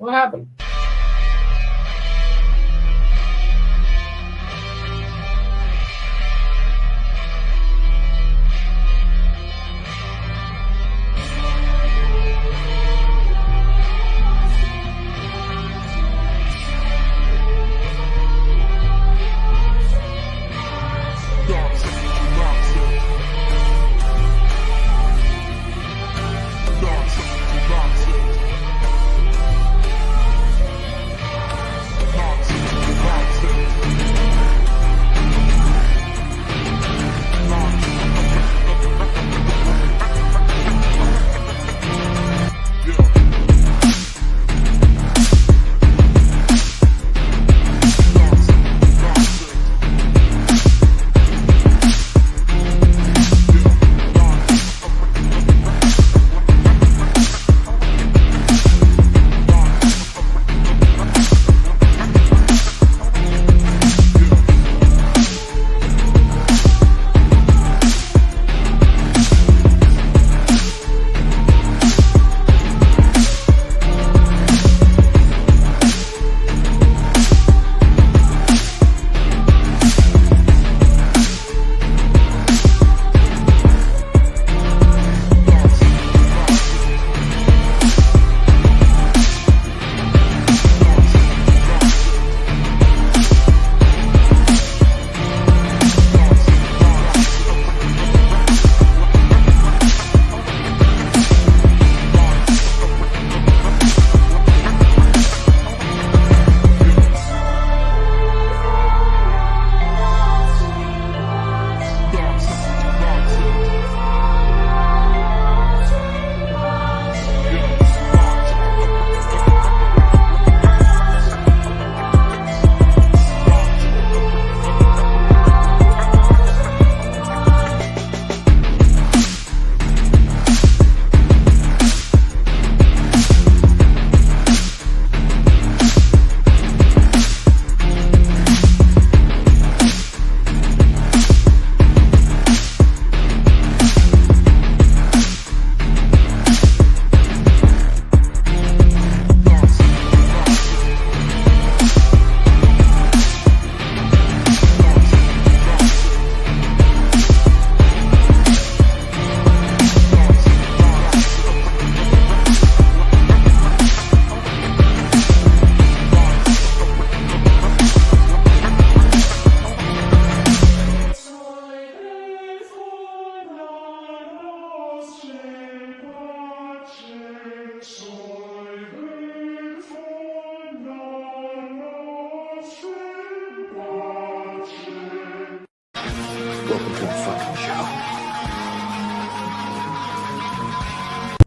What happened?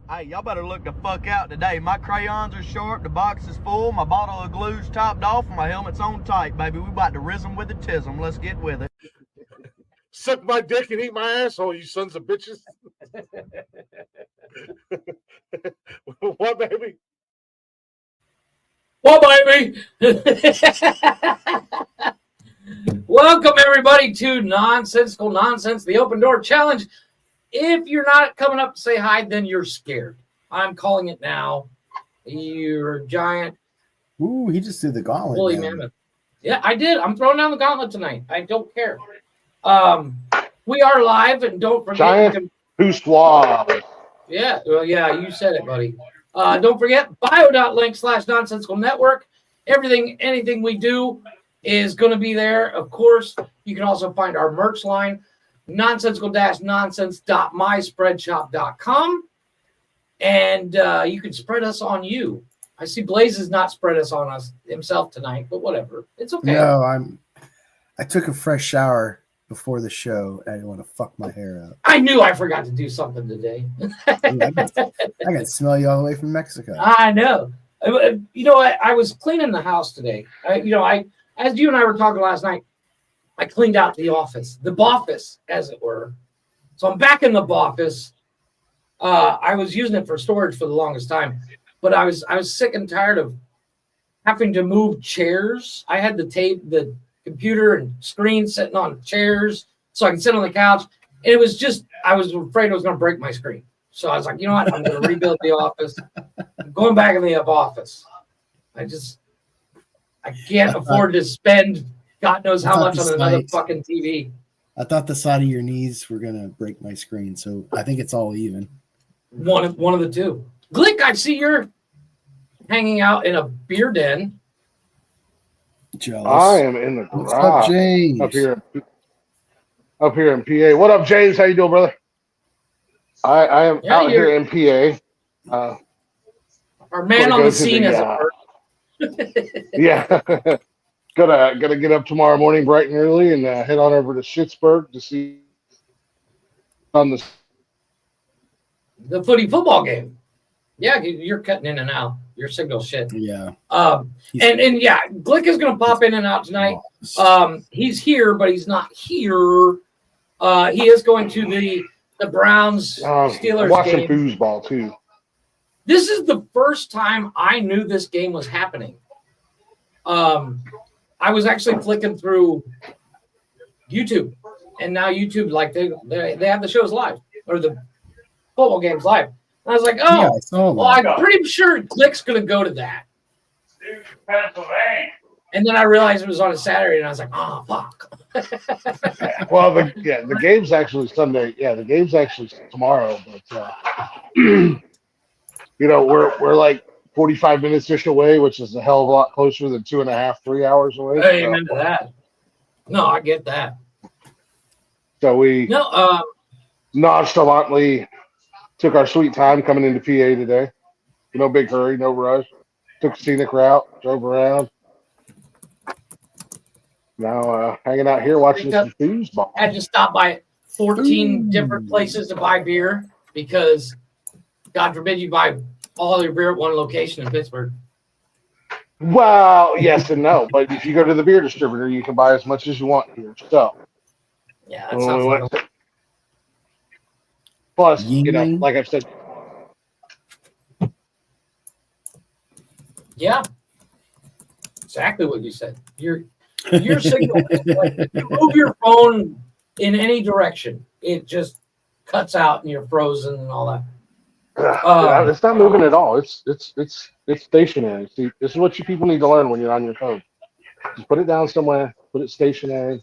Hey, y'all better look the fuck out today. My crayons are short, the box is full, my bottle of glue's topped off, and my helmet's on tight, baby. We about to rhythm with the tism. Let's get with it. Suck my dick and eat my asshole, you sons of bitches. What, baby? Well, baby. Welcome, everybody, to Nonsensical Nonsense, the Open Door Challenge. If you're not coming up to say hi, then you're scared. I'm calling it now. You're a giant. Ooh, he just did the gauntlet. Woolly mammoth. Yeah, I did. I'm throwing down the gauntlet tonight. I don't care. We are live, and don't forget. Giant poussoir. Yeah, well, yeah, you said it, buddy. Don't forget, bio.link/nonsensical network. Everything, anything we do is going to be there. Of course, you can also find our merch line, nonsensical-nonsense.myspreadshop.com. And you can spread us on you. I see Blaze has not spread us on us himself tonight, but whatever. It's okay. No, I took a fresh shower before the show. I didn't want to fuck my hair up. I knew I forgot to do something today. I can smell you all the way from Mexico. I know. You know, I was cleaning the house today. As you and I were talking last night, I cleaned out the office, the boffice, as it were. So I'm back in the boffice. I was using it for storage for the longest time, but I was sick and tired of having to move chairs. I had the computer and screen sitting on chairs so I can sit on the couch. And it was just, I was afraid I was going to break my screen. So I was like, you know what? I'm going to rebuild the office. I'm going back in the office. I can't afford to spend God knows how much on another fucking TV. I thought the side of your knees were gonna break my screen, so I think it's all even. One of the two. Glich, I see you're hanging out in a beer den. Jealous. I am in the What's up, garage James? up here in PA. What up, James? How you doing, brother? I am out here in PA. Our man on the scene as a yeah. Gotta get up tomorrow morning bright and early and head on over to Schittsburg to see on the footy football game. Yeah, you're cutting in and out. Your signal shit. Yeah. And yeah, Glich is gonna pop in and out tonight. He's here, but he's not here. He is going to the Browns Steelers watching game. foosball too. This is the first time I knew this game was happening. I was actually flicking through YouTube, and now YouTube, like they have the shows live or the football games live. And I was like, oh, yeah, I saw well, I'm pretty sure Glick's gonna go to that. And then I realized it was on a Saturday, and I was like, oh fuck. Well, the game's actually Sunday. Yeah, the game's actually tomorrow, but you know, we're like 45 minutes-ish away, which is a hell of a lot closer than 2.5, 3 hours away. Amen to that. No, I get that. So we nonchalantly took our sweet time coming into PA today. No big hurry, no rush. Took a scenic route, drove around. Now hanging out here watching some foosball. I had to stop by 14 different places to buy beer because, God forbid, you buy all your beer at one location in Pittsburgh. Well, yes and no, but if you go to the beer distributor, you can buy as much as you want here. So, yeah, that sounds like plus, you know, like I've said, yeah, exactly what you said. Your signal, like, if you move your phone in any direction, it just cuts out and you're frozen and all that. It's not moving at all. It's stationary. See, this is what you people need to learn when you're on your phone. Just put it down somewhere. Put it stationary.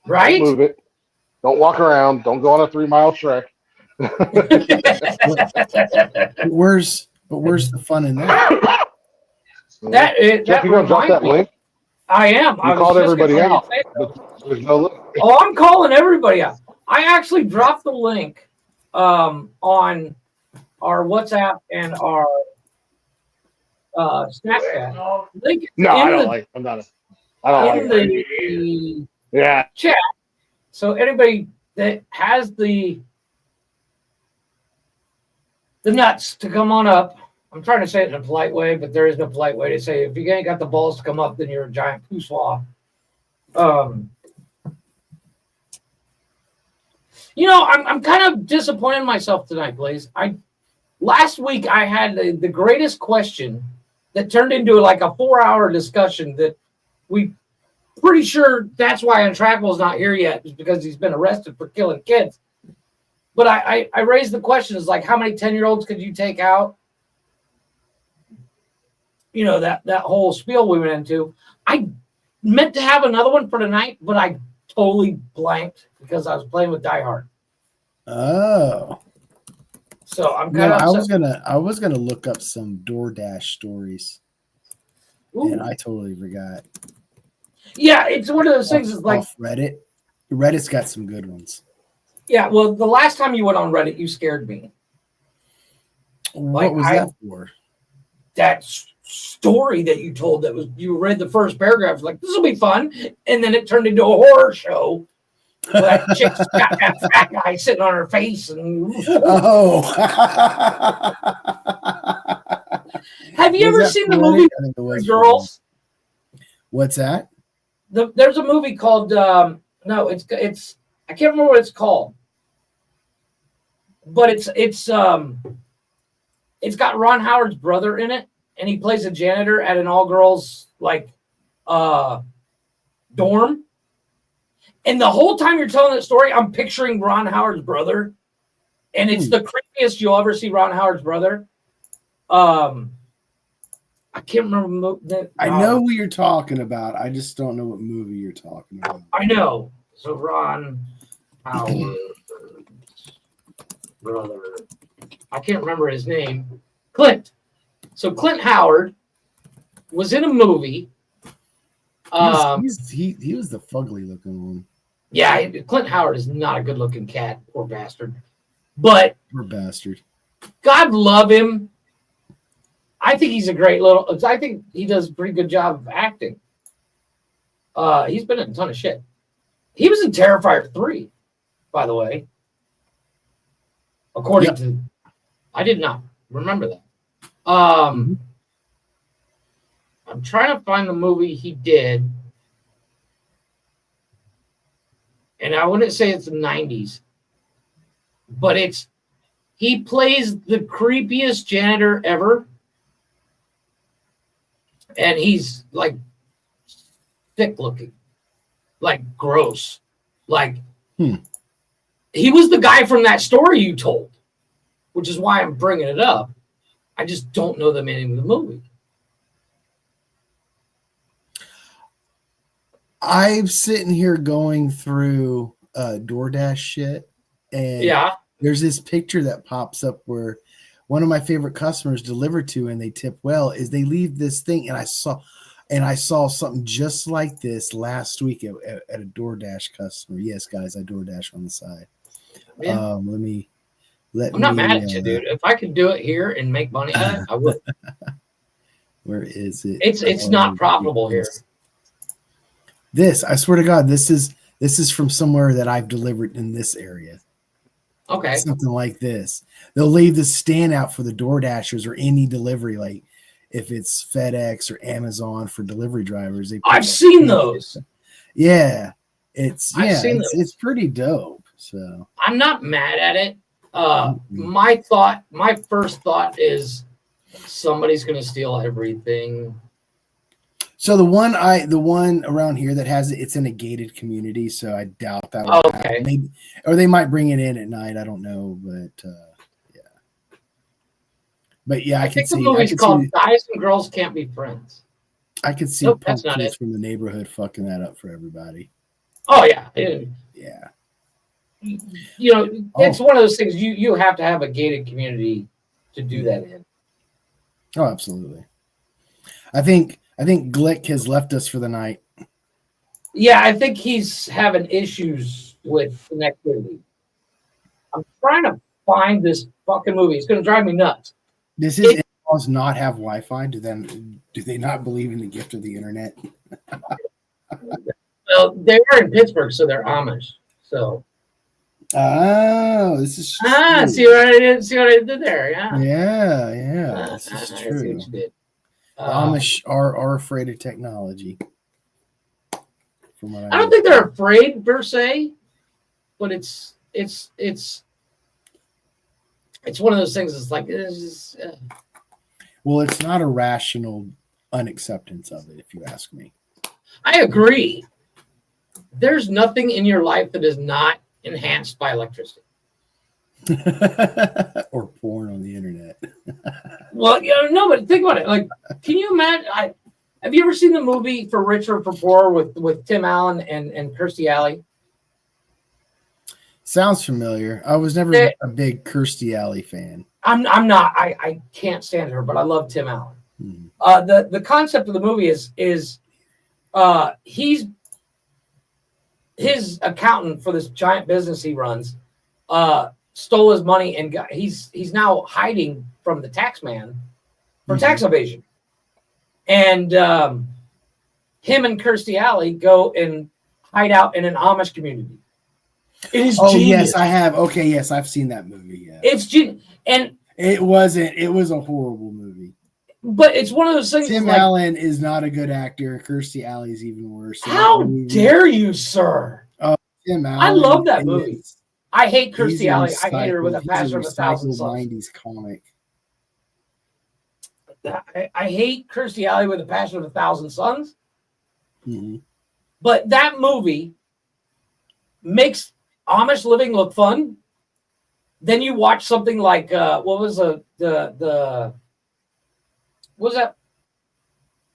Right. Don't move it. Don't walk around. Don't go on a 3-mile trek. Where's the fun in that? Jeff, you gonna drop that link? I am. You called everybody out. There's no link. Oh, I'm calling everybody out. I actually dropped the link on our WhatsApp and our Snapchat. Link no, I don't like. I'm not. I don't like the yeah chat. So anybody that has the nuts to come on up. I'm trying to say it in a polite way, but there is no polite way to say it. If you ain't got the balls to come up, then you're a giant pooswa. You know, I'm kind of disappointed in myself tonight, Blaze. Last week I had the greatest question that turned into like a 4-hour discussion that we pretty sure that's why Untrackable's not here yet, is because he's been arrested for killing kids. But I raised the question, is like, how many 10-year-olds could you take out? You know, that whole spiel we went into. I meant to have another one for tonight, but I totally blanked because I was playing with Die Hard. Oh. So I'm kind of I was gonna look up some DoorDash stories. Ooh. And I totally forgot. Yeah, it's one of those things. It's like Reddit. Reddit's got some good ones. Yeah, well, the last time you went on Reddit, you scared me. What was that for? That story that you told, that was, you read the first paragraph, like, this will be fun, and then it turned into a horror show. That chick's got that fat guy sitting on her face, and oh. Have you ever seen the movie Girls? What's that? There's a movie called no, it's I can't remember what it's called, but it's got Ron Howard's brother in it, and he plays a janitor at an all-girls like dorm. And the whole time you're telling that story, I'm picturing Ron Howard's brother, and it's the creepiest you'll ever see Ron Howard's brother. I can't remember. I know who you're talking about. I just don't know what movie you're talking about. I know. So Ron Howard's brother. I can't remember his name. Clint. So Clint Howard was in a movie. He was the fugly looking one. Yeah, Clint Howard is not a good looking cat, poor bastard. But Poor bastard. God love him. I think he's a great I think he does a pretty good job of acting. He's been in a ton of shit. He was in Terrifier 3, by the way. According to, I did not remember that. I'm trying to find the movie he did. And I wouldn't say it's the 90s, but he plays the creepiest janitor ever. And he's like thick looking, like gross. Like he was the guy from that story you told, which is why I'm bringing it up. I just don't know the name of the movie. I'm sitting here going through DoorDash shit, and there's this picture that pops up where one of my favorite customers delivered to, and they tip well, is they leave this thing, and I saw something just like this last week at a DoorDash customer. Yes, guys, I DoorDash on the side. Yeah. I'm not mad at you, dude. If I could do it here and make money at it, I would. Where is it? It's not profitable here. This, I swear to God, this is from somewhere that I've delivered in this area. Okay. Something like this. They'll leave the stand out for the door dashers or any delivery, like if it's FedEx or Amazon for delivery drivers. I've seen those. Yeah. It's pretty dope. So I'm not mad at it. My first thought is somebody's gonna steal everything. So the one around here that has it's in a gated community, so I doubt that would happen. Maybe, or they might bring it in at night. I don't know, but yeah, I think the movie's called "Guys and Girls Can't Be Friends." I could see punk kids from the neighborhood fucking that up for everybody. Oh yeah, yeah. You know, it's one of those things you have to have a gated community to do that in. Oh, absolutely. I think Glich has left us for the night. Yeah, I think he's having issues with connectivity. I'm trying to find this fucking movie. It's going to drive me nuts. Does his in-laws not have Wi-Fi? Do they not believe in the gift of the internet? Well, they're in Pittsburgh, so they're Amish. So. Oh, this is true. See what I did there? Yeah. Yeah. This is true. See what you did. The Amish are afraid of technology. From what I don't think they're afraid per se, but it's one of those things. It's like well, it's not a rational unacceptance of it, if you ask me. I agree. There's nothing in your life that is not enhanced by electricity. Or porn on the internet. Well, no, but think about it. Like, can you imagine? Have you ever seen the movie For Rich or For Poor with Tim Allen and Kirstie Alley? Sounds familiar. I was never a big Kirstie Alley fan. I'm not. I can't stand her, but I love Tim Allen. The concept of the movie is he's his accountant for this giant business he runs. Stole his money and he's now hiding from the tax man for tax evasion. And him and Kirstie Alley go and hide out in an Amish community. It is genius. Yes, I have. Okay, yes, I've seen that movie. Yeah. It's genius. And it was a horrible movie. But it's one of those things. Tim Allen is not a good actor. Kirstie Alley's even worse. How dare you, sir? Tim Allen. I love that movie. I hate Kirstie Alley. I hate her with a passion of 1,000 suns. 90s comic. I hate Kirstie Alley with a passion of 1,000 suns. But that movie makes Amish living look fun. Then you watch something like what was that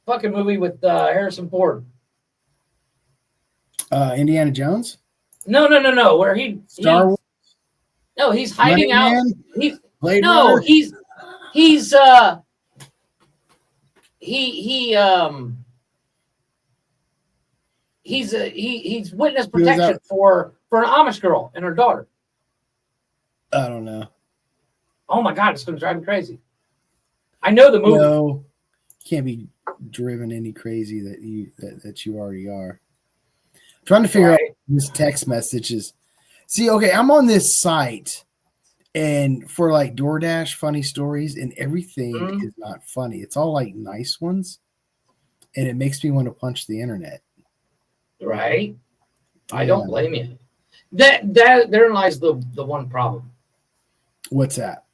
fucking movie with Harrison Ford? Indiana Jones? No. Where Star Wars? No, he's hiding Money out. Man? He's Blade no, Runner? he's he's witness protection for an Amish girl and her daughter. I don't know. Oh my god, it's gonna drive me crazy. I know the movie. No, you can't be driven any crazy that you already are. I'm trying to figure out this text messages. See, okay, I'm on this site, and for like DoorDash funny stories, and everything is not funny. It's all like nice ones, and it makes me want to punch the internet. Right? Yeah. I don't blame you. That therein lies the one problem. What's that?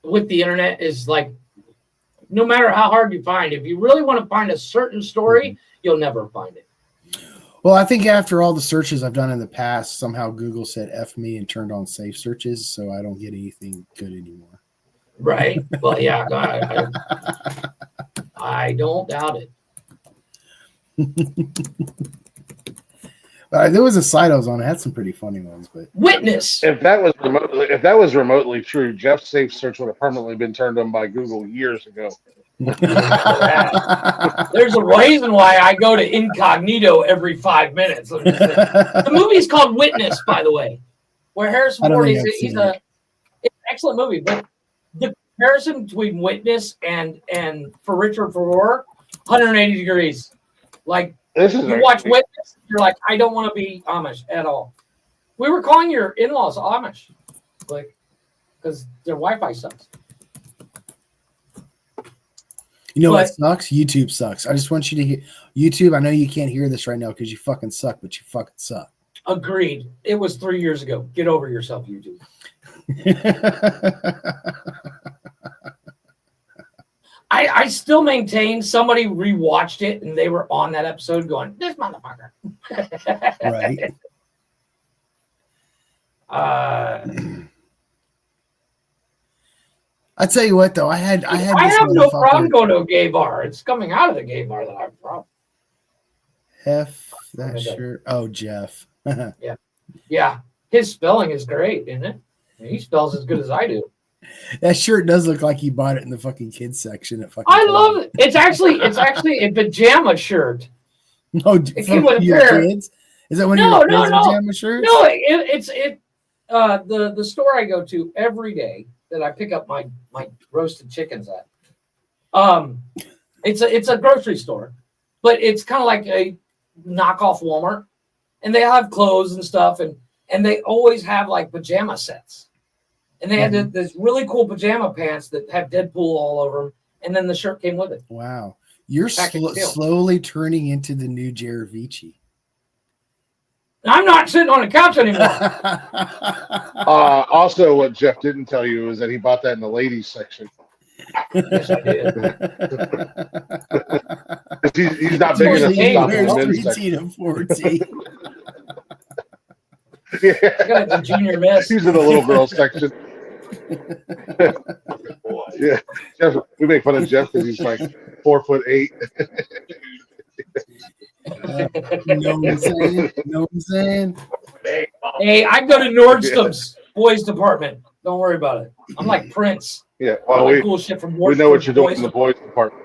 With the internet is like, no matter how hard you find, if you really want to find a certain story, you'll never find it. Well, I think after all the searches I've done in the past, somehow Google said F me and turned on safe searches, so I don't get anything good anymore. Right? Well, yeah, I don't doubt it. There was a site I was on. It had some pretty funny ones, but Witness. If that was remotely true, Jeff's safe search would have permanently been turned on by Google years ago. There's a reason why I go to incognito every 5 minutes. The movie's called Witness, by the way, where Harrison Ford it's an excellent movie, but the comparison between Witness and For Richer or For War, 180 degrees. Like, you watch Witness, you're like, I don't want to be Amish at all. We were calling your in-laws Amish, like, because their Wi-Fi sucks. You know what sucks? YouTube sucks. I just want you to hear YouTube. I know you can't hear this right now because you fucking suck, but you fucking suck. Agreed. It was 3 years ago. Get over yourself, YouTube. I still maintain somebody rewatched it and they were on that episode going, this motherfucker. Right. I tell you what, though, I have no problem going to a gay bar. It's coming out of the gay bar that I'm from. That shirt. Oh, Jeff. Yeah. His spelling is great, isn't it? He spells as good as I do. That shirt does look like he bought it in the fucking kids section at fucking. I love it. It's actually a pajama shirt. No, it came with a pair. Kids? Is that one of your pajama shirts? No, it's the store I go to every day that I pick up my roasted chickens at. It's a grocery store, but it's kind of like a knockoff Walmart, and they have clothes and stuff, and they always have like pajama sets. And they had this really cool pajama pants that have Deadpool all over them. And then the shirt came with it. Wow. You're slowly turning into the new Jaravici. I'm not sitting on the couch anymore. Also, what Jeff didn't tell you is that he bought that in the ladies section. Yes, I did. He's not big enough to stop in the men's 13 and 14. Yeah. I got the junior miss. He's in the little girl section. Yeah, Jeff, we make fun of Jeff because he's like 4'8". Know what I'm saying? Hey, I go to Nordstrom's boys department. Don't worry about it. I'm like Prince. Yeah, well, cool shit from we know what you're doing in the boys department.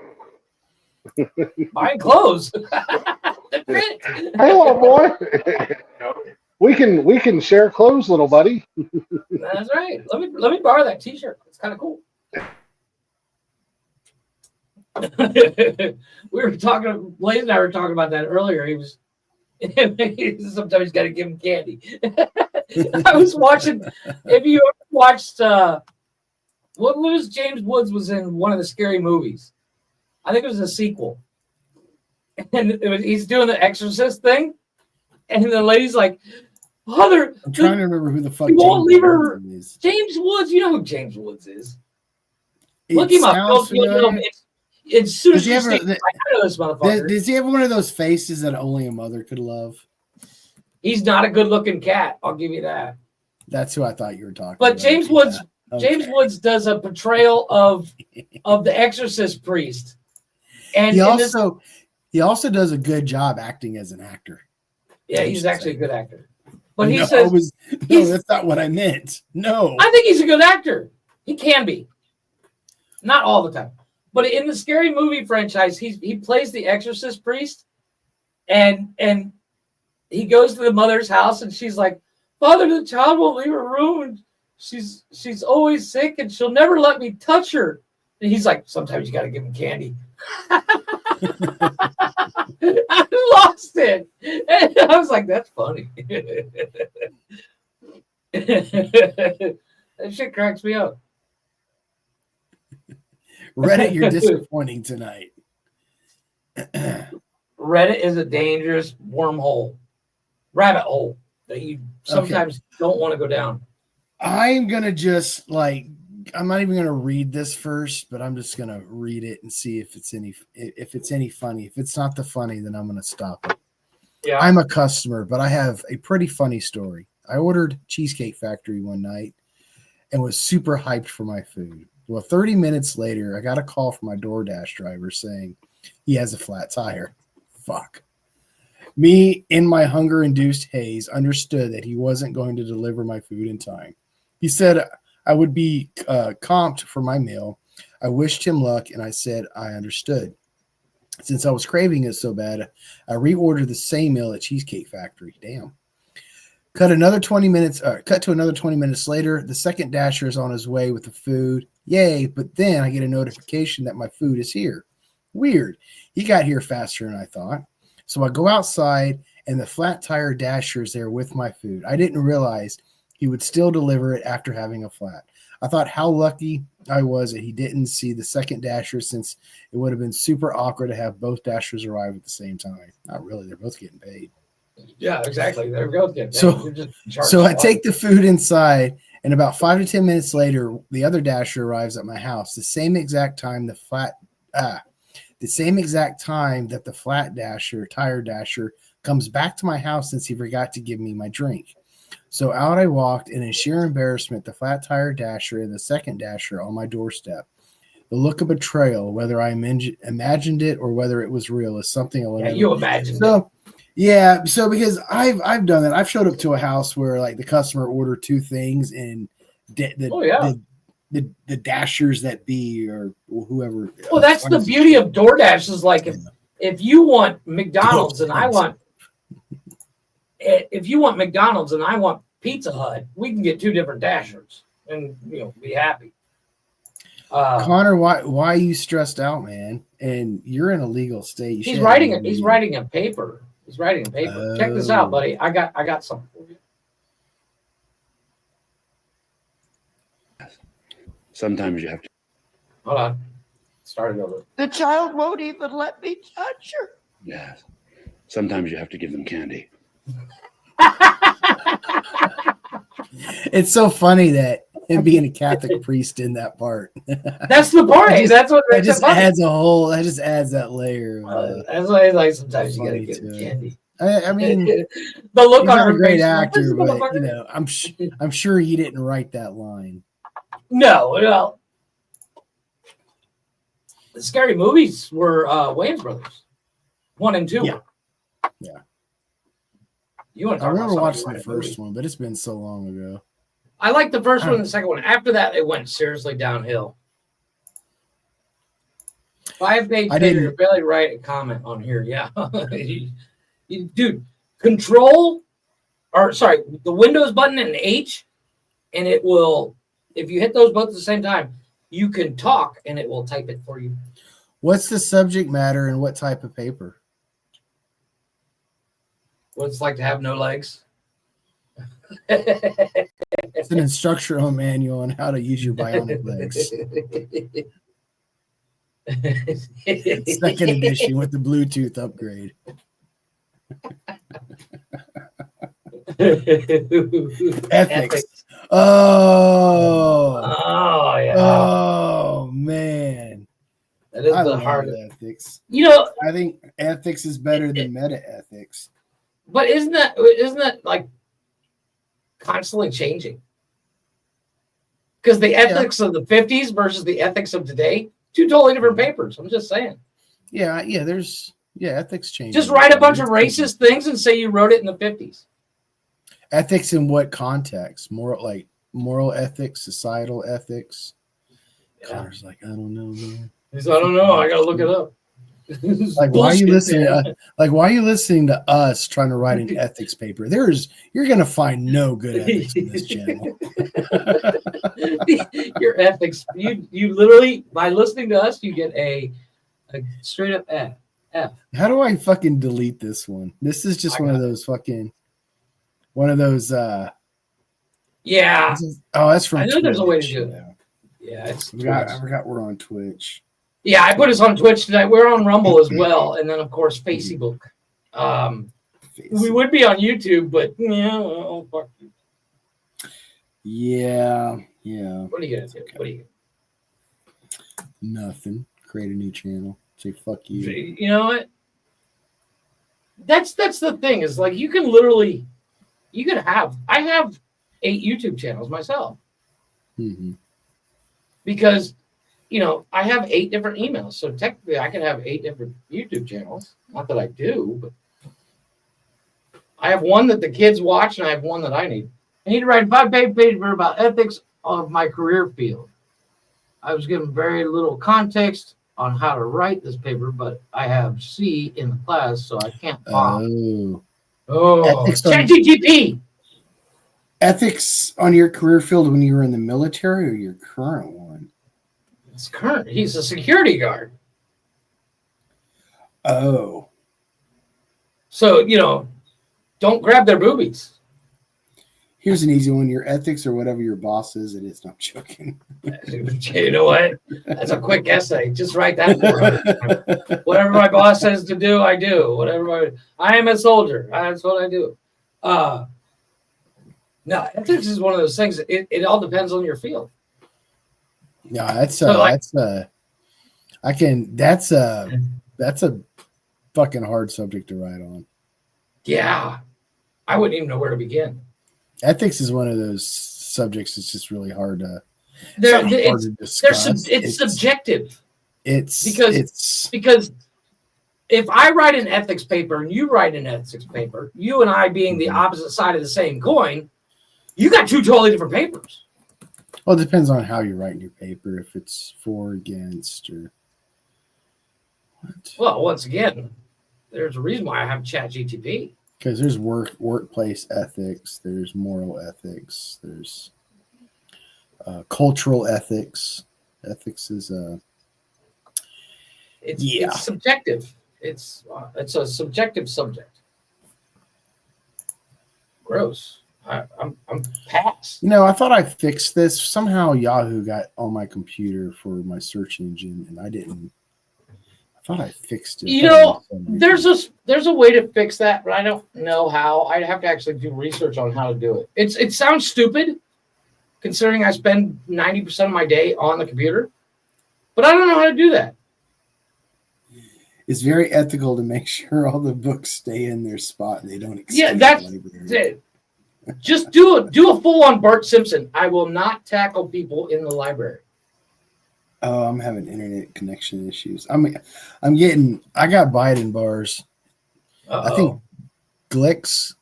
Buying clothes. Hey, little boy. We can share clothes, little buddy. That's right. Let me borrow that T-shirt. It's kind of cool. We were talking. Blaze and I were talking about that earlier. He was sometimes he's got to give him candy. I was watching. If you ever watched, what was James Woods was in one of the scary movies? I think it was a sequel, and he's doing the Exorcist thing, and the lady's like, "Mother, I'm trying to remember who the fuck you won't leave her." James Woods, you know who James Woods is. Look him up. As soon as you see, I know this motherfucker. Does he have one of those faces that only a mother could love? He's not a good-looking cat. I'll give you that. That's who I thought you were talking about. But James Woods, James Woods does a portrayal of the Exorcist priest, And he also does a good job acting as an actor. Yeah, he's actually a good actor. But he that's not what I meant. No. I think he's a good actor. He can be. Not all the time. But in the Scary Movie franchise, he plays the exorcist priest, and he goes to the mother's house, and she's like, "Father, the child won't leave her room, and she's always sick, and she'll never let me touch her." And he's like, "Sometimes you got to give him candy." I lost it. And I was like, "That's funny." That shit cracks me up. Reddit, you're disappointing tonight. Reddit is a dangerous wormhole, rabbit hole that you sometimes don't want to go down. I'm going to just I'm not even going to read this first, but I'm just going to read it and see if it's any funny. If it's not the funny, then I'm going to stop it. Yeah. I'm a customer, but I have a pretty funny story. I ordered Cheesecake Factory one night and was super hyped for my food. Well, 30 minutes later, I got a call from my DoorDash driver saying he has a flat tire. Fuck. Me, in my hunger-induced haze, understood that he wasn't going to deliver my food in time. He said I would be comped for my meal. I wished him luck, and I said I understood. Since I was craving it so bad, I reordered the same meal at Cheesecake Factory. Damn. Cut to another 20 minutes later, the second dasher is on his way with the food. Yay, but then I get a notification that my food is here. Weird. He got here faster than I thought. So I go outside, and the flat tire dasher is there with my food. I didn't realize he would still deliver it after having a flat. I thought how lucky I was that he didn't see the second dasher, since it would have been super awkward to have both dashers arrive at the same time. Not really. They're both getting paid. Yeah, exactly. They're both getting paid. So I take the food inside, and about 5 to 10 minutes later, the other dasher arrives at my house. The same exact time that the flat tire dasher comes back to my house, since he forgot to give me my drink. So out I walked, and in sheer embarrassment, the flat tire dasher and the second dasher on my doorstep. The look of betrayal, whether I imagined it or whether it was real, is something I would never. You imagined it. Yeah, so because I've done that. I've showed up to a house where the customer ordered two things, and the dashers that be or whoever. Well, that's the beauty of DoorDash is if you want McDonald's and I want Pizza Hut, we can get two different dashers and be happy. Connor, why are you stressed out, man? And you're in a legal state. He's writing a paper. He's writing a paper. Check this out, buddy. I got something for you. Sometimes you have to. Hold on. Start it over. The child won't even let me touch her. Yes. Sometimes you have to give them candy. It's so funny that him being a Catholic priest in that part. That's the part. That's what that just adds that just adds that layer. That's why sometimes you gotta give them candy. I mean, the look on her a great face, actor, but I'm sure he didn't write that line. No, the Scary Movies were Wayans Brothers, 1 and 2. Yeah. I remember watching the first one, but it's been so long ago. I like the first one and the second one. After that, it went seriously downhill. 5-page paper to barely write a comment on here. Yeah, dude. The Windows button and H, and it will. If you hit those both at the same time, you can talk, and it will type it for you. What's the subject matter and what type of paper? What it's like to have no legs. It's an instructional manual on how to use your bionic legs. Second edition with the Bluetooth upgrade. Ethics. Oh yeah. Oh man. That is the hard ethics. I think ethics is better than meta ethics. But isn't that like constantly changing? Because the ethics of the 50s versus the ethics of today, two totally different papers. I'm just saying. Yeah, there's ethics change. Just write a bunch of racist things and say you wrote it in the 50s. Ethics in what context? Moral ethics, societal ethics. Yeah. Connor's like, I don't know, man. I don't know. I gotta look it up. Like, why are you listening? Why are you listening to us trying to write an ethics paper? You're gonna find no good ethics in this channel. Your ethics. You literally, by listening to us, you get a straight up F. How do I fucking delete this one? This is just one of those. Yeah. That's from. I know Twitch. There's a way to do it. Yeah, I forgot we're on Twitch. Yeah, I put us on Twitch tonight. We're on Rumble as well, and then of course Facebook. We would be on YouTube, but fuck you. Yeah. What are you gonna do? What are you? Nothing. Create a new channel. Say fuck you. You know what? That's the thing. Is like you can literally, I have 8 YouTube channels myself. Mm-hmm. Because, I have 8 different emails. So technically I can have 8 different YouTube channels. Not that I do, but I have one that the kids watch and I have one that I need. I need to write a 5-page paper about ethics of my career field. I was given very little context on how to write this paper, but I have C in the class, so I can't Oh. ChatGPT. Ethics on your career field when you were in the military or your current one? It's current. He's a security guard. Oh. So, don't grab their boobies. Here's an easy one. Your ethics or whatever your boss is, it is not joking. You know what? That's a quick essay. Just write that for whatever my boss says to do, I do. I am a soldier. That's what I do. No, ethics is one of those things. It all depends on your field. No, that's a fucking hard subject to write on. Yeah. I wouldn't even know where to begin. Ethics is one of those subjects it's just really hard to discuss. It's subjective. Because if I write an ethics paper and you write an ethics paper, you and I being the opposite side of the same coin, you got 2 totally different papers. Well, it depends on how you're writing your paper, if it's for, against, or what. Well, once again, there's a reason why I have ChatGPT. Because there's workplace ethics, there's moral ethics, there's cultural ethics. Ethics is it's subjective. It's a subjective subject. Gross. I'm past. I thought I fixed this. Somehow Yahoo got on my computer for my search engine, and I didn't. I thought I fixed it. There's a way to fix that, but I don't know how. I'd have to actually do research on how to do it. It sounds stupid, considering I spend 90% of my day on the computer, but I don't know how to do that. It's very ethical to make sure all the books stay in their spot and they don't escape. Yeah, that's it. Just do a full-on Bart Simpson. I will not tackle people in the library. Oh, I'm having internet connection issues. I got Biden bars. I think Glich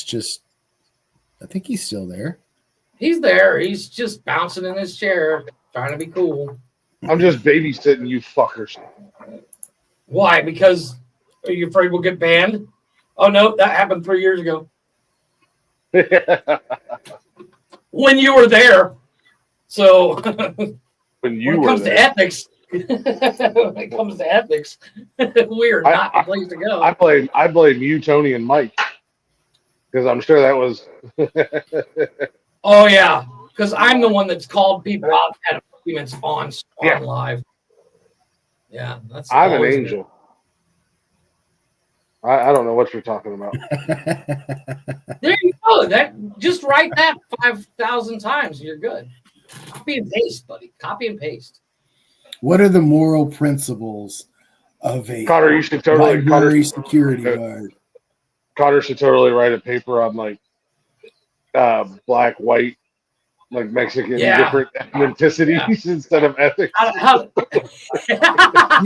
just, I think he's still there. He's there. He's just bouncing in his chair, trying to be cool. I'm just babysitting you fuckers. Why? Because are you afraid we'll get banned? Oh, no, that happened 3 years ago. When you were there. So when it comes to ethics, we're not the place to go. I blame you, Tony, and Mike. Because I'm sure that was Oh yeah. Because I'm the one that's called people out at arguments on live. Yeah, I'm an angel. I don't know what you're talking about. There you go. Just write that 5,000 times and you're good. Copy and paste, buddy. Copy and paste. What are the moral principles of a Connor, you should totally library security guard? Connor should totally write a paper on like black, white, like Mexican Yeah. different ethnicities instead of ethics. You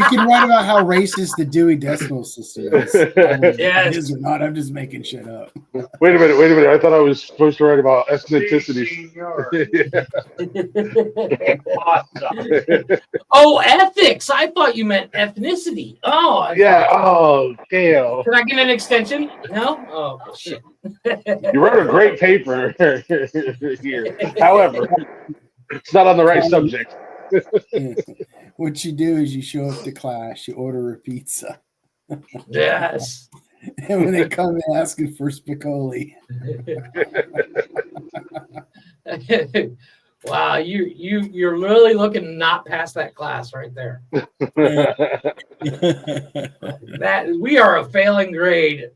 can write about how racist the Dewey Decimal System is. Yes. It is or not. I'm just making shit up. Wait a minute. I thought I was supposed to write about ethnicities. Oh, ethics. I thought you meant ethnicity. Oh, Yeah. Oh, damn. Can I get an extension? No? Oh, shit. You wrote a great paper here. However, it's not on the right subject. What you do is you show up to class, you order a pizza. Yes. And when they come in asking for Spicoli. Wow, you're really looking not past that class right there. That we are a failing grade.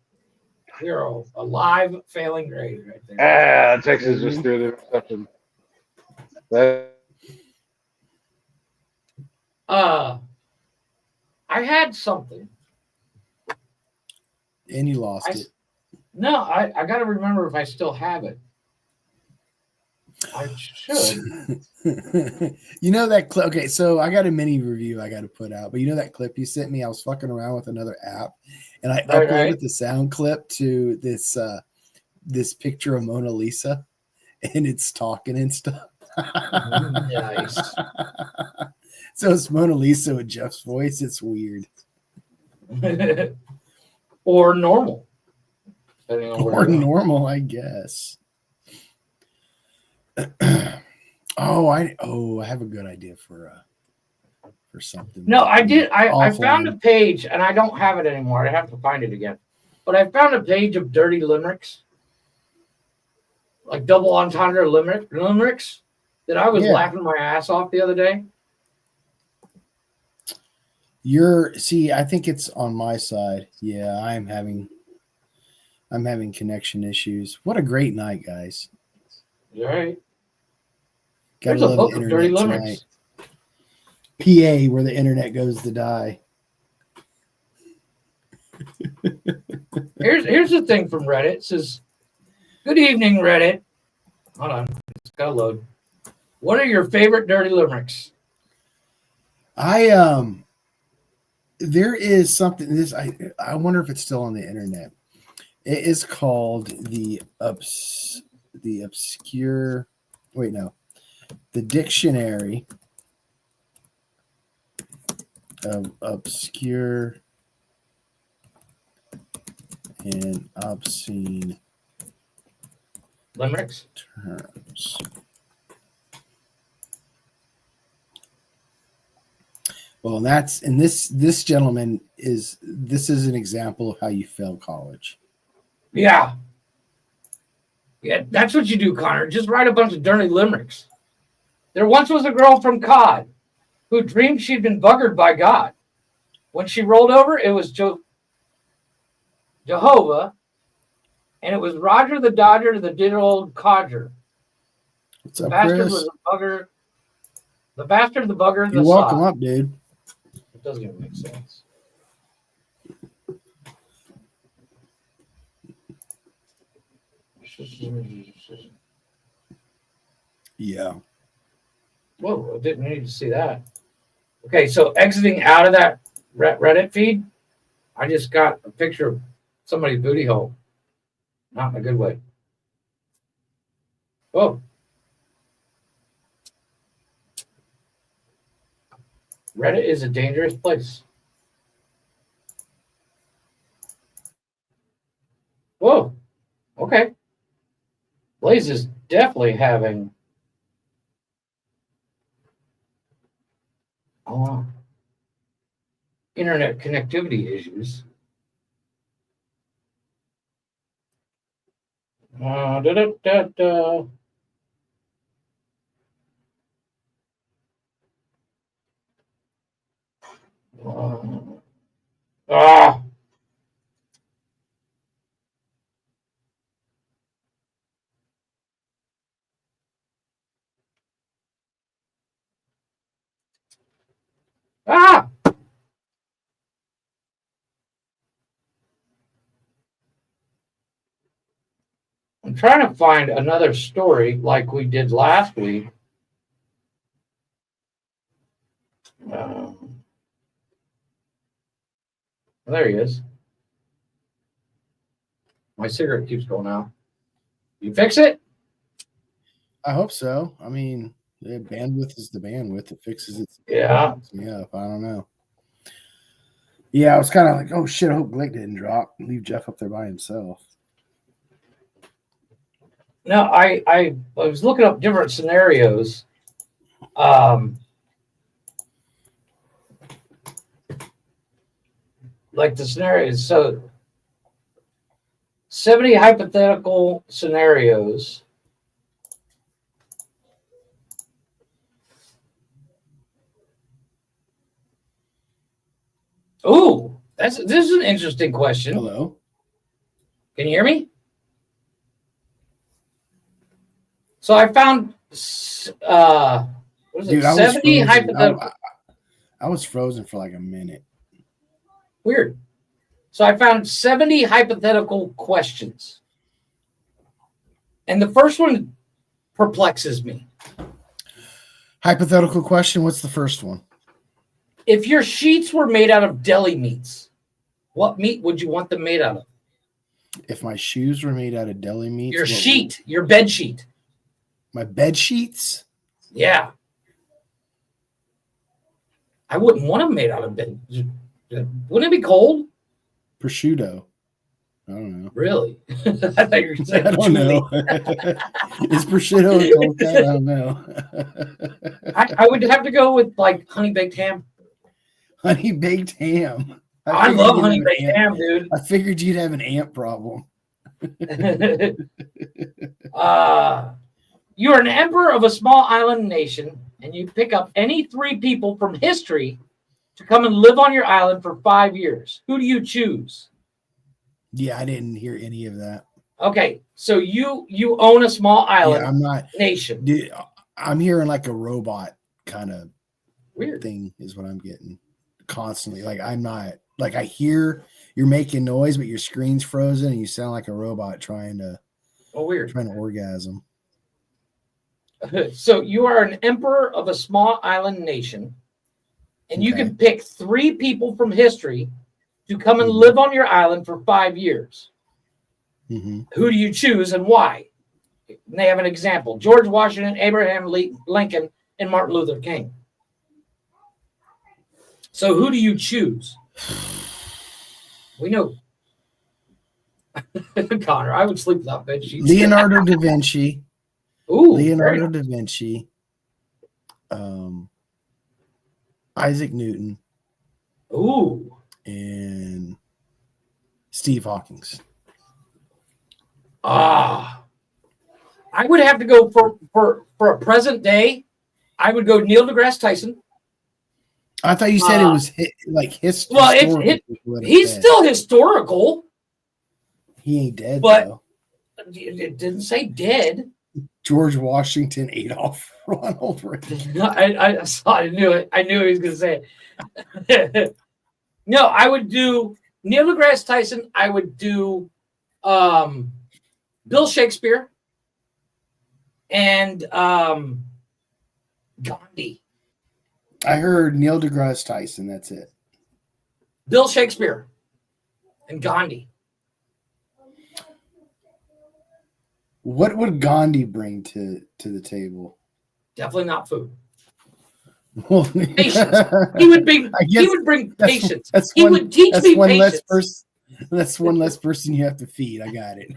We are a live failing grade right there. Texas just threw the interception. I had something. And you lost it. No, I got to remember if I still have it. I should. You know that clip? Okay, so I got a mini review I got to put out, but you know that clip you sent me? I was fucking around with another app, and I uploaded the sound clip to this picture of Mona Lisa, and it's talking and stuff. Nice. So it's Mona Lisa with Jeff's voice. It's weird. Or normal. Or normal, I guess. I have a good idea for something. No, I did. I found a page, and I don't have it anymore. I have to find it again. But I found a page of dirty limericks, like double entendre limericks, that I was laughing my ass off the other day. I think it's on my side. Yeah, I'm having connection issues. What a great night, guys. You're right. Gotta love the internet tonight. PA, where the internet goes to die. Here's the thing from Reddit. It says, "Good evening, Reddit." Hold on, it's gotta load. What are your favorite dirty limericks? There is something. I wonder if it's still on the internet. It is called the obscure. Wait, no. The Dictionary of Obscure and Obscene Limericks terms. Well, this gentleman is an example of how you fail college. Yeah, that's what you do, Connor. Just write a bunch of dirty limericks. There once was a girl from Cod who dreamed she'd been buggered by God. When she rolled over, it was Jehovah, and it was Roger the Dodger, the good old codger. What's up, Chris? Was a bugger. The bastard, the bugger, and the You're welcome up, dude. It doesn't even make sense. Yeah. Whoa, I didn't need to see that. Okay, so exiting out of that Reddit feed, I just got a picture of somebody's booty hole. Not in a good way. Whoa. Reddit is a dangerous place. Whoa. Okay. Blaze is definitely having internet connectivity issues. Da, da, da, da. Ah. Ah. I'm trying to find another story like we did last week. There he is. My cigarette keeps going out. You fix it? I hope so. I mean, the bandwidth is the bandwidth. It fixes it. Yeah. Yeah, I don't know. Yeah, I was kind of like, oh shit, I hope Glich didn't drop. Leave Jeff up there by himself. No, I was looking up different scenarios. Like the scenarios. So 70 hypothetical scenarios. Ooh, this is an interesting question. Hello? Can you hear me? So I found what is it? 70 hypothetical. I was frozen for like a minute. Weird. So I found 70 hypothetical questions. And the first one perplexes me. Hypothetical question, what's the first one? If your sheets were made out of deli meats, what meat would you want them made out of? If my shoes were made out of deli meats. Your bed sheet. My bed sheets? Yeah. I wouldn't want them made out of bed. Wouldn't it be cold? Prosciutto. I don't know. Really? I thought you were saying I don't know. Is prosciutto a cold cut? I don't know. I would have to go with like honey baked ham. Honey baked ham. I love honey baked ham, dude. I figured you'd have an ant problem. You are an emperor of a small island nation, and you pick up any 3 people from history to come and live on your island for 5 years. Who do you choose? Yeah, I didn't hear any of that. Okay, so you own a small island nation. Dude, I'm hearing like a robot kind of weird thing is what I'm getting constantly. Like I'm not like I hear you're making noise, but your screen's frozen and you sound like a robot trying to orgasm. So you are an emperor of a small island nation, and you can pick 3 people from history to come and live on your island for 5 years. Mm-hmm. Who do you choose and why? And they have an example: George Washington, Abraham Lincoln, and Martin Luther King. So who do you choose? We know. Connor, I would sleep without bed sheets. Leonardo da Vinci. Ooh, Leonardo da Vinci. Isaac Newton. Ooh. And Steve Hawkins. I would have to go for a present day. I would go Neil deGrasse Tyson. I thought you said it was like history. Well, he's still historical. He ain't dead, but though. It didn't say dead. George Washington, Adolf, Ronald Reagan. I saw. I knew it. I knew he was going to say it. No, I would do Neil deGrasse Tyson. I would do Bill Shakespeare and Gandhi. I heard Neil deGrasse Tyson. That's it. Bill Shakespeare and Gandhi. What would Gandhi bring to the table? Definitely not food. Well, patience. He would bring patience. He would teach me patience. That's one less person you have to feed. I got it.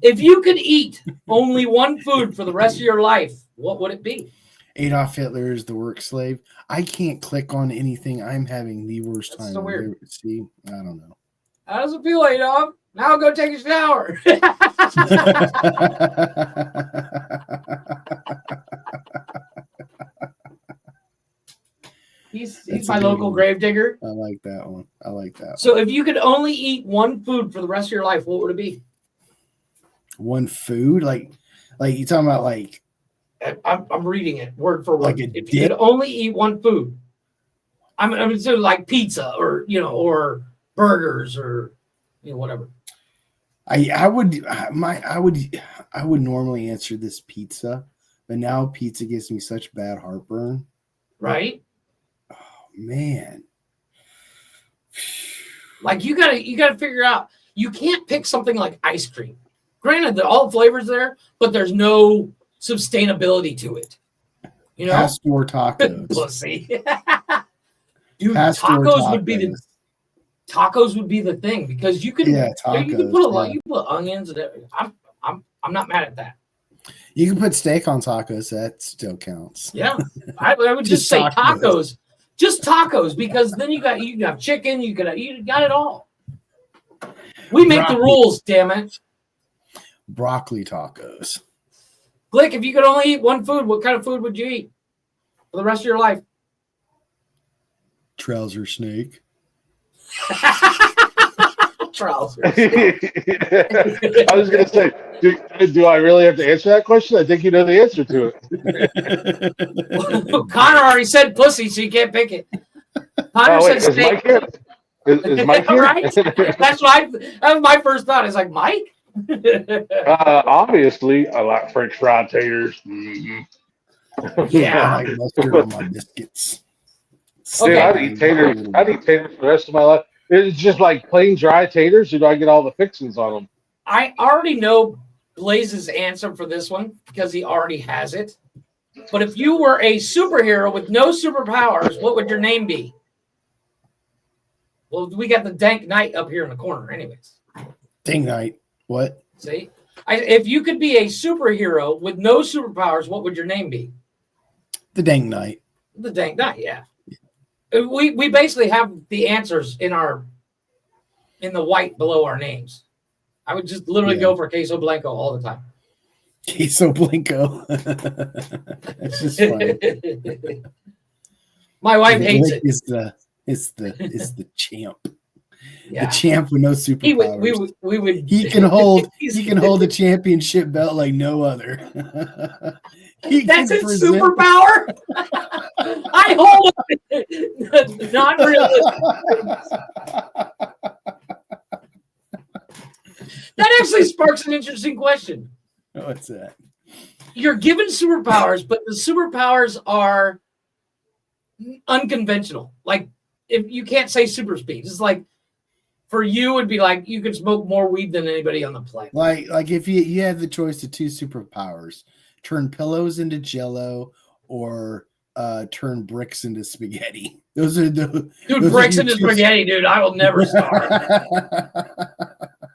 If you could eat only one food for the rest of your life, what would it be? Adolf Hitler is the work slave. I can't click on anything. I'm having the worst time. So weird. See, I don't know. How does it feel, Adolf? Now go take a shower. He's my local gravedigger. I like that one. So if you could only eat one food for the rest of your life, what would it be? One food? Like you talking about like I'm reading it word for word. Like if you could only eat one food, I'm so like pizza or burgers or whatever. I would normally answer this pizza, but now pizza gives me such bad heartburn. Right? Oh man. Like you gotta figure out, you can't pick something like ice cream. Granted, all the flavors there, but there's no sustainability to it. Pastor tacos. Pussy. Dude, Pastor tacos would be the thing, because you can tacos, you can put a lot, you put onions and everything. I'm not mad at that. You can put steak on tacos, that still counts. Yeah. I would just say tacos. Just tacos, because then you have chicken, you got it all. We make the rules, damn it. Broccoli tacos. Glich, if you could only eat one food, what kind of food would you eat for the rest of your life? Trouser snake. Trouser. I was going to say, do I really have to answer that question? I think you know the answer to it. Connor already said pussy, so you can't pick it. Connor said snake. Is Mike here? Right? That was my first thought. It's like, Mike? Obviously, I like French fried taters. Mm-hmm. Yeah. I like mustard on my biscuits. Dude, I'd eat taters for the rest of my life. It's just like plain dry taters, or do I get all the fixings on them? I already know Blaze's answer for this one because he already has it. But if you were a superhero with no superpowers, what would your name be? Well, we got the Dank Knight up here in the corner anyways. Dank Knight. What? See? If you could be a superhero with no superpowers, what would your name be? The Dank Knight. The Dank Knight, yeah. We basically have the answers in the white below our names. I would just literally go for Queso Blanco all the time. Queso Blanco. That's just funny. My wife hates it. It's the champ. Yeah. The champ with no superpowers. He can hold a championship belt like no other. That's his superpower. I hold it. Not realistic. That actually sparks an interesting question. What's that? You're given superpowers, but the superpowers are unconventional. Like, if you can't say super speed, it's like, for you, it would be like you could smoke more weed than anybody on the planet. Like if you had the choice of two superpowers, turn pillows into Jello or turn bricks into spaghetti. Those are the bricks into spaghetti, dude. I will never starve.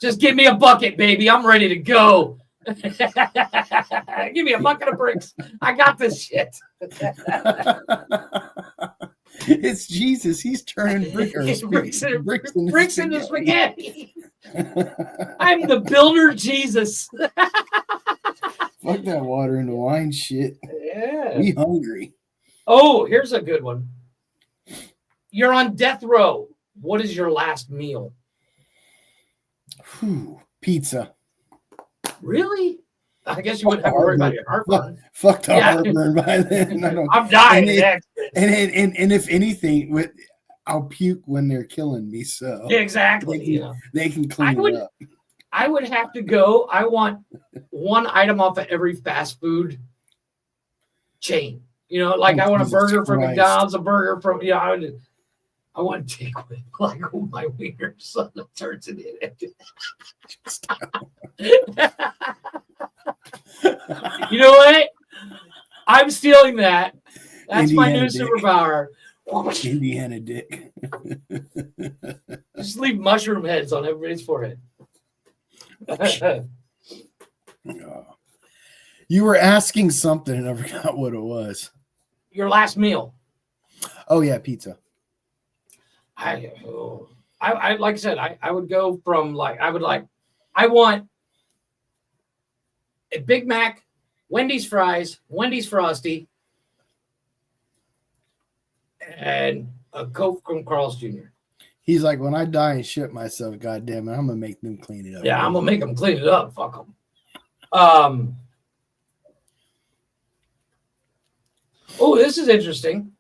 Just give me a bucket, baby. I'm ready to go. Give me a bucket of bricks. I got this shit. It's Jesus. He's turning bricks into spaghetti. I'm the builder Jesus. Fuck that water into wine shit. Yeah. We hungry. Oh, here's a good one. You're on death row. What is your last meal? Pizza. Really? I guess you wouldn't have to worry about your heartburn. Fuck the heartburn by then. I'm dying. And if anything, I'll puke when they're killing me. So exactly. They can clean it up. I would have to go. I want one item off of every fast food chain. Like I want a burger from McDonald's, a burger from I want to take like my wingers on the turns it in. You know what? I'm stealing that. That's my new superpower. Indiana dick. Just leave mushroom heads on everybody's forehead. You were asking something and I forgot what it was. Your last meal. Oh yeah, pizza. I like I said, I would go from I want a Big Mac, Wendy's fries, Wendy's Frosty, and a Coke from Carl's Jr. He's like, when I die and shit myself, goddamn it, I'm gonna make them clean it up. Yeah, I'm gonna make them clean it up. Fuck them. Oh, this is interesting.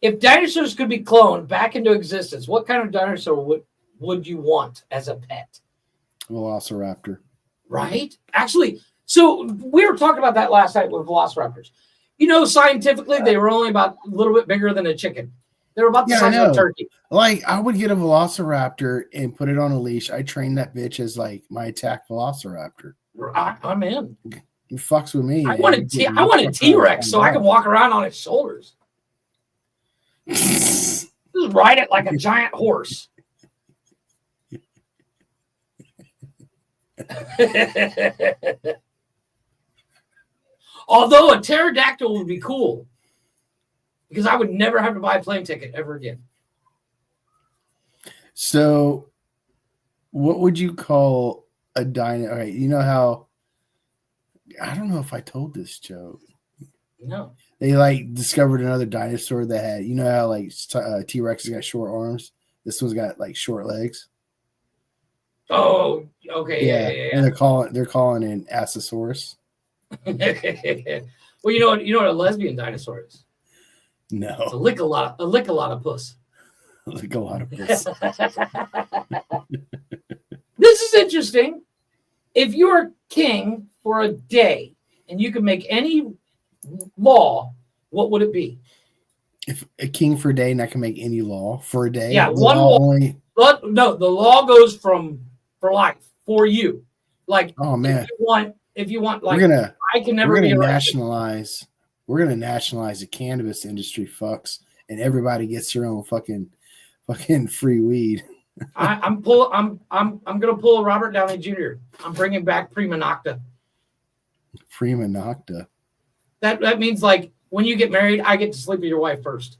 If dinosaurs could be cloned back into existence, what kind of dinosaur would you want as a pet? Velociraptor. Right? Actually, so we were talking about that last night with velociraptors. You know, scientifically, they were only about a little bit bigger than a chicken. They were about the size of a turkey. Like, I would get a velociraptor and put it on a leash. I train that bitch as like my attack velociraptor. I'm in. It fucks with me. I want a T-Rex so I can walk around on its shoulders. Just ride it like a giant horse. Although a pterodactyl would be cool because I would never have to buy a plane ticket ever again. So, what would you call a dino? All right, you know how, I don't know if I told this joke. No. They like discovered another dinosaur that had, you know how like T-Rex has got short arms? This one's got like short legs. Oh, okay. Yeah. And they're calling it an Assasaurus. Well, you know what a lesbian dinosaur is? No. It's a lick a lot of puss. Lick a lot of puss. This is interesting. If you're king for a day and you could make any law, what would it be? If a king for a day and I can make any law for a day. Yeah, one law. No, the law goes for life for you. Like, oh man, if you want, like, we're gonna nationalize the cannabis industry, fucks, and everybody gets their own fucking free weed. I'm gonna pull Robert Downey Jr. I'm bringing back Prima Nocta. Prima Nocta. That means, like, when you get married, I get to sleep with your wife first.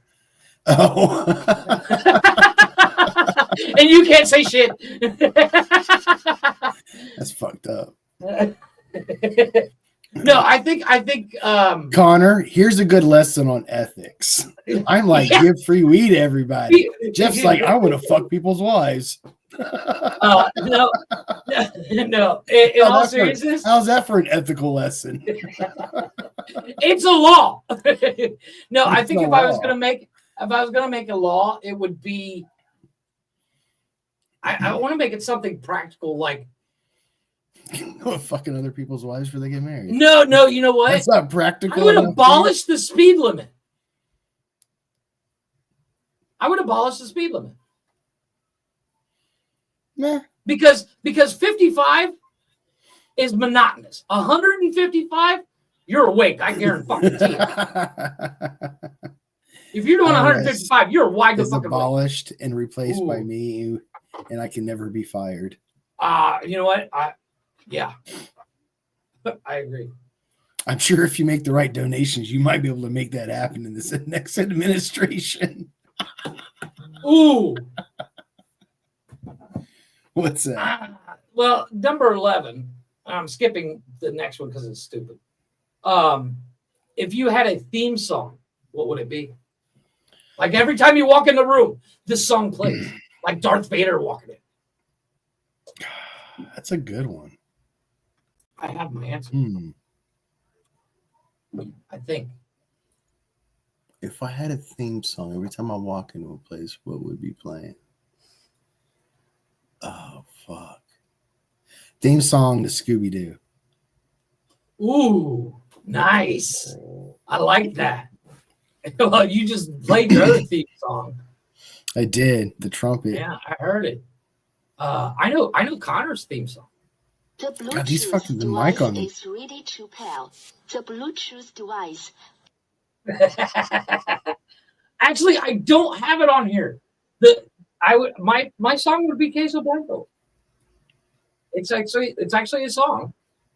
Oh. And you can't say shit. That's fucked up. No, I think Connor, here's a good lesson on ethics. I'm like, give free weed to everybody. Jeff's like, I want to fuck people's wives. No. In all seriousness, how's that for an ethical lesson? It's a law. No, I think if I was gonna make a law, it would be. I want to make it something practical, like fucking other people's wives before they get married. No, you know what? That's not practical. I would abolish the speed limit. Nah. Because 55 is monotonous. 155, you're awake. I guarantee you. If you're doing 155, you're wide the fuck abolished and replaced by me, and I can never be fired. You know what? Yeah. I agree. I'm sure if you make the right donations, you might be able to make that happen in this next administration. Ooh. What's that? Well, number 11. I'm skipping the next one because it's stupid. If you had a theme song, what would it be? Like every time you walk in the room, this song plays. Like Darth Vader walking in. That's a good one. I have my answer. I think. If I had a theme song, every time I walk into a place, what would be playing? Oh, fuck. Theme song to Scooby-Doo. Ooh, nice. I like that. Well, you just played your other theme song. I did. The trumpet. Yeah, I heard it. I know Connor's theme song. The Bluetooth God, he's fucking the device mic on me. is ready to pair. The Bluetooth device. Actually, I don't have it on here. My song would be Queso Blanco. It's actually a song,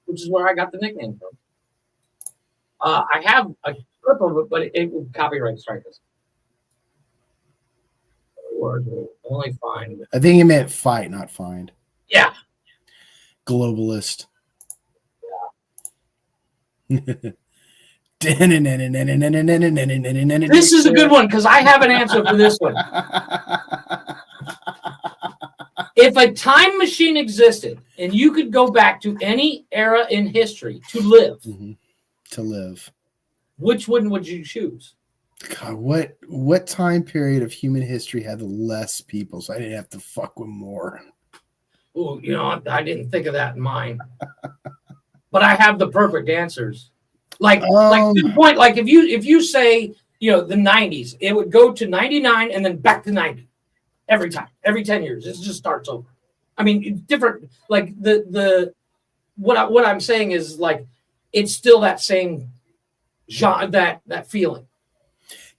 which is where I got the nickname from. I have a clip of it, but it would copyright strike us. Or only find. I think it meant fight, not find. Yeah. Globalist. Yeah. This is a good one because I have an answer for this one. If a time machine existed and you could go back to any era in history to live, to live, which one would you choose? God, what time period of human history had less people so I didn't have to fuck with more? Oh, I didn't think of that in mine. But I have the perfect answers. Like to the point, like if you say, the 90s, it would go to 99 and then back to 90 every time, every 10 years. It just starts over. I mean, different, like what I'm saying is like it's still that same genre, that feeling.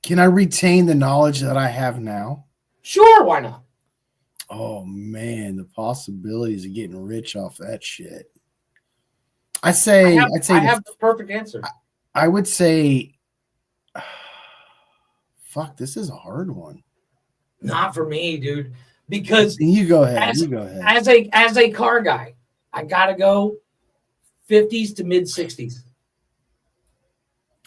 Can I retain the knowledge that I have now? Sure, why not? Oh man, the possibilities of getting rich off that shit. I'd say I have the perfect answer. I would say fuck, this is a hard one. Not for me, dude. Because you go ahead. You go ahead. As a car guy, I gotta go 50s to mid 60s.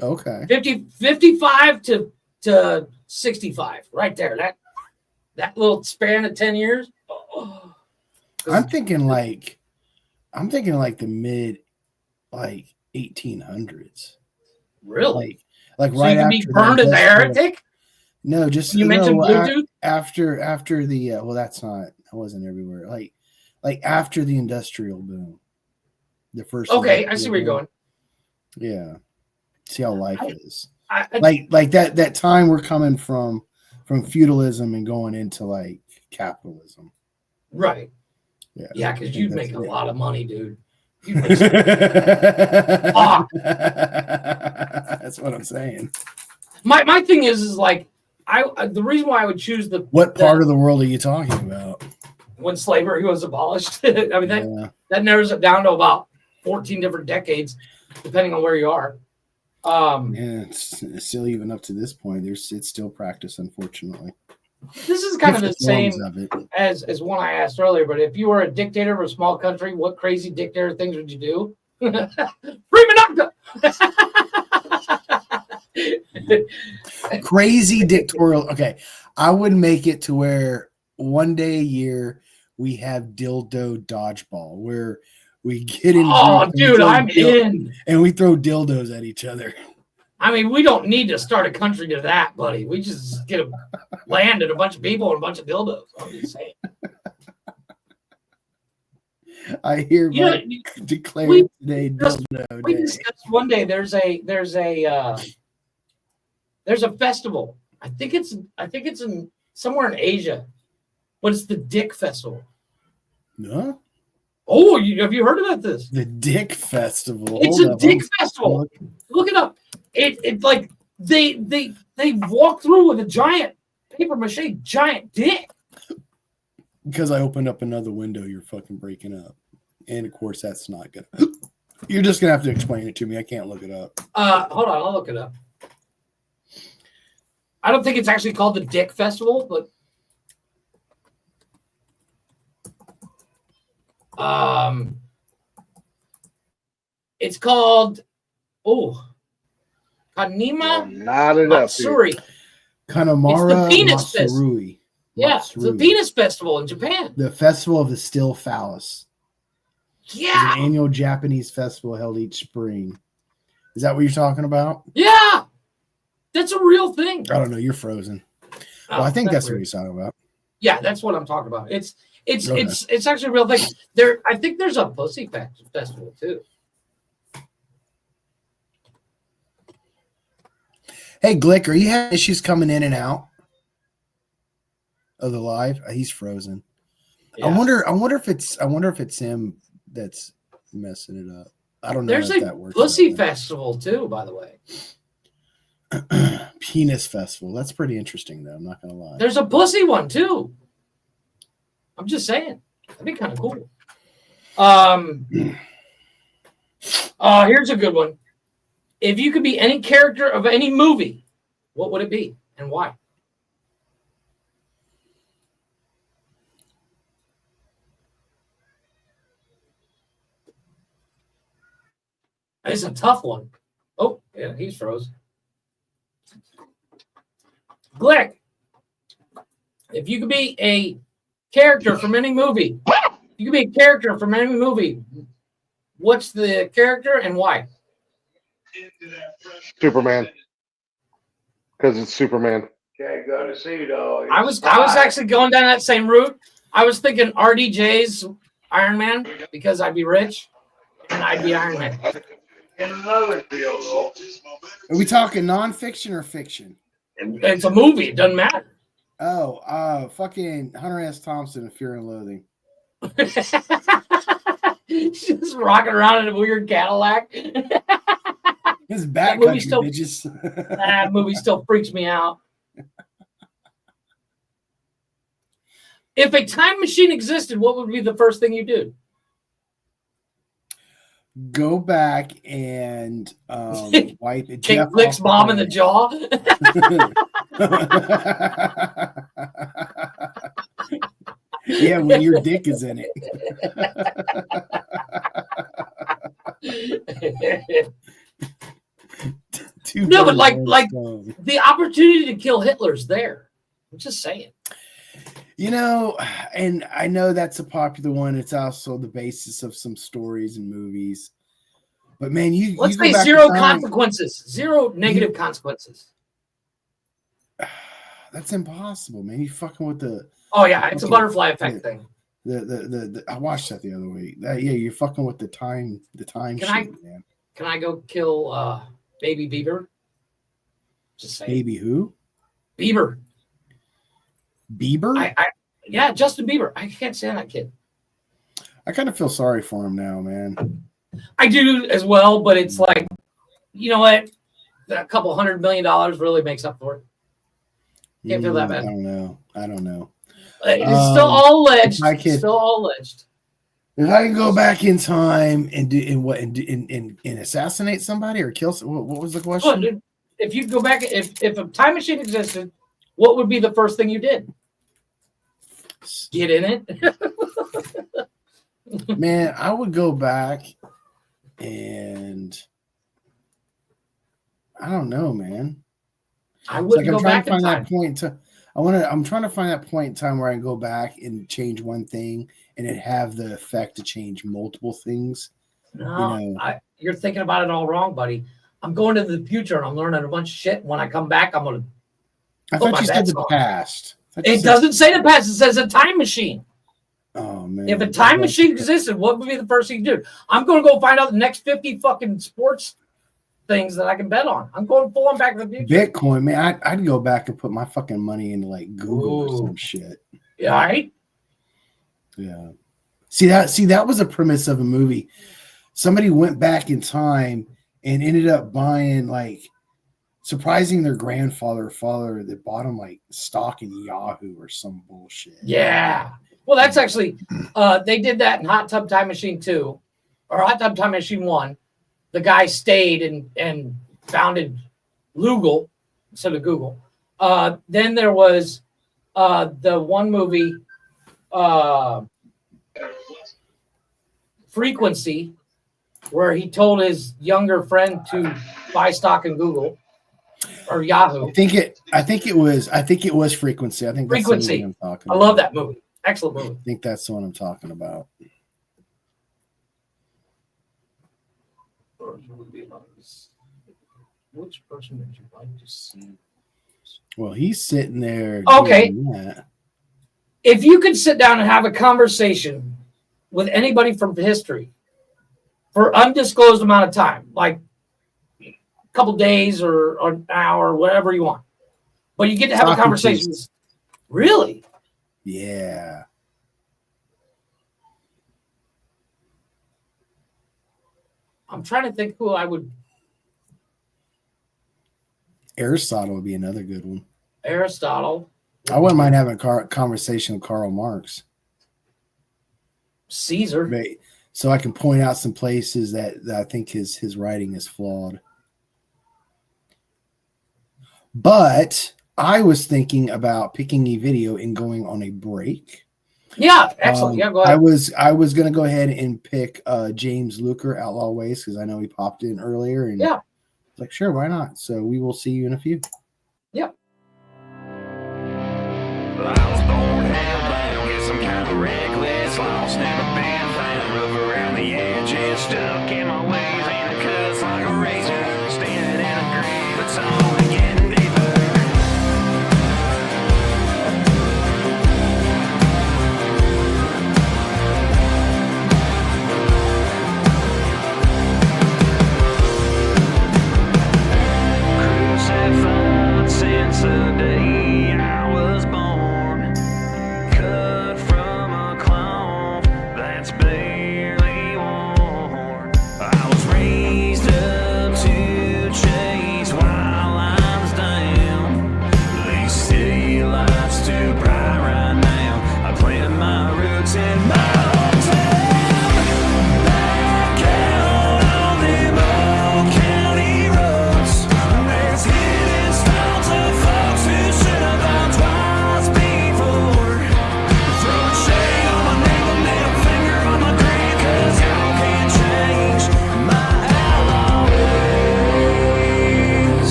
Okay. 55 to 65, right there. That little span of 10 years. Oh. I'm thinking like the mid 1800s. Really? Like so right you can after be burned as a heretic? No, just you mentioned Bluetooth after the that wasn't everywhere. Like after the industrial boom, the first. Okay, I see where you're going. Yeah, see how life is. Like that time we're coming from feudalism and going into like capitalism. Right. Yeah, because you'd make a lot of money, dude. You'd make That's what I'm saying. My thing is like the reason why I would choose what part of the world are you talking about? When slavery was abolished. I mean that narrows it down to about 14 different decades, depending on where you are. It's still even up to this point. It's still practiced, unfortunately. This is kind of the same as one I asked earlier. But if you were a dictator of a small country, what crazy dictator things would you do? Freeman Crazy dictatorial. Okay, I would make it to where one day a year we have dildo dodgeball, where we get in. Oh, dude, I'm in. And we throw dildos at each other. I mean, we don't need to start a country to that, buddy. We just get a land and a bunch of people and a bunch of dildos. I'm just saying. I hereby declare today dildo we day. discussed one day. There's a festival. I think it's in somewhere in Asia, but it's the Dick Festival. No. Oh, have you heard about this? The Dick Festival. It's a Dick Festival. Look it up. It like they walk through with a giant paper mache giant dick. Because I opened up another window, you're fucking breaking up. And of course that's not good. You're just gonna have to explain it to me. I can't look it up. Hold on, I'll look it up. I don't think it's actually called the Dick Festival, but it's called Kanima Matsuri. Kanamara it's the penis festival. Yeah, it's the penis festival in Japan. The festival of the still phallus. Yeah. It's an annual Japanese festival held each spring. Is that what you're talking about? Yeah. That's a real thing. I don't know. You're frozen. Well, I think that's what you're talking about. Yeah, that's what I'm talking about. It's actually a real thing. I think there's a pussy festival too. Hey, Glich, are you having issues coming in and out of the live? He's frozen. Yeah. I wonder if it's him that's messing it up. I don't know. There's a pussy festival too, by the way. Penis festival. That's pretty interesting, though. I'm not gonna lie. There's a pussy one too. I'm just saying. That'd be kind of cool. Here's a good one. If you could be any character of any movie, what would it be and why? It's a tough one. Oh, yeah, he's froze. Glich, if you could be a character from any movie, what's the character and why? Superman. because it's Superman. Can't go to see though. I was actually going down that same route. I was thinking RDJ's Iron Man because I'd be rich and I'd be Iron Man. In another deal, though. Are we talking nonfiction or fiction? It's a movie. It doesn't matter. Oh, fucking Hunter S. Thompson of Fear and Loathing. Just rocking around in a weird Cadillac. His back movie country, still, bitches. that movie still freaks me out. If a time machine existed, what would be the first thing you do? Go back and wipe it. Kick Glick's mom in the jaw. Yeah, when your dick is in it. No, but like the opportunity to kill Hitler's there. I'm just saying. You know, and I know that's a popular one. It's also the basis of some stories and movies. But man, let's say go back zero in time, consequences, zero negative consequences. That's impossible, man. You fucking with the. Oh yeah, it's a butterfly effect thing. The I watched that the other week. Yeah, you're fucking with the time. Man. Can I go kill Baby Bieber? Just saying. Baby who? Bieber. Bieber? Yeah, Justin Bieber. I can't stand that kid. I kind of feel sorry for him now, man. I do as well, but it's like, you know what? A couple $100 million really makes up for it. Can't feel that bad. I don't know. It's still all alleged. Still all alleged. If I can go back in time and do and assassinate somebody or kill, what was the question? Well, if you go back, if a time machine existed, what would be the first thing you did? Get in it. Man, I would go back and I don't know, man. I would go back in time. I'm trying to find that point in time where I can go back and change one thing and it have the effect to change multiple things. No, you're thinking about it all wrong, buddy. I'm going to the future and I'm learning a bunch of shit. When I come back, I'm going to. I thought you said the past. It doesn't say the past. It says a time machine. Oh man! If a time machine existed, what would be the first thing you do? I'm going to go find out the next 50 fucking sports things that I can bet on. I'm going full on Back to the Future. Bitcoin, man. I'd go back and put my fucking money into like Google or some shit. Yeah, right. Yeah. See that was a premise of a movie. Somebody went back in time and ended up buying surprising their grandfather or father that bought them like stock in Yahoo or some bullshit. Yeah. Well, that's actually they did that in Hot Tub Time Machine 2 or Hot Tub Time Machine 1. The guy stayed and founded Lugal instead of Google. Then there was the one movie Frequency, where he told his younger friend to buy stock in Google or Yahoo. I think it was Frequency. I think that's Frequency. I'm talking I love that movie. Excellent movie. I think that's the one I'm talking about. Which person would you like to see? Well, he's sitting there. Okay. If you could sit down and have a conversation with anybody from history for undisclosed amount of time, like a couple days or an hour, or whatever you want, but you get to have a conversation. Really? Yeah. I'm trying to think who I would. Aristotle would be another good one. Aristotle. I wouldn't mind having a conversation with Karl Marx. Caesar. So I can point out some places that I think his writing is flawed. But I was thinking about picking a video and going on a break. Yeah, excellent. Yeah, go ahead. I was going to go ahead and pick James Luker, Outlaw Ways, because I know he popped in earlier. And yeah. Like, sure, why not? So we will see you in a few. Yep. I was born hellbound, get some kind of reckless, lost, never been found, rough around the edges, stuck in my ways, and it cuts like a razor, standing in a grave, it's only getting deeper.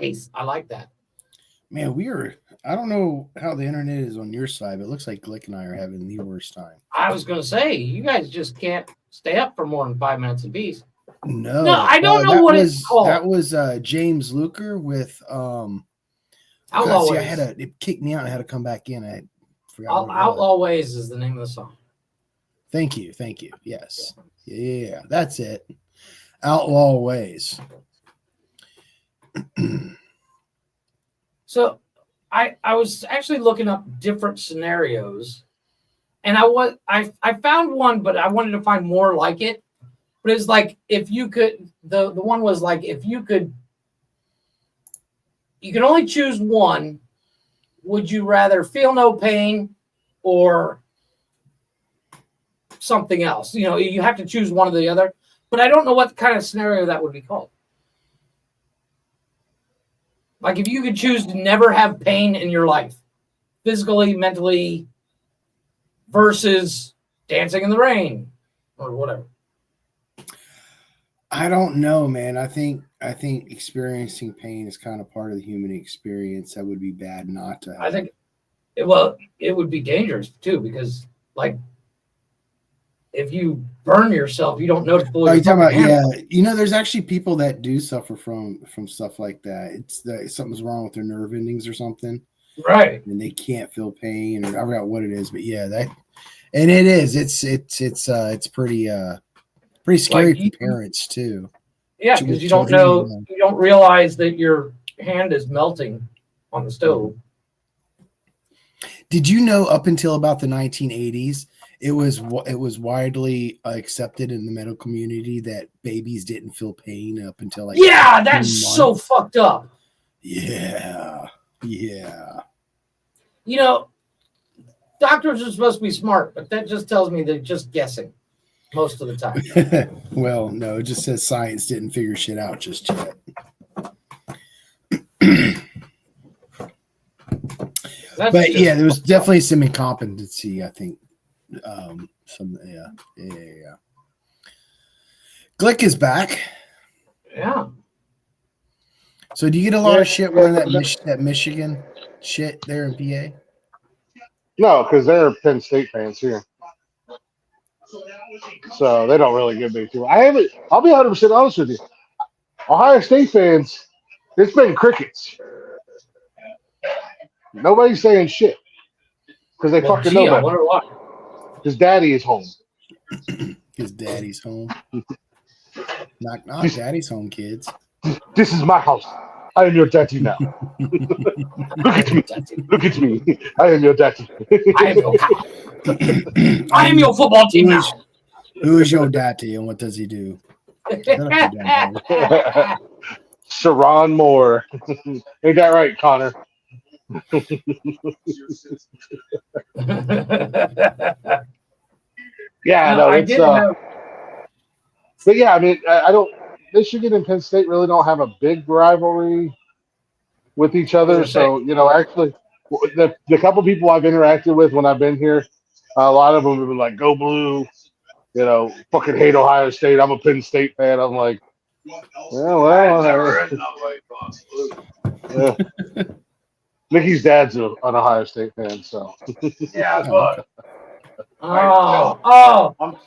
Nice. I like that. Man, I don't know how the internet is on your side, but it looks like Glick and I are having the worst time. I was going to say, you guys just can't stay up for more than 5 minutes apiece. No, I don't know what it's called. That was James Luker with Outlaw see, Ways. it kicked me out. I had to come back in. I forgot. Outlaw Ways is the name of the song. Thank you. Yes, yeah, that's it. Outlaw Ways. So I was actually looking up different scenarios, and I found one, but I wanted to find more like it. But it's like if you could, the one was like if you can only choose one. Would you rather feel no pain or something else? You have to choose one or the other. But I don't know what kind of scenario that would be called. Like if you could choose to never have pain in your life, physically, mentally, versus dancing in the rain or whatever. I don't know, man. I think experiencing pain is kind of part of the human experience. That would be bad not to have. I think, it would be dangerous too, because like if you burn yourself, you don't know to pull your talking about, hand. there's actually people that do suffer from stuff like that. It's that something's wrong with their nerve endings or something, right? And they can't feel pain, or I forgot what it is, but and it is. It's pretty scary for parents too. Yeah, because you don't know, you don't realize that your hand is melting on the stove. Did you know up until about the 1980s? It was widely accepted in the medical community that babies didn't feel pain up until like that's so fucked up. Yeah. Doctors are supposed to be smart, but that just tells me they're just guessing most of the time. Well, no, it just says science didn't figure shit out just yet. But yeah, there was definitely some incompetency, I think. Yeah. Glick is back. Yeah. So do you get a lot of shit wearing that Michigan shit there in PA? No, because they're Penn State fans here. So they don't really give me too. I'll be 100% honest with you. Ohio State fans, it's been crickets. Nobody's saying shit because they fucking know I better. wonder why. His daddy is home. His daddy's home. Knock, knock. Daddy's home, kids. This is my house. I am your daddy now. Look at me. Look at me. I am your daddy. I am your cow. I am your football team now. Who is your daddy and what does he do? Sharon Moore. Ain't that right, Connor? Yeah, no, it's but yeah, I mean, I don't. Michigan and Penn State really don't have a big rivalry with each other. So actually, the couple people I've interacted with when I've been here, a lot of them have been like, "Go Blue," fucking hate Ohio State. I'm a Penn State fan. I'm like, well. Mickey's dad's an Ohio State fan, so. Yeah, but. Oh.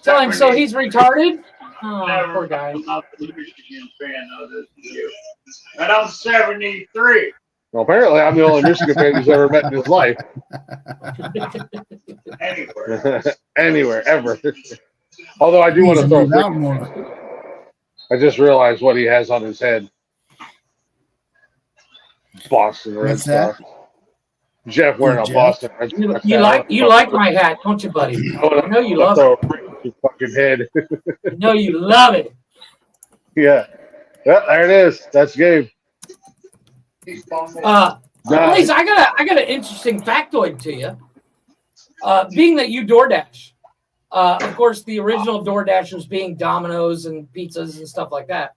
Tell him so he's retarded? Oh, poor guy. I'm not a Michigan fan of this year. And I'm 73. Well, apparently I'm the only Michigan fan he's ever met in his life. Anywhere, ever. Although I do want to throw more. I just realized what he has on his head. Boston Red Sox. Jeff wearing a Boston Red Sox. You like my hat, don't you, buddy? I know you love it. Your fucking head. I know you love it. Yeah. Yeah, there it is. That's Gabe. Please, I got an interesting factoid to you. Being that you DoorDash, of course, the original DoorDashers being Domino's and pizzas and stuff like that.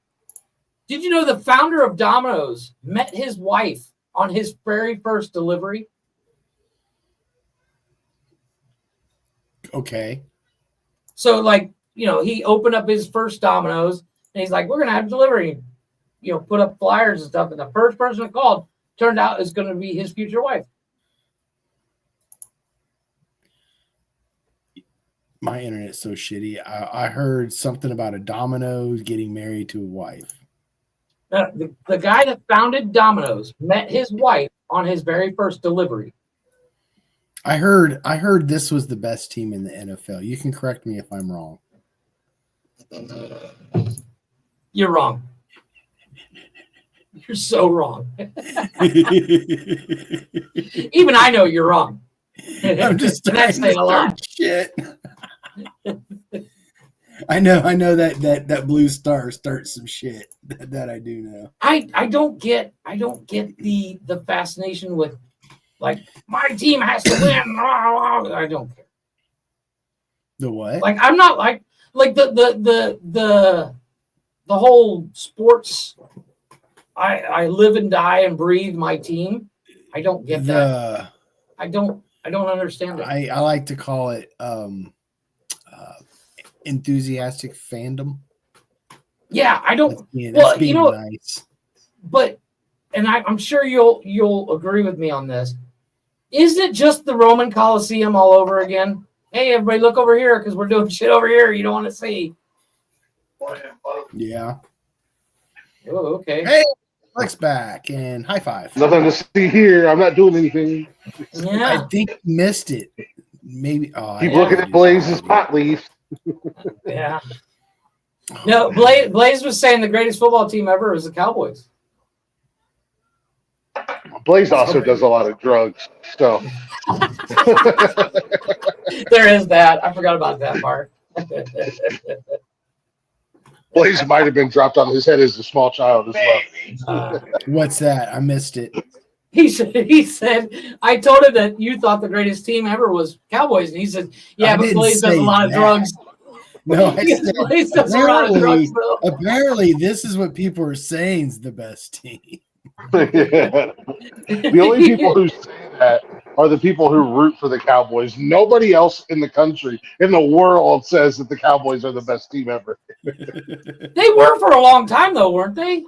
Did you know the founder of Domino's met his wife on his very first delivery? Okay. So, he opened up his first Domino's, and he's like, "We're gonna have delivery." put up flyers and stuff. And the first person that called turned out is going to be his future wife. My internet's so shitty. I heard something about a Domino's getting married to a wife. The guy that founded Domino's met his wife on his very first delivery. I heard this was the best team in the NFL. You can correct me if I'm wrong. You're wrong. You're so wrong. Even I know you're wrong. I'm just that's saying a lot. Shit. I know that blue star starts some shit. That I do know. I don't get the fascination with like my team has to win. I don't care. The what? Like I'm not like the whole sports. I live and die and breathe my team. I don't get that. I don't understand it. I like to call it enthusiastic fandom. Yeah, I don't. That's being nice. But, and I'm sure you'll agree with me on this. Isn't it just the Roman Colosseum all over again? Hey, everybody, look over here because we're doing shit over here you don't want to see. Yeah. Oh, okay. Hey, Alex back and high five. Nothing to see here. I'm not doing anything. Yeah. I think you missed it. Maybe. Keep looking at Blaze's pot leaf. Yeah. No, Blaze was saying the greatest football team ever is the Cowboys. Blaze also does a lot of drugs, so there is that. I forgot about that part. Blaze might have been dropped on his head as a small child as well. What's that? I missed it. He said, I told him that you thought the greatest team ever was Cowboys. And he said, yeah, but Blaze does a lot of drugs. No, I said, Blaze does a lot of drugs, though. Apparently, this is what people are saying is the best team. The only people who say that are the people who root for the Cowboys. Nobody else in the country, in the world, says that the Cowboys are the best team ever. They were for a long time, though, weren't they?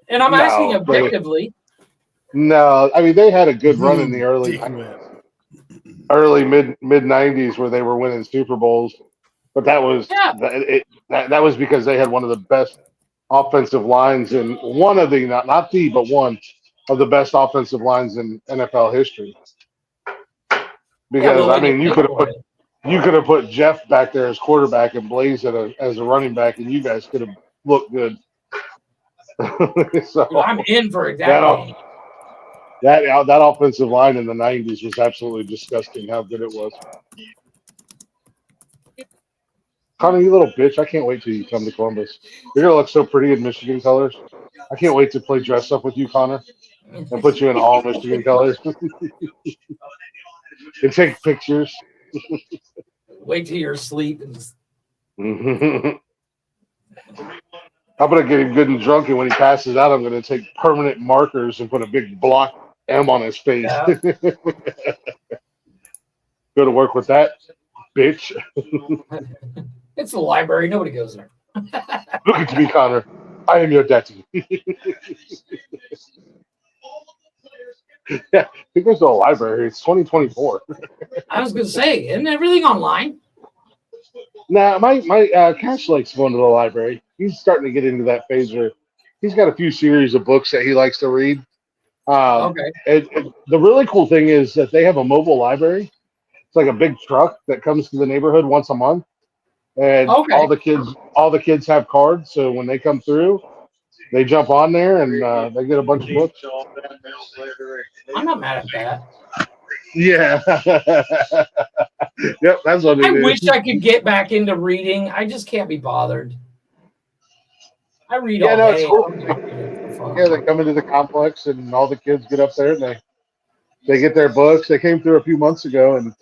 And I'm asking objectively. No, I mean they had a good run in the early mid 90s where they were winning Super Bowls, but that was that was because they had one of the best offensive lines in one of the not the but one of the best offensive lines in NFL history. Because I mean you could have put Jeff back there as quarterback and Blaze as a running back, and you guys could have looked good. So I'm in for exactly. That offensive line in the 90s was absolutely disgusting how good it was. Connor, you little bitch. I can't wait till you come to Columbus. You're going to look so pretty in Michigan colors. I can't wait to play dress up with you, Connor, and put you in all Michigan colors. And take pictures. Wait till you're asleep. I'm going to get him good and drunk, and when he passes out, I'm going to take permanent markers and put a big block M on his face. Yeah. Go to work with that, bitch. It's the library. Nobody goes there. Look at me, Connor. I am your daddy. Yeah, he goes to the library. It's 2024. I was going to say, isn't everything online? Nah, my Cash likes going to the library. He's starting to get into that phase where he's got a few series of books that he likes to read. Okay. And the really cool thing is that they have a mobile library. It's like a big truck that comes to the neighborhood once a month, and all the kids have cards. So when they come through, they jump on there and they get a bunch of books. I'm not mad at that. Yeah. Yep, that's what it is. I wish I could get back into reading. I just can't be bothered. I read all day. It's cool. Yeah, they come into the complex and all the kids get up there and they get their books. They came through a few months ago and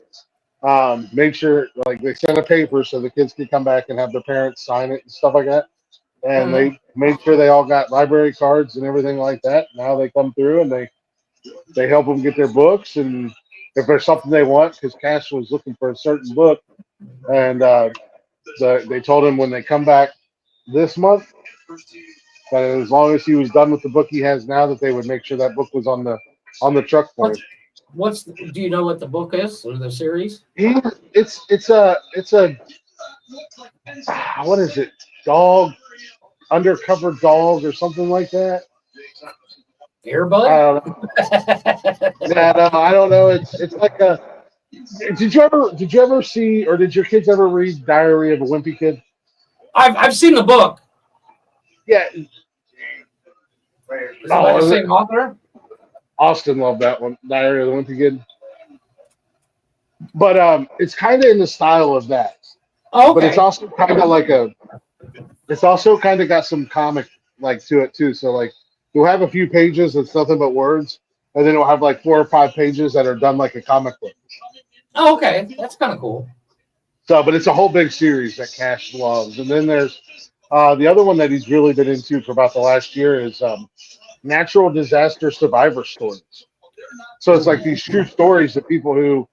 made sure like they sent a paper so the kids could come back and have their parents sign it and stuff like that. And they made sure they all got library cards and everything like that. Now they come through and they help them get their books, and if there's something they want, because Cash was looking for a certain book, and they told him when they come back this month, But as long as he was done with the book he has now, that they would make sure that book was on the truck for him. Do you know what the book is or the series? It's a what is it? Dog, undercover dog, or something like that. Airbud? I don't know. Yeah, no, I don't know. It's like a. Did you ever see, or did your kids ever read Diary of a Wimpy Kid? I've seen the book. Yeah. Is it by the same author? Austin loved that one, Diary of the Wimpy Kid. But it's kind of in the style of that. Oh, okay. But it's also kind of like it's also kind of got some comic like to it too. So like you'll have a few pages that's nothing but words, and then it'll have like 4 or 5 pages that are done like a comic book. Oh, okay. That's kind of cool. So, but it's a whole big series that Cash loves. And then there's the other one that he's really been into for about the last year is natural disaster survivor stories. So it's like these true stories of people who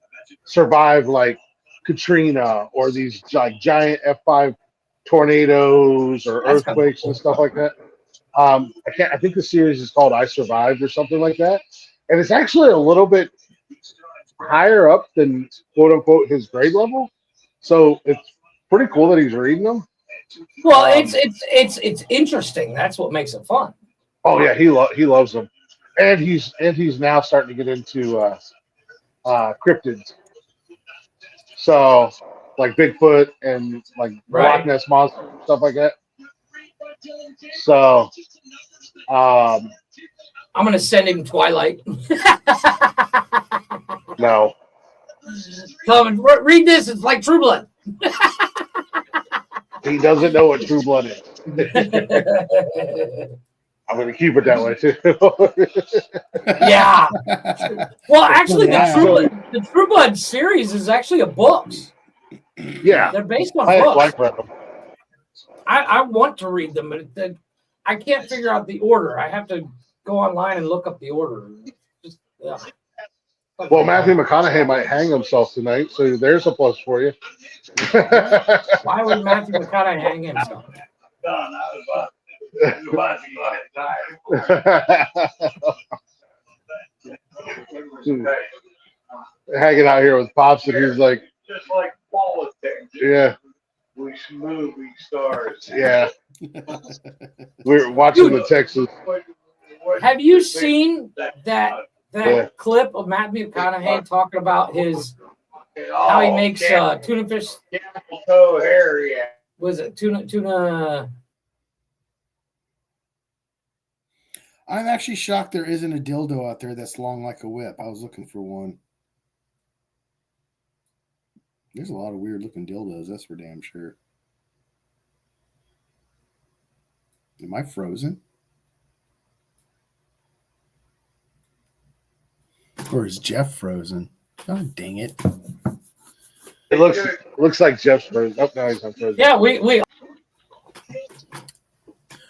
survive like Katrina or these like giant F5 tornadoes or That's kind of earthquakes cool. and stuff like that. I think the series is called I Survived or something like that. And it's actually a little bit higher up than quote unquote his grade level. So it's pretty cool that he's reading them. Well, it's interesting. That's what makes it fun. Oh yeah, he loves them, and he's now starting to get into cryptids. So like Bigfoot and like Loch Ness monster stuff like that. So I'm gonna send him Twilight. No. Come and read this. It's like True Blood. He doesn't know what True Blood is. I'm going to keep it that way too. Yeah. Well, actually, the True Blood series is actually a books. Yeah. They're based on I books. like them. I want to read them, but I can't figure out the order. I have to go online and look up the order. Just, yeah. Well, Matthew McConaughey might hang himself tonight, so there's a plus for you. Why would Matthew McConaughey hang himself? Hanging out here with Pops, and he's like, just like politics. Yeah. We movie stars. Yeah. We're watching the Texas. Have you seen that clip of Matthew McConaughey talking about how he makes tuna fish? Toe hair, yeah. Was it tuna? I'm actually shocked there isn't a dildo out there that's long like a whip. I was looking for one. There's a lot of weird looking dildos, that's for damn sure. Am I frozen? Or is Jeff frozen? God dang it. It looks like Jeff's frozen. Oh, no, he's not frozen. Yeah, we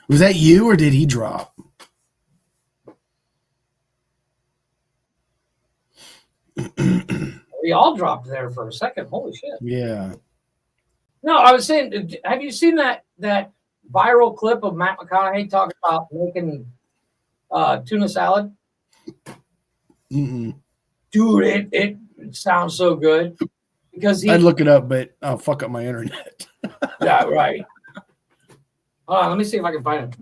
Was that you or did he drop? We all dropped there for a second. Holy shit. Yeah. No, I was saying, have you seen that viral clip of Matt McConaughey talking about making tuna salad? Mm-mm. Dude, it sounds so good. Because I'd look it up, but I'll fuck up my internet. Yeah, right. Hold on, let me see if I can find it.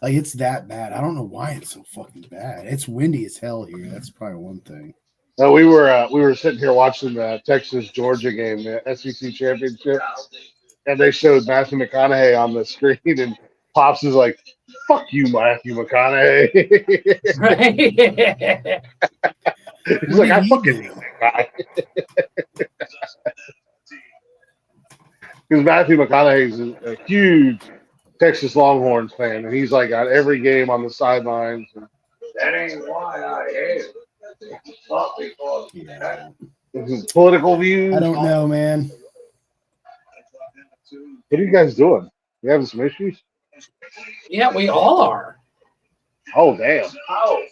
Like, it's that bad. I don't know why it's so fucking bad. It's windy as hell here. That's probably one thing. No, we were sitting here watching the Texas Georgia game, the SEC championship, and they showed Matthew McConaughey on the screen, and Pops is like, "Fuck you, Matthew McConaughey." He's like, "I fucking hate that guy." Because Matthew McConaughey's a huge Texas Longhorns fan, and he's like at every game on the sidelines. That ain't why I hate it. Yeah. Political views. I don't know, man. What are you guys doing? You having some issues? Yeah, we all are. Oh, damn. Oh.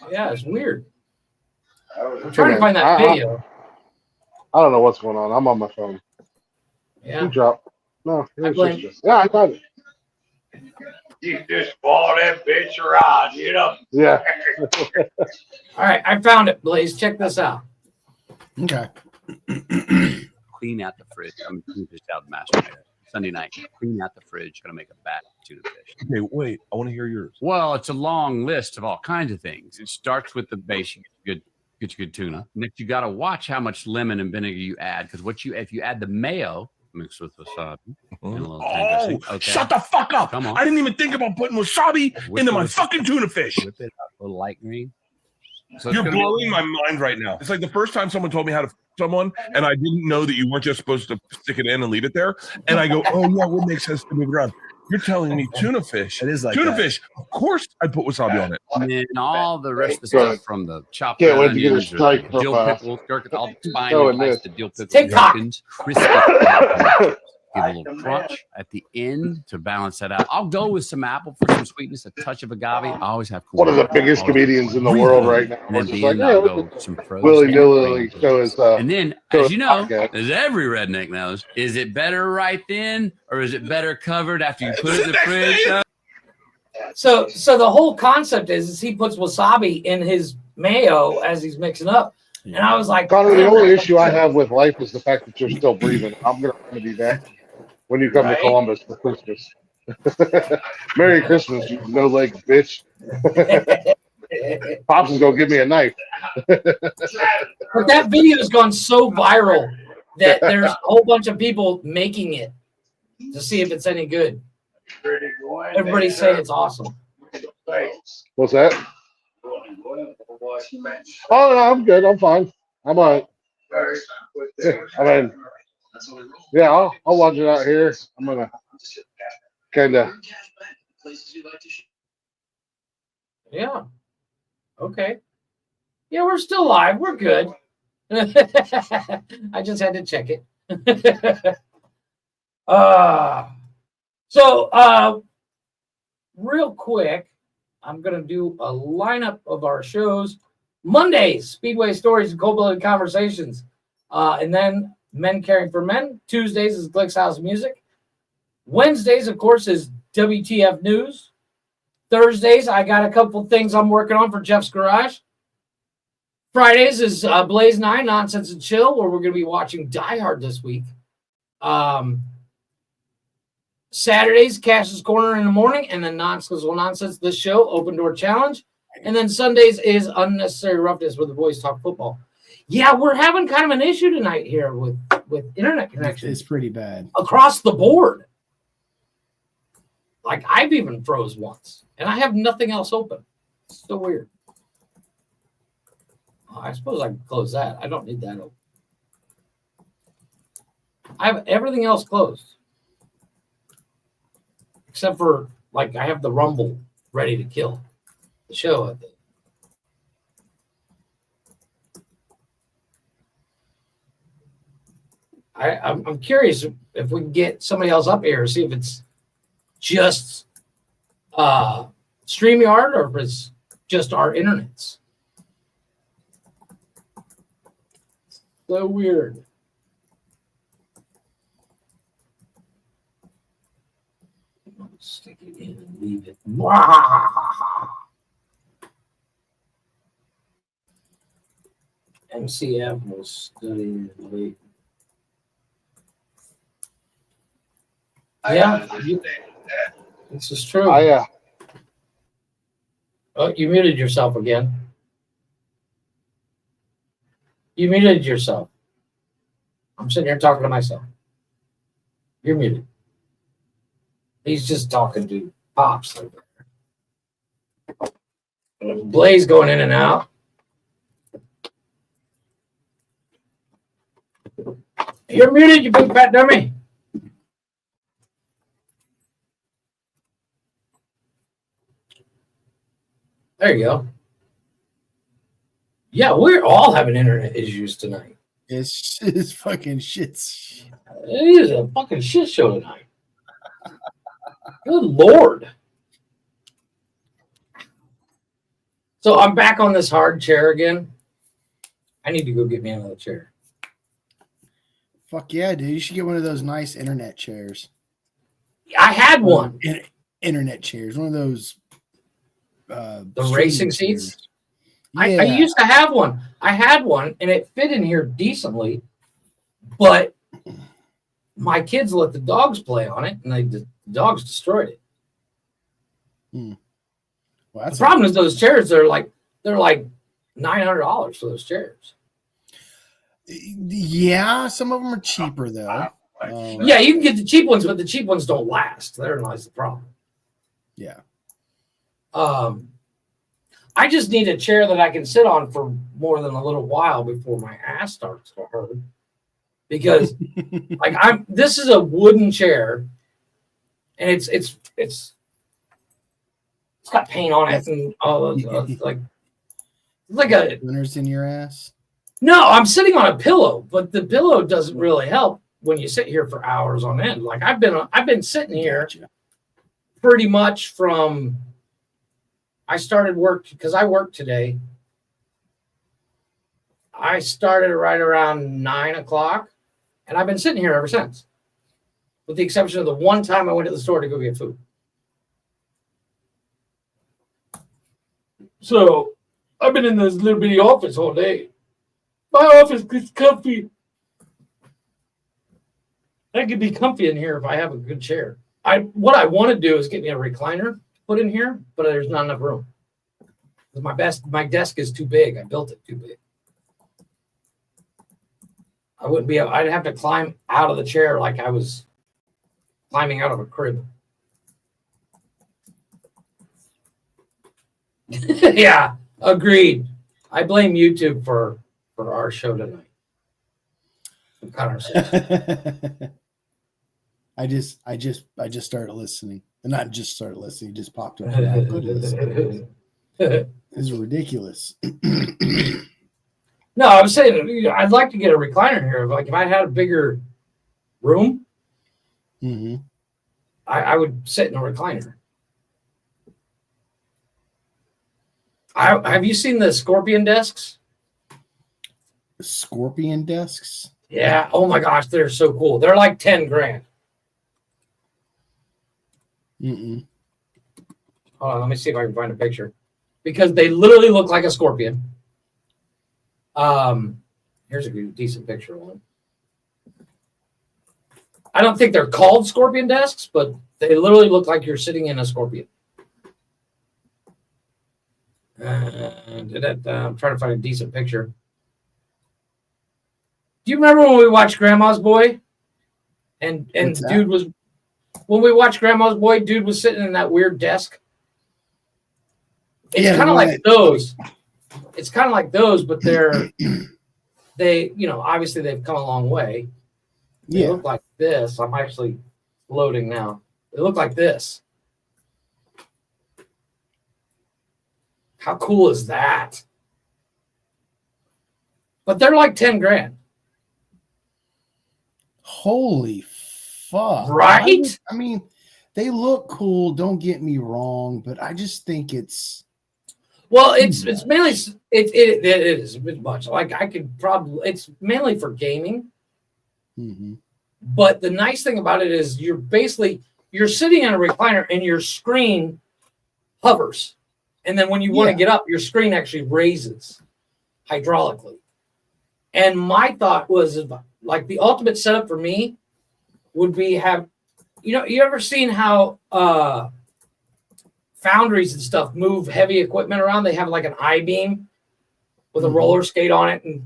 Yeah, it's weird. I'm trying to find that video. I don't know what's going on. I'm on my phone. Yeah. You dropped. No, I blame. yeah, I got it. You just ball that bitch around, you know? Yeah. All right, I found it, Blaze. Check this out. Okay. Clean out the fridge. I'm going to fish out the master Sunday night. Clean out the fridge. Going to make a batch of tuna fish. Okay, wait. I want to hear yours. Well, it's a long list of all kinds of things. It starts with the base. You get good tuna. Next, you got to watch how much lemon and vinegar you add, because if you add the mayo mixed with wasabi. Shut the fuck up! Come on. I didn't even think about putting wasabi into my fucking tuna fish. Whip it up a little light green. So you're blowing my mind right now. It's like the first time someone told me how to someone, and I didn't know that you weren't just supposed to stick it in and leave it there. And I go, oh yeah, it would make sense to move it around. You're telling me tuna fish. It is like tuna that. Fish. Of course, I'd put wasabi on it. And then all the rest of the stuff from the chopped Can't wait to get a onions, strike or from, dill pickles, all the spine, throwing slice this. the dill pickles, TikTok. gherkins, crispy. Give a little crunch at the end to balance that out. I'll go with some apple for some sweetness, a touch of agave. I always have One of the corn. biggest comedians in the world right now. And then We're at just the like, end, yeah, I'll we'll go some frozen willy-nilly green show his, and then, show as his you know, podcast. as every redneck knows, is it better right then, or is it better covered after you put it in the fridge? So the whole concept is he puts wasabi in his mayo as he's mixing up. And I was like, Connor, the only issue I have with life is the fact that you're still breathing. I'm going to be back when you come to Columbus for Christmas. Merry Christmas, you no leg bitch. Pops is going to give me a knife. But that video has gone so viral that there's a whole bunch of people making it to see if it's any good. Everybody's saying it's awesome. What's that? Oh, no, I'm good. I'm fine. I'm all right. I mean, yeah, I'll watch it out here. I'm going to kind of. Yeah. Okay. Yeah, we're still live. We're good. I just had to check it. So real quick, I'm going to do a lineup of our shows. Mondays, Speedway Stories and Cold-Blooded Conversations. And then Men Caring for Men. Tuesdays is Glick's House of Music. Wednesdays, of course, is WTF News. Thursdays, I got a couple things I'm working on for Jeff's Garage. Fridays is Blaze 9, Nonsense and Chill, where we're going to be watching Die Hard this week. Saturdays, Cash's Corner in the morning, and then Nonsensical Nonsense, this show, Open Door Challenge. And then Sundays is Unnecessary Roughness, where the boys talk football. Yeah, we're having kind of an issue tonight here with internet connection. It's pretty bad. Across the board. Like, I've even froze once, and I have nothing else open. It's so weird. Oh, I suppose I can close that. I don't need that open. I have everything else closed. Except for, like, I have the Rumble ready to kill the show, I think. I'm curious if we can get somebody else up here, see if it's just StreamYard or if it's just our internets. So weird. Stick it in and leave it. MCF will study late. Yeah, this is true. Oh, you muted yourself again. You muted yourself. I'm sitting here talking to myself. You're muted. He's just talking to Pops. Blaze going in and out. You're muted, you big fat dummy. There you go. Yeah, we're all having internet issues tonight. It's fucking shit. It is a fucking shit show tonight. Good Lord. So I'm back on this hard chair again. I need to go get me another chair. Fuck yeah, dude. You should get one of those nice internet chairs. I had one. internet chairs, one of those the racing seats. Chairs. Yeah. I used to have one. I had one, and it fit in here decently, but my kids let the dogs play on it, and the dogs destroyed it. Well, the problem is those chairs. They're like $900 for those chairs. Yeah, some of them are cheaper though. Yeah, you can get the cheap ones, but the cheap ones don't last. Therein lies the problem. Yeah. I just need a chair that I can sit on for more than a little while before my ass starts to hurt. Because this is a wooden chair, and it's got paint on it and all those like a winners in your ass. No, I'm sitting on a pillow, but the pillow doesn't really help when you sit here for hours on end. Like I've been sitting here pretty much from I started work because I worked today. I started right around 9 o'clock, and I've been sitting here ever since, with the exception of the one time I went to the store to go get food. So I've been in this little bitty office all day. My office is comfy. I could be comfy in here if I have a good chair. What I want to do is get me a recliner to put in here, but there's not enough room. My desk is too big. I built it too big. I wouldn't be. I'd have to climb out of the chair like I was climbing out of a crib. Yeah, agreed. I blame YouTube for our show tonight. I just started listening, and not just started listening. Just popped up. How good is this? This is ridiculous. No, I was saying I'd like to get a recliner here. Like if I had a bigger room, I would sit in a recliner. Have you seen the Scorpion desks? Scorpion desks? Yeah. Oh my gosh, they're so cool. They're like 10 grand. Hold on, let me see if I can find a picture. Because they literally look like a scorpion. Here's a decent picture of one. I don't think they're called scorpion desks, but they literally look like you're sitting in a scorpion. I'm trying to find a decent picture. Do you remember when we watched Grandma's Boy? And dude was when we watched Grandma's Boy, dude was sitting in that weird desk. It's kind of like those. It's kind of like those, but they obviously they've come a long way. They look like this. I'm actually loading now. They look like this. How cool is that? But they're like 10 grand. Holy fuck. Right? I mean, they look cool, don't get me wrong, but I just think it's it's mainly it is a bit much. Like I could probably it's mainly for gaming. But the nice thing about it is you're sitting in a recliner and your screen hovers. And then when you want to get up, your screen actually raises hydraulically. And my thought was like the ultimate setup for me would be you ever seen how foundries and stuff move heavy equipment around? They have like an I-beam with a roller skate on it. And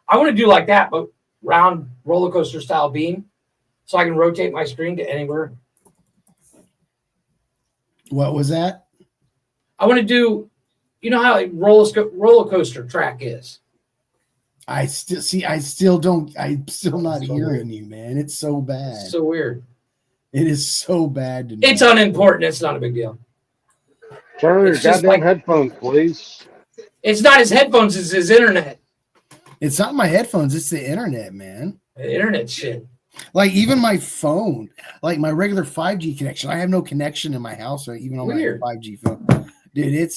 I want to do like that, but round roller coaster style beam so I can rotate my screen to anywhere. What was that? I want to do, how a roller coaster track is. I'm still not hearing you, man. It's so bad. It's so weird. It is so bad to me. It's unimportant. It's not a big deal. Turn on your goddamn headphones, please. It's not his headphones, it's his internet. It's not my headphones, it's the internet, man. The internet shit. Like even my phone, like my regular 5G connection. I have no connection in my house or even on my 5G phone. Dude,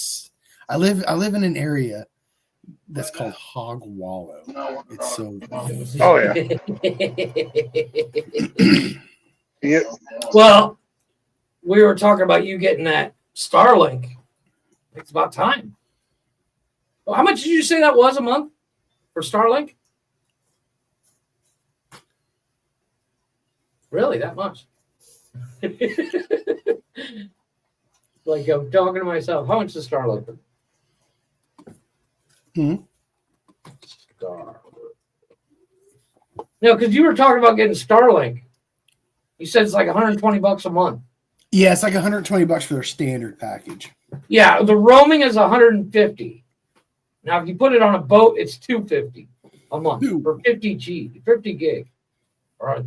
I live in an area that's called Hog Wallow. It's so oh yeah. Well, we were talking about you getting that Starlink. It's about time. Well, how much did you say that was a month for Starlink? Really, that much? Like I'm talking to myself. How much is Starlink? Starlink. No, because you were talking about getting Starlink. You said it's like $120 a month. Yeah, it's like $120 for their standard package. Yeah, the roaming is $150. Now, if you put it on a boat, it's $250 a month for 50 gig, or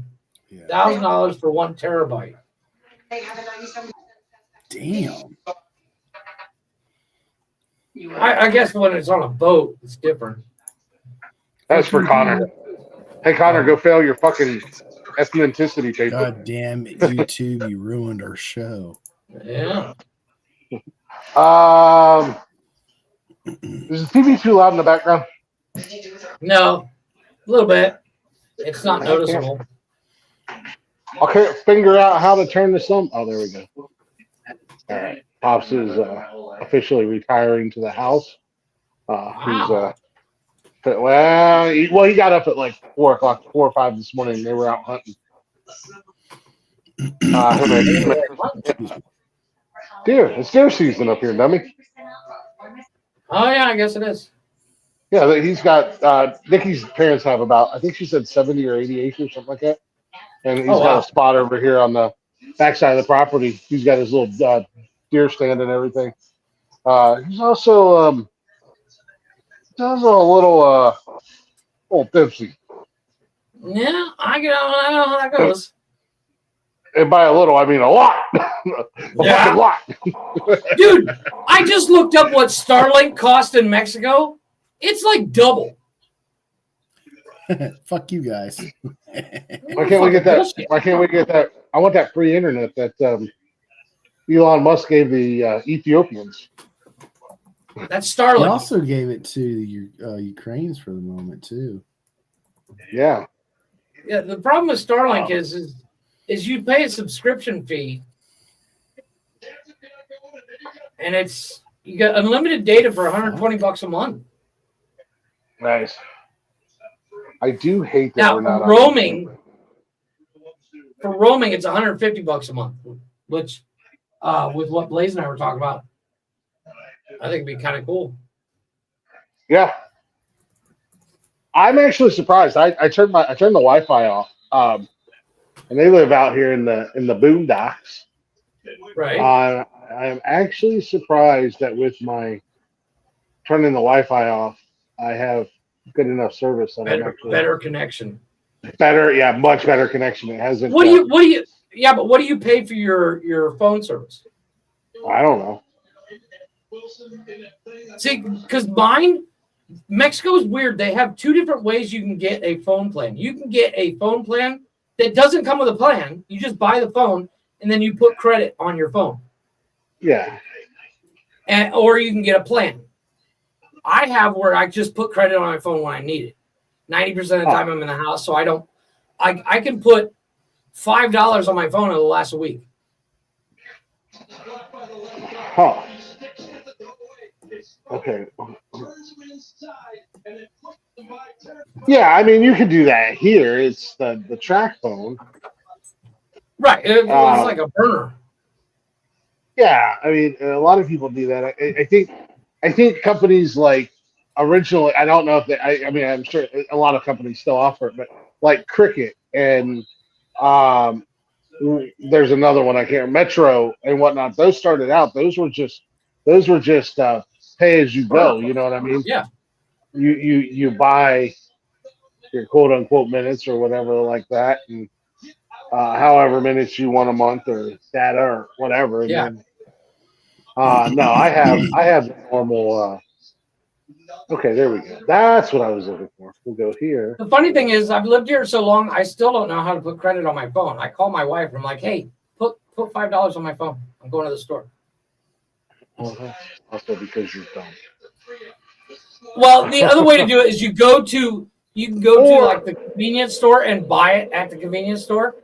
$1,000 for 1 terabyte. Damn. I guess when it's on a boat, it's different. That's for Connor. Hey, Connor, go fail your fucking ethnicity paper. God damn it, YouTube, you ruined our show. Yeah. Is the TV too loud in the background? No, a little bit. It's not noticeable. I can't figure out how to turn this on. Oh, there we go. All right. Pops is officially retiring to the house. He got up at like 4 or 5 this morning. They were out hunting. Deer. It's deer season up here, dummy. Oh, yeah, I guess it is. Yeah, he's got, Nikki's parents have about, I think she said 70 or 80 acres, something like that. And he's got a spot over here on the backside of the property. He's got his little deer stand and everything. He's also a little tipsy. Yeah, I know how that goes. And by a little, I mean a lot. Fucking lot. Dude, I just looked up what Starlink cost in Mexico. It's like double. Fuck you guys. Why can't we get that? Why can't we get that? I want that free internet that Elon Musk gave the Ethiopians. That's Starlink. He also gave it to the Ukrainians for the moment too. Yeah. Yeah. The problem with Starlink is you pay a subscription fee, and you got unlimited data for $120 a month. Nice. I do hate that now we're not roaming. For roaming, it's $150 a month, which with what Blaze and I were talking about, I think it'd be kind of cool. Yeah. I'm actually surprised. I turned the Wi-Fi off. And they live out here in the boondocks. Right. I'm actually surprised that with my turning the Wi-Fi off, I have good enough service. Better connection. Much better connection. It hasn't. What do you pay for your phone service? I don't know. See, because Mexico's weird. They have 2 different ways you can get a phone plan. You can get a phone plan that doesn't come with a plan. You just buy the phone and then you put credit on your phone. Yeah. Or you can get a plan. I have where I just put credit on my phone when I need it. 90% of the time I'm in the house, so I can put $5 on my phone and it'll last a week. Huh. Okay. Yeah, I mean, you could do that here. It's the track phone. Right. It's like a burner. Yeah, I mean, a lot of people do that. I think companies like originally, I don't know if they, I mean, I'm sure a lot of companies still offer it, but like Cricket and there's another one I can't, Metro and whatnot. Those started out. Those were just pay as you go. You know what I mean? Yeah. You buy your quote unquote minutes or whatever like that, and however minutes you want a month or data or whatever. And then, no, I have the normal. Okay, there we go. That's what I was looking for. We'll go here. The funny thing is, I've lived here so long, I still don't know how to put credit on my phone. I call my wife and I'm like, "Hey, put $5 on my phone. I'm going to the store." Well, that's also because you're dumb. Well, the other way to do it is you can go to like the convenience store and buy it at the convenience store,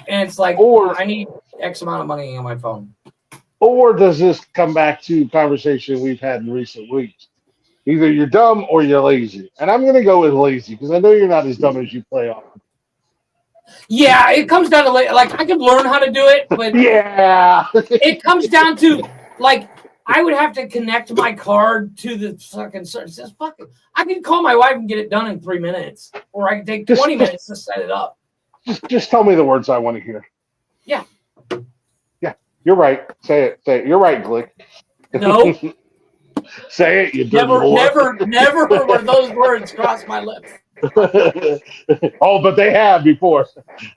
and it's like, I need X amount of money on my phone. Or does this come back to conversation we've had in recent weeks? Either you're dumb or you're lazy. And I'm going to go with lazy because I know you're not as dumb as you play off. Yeah, it comes down to like I could learn how to do it, but yeah, it comes down to like I would have to connect my card to the fucking service. I can call my wife and get it done in 3 minutes, or I can take 20 minutes to set it up. Just tell me the words I want to hear. Yeah. Yeah, you're right. Say it. Say it. You're right, Glich. No. Say it, you dirty whore. Never were those words crossed my lips. Oh, but they have before.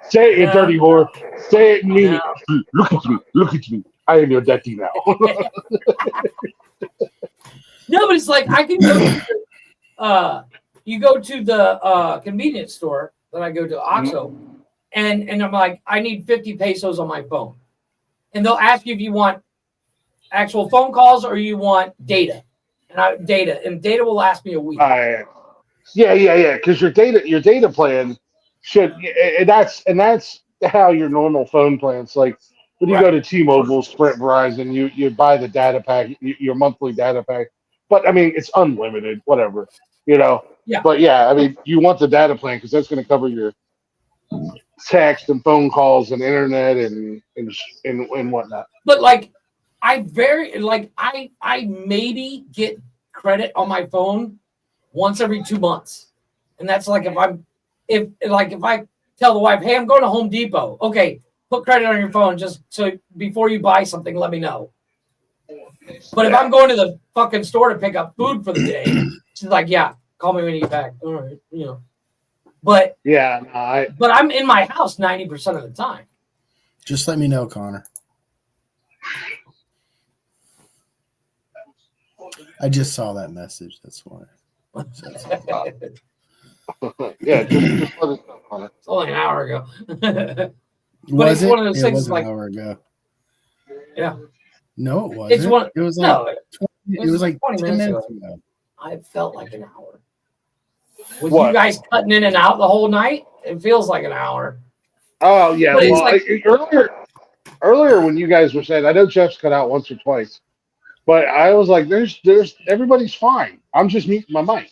Say it, you dirty whore. Say it and mean it. Look at me. Look at me. I am your daddy now. No, but it's like I can go to you go to the convenience store that I go to, OXXO, and I'm like, I need 50 pesos on my phone. And they'll ask you if you want actual phone calls or you want data. And data will last me a week. Yeah. Because your data plan should, and that's how your normal phone plans. Like when you go to T-Mobile, Sprint, Verizon, you buy the data pack, your monthly data pack. But I mean, it's unlimited, whatever, Yeah. But yeah, I mean, you want the data plan because that's going to cover your text and phone calls and internet and whatnot. But like, I maybe get credit on my phone once every 2 months, and that's like if I tell the wife, hey, I'm going to Home Depot. Okay, put credit on your phone just so before you buy something, let me know. But if I'm going to the fucking store to pick up food for the day, she's like, yeah, call me when you get back. All right, But yeah, but I'm in my house 90% of the time. Just let me know, Connor. I just saw that message. That's why. Yeah, just let us know, Connor. It's only an hour ago. But was it's one of those things was like an hour ago. Yeah. No, it wasn't. It was like 20, it was like 20 10 minutes minutes ago. I felt like an hour. With you guys cutting in and out the whole night, it feels like an hour. Oh yeah. But Well, earlier when you guys were saying, I know Jeff's cut out once or twice, but I was like, there's everybody's fine. I'm just muting my mic.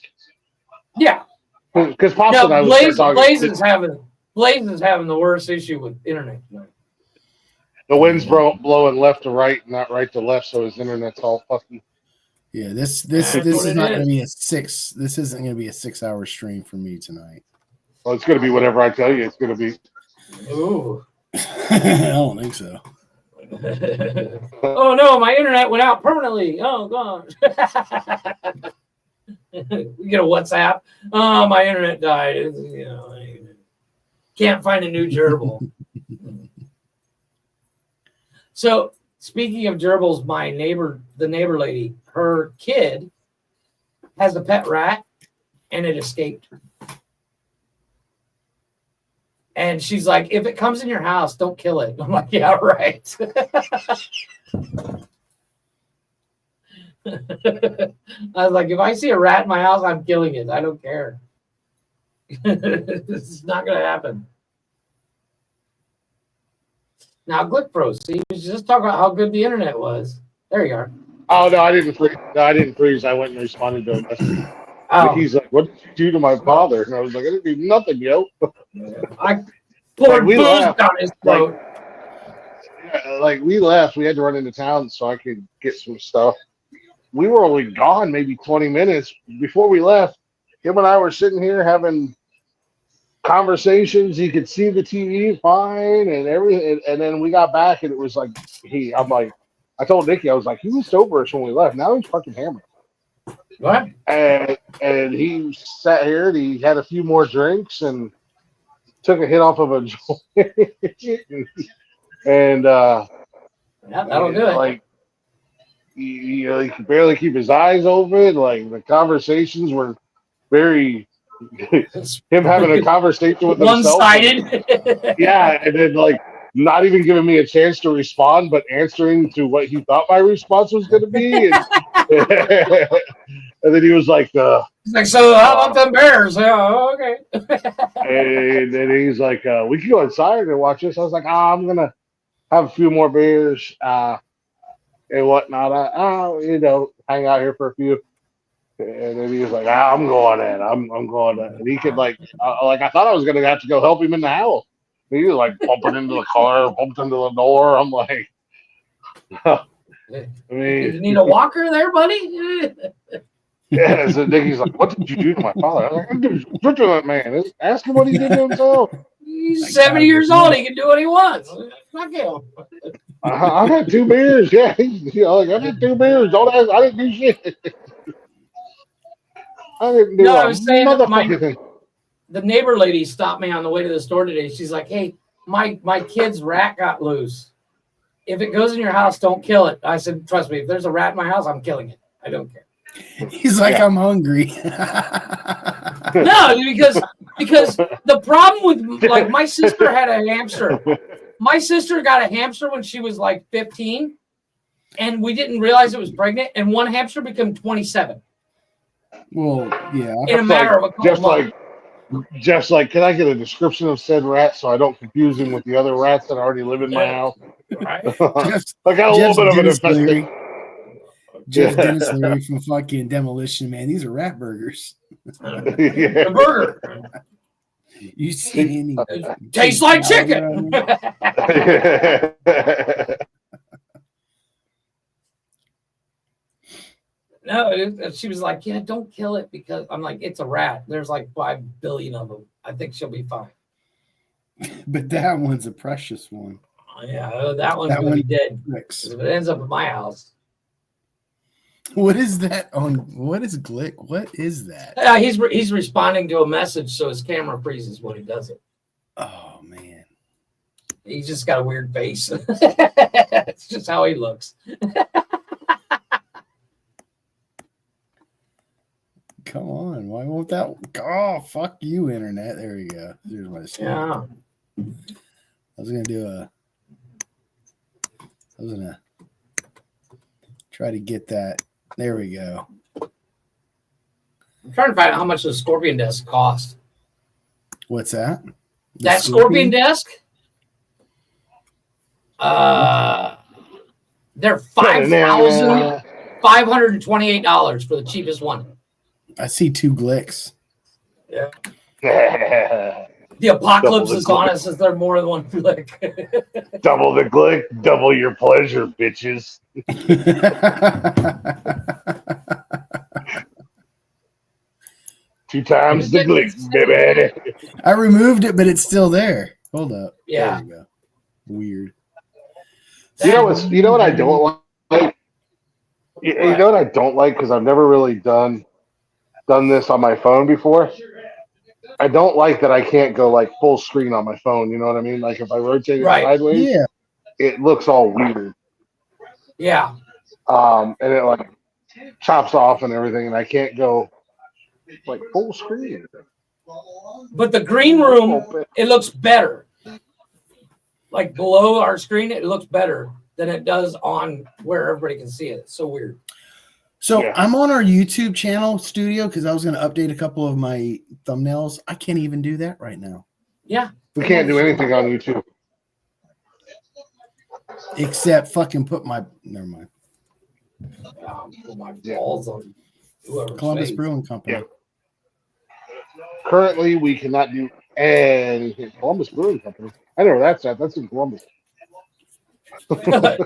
Yeah. Because Pops and I was talking. Blaze is having the worst issue with internet tonight. The wind's blowing left to right, not right to left, so his internet's all fucking. Yeah, this is not going to be a 6. This isn't going to be a 6-hour stream for me tonight. Well, it's going to be whatever I tell you. It's going to be. Ooh. I don't think so. Oh no, my internet went out permanently. Oh god. We get a WhatsApp. Oh, my internet died. I can't find a new gerbil. So speaking of gerbils, the neighbor lady, her kid has a pet rat and it escaped. And she's like, if it comes in your house, don't kill it. I'm like, yeah, right. I was like, if I see a rat in my house, I'm killing it. I don't care. This is not going to happen. Now, Glich Bros, see, you just talk about how good the internet was. There you are. Oh no, I didn't freeze. I went and responded to a message. Oh. He's like, "What did you do to my father?" And I was like, "I didn't do nothing, yo." I poured booze down his throat. Like we left, we had to run into town so I could get some stuff. We were only gone maybe 20 minutes before we left. Him and I were sitting here having conversations. He could see the TV fine and everything. And then we got back and it was like I'm like, I told Nikki, I was like, he was sober when we left. Now he's fucking hammered. What? And he sat here and he had a few more drinks and took a hit off of a joint. And that'll do it. Like he could barely keep his eyes open. Like the conversations were very him having a conversation with himself. One-sided. Yeah, and then like not even giving me a chance to respond, but answering to what he thought my response was going to be. And then he was like, he's like, so how about them Bears? Oh, okay. And then he's like, we can go inside and watch this. I was like, I'm gonna have a few more beers, and whatnot. Hang out here for a few. And then he was like, I'm going in. I'm going in. And he could I thought I was gonna have to go help him in the house. He was like bumping into the car, bumped into the door. I'm like, I mean, you need a walker there, buddy? yeah. So Dickie's like, what did you do to my father? I was like, I didn't do to that man. Ask him what he did to himself. He's 70 years old. He can do what he wants. Fuck him. I've had 2 beers. Yeah, I've had 2 beers. Don't ask. I didn't do shit. I didn't do I a was saying motherfucking thing. The neighbor lady stopped me on the way to the store today. She's like, hey, my kid's rat got loose. If it goes in your house, don't kill it. I said, trust me, if there's a rat in my house, I'm killing it. I don't care. He's like, I'm hungry. No, because the problem with, like, my sister had a hamster. My sister got a hamster when she was like 15, and we didn't realize it was pregnant, and one hamster became 27. Well, yeah. In a matter of a couple months. Jeff's like, can I get a description of said rat so I don't confuse him with the other rats that already live in my house? Right. I got a little bit of an infestation. Jeff Dennis Leary from fucking Demolition Man. These are rat burgers. The burger. You see any? Tastes like chicken. No, she was like, yeah, don't kill it because I'm like, it's a rat. There's like 5 billion of them. I think she'll be fine. But that one's a precious one. Yeah, that one's going to be dead. If it ends up at my house. What is that on? What is Glich? What is that? He's responding to a message, so his camera freezes when he does it. Oh man, he's just got a weird face. It's just how he looks. Come on, why won't that? Oh, fuck you, internet. There we go. Here's my yeah. I was gonna try to get that. There we go. I'm trying to find out how much the Scorpion desk cost. What's that? That Scorpion desk? They're $5,528 for the cheapest one. I see 2 Glichs. Yeah. The apocalypse is on us. Is there more than one Glich? Double the Glich, double your pleasure, bitches. 2 times the Glich, baby. I removed it, but it's still there. Hold up. Yeah. There you go. Weird. You know what I don't like? You know what I don't like, because I've never really done this on my phone before. I don't like that I can't go like full screen on my phone. You know what I mean? Like if I rotate it sideways, it looks all weird. Yeah. And it like chops off and everything, and I can't go like full screen. But the green room, it looks better. Like below our screen, it looks better than it does on where everybody can see it. It's so weird. So I'm on our YouTube channel studio because I was going to update a couple of my thumbnails. I can't even do that right now. Yeah. We can't do anything on YouTube. Except fucking put my... Never mind. Put my balls on Columbus Brewing Company. Yeah. Currently, we cannot do anything. Columbus Brewing Company. I know where that's at. That's in Columbus.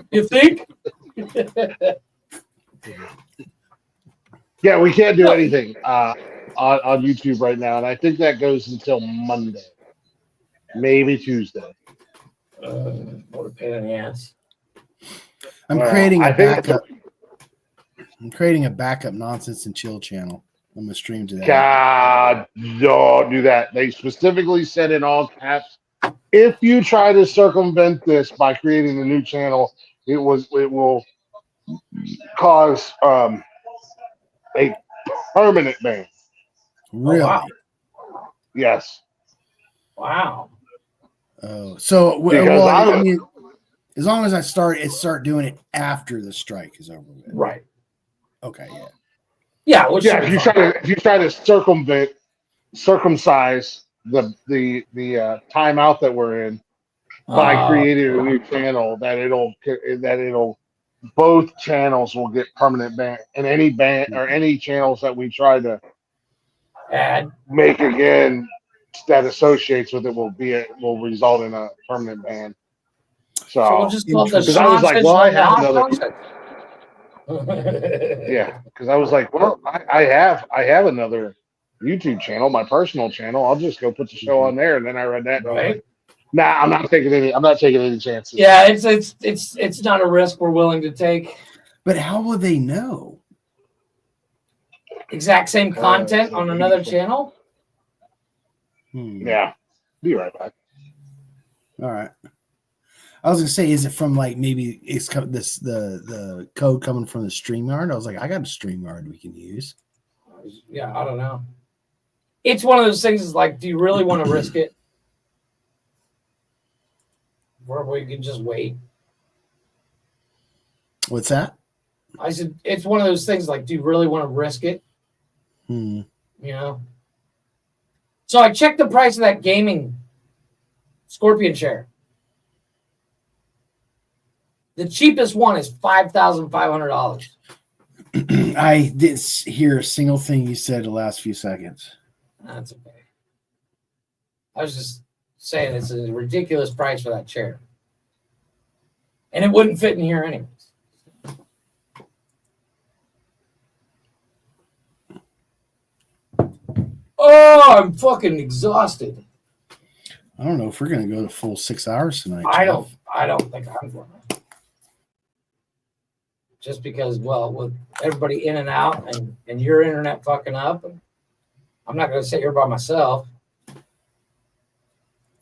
You think? Yeah, we can't do anything on YouTube right now, and I think that goes until Monday, maybe Tuesday. What a pain in the ass. I'm creating a backup. I'm creating a backup Nonsense and Chill channel. I'm gonna stream to that. God, don't do that. They specifically said in all caps, if you try to circumvent this by creating a new channel, it will cause a permanent ban. Really? Oh, wow. Yes. Wow. Oh, so I mean, as long as I start doing it after the strike is over with. Right. Okay. Yeah. Yeah. If you try to circumcise the timeout that we're in, by creating a new channel that it'll both channels will get permanent ban, and any ban or any channels that we try to add make again that associates with it will result in a permanent ban. So we'll just call it the because I was like, well, I have another. Yeah, because I was like, well, I have another YouTube channel, my personal channel. I'll just go put the show on there, and then I read that. Right. Nah, I'm not taking any chances. Yeah, it's not a risk we're willing to take. But how will they know? Exact same content on another channel? Yeah. Be right back. All right. I was gonna say, is it from like maybe it's the code coming from the StreamYard? I was like, I got a StreamYard we can use. Yeah, I don't know. It's one of those things. Is like, do you really want to risk it? Or we can just wait. What's that? I said it's one of those things. Like, do you really want to risk it? You know. So I checked the price of that gaming Scorpion chair. The cheapest one is $5,500. I didn't hear a single thing you said the last few seconds. That's okay. I was just saying it's a ridiculous price for that chair. And it wouldn't fit in here anyways. Oh, I'm fucking exhausted. I don't know if we're gonna go the full 6 hours tonight. I don't think I'm going to. Just because, well, with everybody in and out and your internet fucking up, I'm not going to sit here by myself.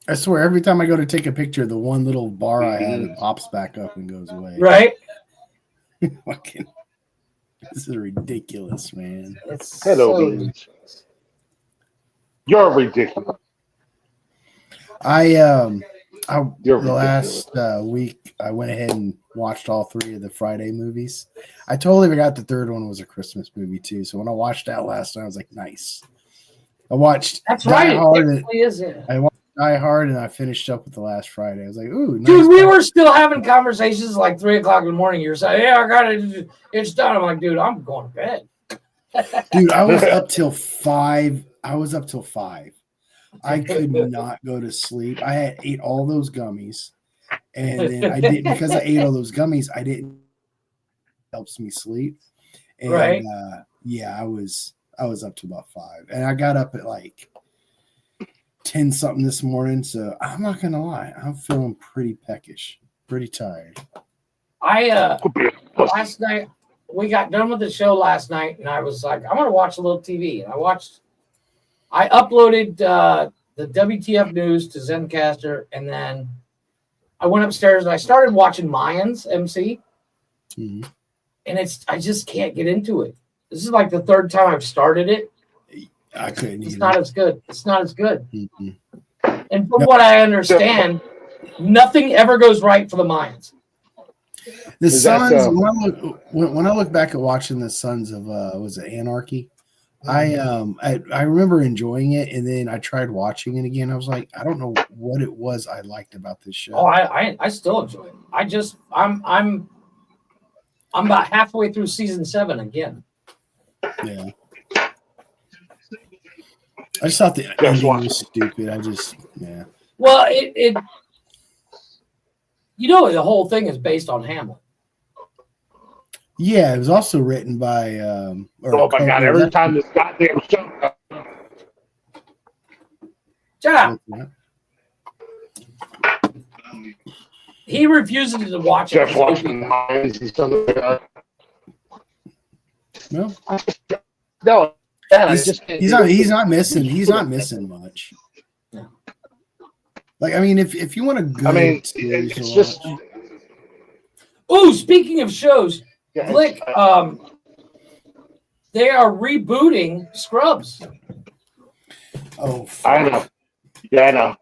I swear, every time I go to take a picture, the one little bar I had, it pops back up and goes away. Right? Fucking, this is ridiculous, man. It's Hello, so ridiculous. You're ridiculous. The last week I went ahead and watched all 3 of the Friday movies. I totally forgot the third one was a Christmas movie too. So when I watched that last night, I was like, nice. I watched That's right. I watched Die Hard and I finished up with the last Friday. I was like, ooh, nice. Dude, we were still having conversations like 3 o'clock in the morning. You're saying, yeah, I got it. It's done. I'm like, dude, I'm going to bed. Dude, I was up till 5. I could not go to sleep. I had ate all those gummies, and then I didn't because I ate all those gummies. I didn't helps me sleep. And, right? Yeah, I was up to about 5, and I got up at like 10 something this morning. So I'm not gonna lie, I'm feeling pretty peckish, pretty tired. Last night we got done with the show last night, and I was like, I'm gonna watch a little TV, and I uploaded the WTF news to Zencaster, and then I went upstairs and I started watching Mayans MC, and I just can't get into it. This is like the 3rd time I've started it. I couldn't. It's not as good. It's not as good. And from what I understand, nothing ever goes right for the Mayans. The Sons. When I look back at watching the Sons of was it Anarchy? I remember enjoying it, and then I tried watching it again. I was like, I don't know what it was I liked about this show. Oh, I still enjoy it. I'm about halfway through season 7 again. Yeah. I just thought the ending was stupid. Yeah. Well, it the whole thing is based on Hamlet. Yeah, it was also written by. Oh my God! Every time this goddamn show. Shut up. He refuses to watch Jeff watching Minds and stuff like that. No, he's not missing. He's not missing much. Yeah. Like, I mean, if you want to go, it's just. Oh, speaking of shows. Glich, they are rebooting Scrubs. Oh, I know. Yeah, I know.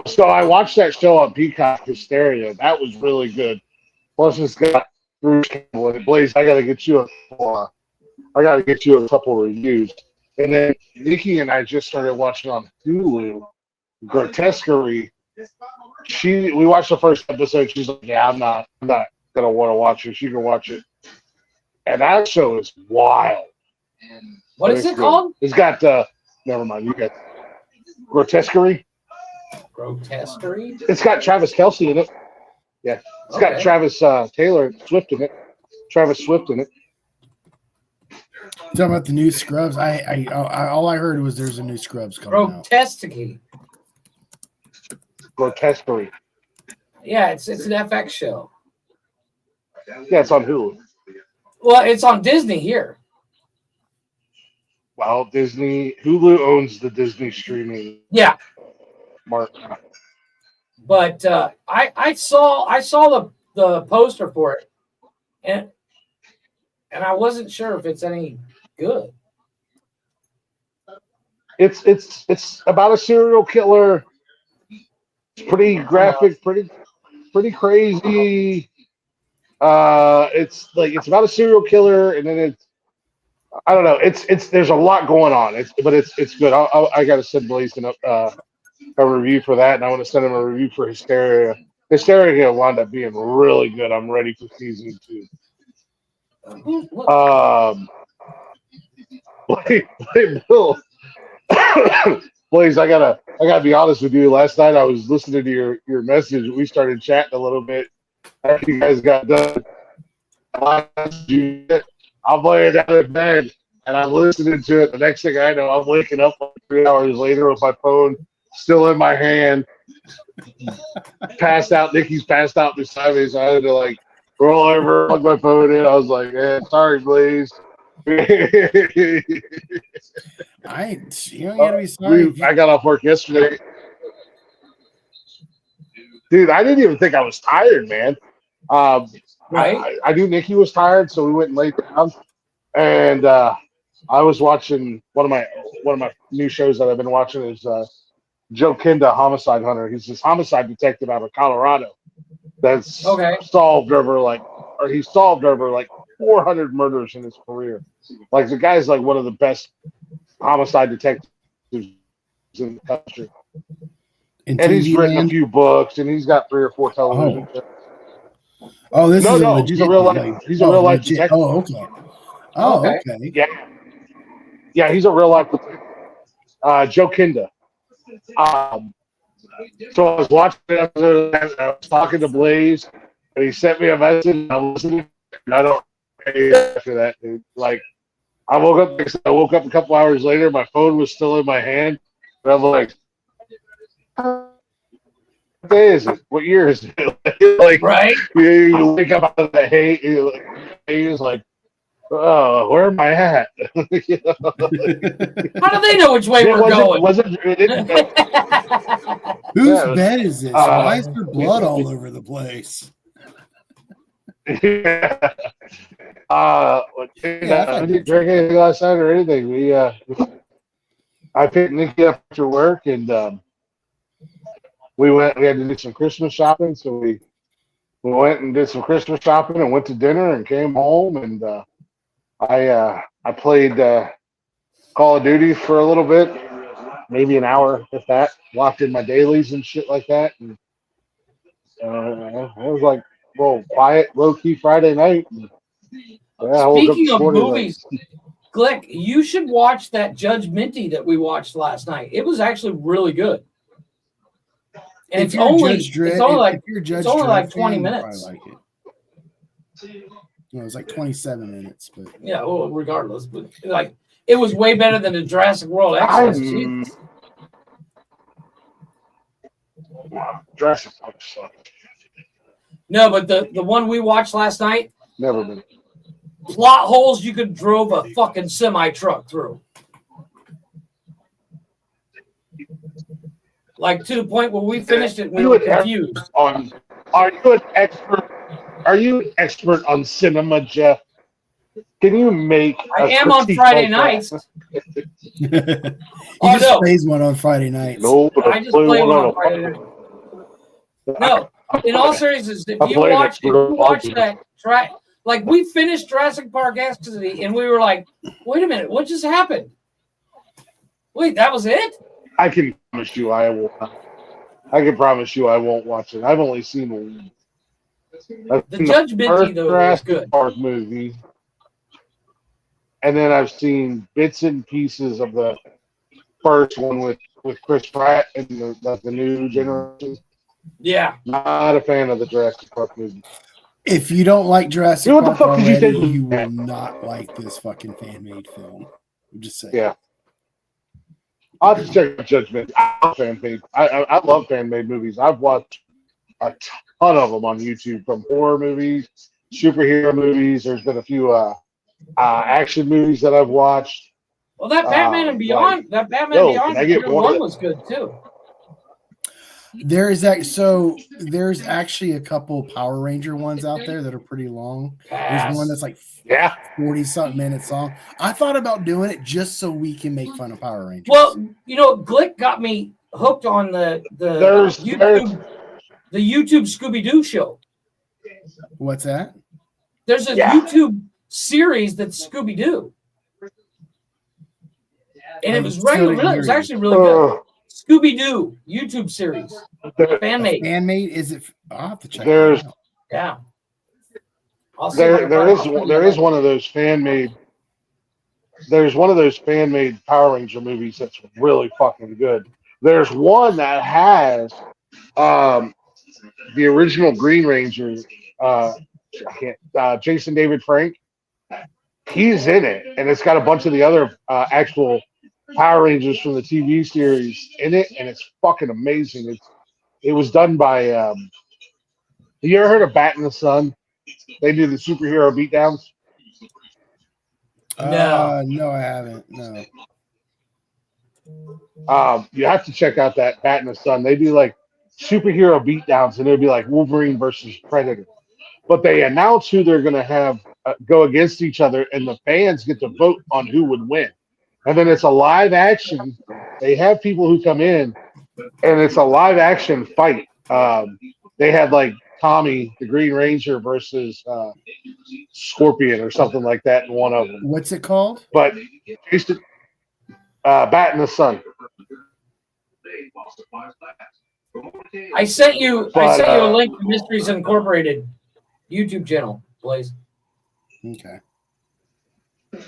So I watched that show on Peacock Hysteria. That was really good. Plus, it's got Bruce Campbell in it. Blaze, I got to get you a couple reviews. And then Nikki and I just started watching on Hulu Grotesquerie, we watched the first episode. She's like, yeah, I'm not gonna want to watch it. She can watch it, and that show is wild. What is it called? It's got never mind. You got Grotesquerie. Grotesquerie. It's got Travis Kelce in it. Yeah, it's got Travis Taylor Swift in it. Travis Swift in it. Talking about the new Scrubs. I all I heard was there's a new Scrubs coming out. Grotesquerie. Yeah, it's an FX show. Yeah, it's on Hulu. Well, it's on Disney here. Well, Hulu owns the Disney streaming. Yeah. Mark. But I saw the poster for it, and I wasn't sure if it's any good. It's about a serial killer. It's pretty graphic, pretty crazy. It's about a serial killer, and then I don't know. There's a lot going on. But it's good. I got to send Blaze a review for that, and I want to send him a review for Hysteria. Hysteria will wind up being really good. I'm ready for season 2. Bill. Blaze, I gotta be honest with you. Last night I was listening to your message. We started chatting a little bit after you guys got done. I'm laying down in bed and I'm listening to it. The next thing I know, I'm waking up 3 hours later with my phone still in my hand. Passed out. Nikki's passed out beside me, so I had to roll over, plug my phone in. I was like, sorry, Blaze. You don't gotta be sorry. I got off work yesterday. Dude, I didn't even think I was tired, man. Right? I knew Nikki was tired, so we went and laid down. And I was watching one of my new shows that I've been watching is Joe Kinda, Homicide Hunter. He's this homicide detective out of Colorado that's solved over 400 murders in his career. The guy's one of the best homicide detectives in the country. And he's written a few books, and he's got 3 or 4 television shows. Oh, this is legit. He's a real life. He's a real life detective. Oh, okay. Oh, okay. Yeah, he's a real life detective. Joe Kinda. So I was watching it. I was talking to Blaze, and he sent me a message. I was listening. And I don't pay after that, dude. I woke up a couple hours later. My phone was still in my hand, and I'm like, "What day is it? What year is it?" Right? You wake up out of the hate. He's like, "Oh, where am I at?" How do they know which way we're going? Whose bed is this? Why is there blood all over the place? I didn't drink anything last night or anything. I picked Nikki up after work, and we had to do some Christmas shopping. So we went and did some Christmas shopping and went to dinner and came home, and I played Call of Duty for a little bit, maybe an hour, if that. Locked in my dailies and shit like that, and it was quiet, low-key Friday night. Speaking of movies, Glich, you should watch that Judge Minty that we watched last night. It was actually really good. And it's only 20 minutes. Like it. It was 27 minutes, but yeah, well, regardless, but it was way better than the Jurassic World Exodus. Jurassic Park sucked. No, but the one we watched last night, never been. Plot holes you could drove a fucking semi truck through. To the point where we finished it, we were confused. Are you an expert on cinema, Jeff? Can you make? I am on Friday nights. He just plays one on Friday nights. No, I just play one on Friday night. No, in all seriousness, if you watch that track, we finished Jurassic Park Exodus, and we were like, "Wait a minute, what just happened? Wait, that was it?" I can promise you, I will. I can promise you I won't watch it. I've only seen one. The Judge Benji though was Jurassic good. Park movie, and then I've seen bits and pieces of the first one with Chris Pratt and the new generation. Yeah. Not a fan of the Jurassic Park movie. If you don't like Jurassic What the Park fuck did you already, think was you will that? not like this fucking fan-made film. I'm just saying. Yeah. I'll have to check out Judgment. I love fan-made. I love fan-made movies. I've watched a ton of them on YouTube, from horror movies, superhero movies. There's been a few action movies that I've watched. Well, that Batman and Beyond, Can I get Year one? One was good too. There's actually a couple Power Ranger ones out there that are pretty long. There's one that's like 40-something minutes long. I thought about doing it just so we can make fun of Power Rangers. Well, Glich got me hooked on the YouTube Scooby-Doo show. What's that? There's a YouTube series that's Scooby-Doo. And it was actually really good. Scooby-Doo YouTube series. Fan-made. Fan-made? Is it? I'll have to check There's it out. Yeah. There is one of those fan-made. There's one of those fan-made Power Ranger movies that's really fucking good. There's one that has the original Green Ranger, Jason David Frank. He's in it, and it's got a bunch of the other actual Power Rangers from the TV series in it, and it's fucking amazing. It was done by. Have you ever heard of Bat in the Sun? They do the superhero beatdowns. No, I haven't. No. You have to check out that Bat in the Sun. They do like superhero beatdowns, and it'll be like Wolverine versus Predator. But they announce who they're going to have go against each other, and the fans get to vote on who would win. And then it's a live action. They have people who come in, and it's a live action fight. They had like Tommy, the Green Ranger, versus Scorpion or something like that in one of them. What's it called? But Bat in the Sun. I sent you a link to Mysteries Incorporated YouTube channel, Blaze. Okay.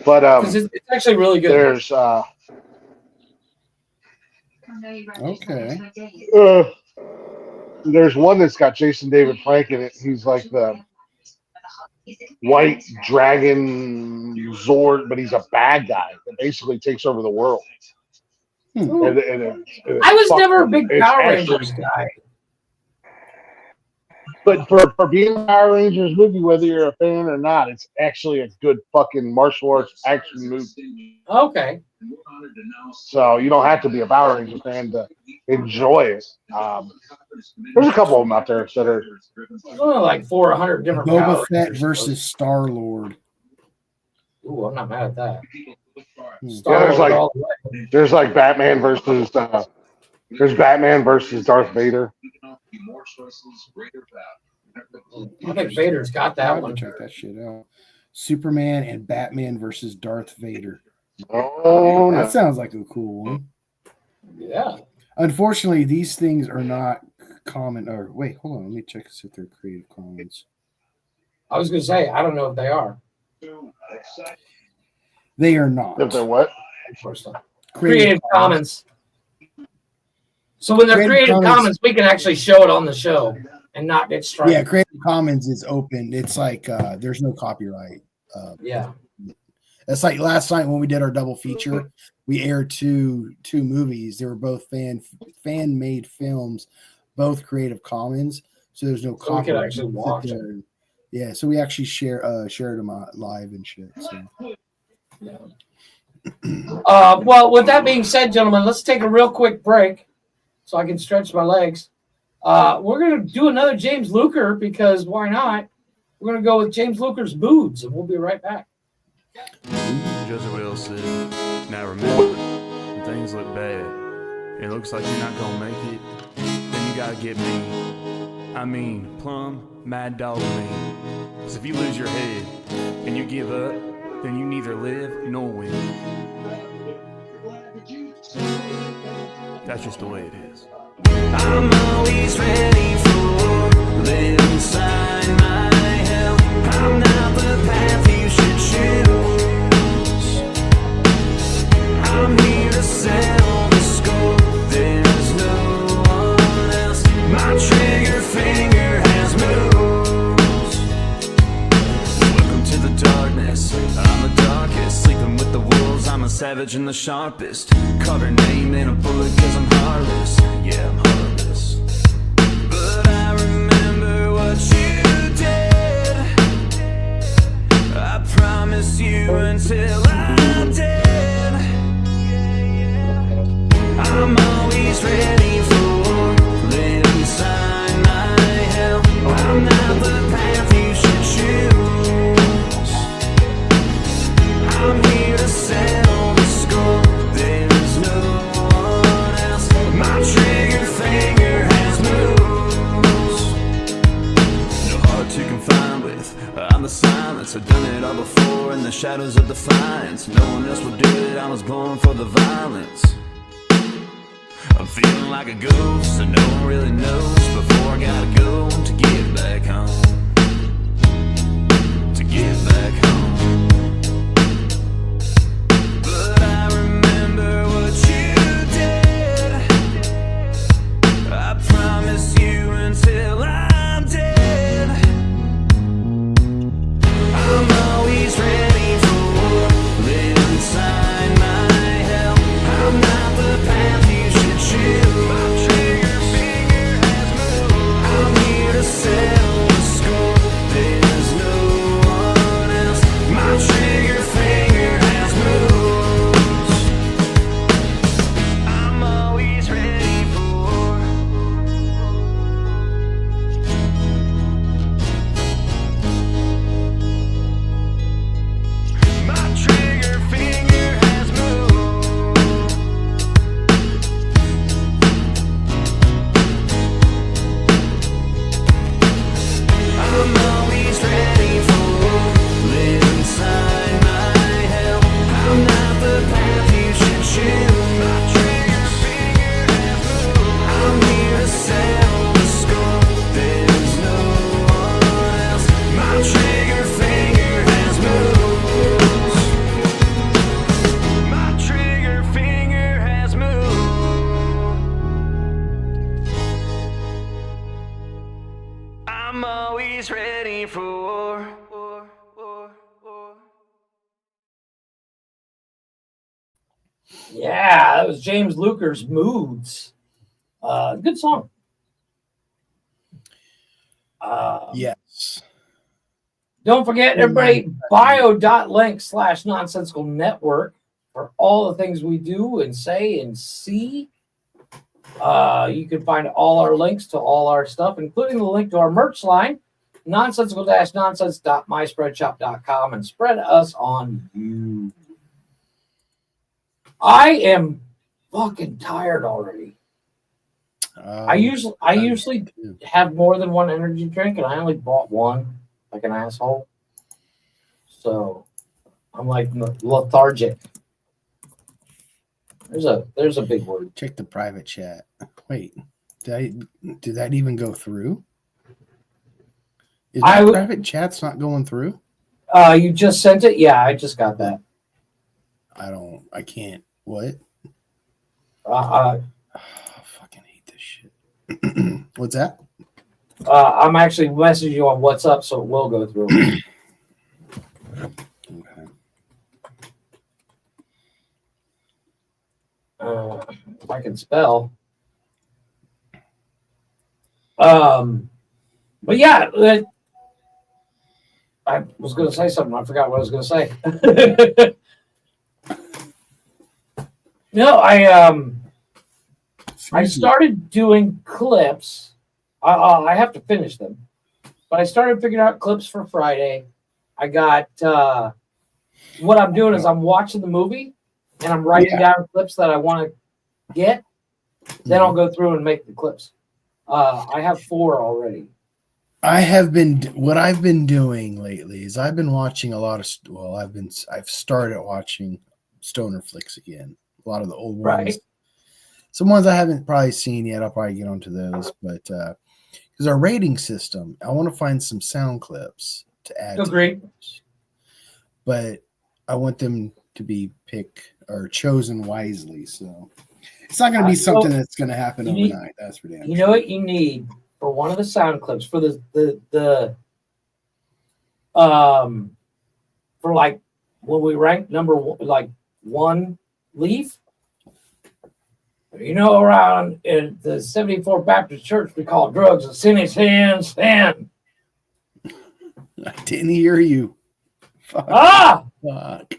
But it's actually really good. There's okay. There's one that's got Jason David Frank in it. He's like the white dragon Zord, but he's a bad guy that basically takes over the world. I was never a big Power Rangers guy. But for being a Power Rangers movie, whether you're a fan or not, it's actually a good fucking martial arts action movie. Okay. So you don't have to be a Power Ranger fan to enjoy it. There's a couple of them out there that are like 400 different Boba Fett versus Star-Lord. Ooh, I'm not mad at that. Yeah, there's like Batman versus there's Batman versus Darth Vader. I think Vader's got that one. Check that shit out. Superman and Batman versus Darth Vader. Oh, that sounds like a cool one. Yeah. Unfortunately, these things are not common. Or wait, hold on. Let me check if they're Creative Commons. I was going to say, I don't know if they are. They are not. If they're what? Creative Commons. So when they're Creative Commons, we can actually show it on the show and not get struck. Yeah, Creative Commons is open. It's like there's no copyright. Yeah. That's like last night when we did our double feature, we aired two movies. They were both fan made films, both Creative Commons. So there's no copyright. We could actually watch it. Yeah, so we actually shared them live and shit. So. Yeah. Well, with that being said, gentlemen, let's take a real quick break so I can stretch my legs. We're going to do another James Luker because why not? We're going to go with James Luker's Boods, and we'll be right back. Joseph Will said, now remember, when things look bad, it looks like you're not going to make it, then you got to get me. I mean, plumb, mad dog me. Because if you lose your head and you give up, then you neither live nor win. That's just the way it is. I'm always ready for live inside my hell. I'm not the path you should choose. I'm here to settle the score. There's no one else. My trigger finger has moves. Welcome to the darkness. I'm the darkest. Sleeping with the wolves. I'm a savage and the sharpest. Carve your name in a bullet 'cause I'm heartless. Yeah, I'm heartless. But I remember what you did. I promise you until I'm dead. I'm always ready for live inside my hell. I'm not the path you should choose. I'm here to settle the score. There's no one else. My trigger finger has moves. No heart to confine with. I'm the silence. I've done it all before in the shadows of defiance. No one else will do it. I was born for the violence. I'm feeling like a ghost, and no one really knows. Before I gotta go to get back home. To get back home. But I remember what you did. I promise you until I'm dead. I'm always ready for live inside my hell. I'm not the path you should choose. My trigger finger has moved. I'm here to settle the score. There's no one else. My trigger finger has moves. I'm always ready for. My trigger finger has moved. I'm always ready for live inside my hell. I'm not the path you should choose. My trigger finger has moved. I'm here to settle the score. There's no one else. My trigger finger has moves. My trigger finger has moved. I'm always ready for. Yeah, that was James Luker's Moods. Good song. Yes. Don't forget, everybody, bio.link/nonsensical network for all the things we do and say and see. You can find all our links to all our stuff, including the link to our merch line, nonsensical-nonsense.myspreadshop.com, and spread us on you. I am fucking tired already. I usually have more than one energy drink, and I only bought one, like an asshole. So I'm like lethargic. There's a big word. Check the private chat. Wait, did that even go through? Is my private chat's not going through? You just sent it? Yeah, I just got that. I can't. What? I fucking hate this shit. What's that? I'm actually messaging you on WhatsApp, so it will go through. Okay. If I can spell. But yeah, I was going to say something. I forgot what I was going to say. No, I started doing clips. I have to finish them, but I started figuring out clips for Friday. I got what I'm doing is I'm watching the movie and I'm writing down clips that I want to get. Then I'll go through and make the clips. I have 4 already. I've been doing lately is I've been watching a lot of I've started watching stoner flicks again. A lot of the old ones. Right. Some ones I haven't probably seen yet. I'll probably get onto those, but because our rating system, I want to find some sound clips to add. Agreed. But I want them to be picked or chosen wisely. So it's not going to be something that's going to happen overnight. That's for damn sure. You know what you need for one of the sound clips for the for like when we rank number one, like one leaf. You know, around in the 74 Baptist Church, we call drugs a sin, sin. I didn't hear you. Fuck. Fuck.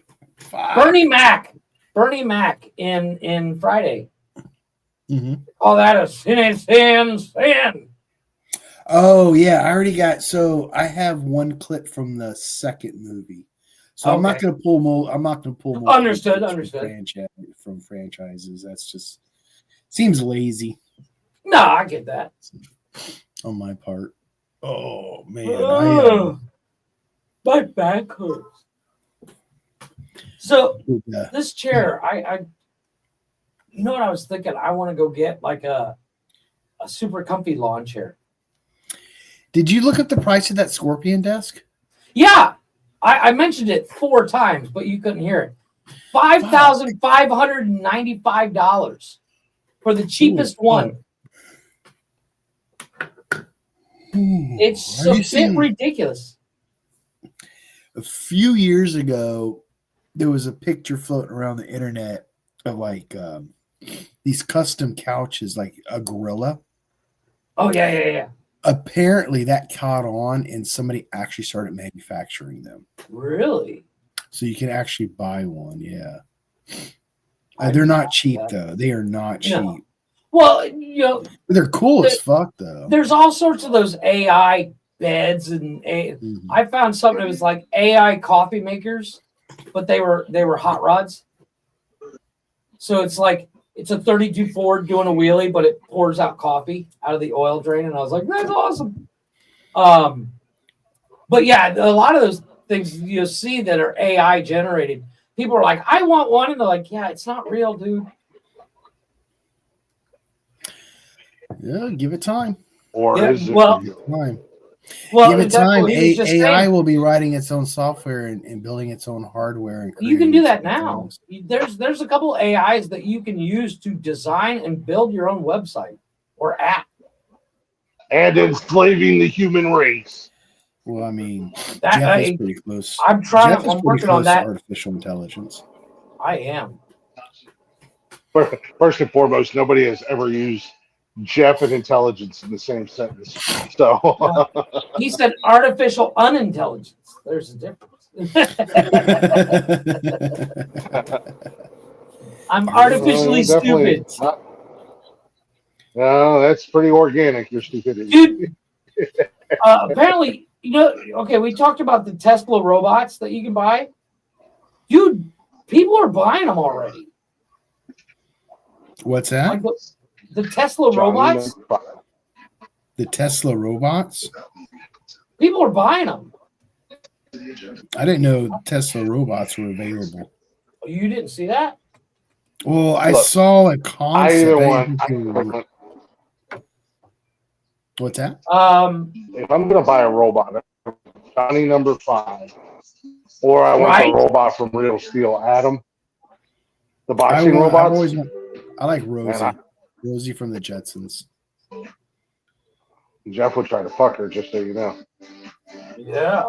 Bernie Mac in Friday. Mm-hmm. Call that a sin. Oh yeah, I already got. So I have one clip from the second movie. So I'm not going to pull more. I'm not going to pull more. Understood. From franchises, that's just seems lazy. No, I get that. On my part. Oh man, my back hurts. So this chair, I you know what I was thinking? I want to go get like a super comfy lawn chair. Did you look up the price of that Scorpion desk? Yeah, I mentioned it 4 times, but you couldn't hear it. $5,595 for the cheapest one. It's a bit ridiculous. A few years ago, there was a picture floating around the internet of like these custom couches, like a gorilla. Oh yeah. Apparently, that caught on, and somebody actually started manufacturing them. Really? So you can actually buy one. Yeah. They're not cheap though. They are not cheap. No. Well, you know, they're cool as fuck though. There's all sorts of those AI beds, and I found something that was like AI coffee makers, but they were hot rods. So it's like it's a 32 Ford doing a wheelie, but it pours out coffee out of the oil drain, and I was like, that's awesome. But yeah, a lot of those things you'll see that are AI generated. People are like, I want one, and they're like, yeah, it's not real, dude. Yeah, give it time. Or is it time? Well, give it time. AI saying, will be writing its own software and building its own hardware. And you can do that now. There's a couple AIs that you can use to design and build your own website or app. And enslaving the human race. Well, I mean, Jeff is pretty close. I'm working on that. Artificial intelligence. I am. First and foremost, nobody has ever used Jeff and intelligence in the same sentence. So he said artificial unintelligence. There's a difference. I'm artificially stupid. No, that's pretty organic, your stupidity. Dude, apparently, you know, okay, we talked about the Tesla robots that you can buy. Dude, people are buying them already. What's that? Like the Tesla robots? The Tesla robots? People are buying them. I didn't know Tesla robots were available. You didn't see that? Well, I saw a concept. What's that? If I'm going to buy a robot, Johnny number 5, or I want the robot from Real Steel, Adam, the boxing robots. I like Rosie. Rosie from the Jetsons. Jeff would try to fuck her, just so you know. Yeah.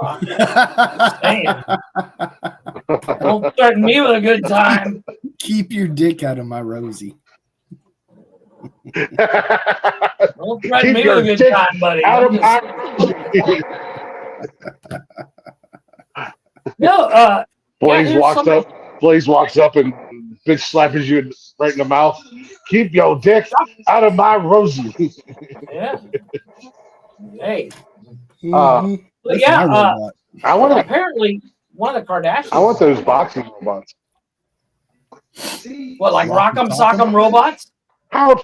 Don't threaten me with a good time. Keep your dick out of my Rosie. Don't threaten me with a good time, buddy. Out of my No, Blaze walks up and bitch slaps you right in the mouth. Keep your dick out of my Rosie. Yeah. Hey. But yeah. I want apparently one of the Kardashians. I want those boxing robots. What, like Rock'em Sock'em robots? How?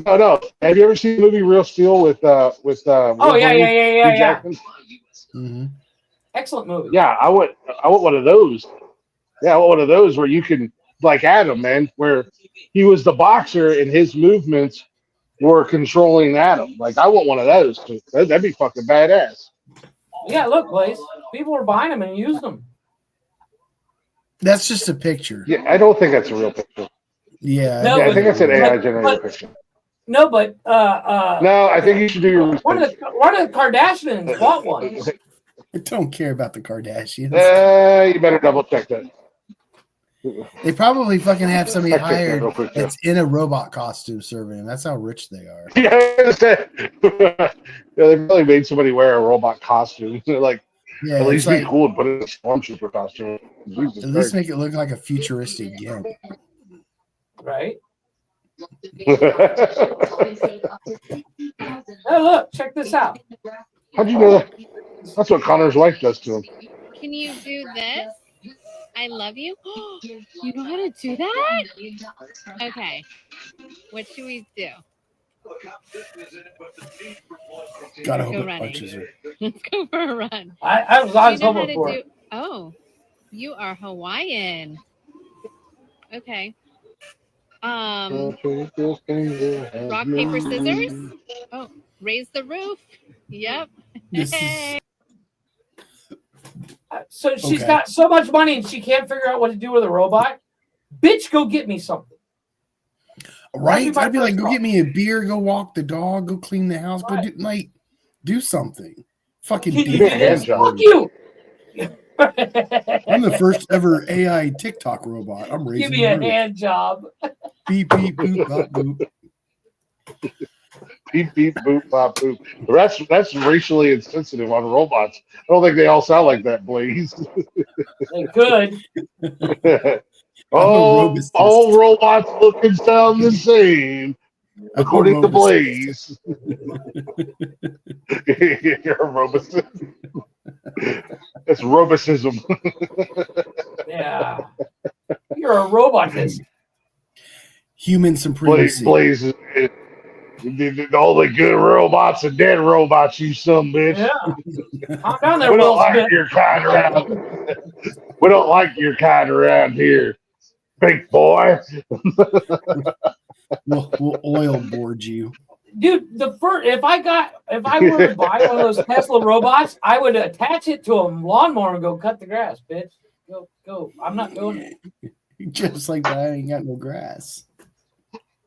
No. Have you ever seen the movie Real Steel with Oh yeah. Mm-hmm. Excellent movie. Yeah, I want one of those. Yeah, I want one of those where you can like Adam, man, where he was the boxer and his movements were controlling Adam. Like I want one of those. That'd be fucking badass. Yeah, look, Blaze. People were buying them and using them. That's just a picture. Yeah, I don't think that's a real picture. Yeah, No, I think it's an AI generated picture. No, but no, I think you should do your research. One of the Kardashians bought one. I don't care about the Kardashians. You better double check that. They probably fucking have somebody Check that hired real quick, that's in a robot costume serving them. That's how rich they are. Yeah, they probably made somebody wear a robot costume. They're like, Yeah, at least it's be like- cool and put it in a stormtrooper costume. Jesus At least Christ. make it look like a futuristic gimp. Right? Oh, look, check this out. How'd you know that? That's what Connor's wife does to him. Can you do this? I love you. You know how to do that? Okay. What should we do? Gotta Let's hope go it running. punches her. Let's go for a run. I was Do you know how hoping to for do? it. Oh, you are Hawaiian. Okay. Rock, paper, scissors. Oh, raise the roof. Yep. Hey. So she's Okay. got so much money and she can't figure out what to do with a robot. Bitch, go get me something. Right? I'd be like, go first get me a beer, go walk the dog, go clean the house, go do something. Fucking Can you do do this? that. Fuck you. I'm the first ever AI TikTok robot. I'm raising Give me a the roof. hand job. Beep beep boop bop boop. Beep beep boop bop boop. That's racially insensitive on robots. I don't think they all sound like that, Blaze. They could. all robots look and sound the same, according to Blaze. You're a robot. That's robotism. Yeah. You're a robotist. Human supremacy. Blaze is all the good robots and dead robots, you son of a bitch. Yeah. Calm down there, We don't Will like Smith. your kind around. We don't like your kind around here, big boy. We'll oil board you. Dude, if I were to buy one of those Tesla robots, I would attach it to a lawnmower and go cut the grass, bitch. Go. I'm not doing it. Just like that, I ain't got no grass.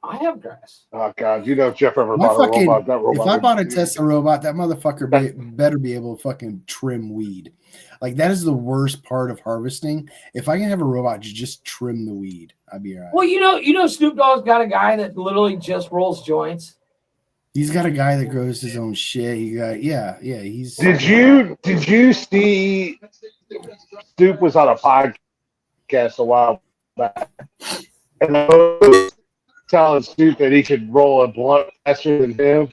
I have grass. Oh God, you know if Jeff ever bought a robot, that robot. If I would- bought a Tesla robot, that motherfucker better be able to fucking trim weed. Like that is the worst part of harvesting. If I can have a robot just trim the weed, I'd be all right. Well, you know, Snoop Dogg's got a guy that literally just rolls joints. He's got a guy that grows his own shit. He's. Did you see? Snoop was on a podcast a while back, and I was telling Snoop that he could roll a blunt faster than him.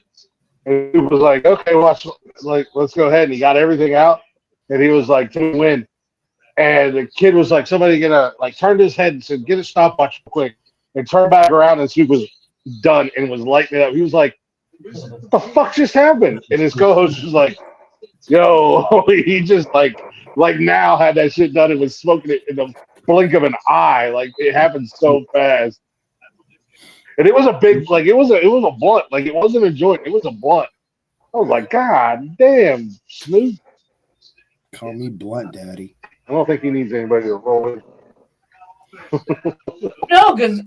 And Snoop was like, "Okay, let's go ahead." And he got everything out, and he was like, "To win." And the kid was like, "Somebody turned his head and said, get a stopwatch quick," and turned back around, and Snoop was done and was lighting it up. He was like, "What the fuck just happened?" And his co-host was like, "Yo," he just like now had that shit done and was smoking it in the blink of an eye. Like it happened so fast. And it was a big, it was a blunt. Like it wasn't a joint, it was a blunt. I was like, God damn, Snoop. Call me Blunt Daddy. I don't think he needs anybody to roll it. No, because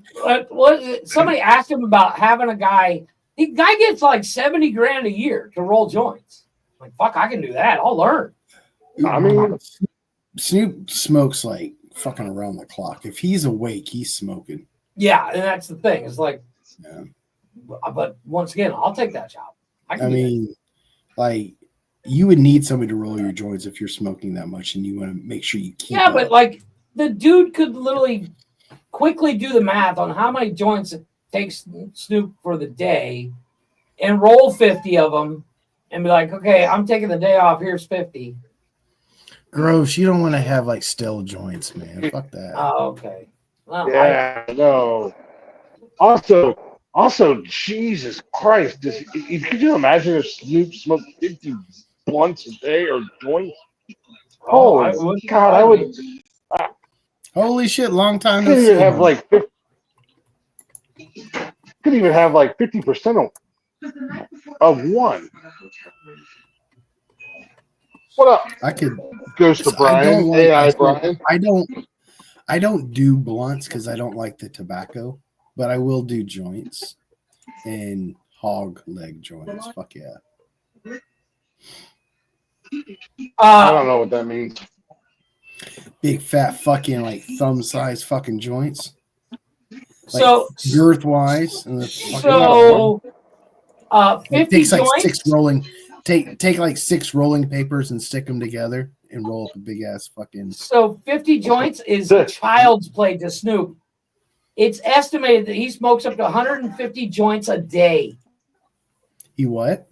somebody asked him about having a guy. The guy gets like $70 grand a year to roll joints. Like, fuck, I can do that. I'll learn. I mean, Snoop smokes like fucking around the clock. If he's awake, he's smoking. Yeah, and that's the thing. It's like, but once again, I'll take that job. I mean, like, you would need somebody to roll your joints if you're smoking that much, and you want to make sure you keep. Yeah, but like the dude could literally quickly do the math on how many joints it takes Snoop for the day, and roll 50 of them, and be like, okay, I'm taking the day off. Here's 50. Gross. You don't want to have like stale joints, man. Fuck that. Oh, okay. Well, yeah, no. Also, Jesus Christ! Could you imagine if Snoop smoked 50 blunts a day or joints? Oh God, I would. Holy shit! Long time no Could see. even have like 50, could even have like 50% of one. What up? I could. Goes to I don't Brian, like. AI Brian. I don't do blunts because I don't like the tobacco, but I will do joints and hog leg joints. Fuck yeah. I don't know what that means. Big fat fucking like thumb size fucking joints. Like So girth wise. so 50 it takes like joints. six rolling. Take like 6 rolling papers and stick them together and roll up a big ass fucking. So 50 joints is child's play to Snoop. It's estimated that he smokes up to 150 joints a day. He what?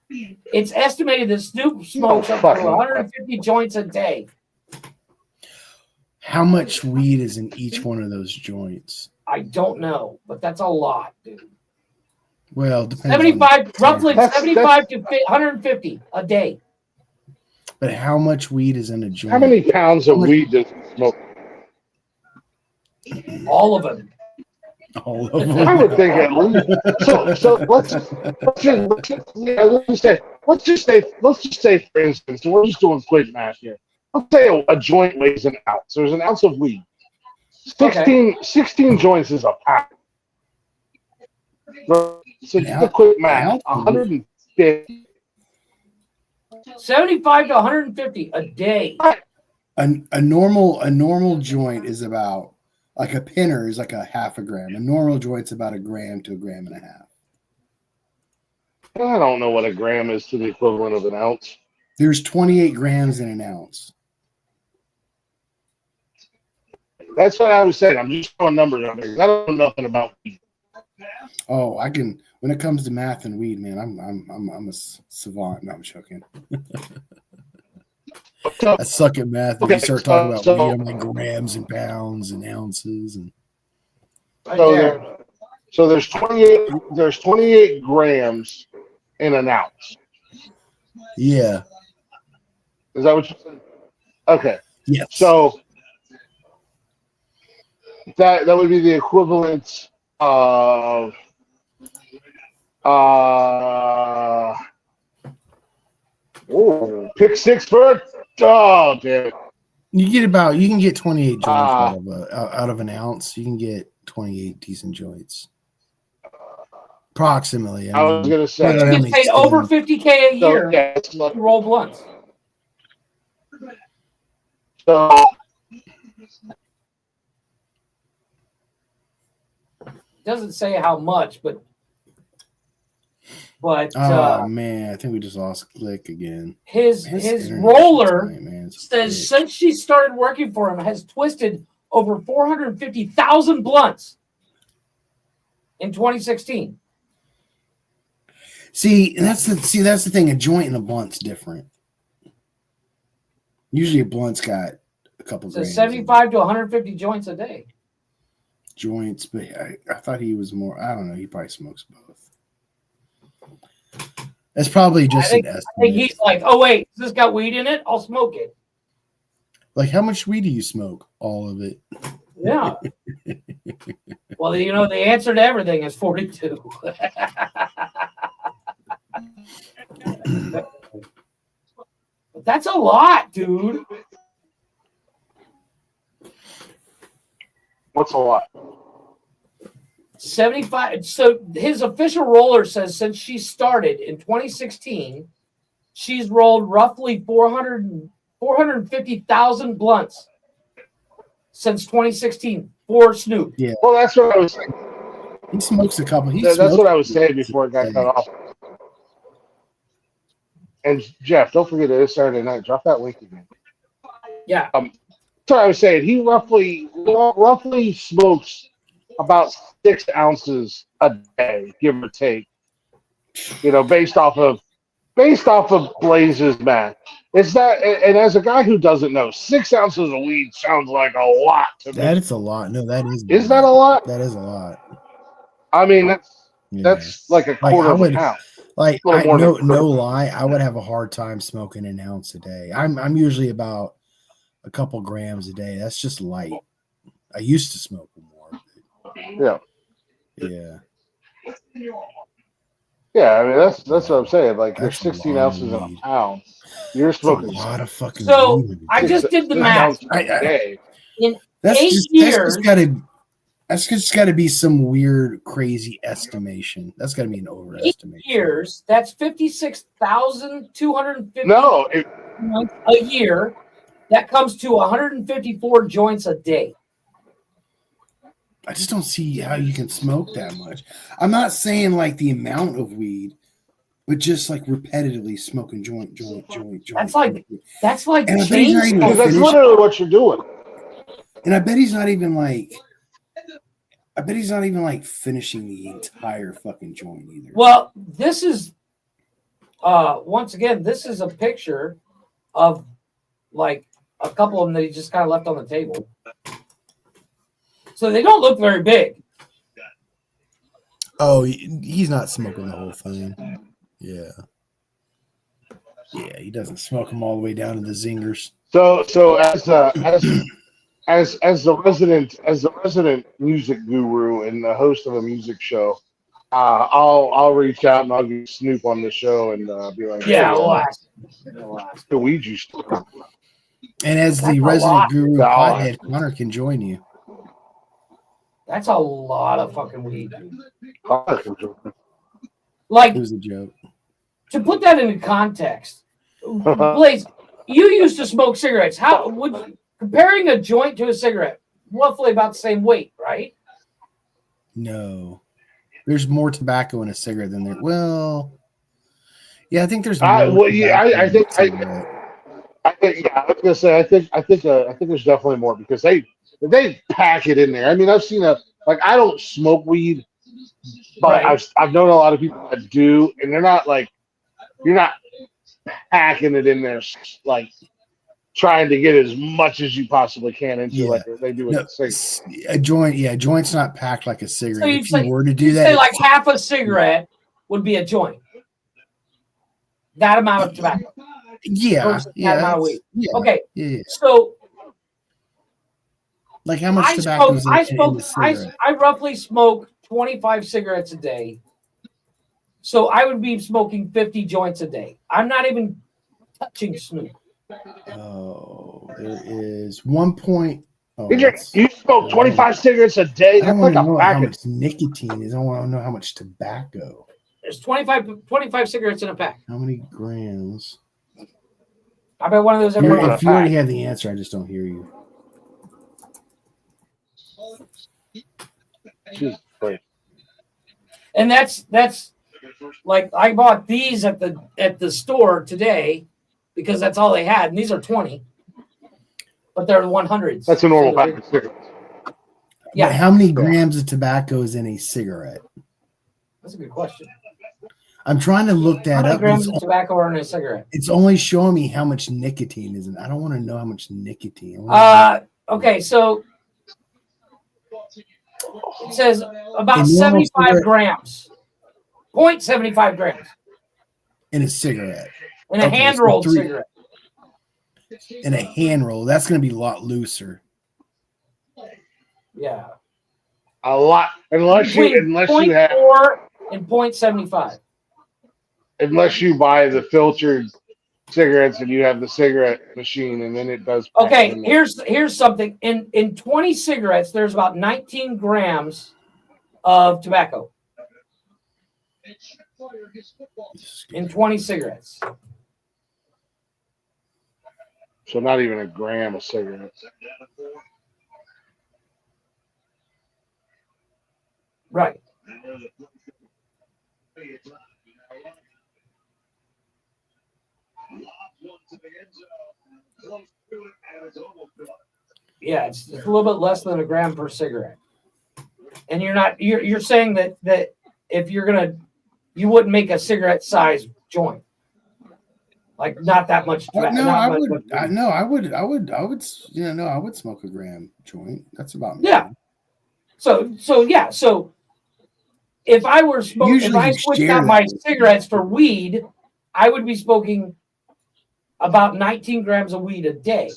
It's estimated that Snoop smokes up to 150 joints a day. How much weed is in each one of those joints? I don't know, but that's a lot, dude. Well, it depends. 75, roughly 75 to 150 a day. But how much weed is in a joint? How many pounds of weed does he smoke? All of them. All of them. I would think at least. So let's just say, for instance, we're just doing quick math here. Let's say a joint weighs an ounce. There's an ounce of weed. 16 joints is a pound. So just a quick math. 150. 75 to 150 a day. A normal joint is about like a pinner is like a half a gram. A normal joint's about a gram to a gram and a half. I don't know what a gram is to the equivalent of an ounce. There's 28 grams in an ounce. That's what I was saying. I'm just throwing numbers out there. I don't know nothing about weed. Oh, I can. When it comes to math and weed, man, I'm a savant. No, I'm joking. I suck at math. When you start talking about weed, I'm like grams and pounds and ounces and. So there's 28. There's 28 grams in an ounce. Yeah. Is that what you said? Okay. Yes. So that would be the equivalent of pick 6 for oh damn it. You can get 28 joints out of an ounce. You can get 28 decent joints. Approximately. I was gonna say you get paid over 50K a year to roll blunts. So doesn't say how much, but oh man, I think we just lost Glich again. His roller says since she started working for him has twisted over 450,000 blunts in 2016. That's the thing. A joint and a blunt's different. Usually a blunt's got a couple grams. 75 to 150 joints a day. Joints, but I thought he was more. I don't know. He probably smokes both. That's probably just an estimate. I think he's like, oh wait, has this got weed in it? I'll smoke it. Like, how much weed do you smoke? All of it. Yeah. Well, the answer to everything is 42. That's a lot, dude. What's a lot? 75. So his official roller says since she started in 2016, she's rolled roughly 450,000 blunts since 2016 for Snoop. Yeah. Well, that's what I was saying. He smokes a couple. That's what I was saying before it got cut off. And Jeff, don't forget it is Saturday night. Drop that link again. Yeah. So I was saying he roughly smokes about 6 ounces a day, give or take. Based off of Blaze's math. It's that, and as a guy who doesn't know, 6 ounces of weed sounds like a lot to me. That is a lot. No, that is. Is that a lot? That is a lot. I mean, that's like a quarter of a pound. Like, no lie, I would have a hard time smoking an ounce a day. I'm usually about a couple grams a day. That's just light. I used to smoke more. Yeah. Yeah. Yeah, I mean that's what I'm saying. Like there's That's a 16 lot of ounces in a weed. pound. You're That's a smoking lot of fucking So weed. I just did the 6 math. ounces a day. In That's 8 just years, that's just gotta be some weird, crazy estimation. That's gotta be an 8 overestimation. years, that's 56,250 No, a year. That comes to 154 joints a day. I just don't see how you can smoke that much. I'm not saying like the amount of weed, but just like repetitively smoking joint. That's like and I bet he's not chain even because that's finished. literally what you're doing. And I bet he's not even like finishing the entire fucking joint either. Well, this is once again, this is a picture of like a couple of them that he just kind of left on the table. So they don't look very big. Oh, he's not smoking the whole thing. Yeah. Yeah, he doesn't smoke them all the way down to the zingers. So as the resident music guru and the host of a music show, I'll reach out and I'll get Snoop on the show and be like, Yeah, hey, we'll ask. the weed you smoke. And as the That's a resident lot. guru No. pothead, Connor can join you. That's a lot of fucking weed. Dude. It Like, It was a joke. to put that into context, Blaze, you used to smoke cigarettes. How would comparing a joint to a cigarette, roughly about the same weight, right? No. There's more tobacco in a cigarette than there. Well, yeah, I think there's more. I tobacco think in a cigarette. I was gonna say I think there's definitely more because they pack it in there. I mean, I've seen like I don't smoke weed, but Right. I've known a lot of people that do, and they're not like you're not packing it in there like trying to get as much as you possibly can into like they do with the cigarette. A joint, yeah, a joint's not packed like a cigarette. So you'd If you say, were to do you'd that, say like half a cigarette would be a joint. That amount of tobacco. yeah, Versus yeah, that amount of weed. yeah, Okay. yeah. So Like how much tobacco is in the cigarette? I roughly smoke 25 cigarettes a day. So I would be smoking 50 joints a day. I'm not even touching Snoop. Oh, there is 1 point. Oh, You smoke 25 cigarettes a day. I don't That's want like to a know pack how of much nicotine is. I want to know how much tobacco. There's 25 cigarettes in a pack. How many grams? I bet one of those If every you already have the answer, I just don't hear you. And that's like I bought these at the store today because that's all they had, and these are 20, but they're 100s. That's a normal pack of cigarettes. Yeah. But how many grams of tobacco is in a cigarette? That's a good question. I'm trying to look How that many up. grams of tobacco are in a cigarette? It's only showing me how much nicotine is in. I don't want to know how much nicotine. Okay, so it says about A normal 75 cigarette- grams. 0.75 grams in a cigarette. in a hand-rolled so cigarette. In a hand roll, that's going to be a lot looser. Yeah. A lot, unless you have 0.4 and 0.75. unless you buy the filtered cigarettes and you have the cigarette machine, and then it does. pack it Okay, in there. here's something. In 20 cigarettes, there's about 19 grams of tobacco. In 20 cigarettes. So not even a gram of cigarettes. Right. Yeah, it's a little bit less than a gram per cigarette. And you're saying that if you're gonna, you wouldn't make a cigarette size joint, like not that much. I would smoke a gram joint. That's about me. Yeah. So if I were smoking, if Usually I you switched share out my that. cigarettes for weed, I would be smoking about 19 grams of weed a day.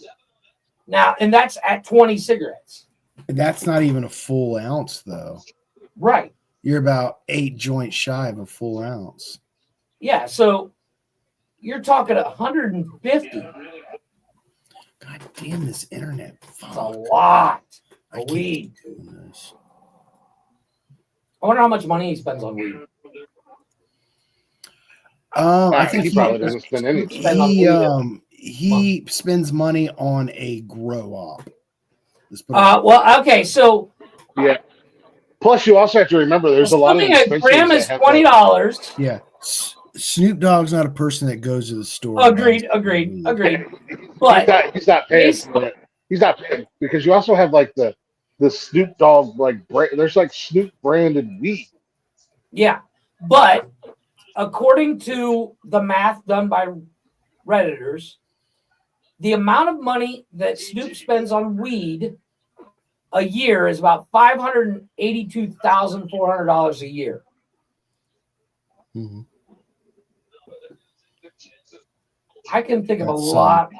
Now, and that's at 20 cigarettes. That's not even a full ounce, though. Right. You're about 8 joints shy of a full ounce. Yeah. So you're talking 150. God damn this internet. That's a lot of weed. I wonder how much money he spends on weed. I think he probably doesn't spend anything. He spends money on a grow op. Well, okay, so yeah. Plus, you also have to remember there's a lot of a gram is $20. Yeah, Snoop Dogg's not a person that goes to the store. Agreed. But he's not paying for it. He's not paying because you also have like the Snoop Dogg there's like Snoop branded weed. Yeah, but according to the math done by Redditors, the amount of money that Snoop spends on weed a year is about $582,400 a year. Mm-hmm. I can think of a lot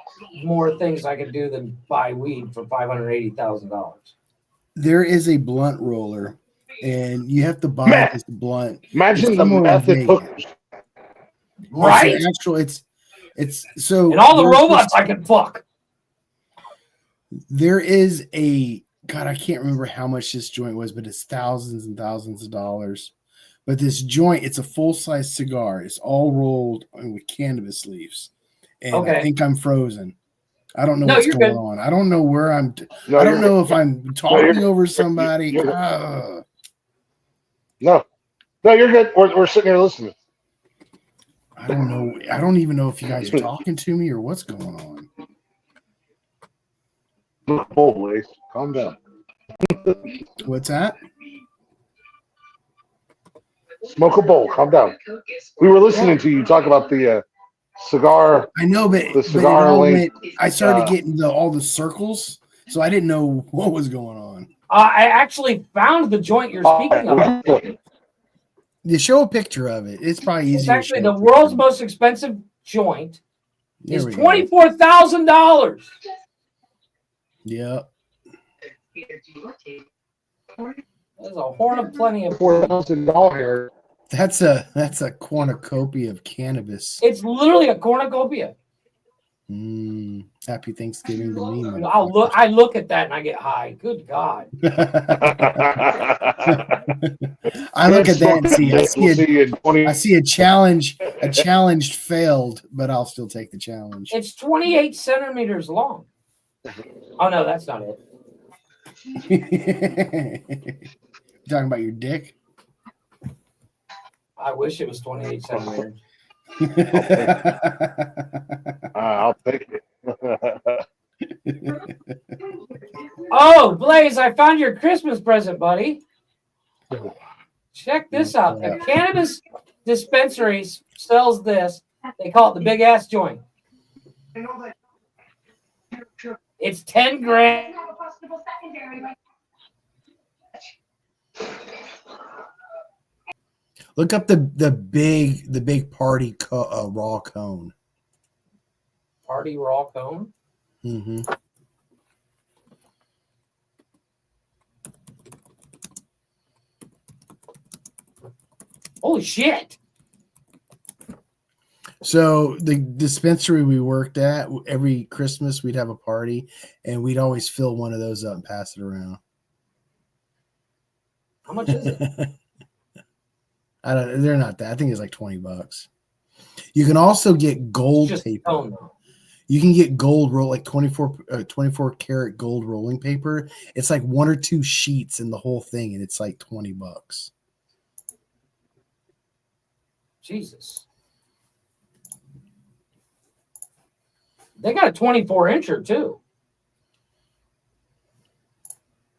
more things I could do than buy weed for $580,000. There is a blunt roller, and you have to buy this blunt. Imagine the method hookers. Right? It's so. And all the robots I can fuck. There is a God, I can't remember how much this joint was, but it's thousands and thousands of dollars. But this joint, it's a full-size cigar. It's all rolled with cannabis leaves. And I think I'm frozen. I don't know what's going on. I don't know where I'm. I don't know if I'm talking over somebody. No, you're good. We're sitting here listening. I don't know. I don't even know if you guys are talking to me or what's going on. Boys, calm down. What's that? Smoke a bowl. Calm down. We were listening to you talk about the cigar. I know, but the cigar link. I started getting all the circles, so I didn't know what was going on. I actually found the joint you're speaking of. You show a picture of it. It's probably easier. It's actually the world's most expensive joint. Is $24,000. Yep. There's a horn of plenty of $4,000. That's a cornucopia of cannabis. It's literally a cornucopia. Happy Thanksgiving to me. I look at that and I get high. Good God. I look at that and I see a challenge. A challenge failed, but I'll still take the challenge. It's 28 centimeters long. Oh no, that's not it. You talking about your dick? I wish it was 28 centimeters. I'll take it. Oh, Blaze, I found your Christmas present, buddy. Check this out. A cannabis dispensary sells this. They call it the big ass joint. It's 10 grand. Look up the big party raw cone. Party raw cone? Mm-hmm. Holy shit. So the dispensary we worked at, every Christmas we'd have a party and we'd always fill one of those up and pass it around. How much is it? They're not that. I think it's like $20. You can also get gold paper. You can get gold roll, like 24 karat gold rolling paper. It's like 1 or 2 sheets in the whole thing, and it's like $20. Jesus. They got a 24-incher too.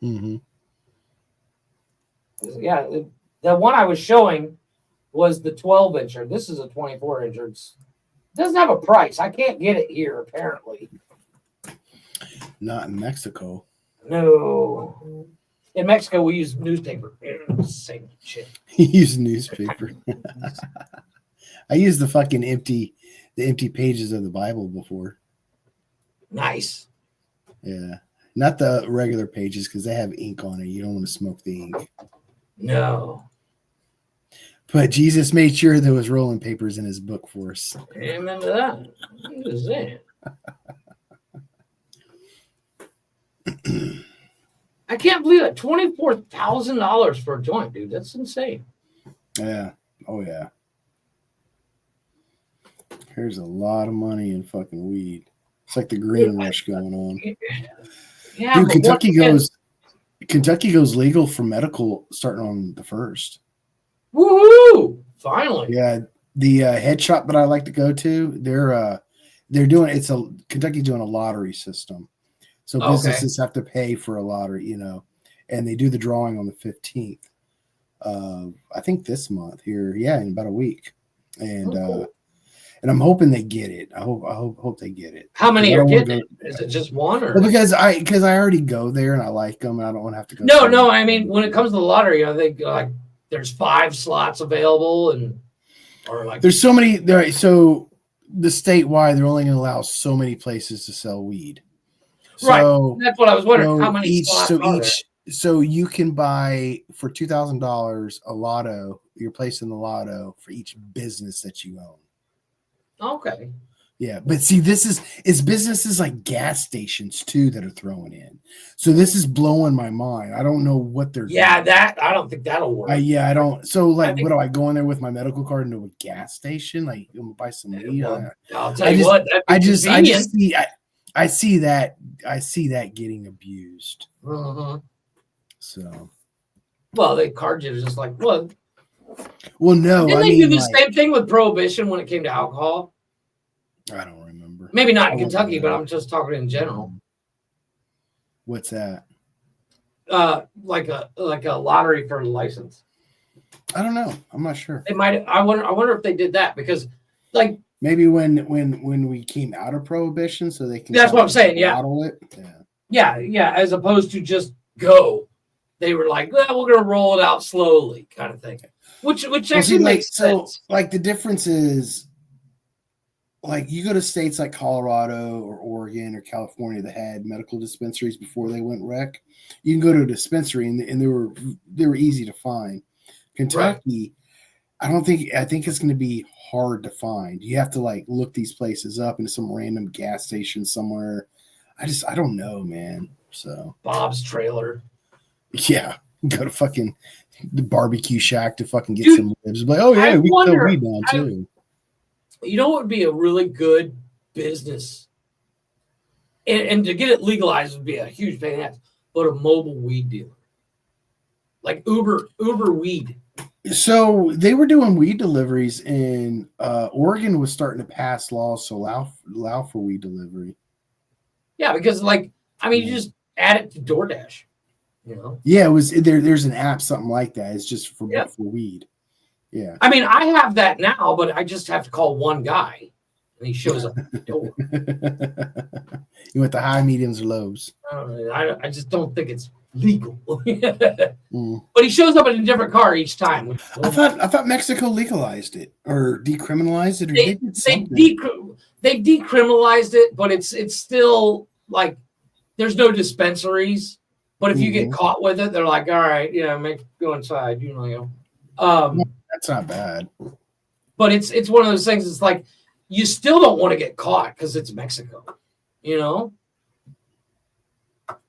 Mm-hmm. Yeah, the one I was showing was the 12-incher. This is a 24-incher. It doesn't have a price. I can't get it here, apparently. Not in Mexico. No. In Mexico, we use newspaper. Same shit. You use newspaper. I used the empty pages of the Bible before. Nice. Yeah. Not the regular pages because they have ink on it. You don't want to smoke the ink. No. But Jesus made sure there was rolling papers in his book for us. Amen to that. I'm just saying. I can't believe that $24,000 for a joint, dude. That's insane. Yeah. Oh yeah. There's a lot of money in fucking weed. It's like the green rush going on. Yeah, dude, Kentucky goes legal for medical starting on the 1st. Woohoo! Finally. Yeah, the head shop that I like to go to, they're doing Kentucky's doing a lottery system, so businesses have to pay for a lottery, and they do the drawing on the 15th. I think this month here, in about a week, and I'm hoping they get it. I hope they get it. How many are getting it? Is it just one or? Well, because I already go there and I like them, and I don't want to have to go. No. I mean, when it comes to the lottery, I think like there's 5 slots available, or like there's so many. So the statewide, they're only going to allow so many places to sell weed. Right. So, that's what I was wondering. How many slots are there? So you can buy for $2,000 a lotto. You're placing the lotto for each business that you own. Okay. Yeah, but see, it's businesses like gas stations too that are throwing in. So this is blowing my mind. I don't know what they're doing. That I don't think that'll work. I don't. So what do I go in there with my medical card into a gas station? Like, I'm gonna buy some weed? I'll tell you what. I see that getting abused. Mm-hmm. So. Well, they card you just like what? Well, no. Didn't they do the same thing with prohibition when it came to alcohol? I don't remember. Maybe not in Kentucky, but I'm just talking in general. What's that? Like a lottery for a license. I don't know. I'm not sure. They might. I wonder if they did that because, like, maybe when we came out of prohibition, so they can. That's what I'm saying. Yeah. Model it. Yeah. As opposed to just go, they were like, well, we're gonna roll it out slowly, kind of thing. Which actually makes sense. So, like, the difference is, like, you go to states like Colorado or Oregon or California that had medical dispensaries before they went rec. You can go to a dispensary and they were easy to find. Kentucky, right. I think it's going to be hard to find. You have to like look these places up into some random gas station somewhere. I don't know, man. So Bob's Trailer. Yeah, go to fucking the barbecue shack to fucking get some ribs. Like, oh yeah, we can sell weed now too. You know what would be a really good business, and to get it legalized would be a huge pain in the ass, but a mobile weed dealer, like Uber Weed. So they were doing weed deliveries, and Oregon was starting to pass laws to allow for weed delivery. Yeah, because you just add it to DoorDash. Yeah, it was there's an app, something like that. It's just for weed. Yeah. I mean, I have that now, but I just have to call one guy and he shows up at the door. You want the high, mediums, or lows? I just don't think it's legal. But he shows up in a different car each time. I thought Mexico legalized it or decriminalized it, or they did something. They decriminalized it, but it's still like there's no dispensaries. But if you get caught with it, they're like, all right, go inside. That's not bad. But it's one of those things. It's like you still don't want to get caught because it's Mexico,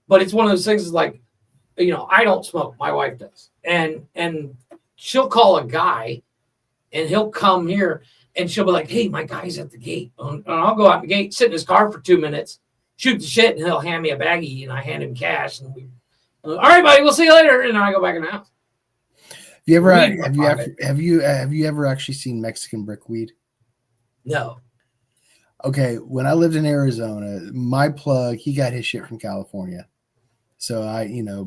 But it's one of those things. Is like, I don't smoke. My wife does, and she'll call a guy, and he'll come here, and she'll be like, "Hey, my guy's at the gate," and I'll go out the gate, sit in his car for 2 minutes, shoot the shit, and he'll hand me a baggie, and I hand him cash, and we, all right, buddy, we'll see you later, and then I go back in the house. Have you ever actually seen Mexican brickweed? No. Okay, when I lived in Arizona, my plug, he got his shit from California. So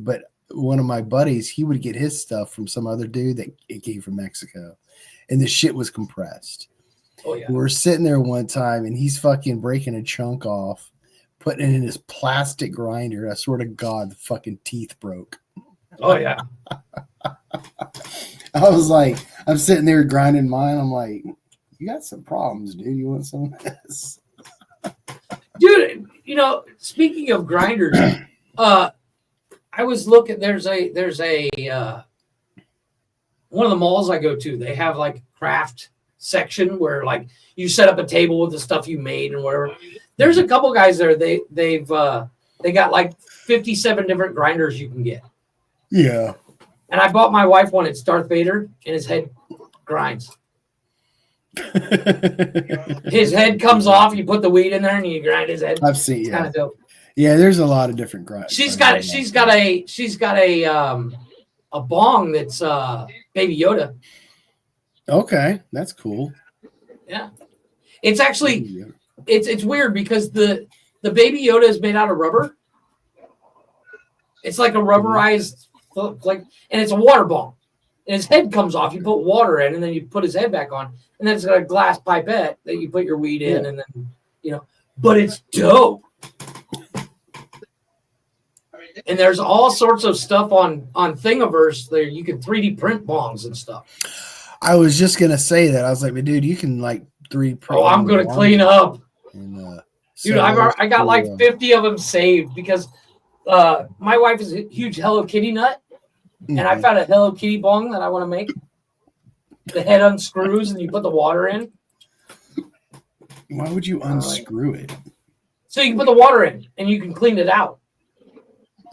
but one of my buddies, he would get his stuff from some other dude that it came from Mexico. And the shit was compressed. Oh yeah. We were sitting there one time and he's fucking breaking a chunk off, putting it in his plastic grinder. I swear to God, the fucking teeth broke. Oh yeah. I was like, I'm sitting there grinding mine. I'm like, you got some problems, dude. You want some of this? Dude, speaking of grinders, I was looking. There's a one of the malls I go to. They have like craft section where like you set up a table with the stuff you made and whatever. There's a couple guys there. They got like 57 different grinders you can get. Yeah. And I bought my wife one. It's Darth Vader, and his head grinds. His head comes off. You put the weed in there, and you grind his head. I've seen. It's Yeah. kind of dope. Yeah, there's a lot of different grinds. She's got a bong that's Baby Yoda. Okay, that's cool. Yeah, it's actually it's weird because the Baby Yoda is made out of rubber. It's like a rubberized like, and it's a water bong. And his head comes off. You put water in, and then you put his head back on, and then it's got a glass pipette that you put your weed in, and then But it's dope. And there's all sorts of stuff on Thingiverse there. You can 3D print bongs and stuff. I was just gonna say that. I was like, but dude, you can like 3D print. Oh, I'm gonna clean up. And, dude, I got like 50 of them saved because my wife is a huge Hello Kitty nut, and I found a Hello Kitty bong that I want to make. The head unscrews, and you put the water in. Why would you unscrew it? So you can put the water in, and you can clean it out.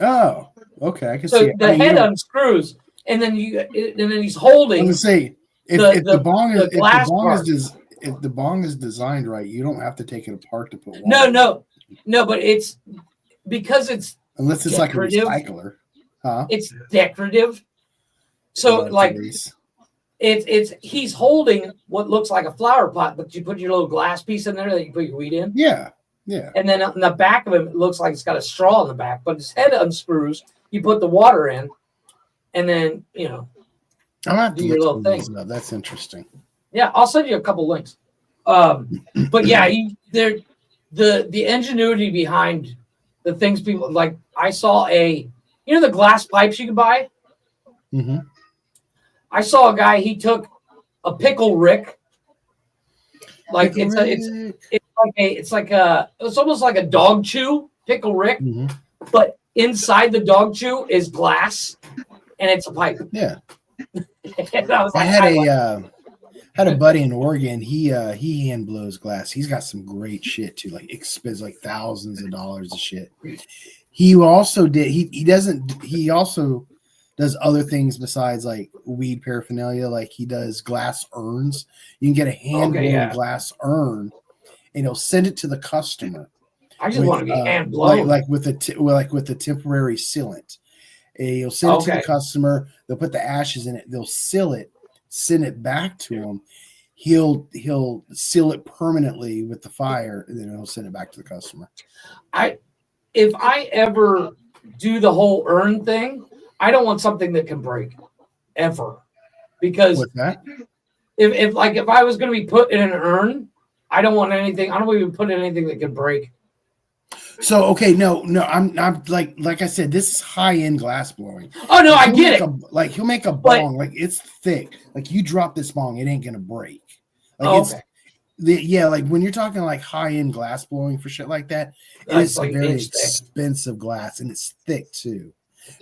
Oh, okay. I can so see it. the head unscrews, and then he's holding. I'm gonna say if the bong is designed right, you don't have to take it apart to put water. No, but it's because it's unless it's decorative. Like a recycler, huh? It's decorative. So like it's he's holding what looks like a flower pot, but you put your little glass piece in there that you put your weed in. Yeah. Yeah. And then on the back of him, it looks like it's got a straw in the back, but his head unscrews. You put the water in, and then I'm gonna do your little thing. That's interesting. Yeah, I'll send you a couple links. But yeah, the ingenuity behind the things people like. I saw the glass pipes you can buy. Mm-hmm. I saw a guy. He took a pickle rick. Like it's almost like a dog chew pickle rick, but inside the dog chew is glass, and it's a pipe. Yeah. I had a buddy in Oregon. He hand blows glass. He's got some great shit too. Like spends like thousands of dollars of shit. He also did. He also does other things besides like weed paraphernalia. Like he does glass urns. You can get a hand blown glass urn, and he'll send it to the customer. I just want to be hand blown, like with the temporary sealant. You'll send it to the customer. They'll put the ashes in it. They'll seal it. Send it back to him. He'll seal it permanently with the fire, and then he'll send it back to the customer. If I ever do the whole urn thing, I don't want something that can break ever, because what's that? If I was going to be put in an urn, I don't want anything. I don't even put in anything that can break. So okay, no, I'm like I said, this is high end glass blowing. Oh no, I get it. He'll make a bong, like it's thick. Like you drop this bong, it ain't gonna break. Like like when you're talking like high end glass blowing for shit like that, it's like very expensive glass, and it's thick too.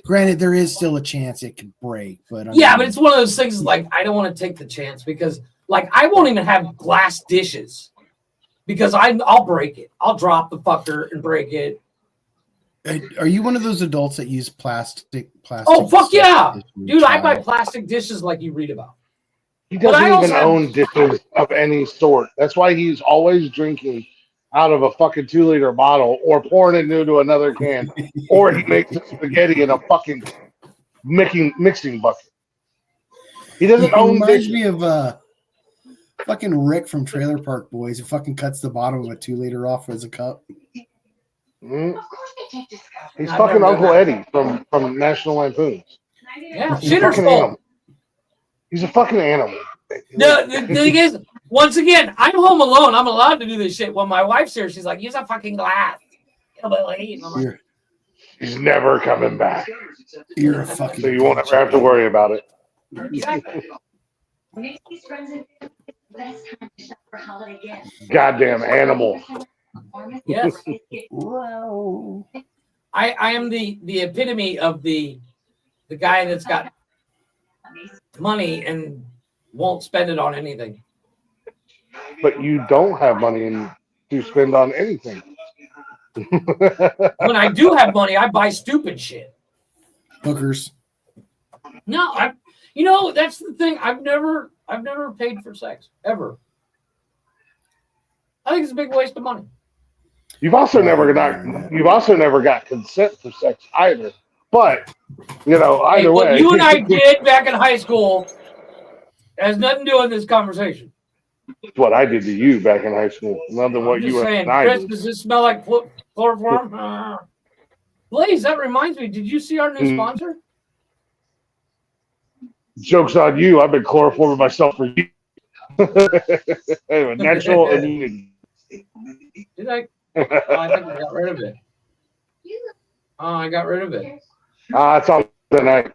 Granted, there is still a chance it could break, but but it's one of those things like I don't want to take the chance, because like I won't even have glass dishes. Because I'll break it. I'll drop the fucker and break it. Are you one of those adults that use plastic? Oh, fuck yeah. Dude, I buy plastic dishes like you read about. He doesn't even own dishes of any sort. That's why he's always drinking out of a fucking 2-liter bottle or pouring it into another can. Or he makes spaghetti in a fucking mixing bucket. He doesn't own dishes. Reminds me of fucking Rick from Trailer Park Boys, who fucking cuts the bottom of a 2-liter off as a cup. He's fucking Uncle Eddie from National Lampoons. Yeah, shitter's full. He's a fucking animal. No, the thing is, once again, I'm home alone. I'm allowed to do this shit. When my wife's here, she's like, use a fucking glass. He's never coming back. You're a fucking. So you won't ever have to worry about it. Goddamn animal. Yes. Whoa. I am the epitome of the guy that's got money and won't spend it on anything. But you don't have money to spend on anything. When I do have money, I buy stupid shit. Hookers. No, that's the thing. I've never paid for sex ever. I think it's a big waste of money. You've also never got consent for sex either. But either what way, you and I did back in high school has nothing to do with this conversation. What I did to you back in high school, not than what you and I Chris, did. does this smell like chloroform? Blaze, that reminds me. Did you see our new sponsor? Joke's on you. I've been chloroforming myself for years. Anyway, natural immunity. Did I? Oh, I think I got rid of it. Oh, I got rid of it. It's on the night.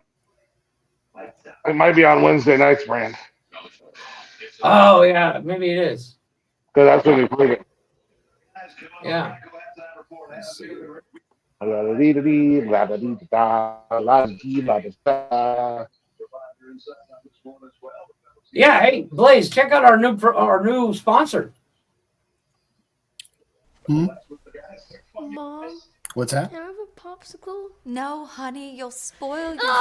It might be on Wednesday nights, Brand. Oh yeah, maybe it is. Because that's when we played it. Yeah. Yeah, hey Blaze, check out our new sponsor. Mom, what's that? can I have a popsicle? No, honey, you'll spoil your.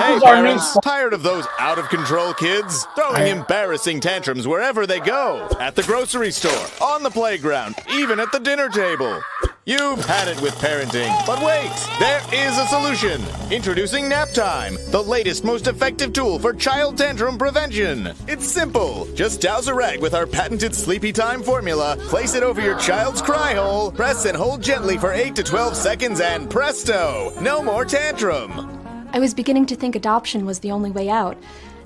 Hey, parents, tired of those out-of-control kids? Throwing embarrassing tantrums wherever they go. At the grocery store, on the playground, even at the dinner table. You've had it with parenting, but wait, there is a solution. Introducing Nap Time, the latest, most effective tool for child tantrum prevention. It's simple. Just douse a rag with our patented Sleepy Time formula, place it over your child's cry hole, press and hold gently for 8 to 12 seconds, and presto, no more tantrum. I was beginning to think adoption was the only way out.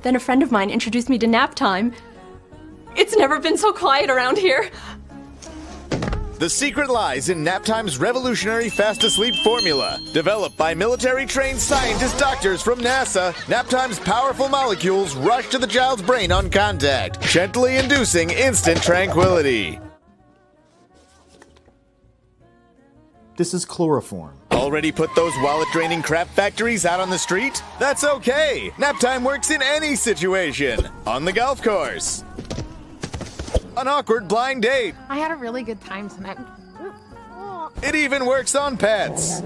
Then a friend of mine introduced me to Nap Time. It's never been so quiet around here. The secret lies in Naptime's revolutionary fast-to-sleep formula. Developed by military-trained scientist doctors from NASA, Naptime's powerful molecules rush to the child's brain on contact, gently inducing instant tranquility. This is chloroform. Already put those wallet-draining crap factories out on the street? That's okay! Naptime works in any situation. On the golf course. An awkward blind date. I had a really good time tonight. It even works on pets.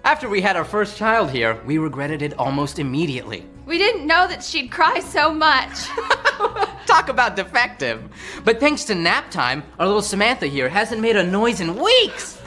After we had our first child here, we regretted it almost immediately. We didn't know that she'd cry so much. Talk about defective. But thanks to Nap Time, our little Samantha here hasn't made a noise in weeks.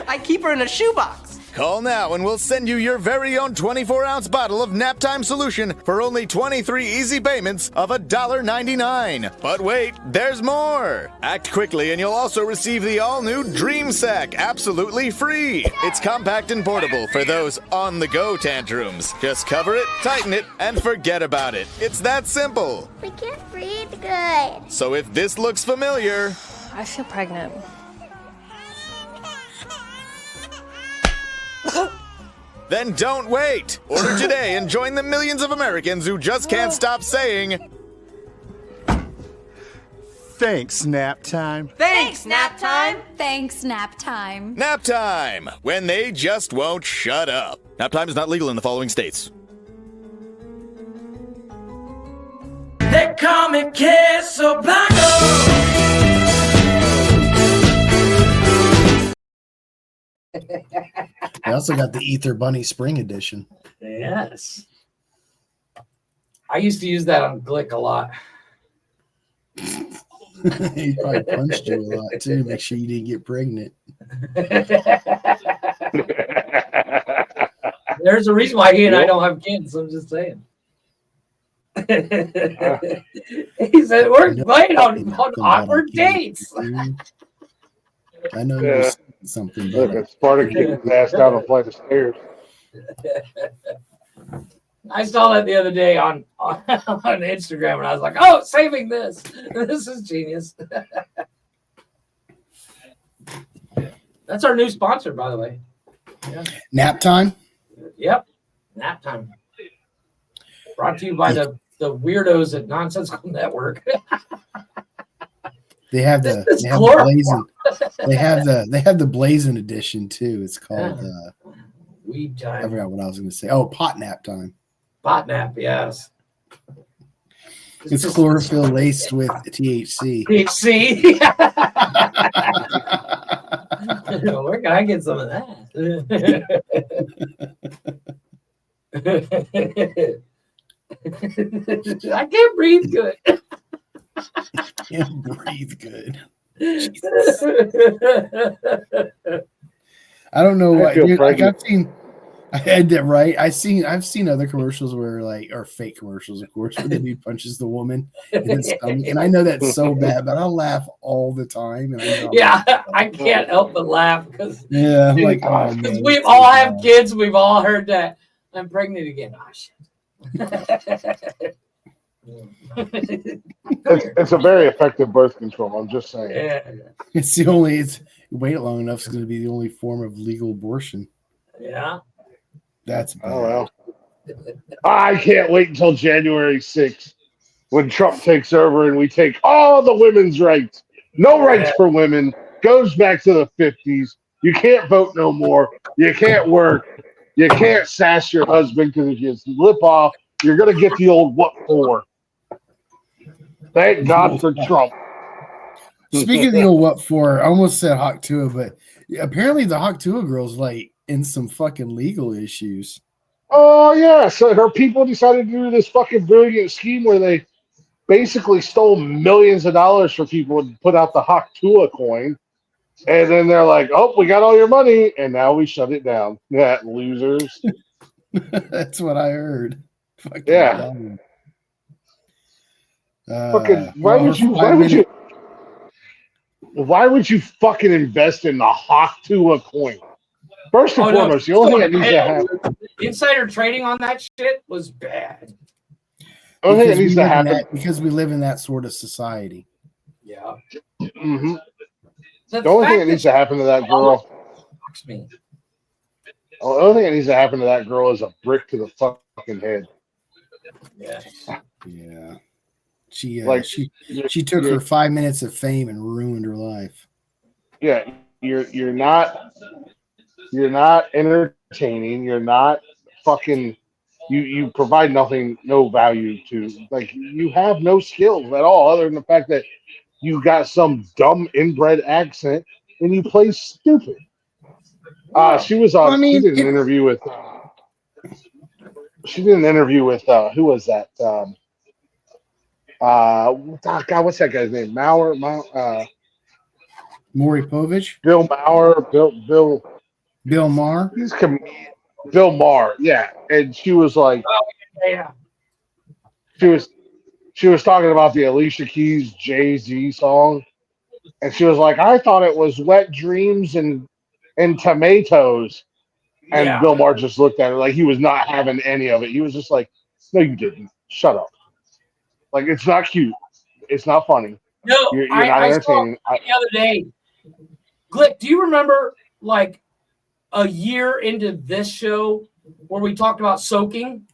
I keep her in a shoebox. Call now and we'll send you your very own 24-ounce bottle of Naptime solution for only 23 easy payments of $1.99. But wait, there's more! Act quickly and you'll also receive the all-new Dream Sack absolutely free. It's compact and portable for those on-the-go tantrums. Just cover it, tighten it, and forget about it. It's that simple. We can't breathe good. So if this looks familiar... I feel pregnant. Then don't wait! Order today and join the millions of Americans who just can't stop saying... Thanks, Nap Time. Thanks, Nap Time. Thanks, Nap Time. Nap Time, when they just won't shut up. Nap Time is not legal in the following states. They call me Queso Blanco. I also got the Ether Bunny Spring Edition. Yes. I used to use that on Glich a lot. He probably punched you a lot too. Make sure you didn't get pregnant. There's a reason why he and I don't have kids. I'm just saying. He said we're going on awkward dates. I know you're saying something. Look, it's Sparta kicked his ass down a flight of stairs. I saw that the other day on Instagram, and I was like, "Oh, saving this! This is genius." That's our new sponsor, by the way. Yeah. Nap Time. Yep, Nap Time. Brought to you by the weirdos at Nonsensical Network. They have the This is they have the blazing. They have the blazing edition too. It's called Weed I time. forgot what I was going to say. Oh, pot nap time. Pot nap, yes. It's chlorophyll laced with THC. THC. Where can I get some of that? I can't breathe good. Can't breathe good. I don't know why. Dude, like I had that right. I've seen other commercials where or fake commercials, of course, where the dude punches the woman in the stomach, and I know that's so bad, but I laugh all the time. And I can't help but laugh because I'm like, oh man, we all have kids. We've all heard that. I'm pregnant again. Oh shit. It's a very effective birth control. I'm just saying. It's the only. It's wait long enough is going to be the only form of legal abortion. Yeah. That's bad. Oh well. I can't wait until January 6th when Trump takes over and we take all the women's rights. No rights for women. Goes back to the 50s. You can't vote no more. You can't work. You can't sass your husband because if you lip off, you're going to get the old what for. Thank God for Trump. Speaking of the old what for, I almost said Hawk Tua, but apparently the Hawk Tua girl's like in some fucking legal issues. Oh, yeah. So her people decided to do this fucking brilliant scheme where they basically stole millions of dollars from people and put out the Hawk Tua coin. And then they're like, oh, we got all your money. And now we shut it down. Yeah, losers. That's what I heard. Fucking Yeah. dumb. Why would you fucking invest in the Hawk Tua coin? First and foremost, the only thing that needs to happen. Insider trading on that shit was bad. The only thing that needs to happen because we live in that sort of society. Yeah. Mm-hmm. The only thing that needs to happen to that girl. Me. The only thing that needs to happen to that girl is a brick to the fucking head. Yeah. Yeah. She took her 5 minutes of fame and ruined her life. Yeah, you're not entertaining. You're not fucking. You provide nothing, no value to. Like you have no skills at all, other than the fact that you got some dumb inbred accent and you play stupid. She was on. She did an interview with. She did an interview with who was that? God, what's that guy's name? Maurer. Maury Povich. Bill Maurer. Bill Maher. He's Bill Maher. Yeah, and she was like, yeah. She was talking about the Alicia Keys Jay-Z song, and she was like, I thought it was Wet Dreams and Tomatoes. And Bill Maher just looked at her like he was not having any of it. He was just like, no, you didn't. Shut up. Like, it's not cute. It's not funny. No, you're not entertaining. I saw the other day. Glich, do you remember like a year into this show where we talked about soaking?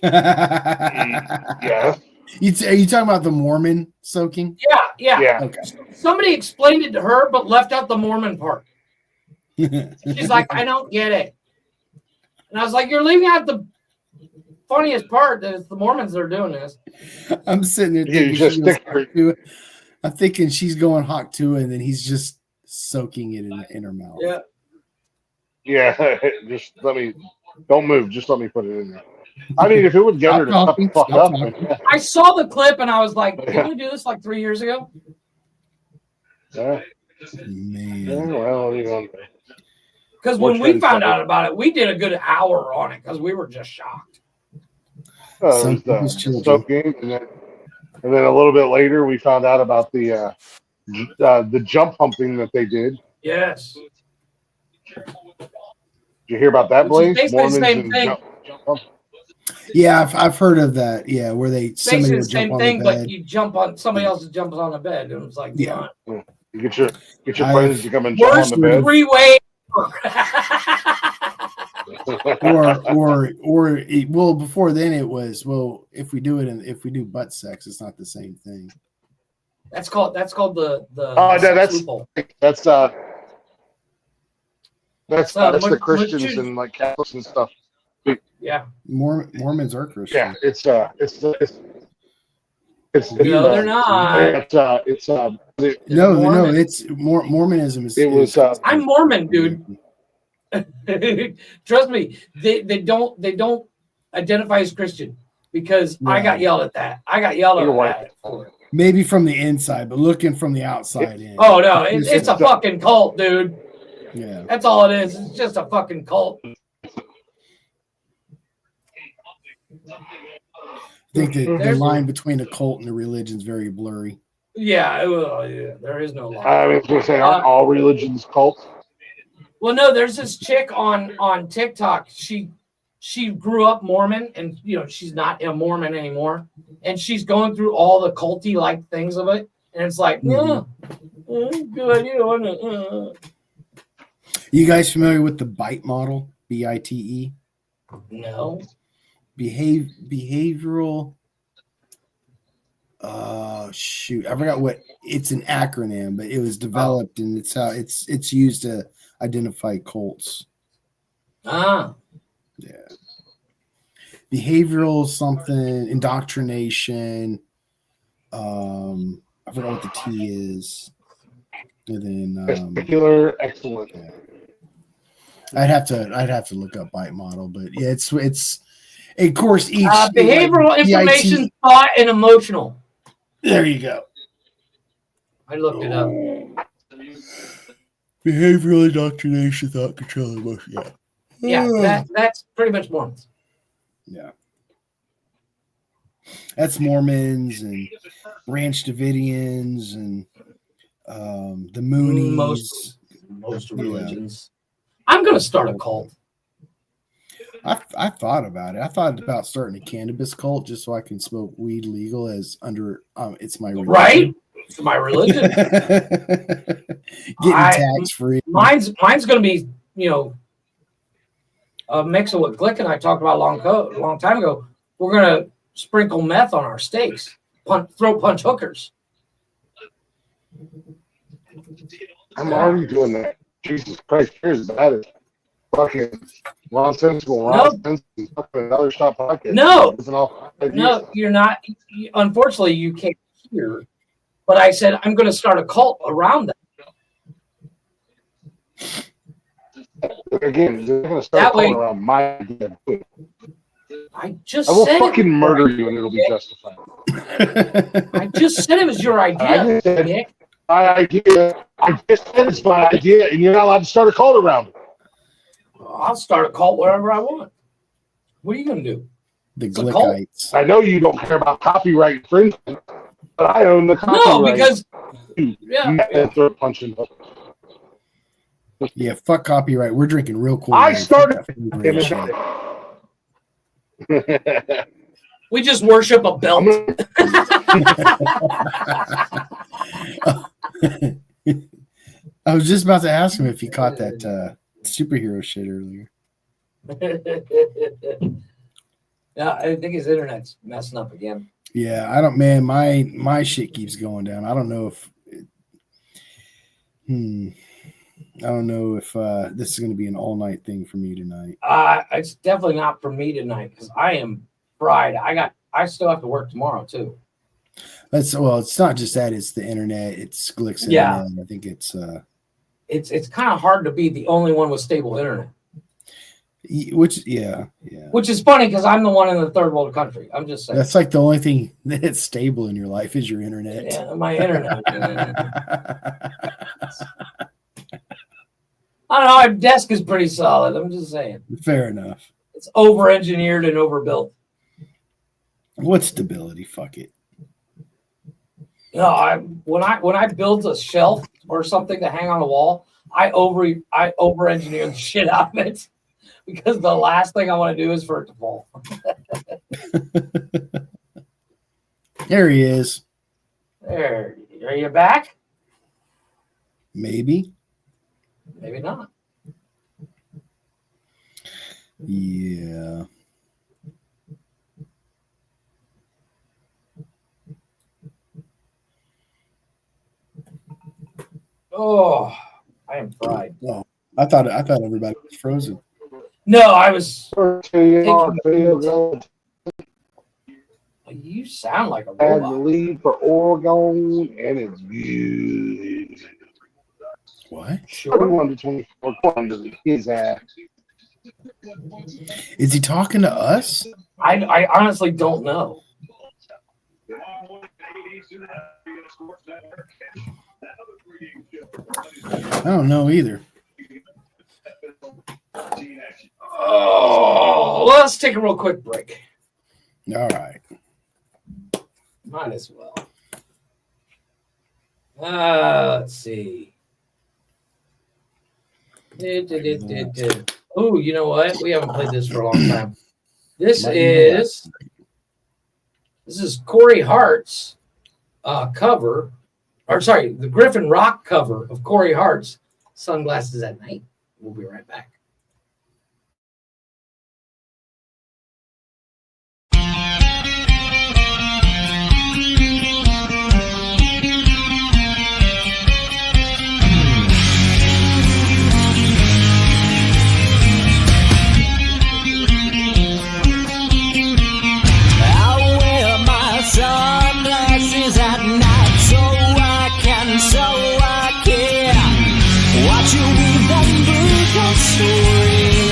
Yeah. Are you talking about the Mormon soaking? Yeah. Okay. Somebody explained it to her, but left out the Mormon part. She's like, I don't get it. And I was like, you're leaving out the funniest part that it's the Mormons that are doing this. I'm sitting there thinking I'm thinking she's going Hawk Tua, and then he's just soaking it in her mouth. Yeah. Just don't move. Just let me put it in there. I mean, if it would get her to shut the fuck up. I saw the clip and I was like, didn't we do this like 3 years ago? Yeah. Man. Yeah, well, you know. Because when we found out about it, we did a good hour on it because we were just shocked. Soaking, and then a little bit later, we found out about the jump humping that they did. Yes. Did you hear about that, Blaze? Basically the same thing. Jump humping. Yeah, I've heard of that. Yeah, where somebody would jump on the bed. But you jump on somebody else jumps on the bed, and it's like, You get your friends to come and jump on the bed. Three-way. Well, before then it was if we do butt sex, it's not the same thing. That's called the Oh no, loophole. that's So, the Christians and like Catholics and stuff. Yeah. Mormons are Christian. Yeah, it's no, they're not. No, it's Mormonism is. I'm Mormon, dude. Trust me, they don't identify as Christian because I got yelled at that. I got yelled at for it. Maybe from the inside, but looking from the outside in. Oh no, it's a fucking cult, dude. Yeah, that's all it is. It's just a fucking cult. I think that the line between a cult and a religion is very blurry. Yeah, there is no line. I was going to say, aren't all religions cults? Well, no, there's this chick on TikTok. She grew up Mormon, and she's not a Mormon anymore, and she's going through all the culty like things of it, and it's like, good idea. You guys familiar with the BITE model? BITE? No. Behavioral. Shoot, I forgot what it's an acronym, but it was developed and it's how it's used to identify cults. Yeah. Behavioral something, indoctrination. I forgot what the T is. And then particular excellent. Yeah. I'd have to look up BITE model, but yeah, it's of course each behavioral information, thought, and emotional. There you go. I looked it up. Behavioral indoctrination, thought control, emotion. Yeah, that's pretty much Mormons. Yeah. That's Mormons and Branch Davidians and the Moonies. Most religions. I'm gonna start a cult. I thought about it. I thought about starting a cannabis cult just so I can smoke weed legal as under it's my religion. Right? It's my religion. Getting tax free. Mine's gonna be, a mix of what Glich and I talked about a long time ago. We're gonna sprinkle meth on our steaks, throat punch hookers. I'm already doing that. Jesus Christ, here's that is fucking nonsensical nonsense. Another stop podcast. No, you're not. Unfortunately, you can't hear. But I said I'm going to start a cult around that. Again, they're going to start calling around my idea. I just will said fucking murder you and it'll be justified. I just said it was your idea, Nick. My idea. I just said it's my idea, and you're not allowed to start a cult around it. I'll start a cult wherever I want. What are you going to do? The Glichites. I know you don't care about copyright infringement, but I own the copyright. No, because throat punching. Yeah, fuck copyright. We're drinking real cool. I started. We just worship a belt. I was just about to ask him if he caught that superhero shit earlier. Yeah, I think his internet's messing up again. Yeah, I don't. Man, my shit keeps going down. I don't know if. I don't know if this is going to be an all-night thing for me tonight. It's definitely not for me tonight because I am fried. I still have to work tomorrow too. It's not just that; it's the internet. It's Glick's internet. I think it's kind of hard to be the only one with stable internet. Which is funny because I'm the one in the third world country. I'm just saying. That's like the only thing that's stable in your life is your internet. Yeah, my internet. I don't know. Our desk is pretty solid. I'm just saying. Fair enough. It's over-engineered and overbuilt. What stability? Fuck it. When I build a shelf or something to hang on the wall, I over-engineer the shit out of it because the last thing I want to do is for it to fall. There he is. There. Are you back? Maybe. Maybe not. Yeah. I thought everybody was frozen. No, I was. You You sound like a has robot. the lead for Oregon, and it's good. What? 31-24, according to his ass. Is he talking to us? I honestly don't know. I don't know either. Oh, let's take a real quick break. All right. Might as well. Let's see. Oh, you know what? We haven't played this for a long time. This is Corey Hart's cover, or sorry, the Griffin Rock cover of Corey Hart's Sunglasses at Night. We'll be right back. Sunglasses at night, so I can watch you weave them brutal storylines.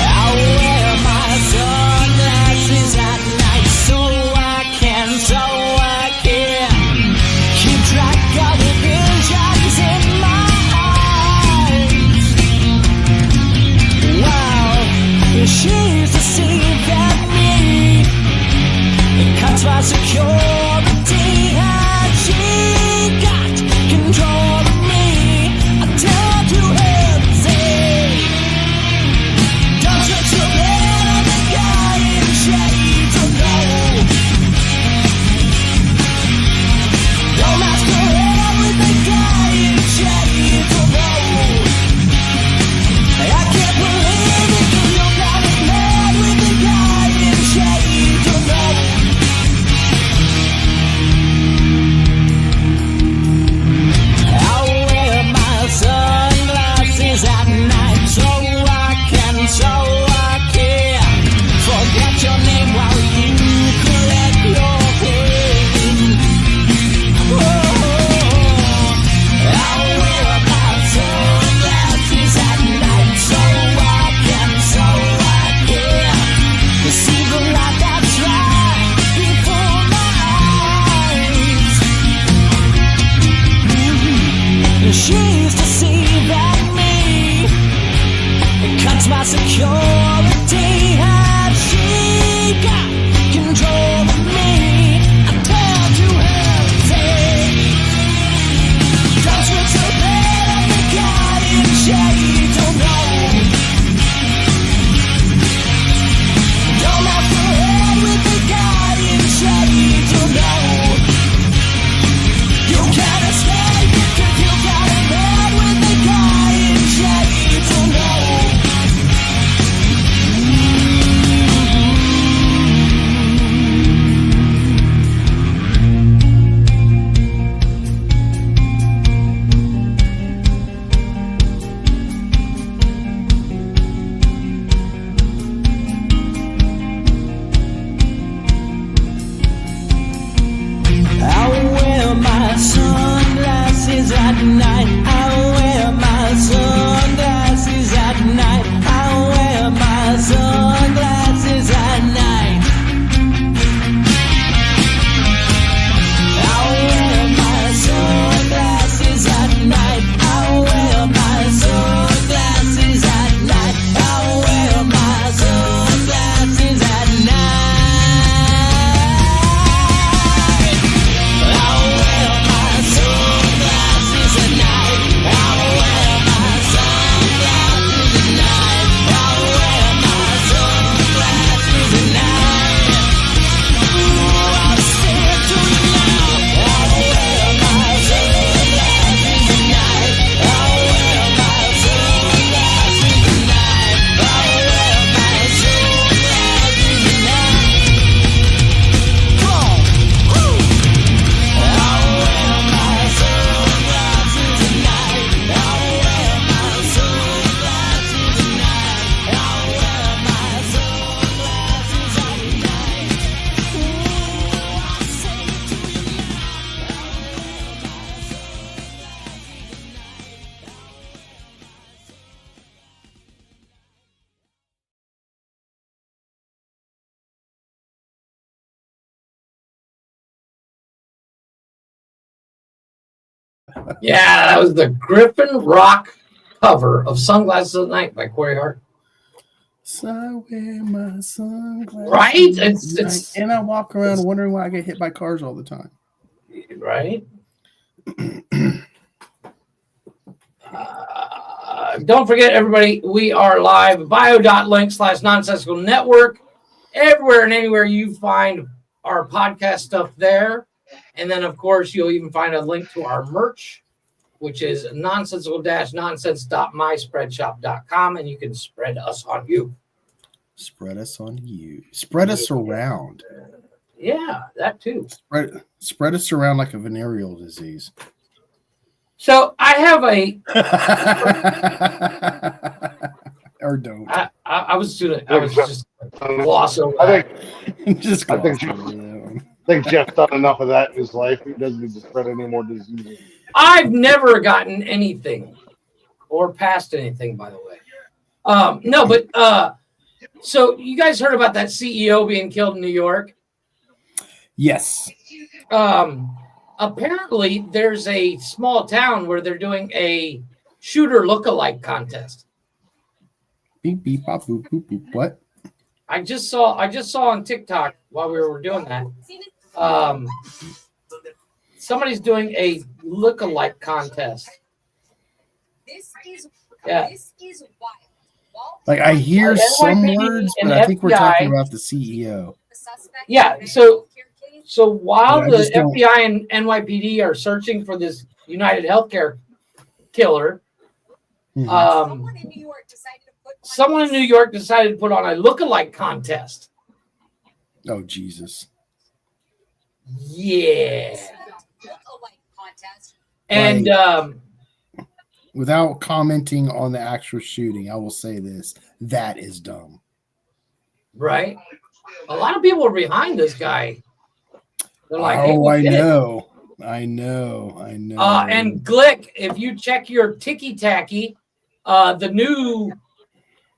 I wear my sunglasses at night, so I can keep track of the visions in my eyes. Wow, she's deceived at me. It cuts my security, and she got control of me. I tell to hesitate. Don't you too bad on the guy in shades of gold. Don't masquerade with the guy in shades of gold. I can't believe it, 'cause you got me mad with the guy in shades of gold. I wear my sunglasses at night, so I can forget your name while you collect your pain. I wear my sunglasses at night, so I can see the light that's right before my eyes. She's deceived at me. It cuts my security, and she got control of me. I tell to hesitate. Don't you too bad on the guy in shades of gold. Don't masquerade with the guy in shades of gold. You can't escape it, 'cause you got it bad with the guy in shades of gold. Yeah, that was the Griffin Rock cover of Sunglasses at Night by Corey Hart. So I wear my sunglasses. Right? It's and I walk around wondering why I get hit by cars all the time. Right? Don't forget, everybody, we are live. bio.link/nonsensical network. Everywhere and anywhere you find our podcast stuff there. And then, of course, you'll even find a link to our merch, which is nonsensical-nonsense.myspreadshop.com, and you can spread us on you. Spread us on you. Spread us around. Yeah, that too. Spread us around like a venereal disease. So I have a or don't. I was just gloss over that. I think Jeff's done enough of that in his life. He doesn't need to spread any more diseases. I've never gotten anything or passed anything, by the way. No, but so you guys heard about that CEO being killed in New York? Yes. Apparently, there's a small town where they're doing a shooter lookalike contest. Beep beep bop boop boop boop. What? I just saw on TikTok while we were doing that. Somebody's doing a lookalike contest. Yeah. Like I hear some NYPD words, and but I think we're talking FBI about the CEO. Yeah. So while Yeah, I the just don't- FBI and NYPD are searching for this United Healthcare killer, someone in New York decided to put on a lookalike contest. Oh Jesus! Yeah. And without commenting on the actual shooting, I will say this: that is dumb. Right? A lot of people are behind this guy. They're like, hey, oh, we I did it. know. And Glich, if you check your Ticky Tacky, the new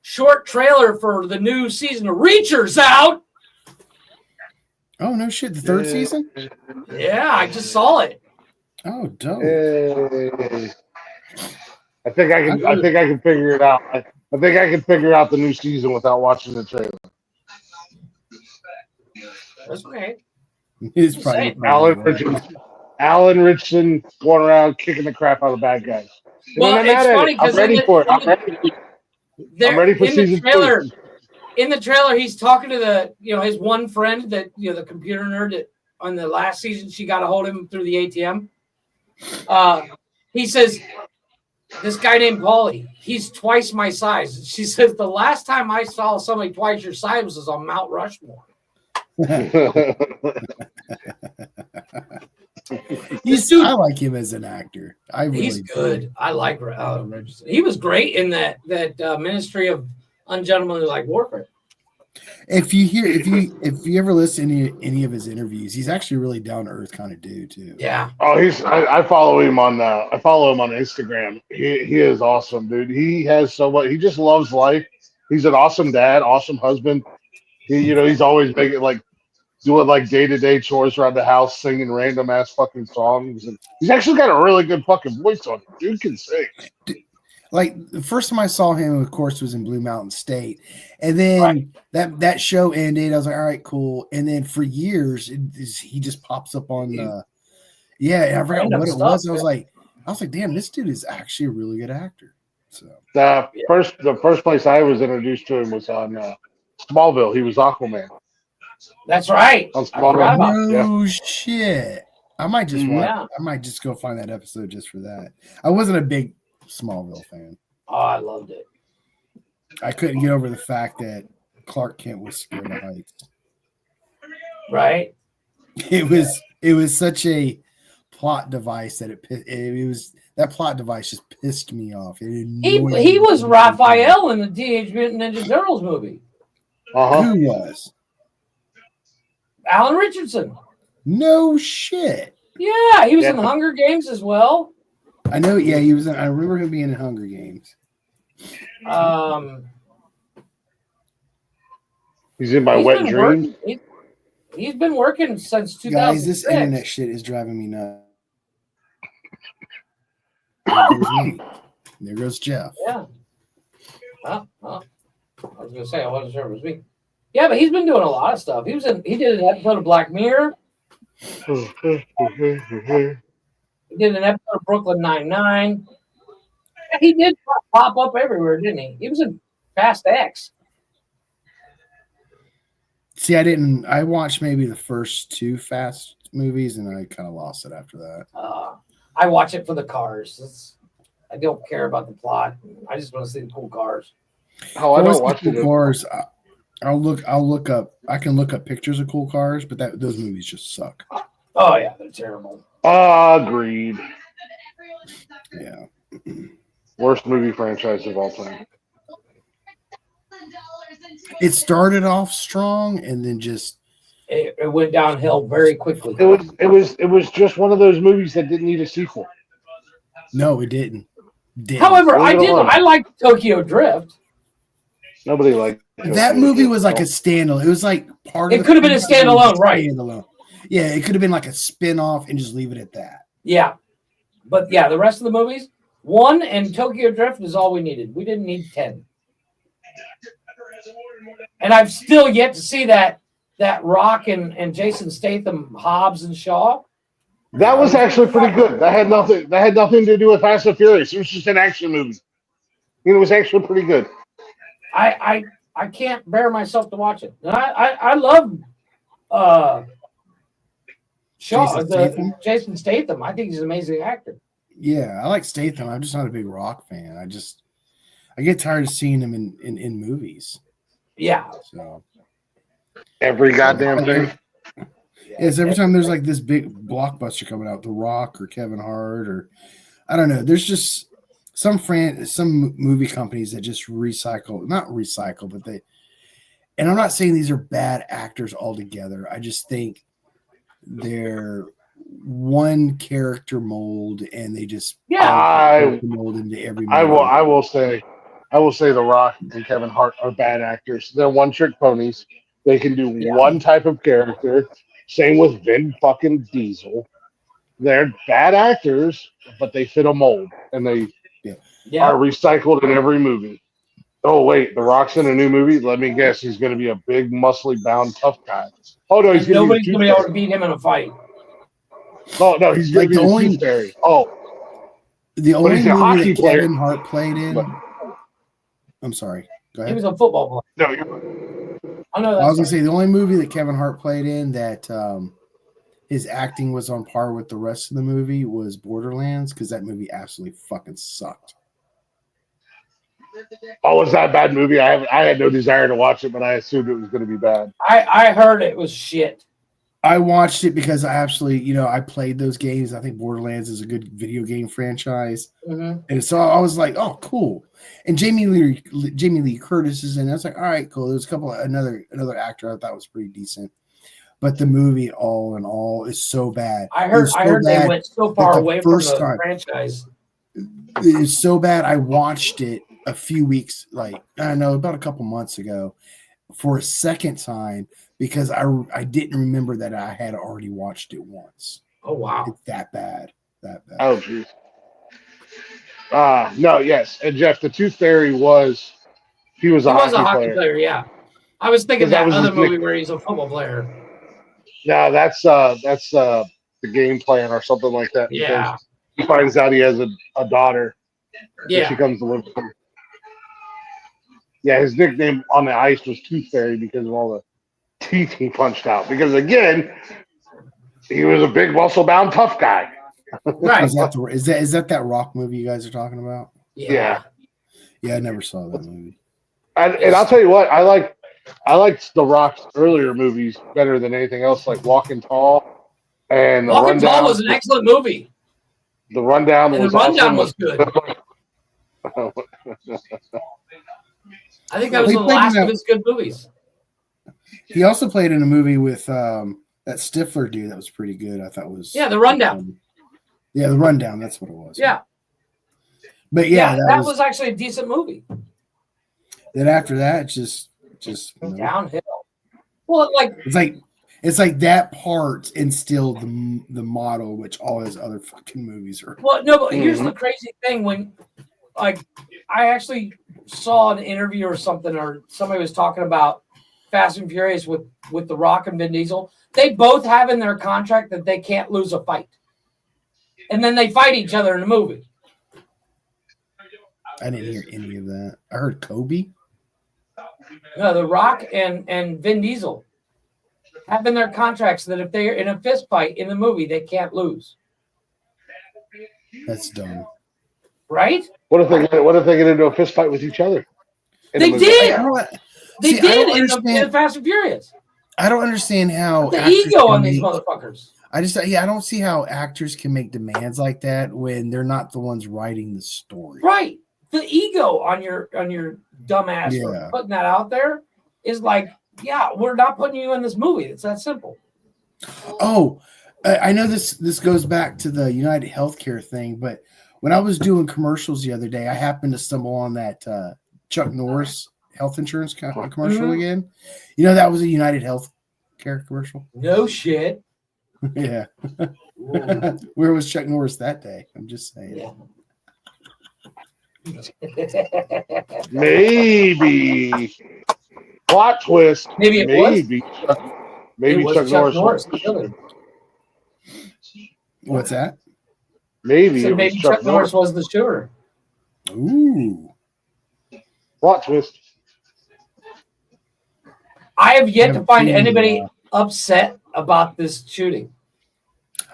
short trailer for the new season of Reacher's out. Oh no shit! The third season? Yeah, I just saw it. Oh, dope. I think I can figure it out. I think I can figure out the new season without watching the trailer. That's okay. It's probably Alan Richardson going around kicking the crap out of bad guys. Well, it's funny because I'm ready for it. I'm ready for season 2. In the trailer, he's talking to his one friend that the computer nerd that on the last season she got a hold of him through the ATM. He says, this guy named Paulie, he's twice my size. She says, the last time I saw somebody twice your size was on Mount Rushmore. I like him as an actor. He's good. I like Alan Richardson. He was great in that Ministry of Ungentlemanly Warfare. If you ever listen to any of his interviews, he's actually really down to earth kind of dude too. Yeah. Oh, I follow him on Instagram. He is awesome, dude. He has so much. He just loves life. He's an awesome dad, awesome husband. He's always doing day-to-day chores around the house, singing random ass fucking songs. And he's actually got a really good fucking voice on him. Dude can sing. Like the first time I saw him, of course, was in Blue Mountain State, and then that show ended. I was like, all right, cool. And then for years, he just pops up on I forgot what it was. I was like, damn, this dude is actually a really good actor. So the first place I was introduced to him was on Smallville. He was Aquaman. That's right. On Smallville. No shit. I might just I might just go find that episode just for that. I wasn't a big Smallville fan. Oh, I loved it. I couldn't get over the fact that Clark Kent was scared of heights. Right. It was such a plot device that that plot device just pissed me off. He was Raphael in the Teenage Mutant Ninja Turtles movie. Who was? Alan Richardson. No shit. Yeah, he was in Hunger Games as well. I know. Yeah, he was. I remember him being in Hunger Games. He's in my wet dreams. He's been working since 2006. Guys, this internet shit is driving me nuts. There goes me. There goes Jeff. Yeah. Well, I was gonna say I wasn't sure it was me. Yeah, but he's been doing a lot of stuff. He did an episode of Black Mirror. He did an episode of Brooklyn Nine-Nine. He did pop up everywhere, didn't he? He was in Fast X. See, I watched maybe the first 2 Fast movies, and I kind of lost it after that. I watch it for the cars. I don't care about the plot. I just want to see the cool cars. Oh, I don't watch cool cars. I'll look up. I can look up pictures of cool cars, but those movies just suck. Oh yeah, they're terrible. Agreed. Yeah. Worst movie franchise of all time. It started off strong and then just it went downhill very quickly. It was just one of those movies that didn't need a sequel. No, it didn't. However, I liked Tokyo Drift. Nobody liked that movie. Was like a standalone. It was like part of it. Could have been a standalone, right? Standalone. Yeah, it could have been like a spin-off and just leave it at that. Yeah. But yeah, the rest of the movies, 1 and Tokyo Drift is all we needed. We didn't need 10. And I've still yet to see that Rock and Jason Statham, Hobbs and Shaw. That was actually pretty good. That had nothing to do with Fast and Furious. It was just an action movie. It was actually pretty good. I can't bear myself to watch it. I love Shaw, Jason Statham. I think he's an amazing actor. Yeah, I like Statham. I'm just not a big Rock fan. I get tired of seeing him in movies. Yeah. So every goddamn thing. Yes, every time there's like this big blockbuster coming out, The Rock or Kevin Hart or I don't know. There's just some movie companies that just not recycle, but they. And I'm not saying these are bad actors altogether. I just think they're one character mold, and they just mold into every movie. I will say The Rock and Kevin Hart are bad actors. They're one-trick ponies. They can do one type of character. Same with Vin fucking Diesel. They're bad actors, but they fit a mold, and they are recycled in every movie. Oh wait, The Rock's in a new movie. Let me guess, he's going to be a big, muscly bound, tough guy. Oh no, nobody's going to be able to beat him in a fight. Oh no, he's going to be a tooth fairy. Oh, the only movie that Kevin Hart played in. I'm sorry. Go ahead. He was a football player. No, I know. I was going to say the only movie that Kevin Hart played in that his acting was on par with the rest of the movie was Borderlands, because that movie absolutely fucking sucked. Oh, was that a bad movie? I had no desire to watch it, but I assumed it was going to be bad. I heard it was shit. I watched it because I absolutely, I played those games. I think Borderlands is a good video game franchise. Mm-hmm. And so I was like, oh, cool. And Jamie Lee Curtis is in it. I was like, all right, cool. There's a couple of another actor I thought was pretty decent. But the movie, all in all, is so bad. I heard they went so far away from the franchise. It is so bad. I watched it a few weeks, about a couple months ago, for a second time because I didn't remember that I had already watched it once. Oh wow, it's that bad. Oh geez. No, yes, and Jeff, the Tooth Fairy was a hockey player. Yeah, I was thinking that other movie where he's a football player. No, that's the game plan or something like that. Yeah, he finds out he has a daughter. Yeah, she comes to live with him. Yeah, his nickname on the ice was Tooth Fairy because of all the teeth he punched out. Because again, he was a big, muscle-bound, tough guy. Right? Is that Rock movie you guys are talking about? Yeah. Yeah, I never saw that movie. And I'll tell you what, I liked The Rock's earlier movies better than anything else, like Walking Tall and Walking Tall was an excellent movie. The Rundown was Rundown awesome. was good. I think that was the last of his good movies. He also played in a movie with that Stifler dude that was pretty good. I thought was The Rundown. The Rundown. That's what it was. Yeah. But that was actually a decent movie. Then after that, just downhill. Well, it's like It's like that part instilled the model, which all his other fucking movies are. Well, no, but here's the crazy thing: when, like, I actually saw an interview or something, or somebody was talking about Fast and Furious with The Rock and Vin Diesel. They both have in their contract that they can't lose a fight, and then they fight each other in the movie. I didn't hear any of that. I heard Kobe. No, The Rock and Vin Diesel have in their contracts that if they're in a fist fight in the movie, they can't lose. That's dumb. Right? What if they get into a fist fight with each other? They did. They did in the Fast and Furious. I don't understand how the ego on these motherfuckers. I don't see how actors can make demands like that when they're not the ones writing the story. Right. The ego on your dumbass for putting that out there is like, yeah, we're not putting you in this movie. It's that simple. Oh, I know this goes back to the United Healthcare thing, but when I was doing commercials the other day, I happened to stumble on that Chuck Norris health insurance commercial again. You know, that was a United Healthcare commercial. No shit. Yeah. Where was Chuck Norris that day? I'm just saying. Yeah. Maybe plot twist. Maybe it was. Maybe Chuck Norris. What's that? Maybe so maybe Chuck Norris was the shooter. Ooh. Plot twist. I have yet to find anybody upset about this shooting.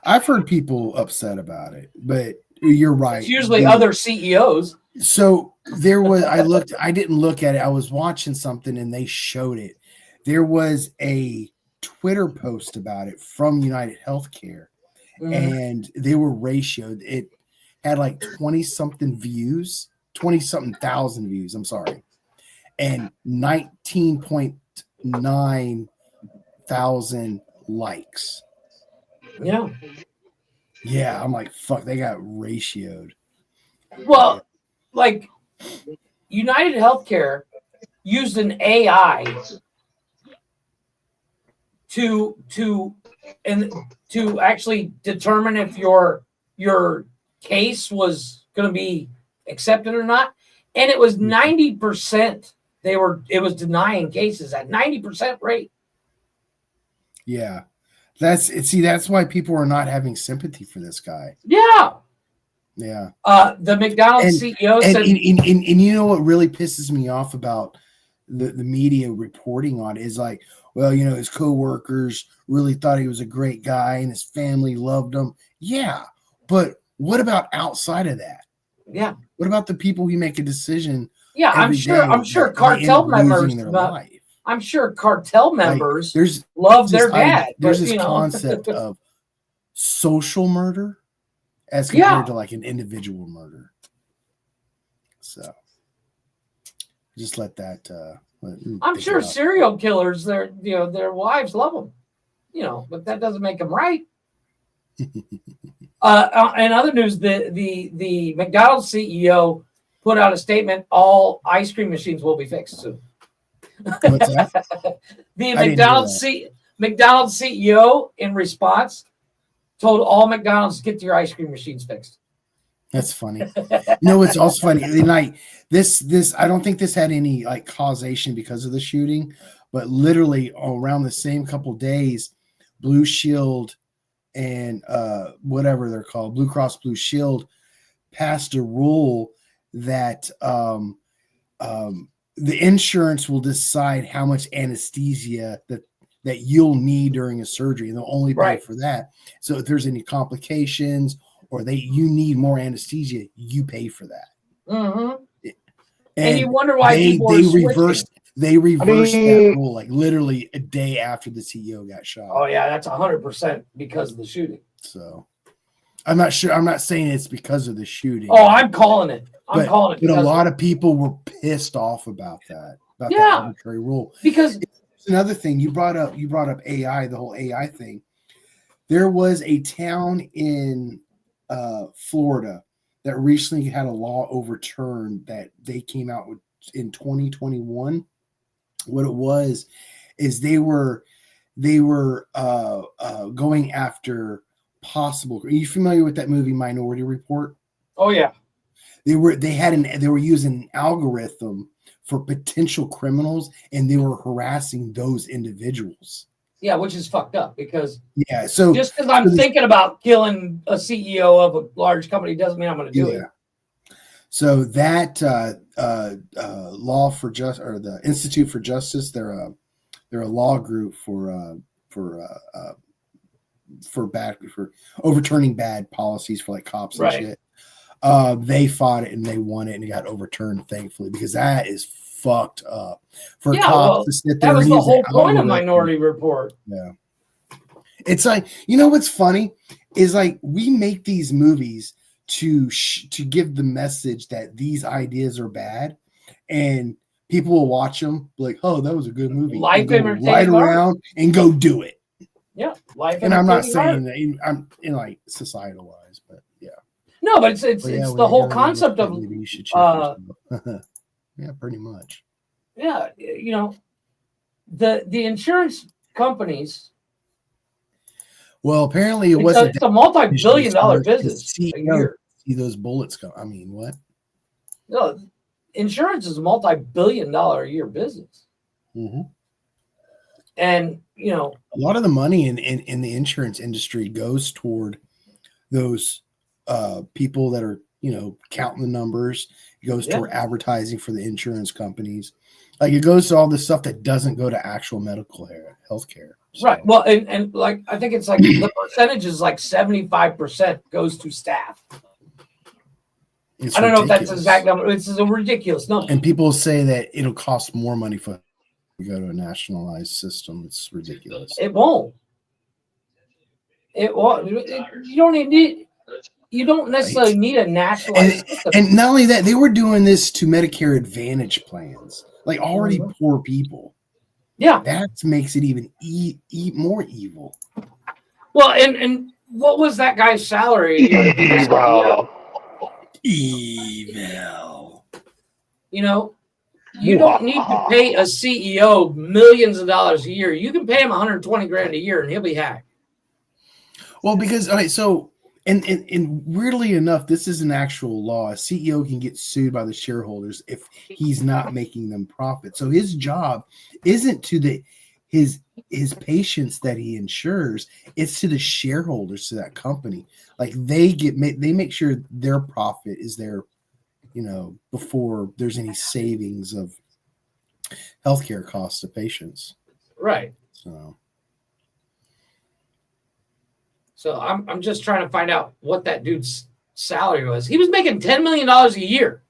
I've heard people upset about it, but you're right. It's usually other CEOs. So there was, I didn't look at it. I was watching something and they showed it. There was a Twitter post about it from United Healthcare, and they were ratioed. It had like 20-something views, 20-something thousand views. I'm sorry. And 19.9 thousand likes. Yeah. Yeah. I'm like, fuck, they got ratioed. Well, like United Healthcare used an AI to actually determine if your case was going to be accepted or not, and it was 90%. It was denying cases at 90% rate. Yeah, that's why people are not having sympathy for this guy. Yeah. Yeah. The McDonald's CEO said, and you know what really pisses me off about the media reporting on it is like, well, you know, his coworkers really thought he was a great guy and his family loved him. Yeah, but what about outside of that? Yeah. What about the people who make a decision? Yeah, I'm sure cartel members. I'm sure cartel members love their dad. There's this concept of social murder as compared to like an individual murder. So just let that. I'm sure serial killers, their wives love them, but that doesn't make them right. In other news, the McDonald's CEO put out a statement: all ice cream machines will be fixed soon. What's that? The McDonald's CEO, in response, told all McDonald's to get your ice cream machines fixed. That's funny. No, it's also funny. Like this, I don't think this had any like causation because of the shooting, but literally around the same couple days, Blue Shield and whatever they're called, Blue Cross Blue Shield, passed a rule that the insurance will decide how much anesthesia that you'll need during a surgery, and they'll only pay for that. So if there's any complications or you need more anesthesia, you pay for that. Mm-hmm. And you wonder why they reversed that rule like literally a day after the CEO got shot. Oh yeah, that's 100% because of the shooting. So I'm not sure. I'm not saying it's because of the shooting. Oh, I'm calling it. I'm calling it. But a lot of people were pissed off about that. About that arbitrary rule. Because another thing you brought up AI, the whole AI thing. There was a town in Florida that recently had a law overturned that they came out with in 2021. What it was is they were they were going after possible. Are you familiar with that movie Minority Report? Oh yeah. They were using an algorithm for potential criminals, and they were harassing those individuals. Yeah, which is fucked up because so just because I'm thinking about killing a CEO of a large company doesn't mean I'm going to do it. So that Law for Just or the Institute for Justice, they're a law group for overturning bad policies for like cops and shit. They fought it and they won it and it got overturned, thankfully, because that is fucked up for cops to sit there. That was the whole point of Minority Report. Yeah. It's like, you know what's funny is like we make these movies to give the message that these ideas are bad, and people will watch them like, oh, that was a good movie. Life entertaining right around and go do it. Yeah, life. And I'm not saying that I'm in like societal wise, but yeah. No, but it's the whole concept of maybe you should yeah, pretty much. Yeah, you know, the insurance companies. Well, apparently it wasn't. It's a multi-billion-dollar business a year. See those bullets go. I mean, what? No, insurance is a multi-billion-dollar a year business. Mm-hmm. And you know, a lot of the money in the insurance industry goes toward those people that are, you know, counting the numbers. It goes toward advertising for the insurance companies. Like it goes to all this stuff that doesn't go to actual medical health care. So. Right. Well, and like I think it's like the percentage is like 75% goes to staff. I don't know if that's the exact number. It's a ridiculous number. And people say that it'll cost more money to go to a nationalized system. It's ridiculous. It won't. It won't. You don't need. You don't necessarily need a nationalized system. And not only that, they were doing this to Medicare Advantage plans, like already poor people. Yeah, that makes it even more evil. Well, and what was that guy's salary? Evil. You know, you don't need to pay a CEO millions of dollars a year. You can pay him $120,000 a year, and he'll be hacked. Well, because so. And weirdly enough, this is an actual law. A CEO can get sued by the shareholders if he's not making them profit. So his job isn't to his patients that he insures; it's to the shareholders, to that company. Like they make sure their profit is there, you know, before there's any savings of healthcare costs to patients. Right. So I'm just trying to find out what that dude's salary was. He was making $10 million a year.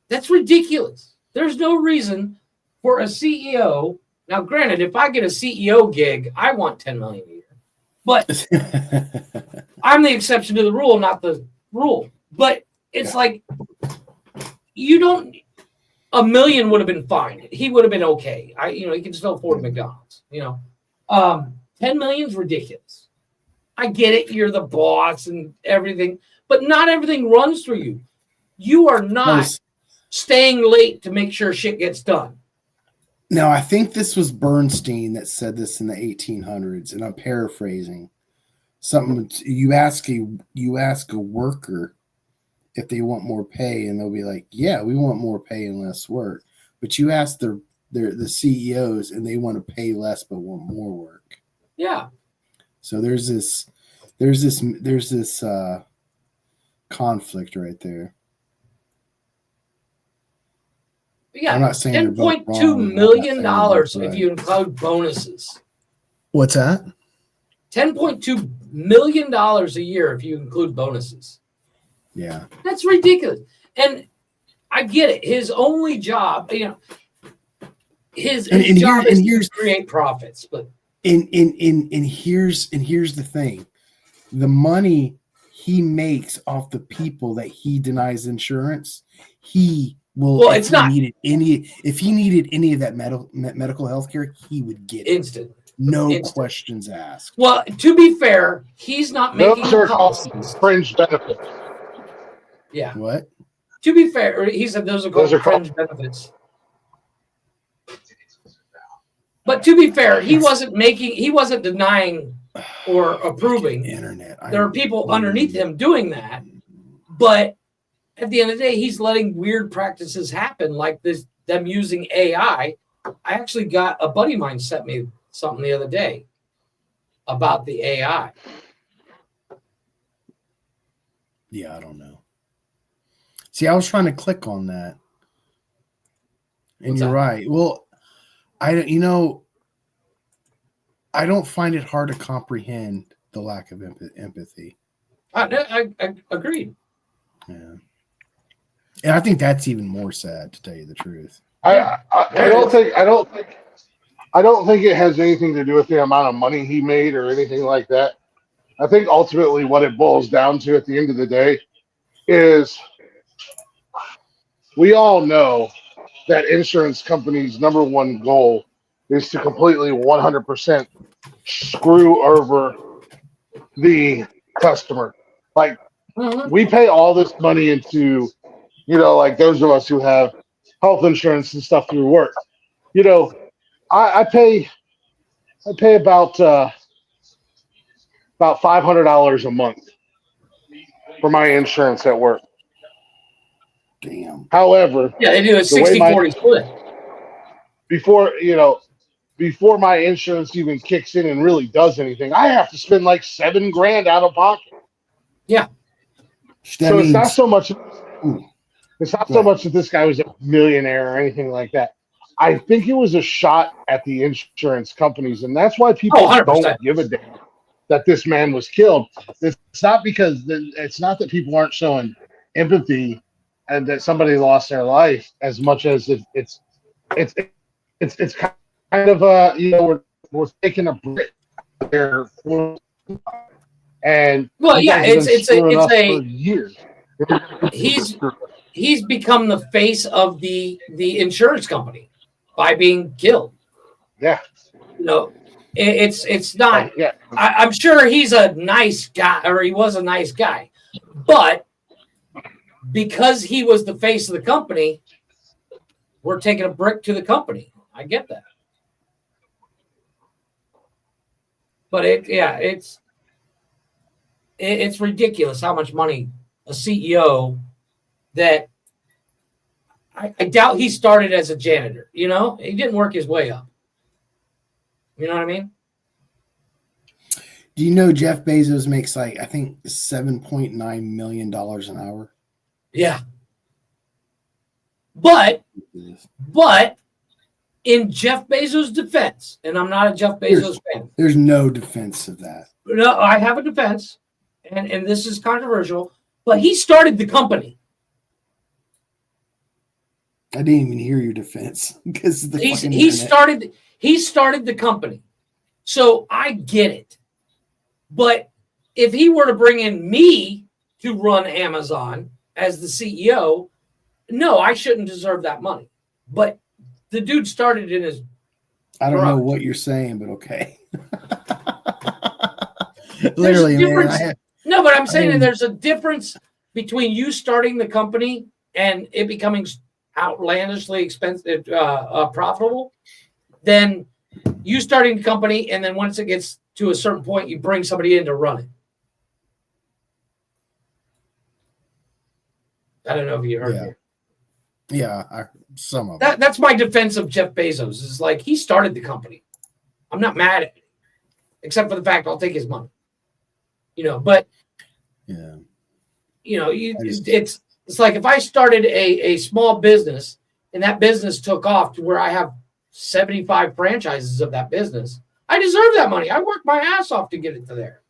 That's ridiculous. There's no reason for a CEO. Now, granted, if I get a CEO gig, I want $10 million a year. But I'm the exception to the rule, not the rule. But it's like you don't. $1 million would have been fine. He would have been okay. He can still afford McDonald's. 10 million is ridiculous. I get it. You're the boss and everything, but not everything runs through you. You are not staying late to make sure shit gets done. Now, I think this was Bernstein that said this in the 1800s, and I'm paraphrasing. Something you ask a worker if they want more pay, and they'll be like, "Yeah, we want more pay and less work." But you ask the CEOs, and they want to pay less but want more work. Yeah. So there's this conflict right there. Yeah, I'm not saying $10.2 million if you include bonuses. What's that? $10.2 million a year if you include bonuses. Yeah, that's ridiculous. And I get it. His only job, his job is to create profits. But here's the thing: the money he makes off the people that he denies insurance, he will. Well, it's not. If he needed any of that medical health care, he would get it. Instant. No questions asked. Well, to be fair, he's not making those are policies. called fringe benefits. Yeah. What? To be fair, he said those are called fringe benefits. But to be fair, he wasn't denying or approving. Internet. There are people underneath him doing that, but at the end of the day, he's letting weird practices happen, like them using AI. I actually got a buddy of mine sent me something the other day about the AI. Yeah, I don't know. See, I was trying to click on that, and What's you're that? right. Well, I don't find it hard to comprehend the lack of empathy. I agreed. Yeah, and I think that's even more sad, to tell you the truth. I don't think it has anything to do with the amount of money he made or anything like that. I think ultimately what it boils down to at the end of the day is we all know that insurance companies' number one goal is to completely 100% screw over the customer. Like, we pay all this money into, like those of us who have health insurance and stuff through work. I pay about $500 a month for my insurance at work. Damn. Yeah, However, they do a 60-40 split. Before my insurance even kicks in and really does anything, I have to spend like $7,000 out of pocket. Yeah. So it's not so much. It's not so much that this guy was a millionaire or anything like that. I think it was a shot at the insurance companies, and that's why people don't give a damn that this man was killed. It's not that people aren't showing empathy and that somebody lost their life as much as it's kind of we're taking a break there, and well, yeah, it's a for years. He's become the face of the insurance company by being killed. Yeah. It's not. Yeah. I'm sure he's a nice guy, or he was a nice guy, but because he was the face of the company, we're taking a brick to the company. I get that, but it's ridiculous how much money a CEO that I doubt he started as a janitor. He didn't work his way up. You know what I mean? Do you know Jeff Bezos makes I think $7.9 million an hour? Yeah. But in Jeff Bezos' defense, and I'm not a Jeff Bezos fan. There's no defense of that. No, I have a defense, and this is controversial, but he started the company. I didn't even hear your defense because he started the company. So I get it. But if he were to bring in me to run Amazon as the CEO, no, I shouldn't deserve that money. But the dude started in his I don't know what you're saying, but okay. Literally, man. No, but I'm saying that there's a difference between you starting the company and it becoming outlandishly expensive, profitable, than you starting the company and then once it gets to a certain point, you bring somebody in to run it. I don't know if you heard me. Yeah, some of it. That's my defense of Jeff Bezos. Is like he started the company. I'm not mad at it, except for the fact I'll take his money. But it's like if I started a small business and that business took off to where I have 75 franchises of that business, I deserve that money. I worked my ass off to get it to there.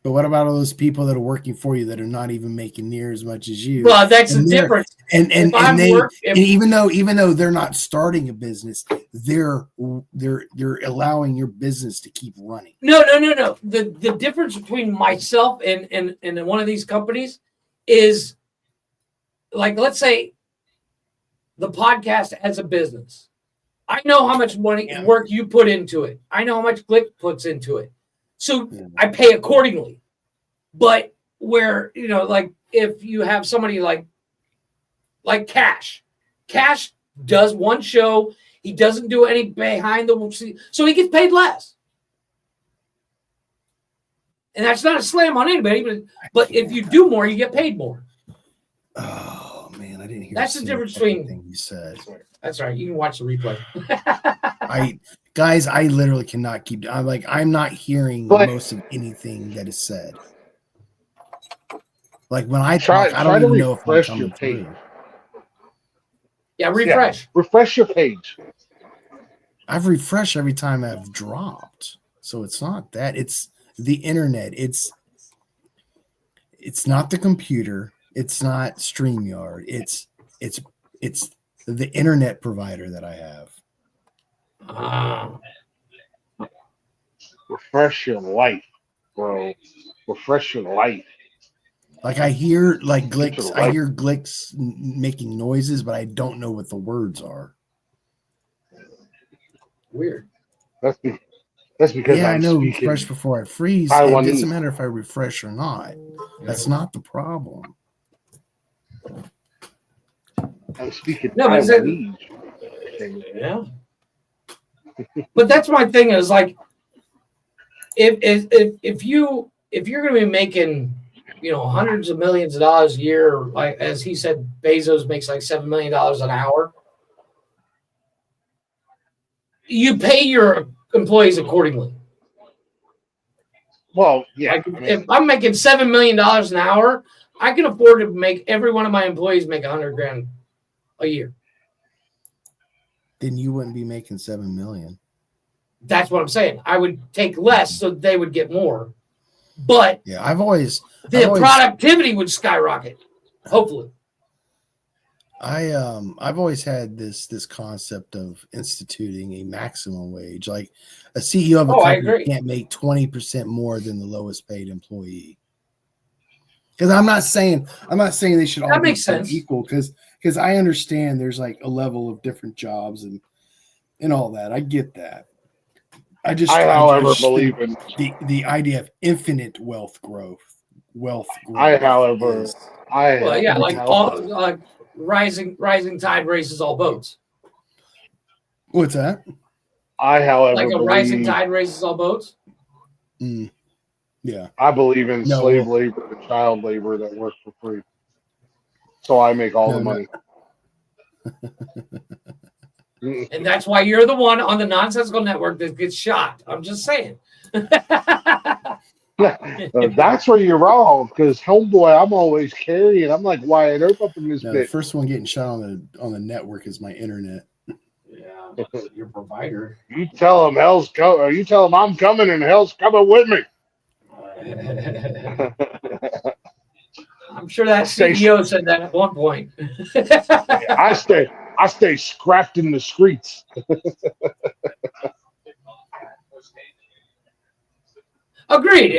But what about all those people that are working for you that are not even making near as much as you? Well, that's the difference. And even though they're not starting a business, they're allowing your business to keep running. No. The difference between myself and one of these companies is, like, let's say the podcast as a business. I know how much work you put into it. I know how much Glich puts into it. So I pay accordingly. But where, like if you have somebody like Cash does one show, He doesn't do any behind the, so he gets paid less. And that's not a slam on anybody, but if you do more, you get paid more. Oh man, I didn't hear. That's the difference between. You said. That's right. You can watch the replay. I literally cannot keep. I'm not hearing most of anything that is said. Like when I talk, I don't even know if I'm coming through. Yeah, refresh. Yeah, refresh your page. I've refreshed every time I've dropped, so it's not that. It's the internet. It's not the computer. It's not StreamYard. It's the internet provider that I have. Refresh your life, bro. Refresh your life. Like I hear Glich. I hear Glich making noises, but I don't know what the words are. Weird. That's because I know speaking refresh before I freeze. Taiwanese. It doesn't matter if I refresh or not. That's not the problem. I'm speaking Taiwanese. Yeah. But that's my thing is like, if you're going to be making, hundreds of millions of dollars a year, like as he said, Bezos makes like $7 million an hour. You pay your employees accordingly. Well, yeah. Like if I'm making $7 million an hour, I can afford to make every one of my employees make $100,000 a year. Then you wouldn't be making $7 million. That's what I'm saying. I would take less so they would get more. But yeah, I've always productivity would skyrocket. Hopefully. I've always had this concept of instituting a maximum wage. Like a CEO of a company can't make 20% more than the lowest paid employee. Because I'm not saying they should all be equal. Because I understand there's like a level of different jobs and all that. I get that. I believe in the idea of infinite wealth growth. Rising tide raises all boats. What's that? I, however, like a rising tide raises all boats. Yeah, I believe in slave labor and child labor that work for free. So I make all the money. And that's why you're the one on the Nonsensical Network that gets shot. I'm just saying. That's where you're wrong, because homeboy, I'm always carrying. I'm like Wyatt Earp up in this bitch. The first one getting shot on the network is my internet. Yeah, your provider. You tell them hell's coming, or you tell them I'm coming and hell's coming with me. I'm sure that CEO said that at one point. I stay scrapped in the streets. Agreed.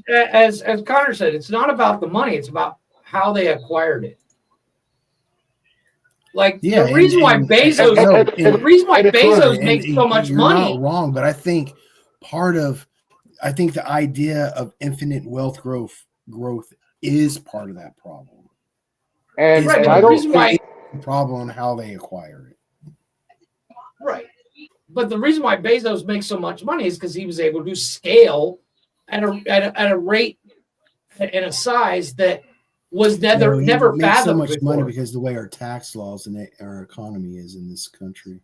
As Connor said, it's not about the money; it's about how they acquired it. Like the reason why Bezos makes so much money. Not wrong, but I think the idea of infinite wealth growth is part of that problem. And I don't think the problem on how they acquire it. Right. But the reason why Bezos makes so much money is because he was able to scale at a rate and a size that was never fathomed so much before. money because the way our tax laws and our economy is in this country.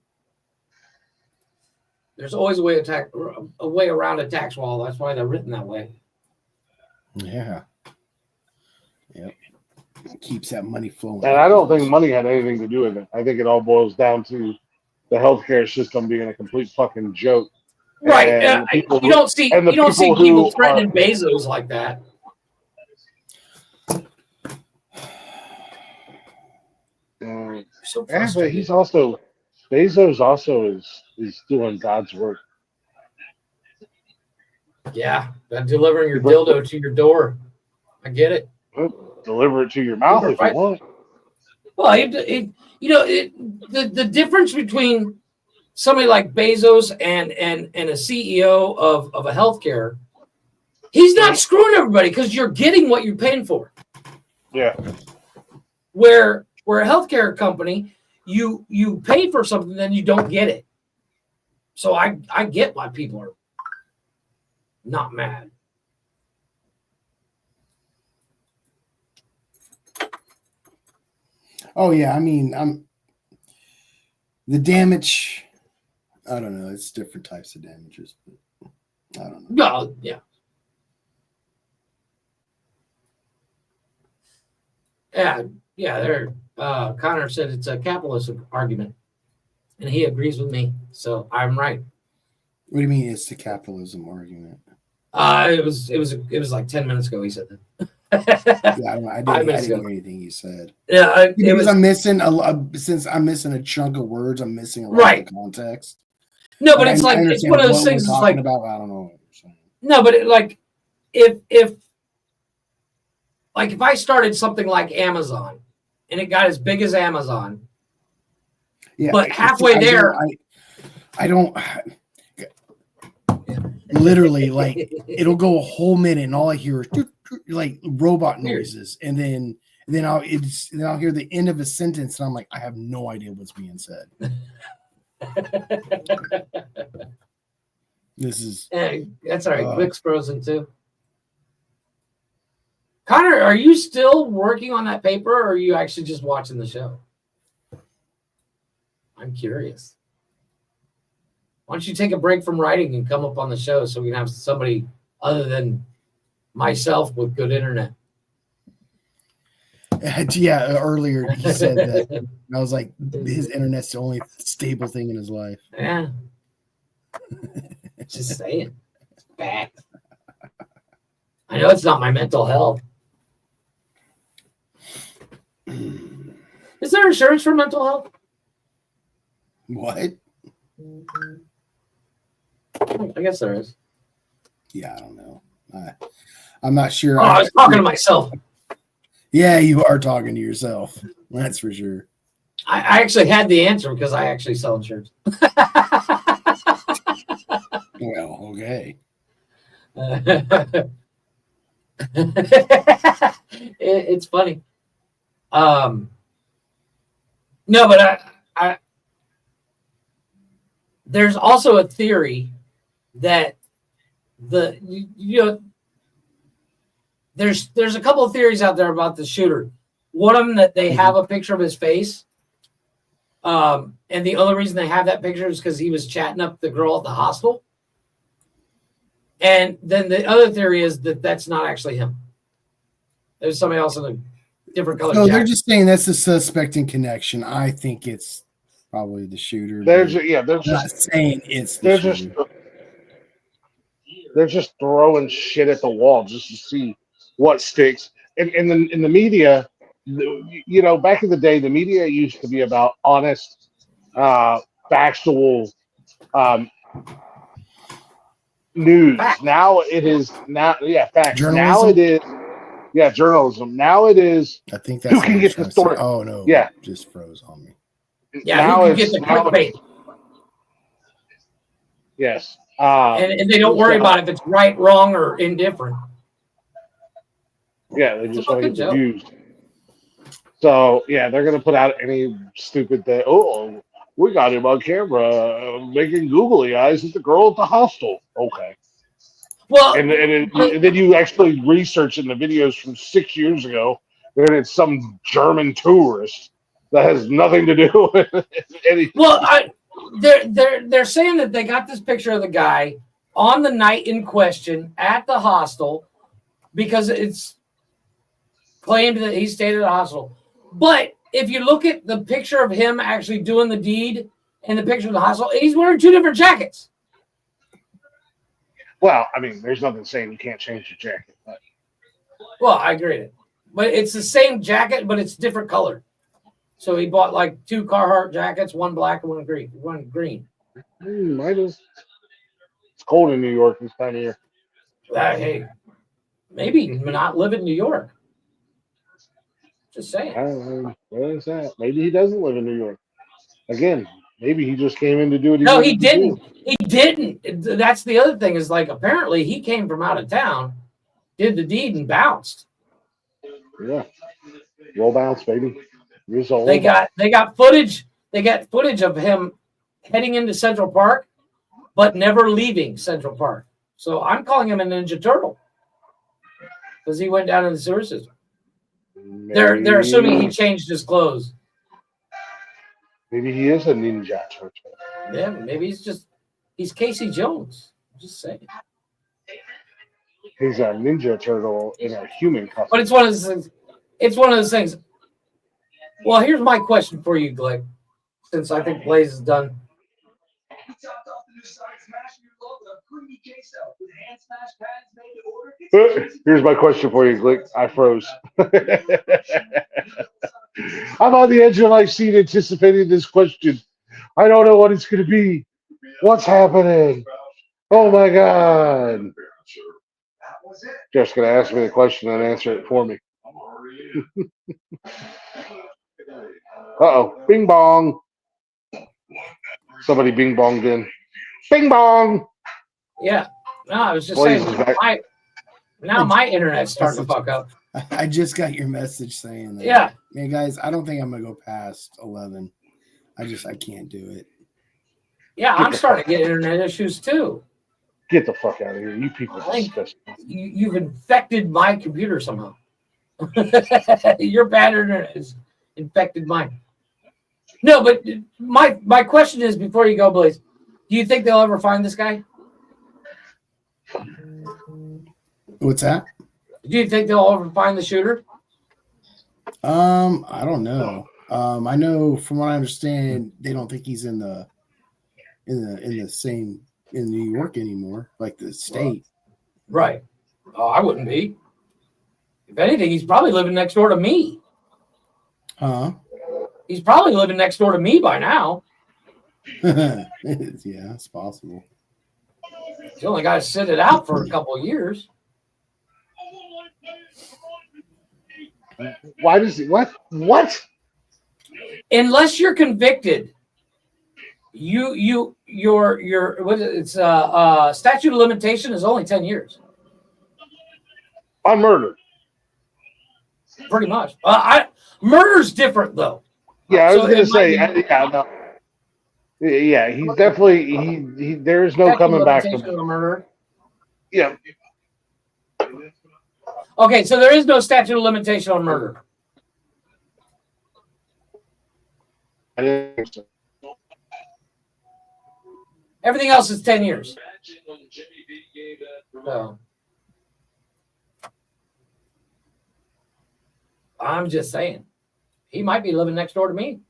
There's always a way around a tax wall. That's why they're written that way. Yeah. Yep. It keeps that money flowing. And I don't think money had anything to do with it. I think it all boils down to the healthcare system being a complete fucking joke. Right. You don't see people threatening Bezos like that. But Bezos also is doing God's work. Yeah, delivering your dildo to your door. I get it. Deliver it to your mouth if you want. Well, the difference between somebody like Bezos and a CEO of a healthcare, he's not screwing everybody because you're getting what you're paying for. Yeah. Where a healthcare company, you pay for something, then you don't get it. So I get why people are not mad. Oh yeah, I mean, the damage. I don't know. It's different types of damages, but I don't know. No, yeah. Yeah. They're Connor said it's a capitalist argument, and he agrees with me. So I'm right. What do you mean it's the capitalism argument? It was like 10 minutes ago. He said that. Yeah, I didn't hear anything you said. Yeah, I'm missing since I'm missing a chunk of words. I'm missing a lot Right. of the context. No, but it's like it's one of those things. It's like about. I don't know what you're saying. No, but if I started something like Amazon, and it got as big as Amazon, yeah, but halfway there, I don't. Literally, like it'll go a whole minute, and all I hear is like robot noises, and then I'll hear the end of a sentence, and I'm like, I have no idea what's being said. This is that's all right. Glich frozen too. Connor, are you still working on that paper, or are you actually just watching the show? I'm curious. Why don't you take a break from writing and come up on the show so we can have somebody other than myself with good internet? Yeah, earlier he said that. And I was like, his internet's the only stable thing in his life. Yeah. Just saying. It's bad. I know it's not my mental health. Is there insurance for mental health? What? I guess there is. Yeah, I don't know. I'm not sure. Oh, I was talking to myself. Yeah, you are talking to yourself. That's for sure. I actually had the answer because I actually sell insurance. Well, okay. It's funny. No, but I there's also a theory that there's a couple of theories out there about the shooter. One of them that they have a picture of his face. And the other reason they have that picture is because he was chatting up the girl at the hostel. And then the other theory is that that's not actually him. There's somebody else in a different color. No, they're just saying that's the suspect in connection. I think it's probably the shooter. They're not saying it's the shooter. They're just throwing shit at the wall just to see what sticks. And in the media, back in the day, the media used to be about honest, factual news. Facts. Now it is facts. Journalism? Now it is journalism. Now it is I think that's who can get the story. Oh no, just froze on me. Yeah, now who can get the clickbait. Yes. And they don't worry about if it's right, wrong, or indifferent. Yeah, they just want to get the views. So they're gonna put out any stupid thing. Oh, we got him on camera making googly eyes at the girl at the hostel. Okay. Well, and then you actually research in the videos from 6 years ago, and it's some German tourist that has nothing to do with anything. Well, they're saying that they got this picture of the guy on the night in question at the hostel because it's claimed that he stayed at the hostel. But if you look at the picture of him actually doing the deed and the picture of the hostel, he's wearing two different jackets. Well, I mean, there's nothing saying you can't change your jacket. But. Well, I agree. But it's the same jacket, but it's different color. So he bought like two Carhartt jackets, one black and one green. It's cold in New York this time of year. Hey, maybe not live in New York. Just saying. What is that? Maybe he doesn't live in New York. Again, maybe he just came in to do what he No, wanted he to didn't. do. He didn't. That's the other thing is like apparently he came from out of town, did the deed and bounced. Yeah. Roll bounce, baby. They got footage they got footage of him heading into Central Park, but never leaving Central Park. So I'm calling him a Ninja Turtle because he went down in the sewer system. They're assuming he changed his clothes. Maybe he is a Ninja Turtle. Yeah, maybe he's Casey Jones. I'm just saying. He's a Ninja Turtle in a human costume. But it's one of those things. It's one of those things. Well, here's my question for you, Glich, since I think Blaze is done. Here's my question for you, Glich. I froze. I'm on the edge of my seat anticipating this question. I don't know what it's going to be. What's happening? Oh my God. Jeff's going to ask me the question and answer it for me. Uh-oh. Bing bong. Somebody bing bonged in. Bing bong. Yeah. No, I was just saying. My internet's starting to fuck up. I just got your message saying that. Yeah. Man, guys, I don't think I'm going to go past 11. I can't do it. Yeah, I'm starting to get internet issues too. Get the fuck out of here. You people are disgusting. You've infected my computer somehow. Your bad internet has infected mine. No, but my question is, before you go, Blaze, do you think they'll ever find this guy? What's that? Do you think they'll ever find the shooter? I don't know. I know from what I understand, they don't think he's in the same in New York anymore, like the state. Right. Oh, I wouldn't be. If anything, he's probably living next door to me. Huh? He's probably living next door to me by now. Yeah, it's possible. He's only got to sit it out for a couple of years. Why does he? What? Unless you're convicted, your statute of limitation is only 10 years on murder. Pretty much. Murder's different though. Yeah, I was gonna say. Yeah, he's definitely he. There is no coming back from murder. Yeah. Okay, so there is no statute of limitation on murder. I didn't think so. Everything else is 10 years. So, I'm just saying. He might be living next door to me.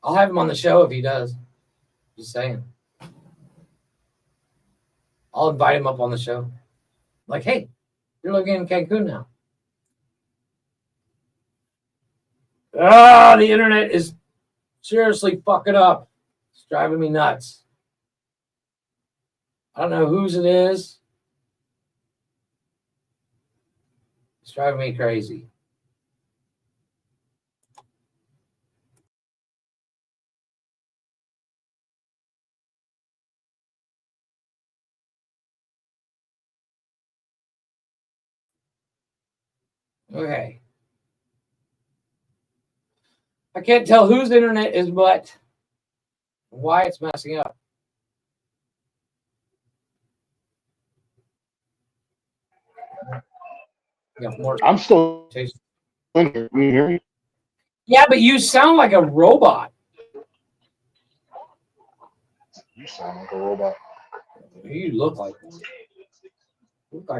I'll have him on the show if he does. Just saying. I'll invite him up on the show. Like, hey, you're living in Cancun now. The internet is seriously fucking up. It's driving me nuts. I don't know whose it is. It's driving me crazy. Okay. I can't tell whose internet is what, why it's messing up. I'm still in here. Can you hear me? Yeah, but you sound like a robot. You sound like a robot. You look like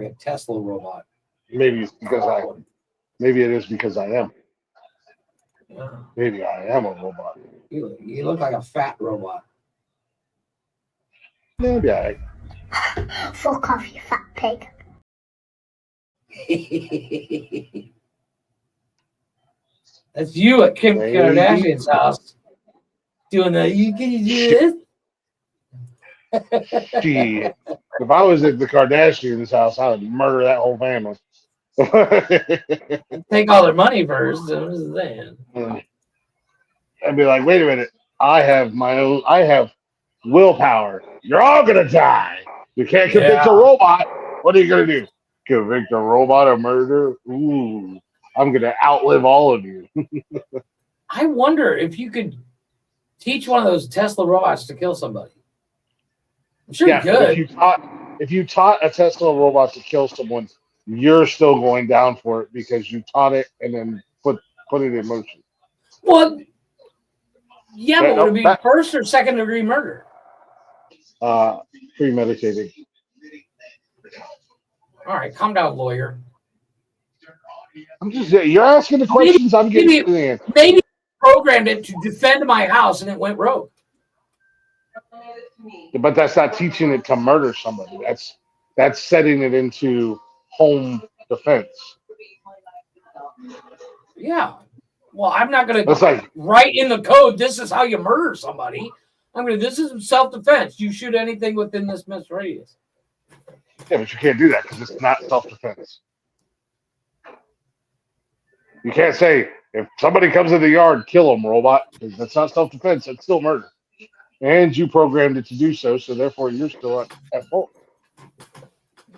a Tesla robot. Maybe it's because maybe it is because I am. Yeah. Maybe I am a robot. You look like a fat robot. Maybe I. Fuck off, you fat pig. That's you at Kim Kardashian's house doing the. Can you do this? Shit. If I was at the Kardashians' house, I would murder that whole family. Take all their money first. I'm just saying. I'd be like, wait a minute. I have willpower. You're all gonna die. You can't convict a robot. What are you gonna do? Convict a robot of murder? Ooh. I'm going to outlive all of you. I wonder if you could teach one of those Tesla robots to kill somebody. I'm sure you could. If you taught a Tesla robot to kill someone, you're still going down for it because you taught it and then put it in motion. Well, yeah, but would it be first or second degree murder? Premeditated. All right, calm down, lawyer. I'm just you're asking the questions. I'm getting the answer. Maybe you programmed it to defend my house and it went rogue. But that's not teaching it to murder somebody. That's setting it into home defense. Yeah. Well, I'm not going to write in the code, this is how you murder somebody. This is self-defense. You shoot anything within this mesh radius. Yeah, but you can't do that because it's not self-defense. You can't say, if somebody comes in the yard, kill them, robot. Because that's not self-defense. That's still murder. And you programmed it to do so, so therefore you're still at fault. I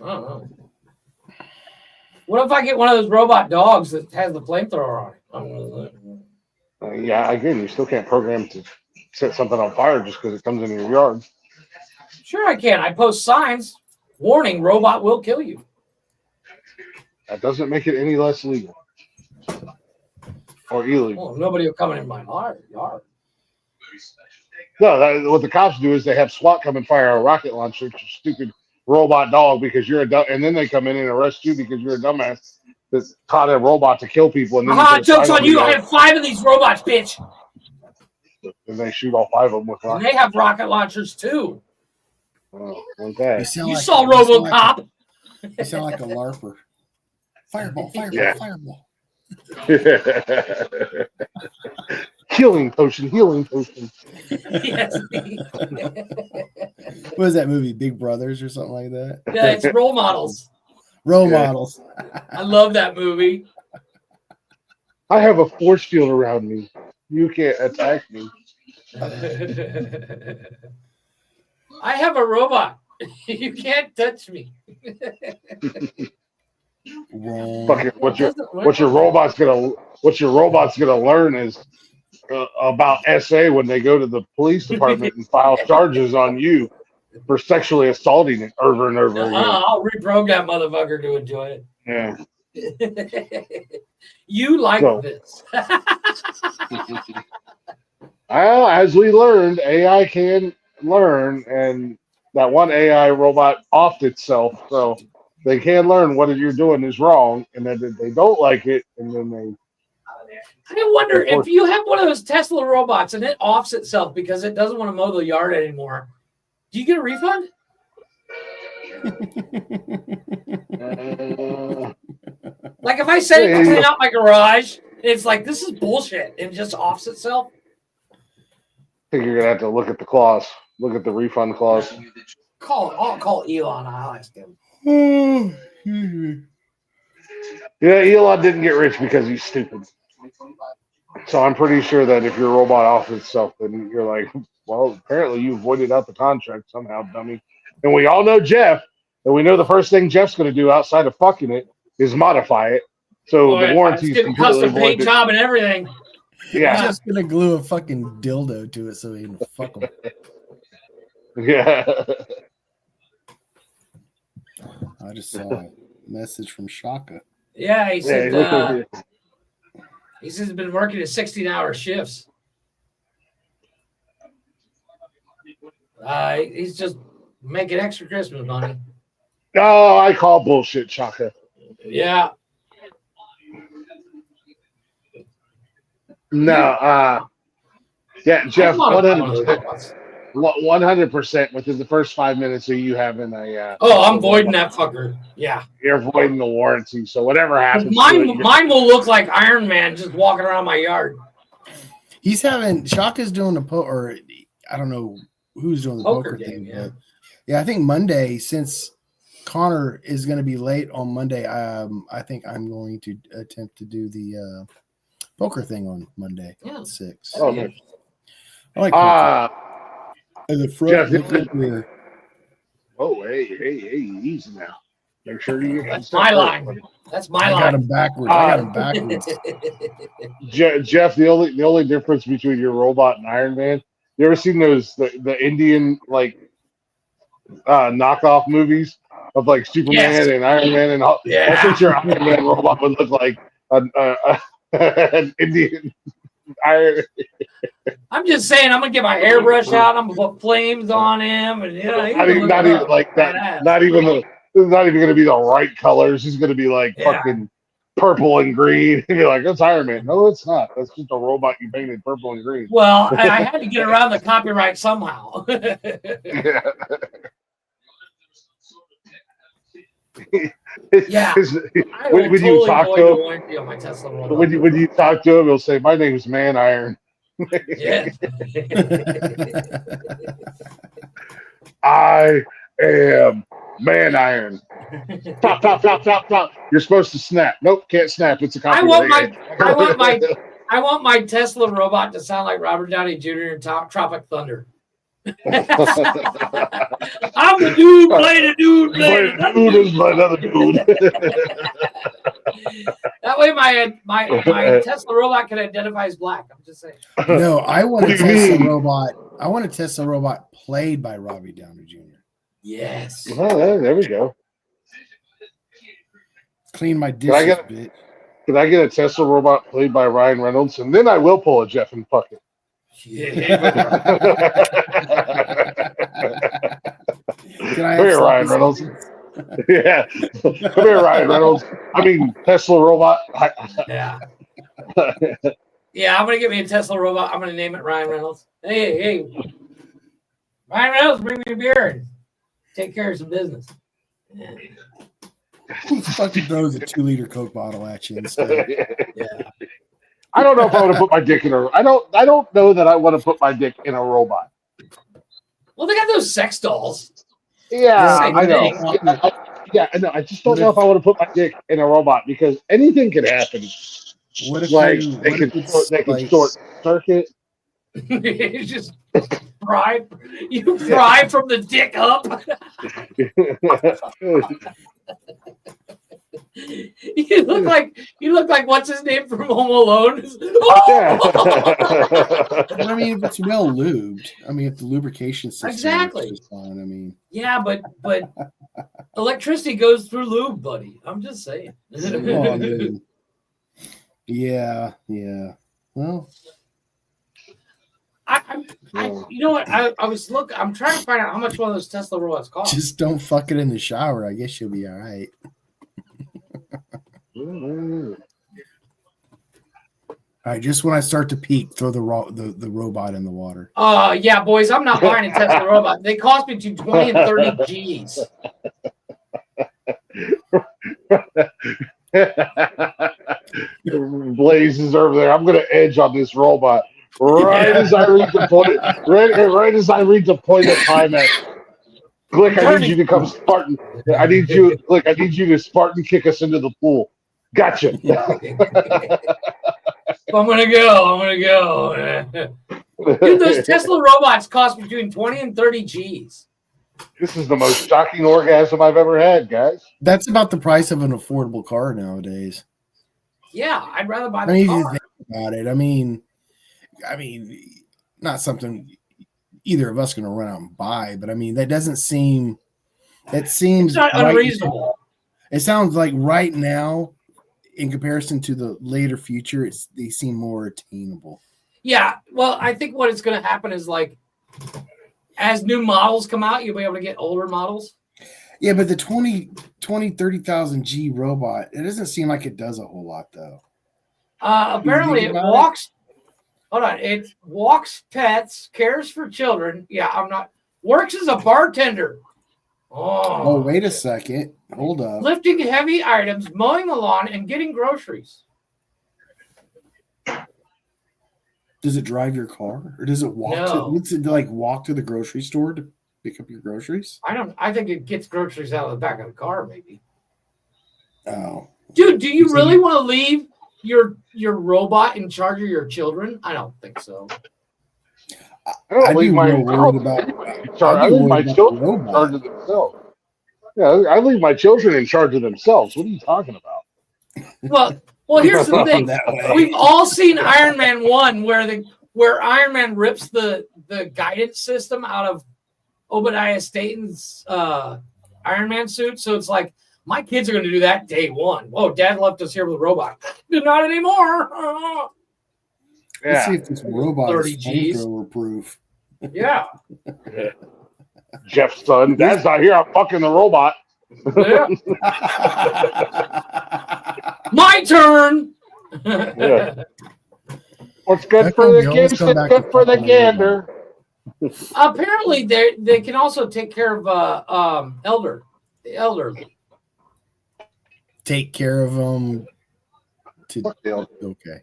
don't know. What if I get one of those robot dogs that has the flamethrower on it? Yeah, again, you still can't program to set something on fire just because it comes in your yard. Sure I can. I post signs. Warning, robot will kill you. That doesn't make it any less legal. Or illegal. Well, nobody will come in my yard. No, what the cops do is they have SWAT come and fire a rocket launcher at your stupid robot dog because you're a dumb, and then they come in and arrest you because you're a dumbass that taught a robot to kill people. And then joke's on you! I have 5 of these robots, bitch. And they shoot all 5 of them with rockets. And they have rocket launchers too. Oh, okay. You saw RoboCop. You sound like a LARPer. Fireball, fireball, Yeah. fireball. Healing potion. Yes. What is that movie? Big Brothers or something like that? Yeah, it's Role Models. Role Models. I love that movie. I have a force field around me. You can't attack me. I have a robot. You can't touch me. Fucking what your robot's gonna learn is about SA when they go to the police department and file charges on you for sexually assaulting it over and over again. I'll reprogram that motherfucker to enjoy it. Yeah. You like this. Well, as we learned, AI can learn, and that one AI robot offed itself, so they can learn what you're doing is wrong, and then they don't like it, and then they. I wonder if you have one of those Tesla robots and it offs itself because it doesn't want to mow the yard anymore. Do you get a refund? Like if I say to clean out my garage, it's like this is bullshit, and it just offs itself. I think you're gonna have to look at the clause, look at the refund clause. I'll call Elon. I'll ask him. Yeah, Elon didn't get rich because he's stupid. So I'm pretty sure that if your robot offs itself, then you're like, well, apparently you voided out the contract somehow, dummy. And we all know Jeff, and we know the first thing Jeff's going to do outside of fucking it is modify it. So the warranty's completely custom paint job and everything. Yeah, I'm just gonna glue a fucking dildo to it so he can fuck him. Yeah. I just saw a message from Shaka. Yeah, he said he's been working at 16-hour shifts. He's just making extra Christmas money. Oh, I call bullshit, Shaka. Yeah. No, yeah, Jeff, 100% within the first 5 minutes of you having a. I'm voiding that fucker. Yeah. You're voiding the warranty, so whatever happens. Mine will look like Iron Man just walking around my yard. Shaka's doing or I don't know who's doing the poker thing, but yeah, I think Monday, since Connor is going to be late on Monday, I think I'm going to attempt to do the poker thing on Monday at 6. Oh, nice. I like poker. And the front. Jeff, oh, hey, easy now. Make sure you get That's my line. That's my line. I got him backwards. Jeff, the only difference between your robot and Iron Man, you ever seen the Indian like knockoff movies of like Superman and Iron Man and all? Yeah. That's what your Iron Man robot would look like. An Indian Iron. I'm just saying, I'm gonna get my hairbrush out. I'm gonna put flames on him, and Not even like that. Not even going to be the right colors. He's going to be like fucking purple and green. And you're like, that's Iron Man. No, it's not. That's just a robot you painted purple and green. Well, I had to get around the copyright somehow. Yeah. When you talk to him, he'll say, "My name is Man Iron." Yeah. I am Man Iron. Stop. You're supposed to snap. Nope, can't snap. It's a copyright. I want my Tesla robot to sound like Robert Downey Jr. in Tropic Thunder. I'm the dude playing a dude playing another dude. That way my Tesla robot can identify as black. I'm just saying. No, I want a Tesla robot. I want a Tesla robot played by Robbie Downey Jr. Yes. Well, there we go. Clean my dishes, bitch. Can I get a Tesla robot played by Ryan Reynolds? And then I will pull a Jeff and fuck it. Yeah. Come here, Ryan Reynolds. Yeah. Come here, Ryan Reynolds. I mean, Tesla robot. Yeah. Yeah, I'm going to get me a Tesla robot. I'm going to name it Ryan Reynolds. Hey. Ryan Reynolds, bring me a beer and take care of some business. Yeah. Who fucking throws a 2-liter Coke bottle at you instead? Yeah. I don't know if I want to put my dick in I don't know that I want to put my dick in a robot. Well, they got those sex dolls. Yeah, I know. I know. I just don't know if I want to put my dick in a robot because anything could happen. What if they can short circuit? You just fry. You fry from the dick up. You look like what's his name from Home Alone. I mean, if it's well lubed. I mean, if the lubrication system exactly is fine. I mean, yeah, but electricity goes through lube, buddy. I'm just saying. Well, I mean, yeah. Well, you know what? I'm trying to find out how much one of those Tesla robots cost. just don't fuck it in the shower. I guess you'll be all right. All right, just when I start to peak, throw the robot in the water. Yeah, boys, I'm not buying a Tesla robot. They cost me between 20 and 30 G's. Blaze is over there. I'm gonna edge on this robot as I read the point. Right as I read the point of climax. Glich, I need you to come Spartan. I need you to Spartan kick us into the pool. Gotcha. I'm gonna go. Dude, those Tesla robots cost between 20 and 30 G's. This is the most shocking orgasm I've ever had, guys. That's about the price of an affordable car nowadays. Yeah, I'd rather buy I mean, the if you car. think about it, I mean, not something either of us going to run out and buy, but I mean, that doesn't seem. It seems it's not unreasonable. It sounds like right now, in comparison to the later future, they seem more attainable. Yeah, well, I think what is going to happen is like, as new models come out, you'll be able to get older models. Yeah, but the 30,000 G robot, it doesn't seem like it does a whole lot, though. Apparently, it walks. Hold on, it walks pets, cares for children. Yeah, works as a bartender. Oh, wait a second. Hold up. Lifting heavy items, mowing the lawn, and getting groceries. Does it drive your car, or does it walk? No. Does it like walk to the grocery store to pick up your groceries? I think it gets groceries out of the back of the car, maybe. Oh, dude, do you really want to leave your robot in charge of your children? I don't think so. I don't leave my children in charge of themselves. Yeah, I leave my children in charge of themselves. What are you talking about? Well, here's the thing. We've all seen Iron Man 1 where Iron Man rips the guidance system out of Obadiah Staten's Iron Man suit. So it's like, my kids are going to do that day one. Whoa, Dad left us here with a robot. Not anymore. Let's see if this robot 30 is Gs. flamethrower proof. Yeah. Jeff's son. Dad's not here. I'm fucking the robot. Yeah. My turn. Yeah. What's good for the goose is good for the gander. Apparently, they can also take care of the elderly. Take care of them. Okay.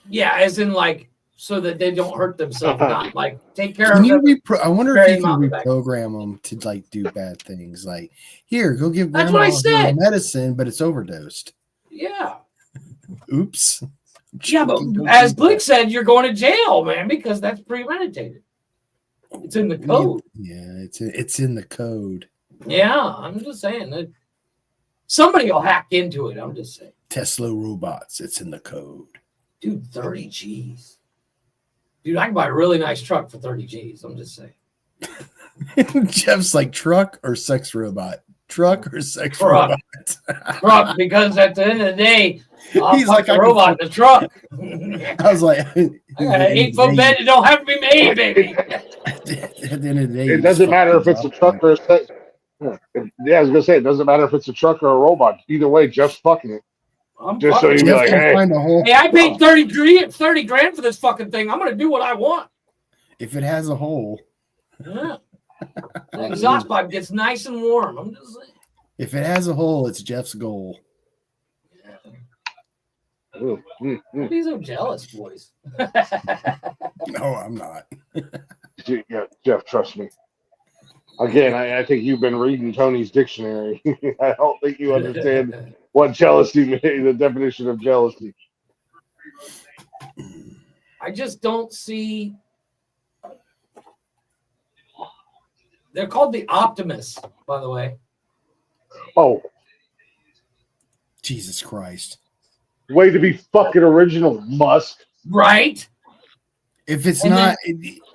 Yeah, as in like so that they don't hurt themselves. Not like take care Can of you them. I wonder if you can reprogram them to like do bad things. Like, here, go give That's grandma what I said. medicine, but it's overdosed. Yeah. Oops. Yeah, but as Glich said, you're going to jail, man, because that's premeditated. It's in the code. Yeah, it's in the code. Yeah, I'm just saying that somebody will hack into it. I'm just saying. Tesla robots, it's in the code. Dude, 30 G's. Dude, I can buy a really nice truck for 30 G's. I'm just saying. Jeff's like, truck or sex robot? Truck or sex Truck. robot? Truck, because at the end of the day, I'll He's fuck like, the I robot in the truck. I was like, I got an 8-foot bed that don't have to be made, baby. At the end of the day, It doesn't matter if it's a truck or a sex. Yeah, I was gonna say it doesn't matter if it's a truck or a robot. Either way, Jeff's fucking it. Just so you be like, hey, I paid 30 grand for this fucking thing. I'm gonna do what I want. if it has a hole, Yeah. The exhaust pipe gets nice and warm. I'm just saying. if it has a hole, it's Jeff's goal. Be so jealous, boys. No, I'm not. Yeah, Jeff, trust me. Again, I think you've been reading Tony's dictionary. I don't think you understand what jealousy means, the definition of jealousy. I just don't see. They're called the Optimists, by the way. Oh, Jesus Christ. Way to be fucking original, Musk. Right? If it's not,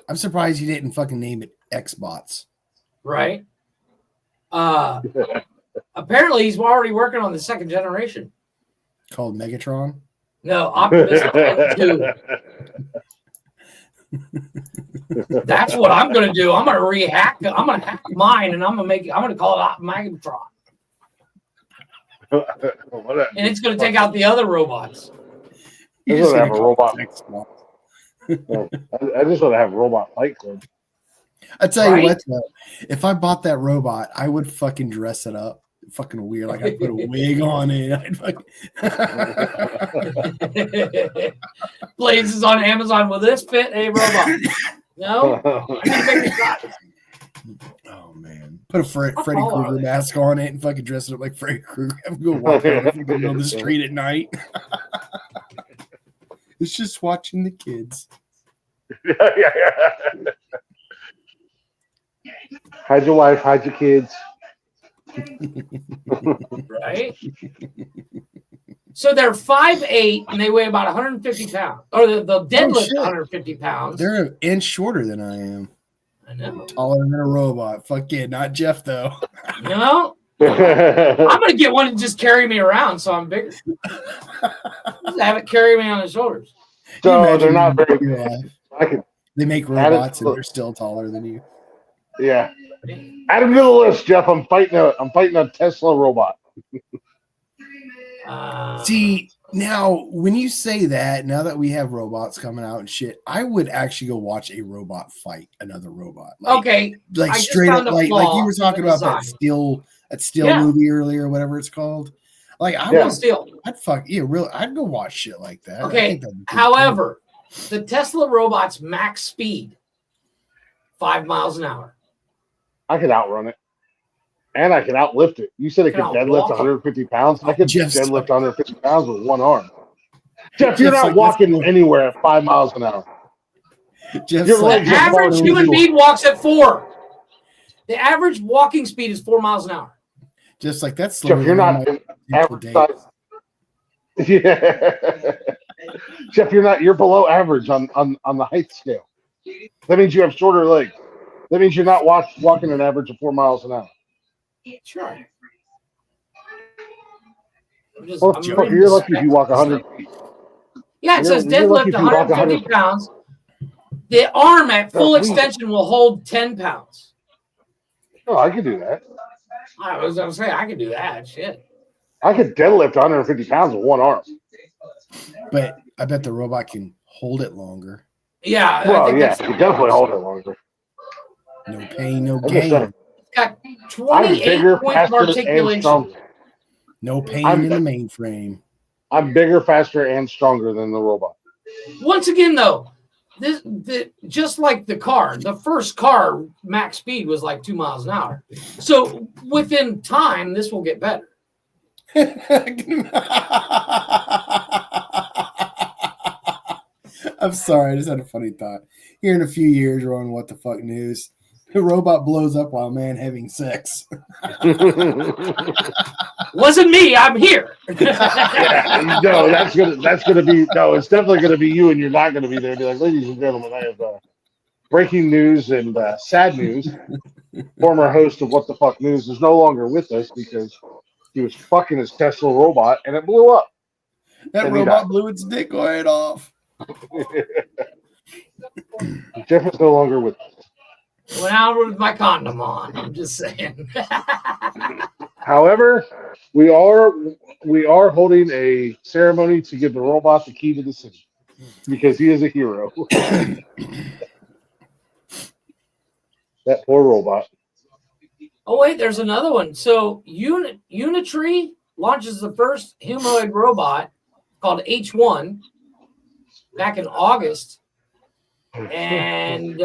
I'm surprised you didn't fucking name it Xbots. Right? Apparently, he's already working on the second generation. Called Megatron? No, Optimus 2. That's what I'm gonna do. I'm gonna hack mine, and I'm gonna call it Megatron. And it's gonna take out the other robots. I just want to have a robot. I just want to have a robot fight club. I tell you what, though, if I bought that robot, I would fucking dress it up. Fucking weird. Like I'd put a wig on it. I'd fucking... Blades is on Amazon. Will this fit a robot? No. Oh man. Put a Freddy Krueger mask on it and fucking dress it up like Freddy Krueger. Have to go walk on the street at night. It's just watching the kids. Hide your wife, hide your kids. Right? So they're 5'8" and they weigh about 150 pounds. Or the deadlift 150 pounds. They're an inch shorter than I am. I know. Taller than a robot. Fuck yeah, not Jeff though. No. I'm gonna get one and just carry me around so I'm bigger. Just have it carry me on the shoulders. So they're not very They make robots and they're still taller than you. Yeah. Add him to the list, Jeff. I'm fighting a Tesla robot. See, now when you say that, now that we have robots coming out and shit, I would actually go watch a robot fight another robot. Like, okay. Like straight up, like you were talking about that steel movie earlier, whatever it's called. Like I'd go watch shit like that. Okay. However, the Tesla robot's max speed 5 miles an hour. I could outrun it. And I could outlift it. You said it could deadlift 150 pounds. I could deadlift 150 pounds with one arm. Jeff, you're not walking anywhere at 5 miles an hour. The average human being walks at 4. The average walking speed is 4 miles an hour. Just like that's Jeff, you're not average size. Yeah. Jeff, you're below average on the height scale. That means you have shorter legs. That means you're not walking an average of 4 miles an hour. Sure. You're lucky if you walk 100 feet. Yeah, it says deadlift 150 pounds. The arm at full extension will hold 10 pounds. Oh, I could do that. I was going to say, I could do that. Shit. I could deadlift 150 pounds with one arm. But I bet the robot can hold it longer. Yeah. Well, yeah, you definitely hold it longer. No pain, no gain. It's got 28 points of articulation. No pain in the mainframe. I'm bigger, faster, and stronger than the robot. Once again, though, just like the car, the first car max speed was like 2 miles an hour. So within time, this will get better. I'm sorry, I just had a funny thought. Here in a few years, we're on What the Fuck News. The robot blows up while man having sex. Wasn't me. I'm here. No, that's gonna be no. It's definitely gonna be you, and you're not gonna be there. Be like, ladies and gentlemen, I have breaking news and sad news. Former host of What the Fuck News is no longer with us because he was fucking his Tesla robot and it blew up. That robot blew its dick right off. Jeff is no longer with us. Went out with my condom on. I'm just saying. However, we are holding a ceremony to give the robot the key to the city because he is a hero. That poor robot. Oh wait, there's another one. So Unitree launches the first humanoid robot called H1 back in August, and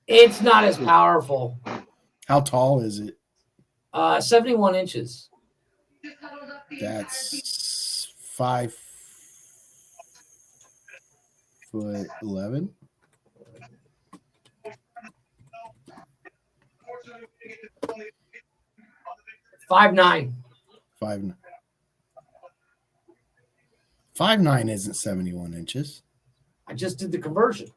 it's not as powerful. How tall is it? 71 inches. That's 5'11". 5'9". 5'9". 5'9" isn't 71 inches. I just did the conversion.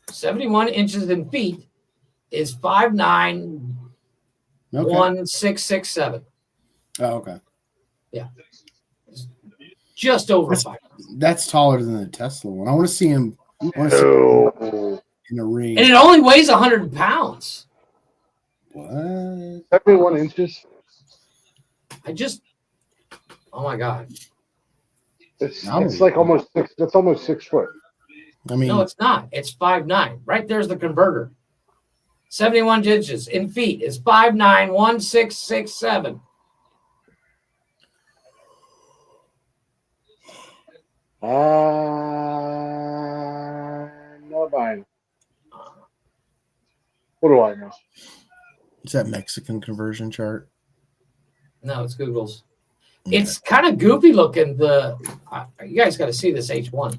71 inches in feet is 5'9", 1667. Oh, okay. Yeah. Just over 5. That's taller than the Tesla one. I want to see him in a ring. And it only weighs 100 pounds. What? 71 inches? Oh my God. It's like almost 6. That's almost 6 foot. I mean, no, it's not. It's 5'9". Right there's the converter. 71 inches in feet is 5'9", 1667. Not buying. What do I know? Is that Mexican conversion chart? No, it's Google's. Okay. It's kind of goofy looking. You guys got to see this H1.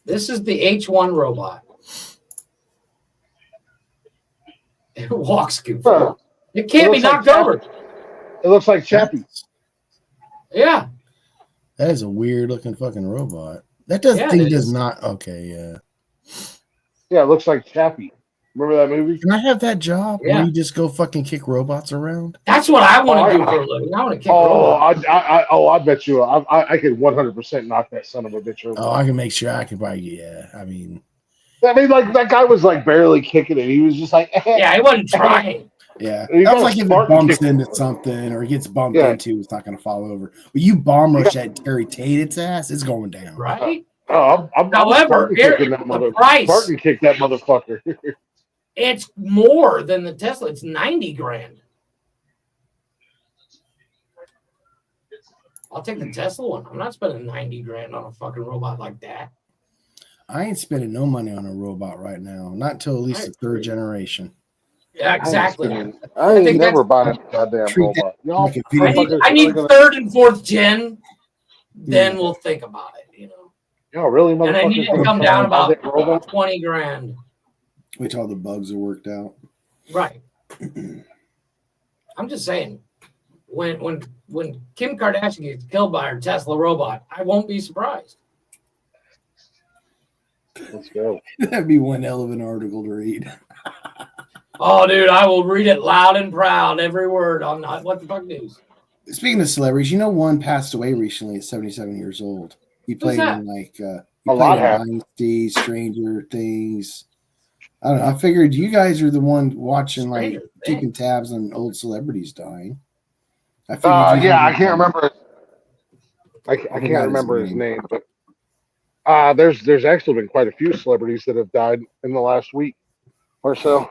This is the H1 robot. It walks goofy. It can't be knocked over. It looks like Chappie. Yeah. That is a weird looking fucking robot. That does not. Okay, yeah. Yeah, it looks like Chappie. Remember that movie? Can I have that job Yeah. where you just go fucking kick robots around? That's what I want to do for a living. I want to kick robots. I bet you. I could 100% knock that son of a bitch over. Oh, I can make sure I can probably. Yeah, I mean, like that guy was like barely kicking it. He was just like, yeah, he wasn't trying. Yeah, He that's got like if it smart bumps kick. into something or he gets bumped into, it's not going to fall over. But you bomb rush that Terry Tate its ass, it's going down. Right? I'm However, Spartan kicking that price. Spartan kick that motherfucker. It's more than the Tesla. It's $90,000. I'll take the Tesla one. I'm not spending $90,000 on a fucking robot like that. I ain't spending no money on a robot right now. Not until at least the third generation. Yeah, exactly. I ain't never buying a goddamn robot. I need third and fourth gen. Then we'll think about it. You know. Oh, really, And then motherfuckers? you just come down about robot? 20 grand. Wait till all the bugs are worked out. Right. I'm just saying, when Kim Kardashian gets killed by her Tesla robot, I won't be surprised. Let's go. That'd be one hell of an article to read. Oh, dude, I will read it loud and proud, every word on What the Fuck News. Speaking of celebrities, you know, one passed away recently at 77 years old. He played in Dynasty, Stranger Things. I don't know. I figured you guys are the one watching, like, keeping tabs on old celebrities dying. I figured. I can't remember. I can't remember his name, but there's actually been quite a few celebrities that have died in the last week or so.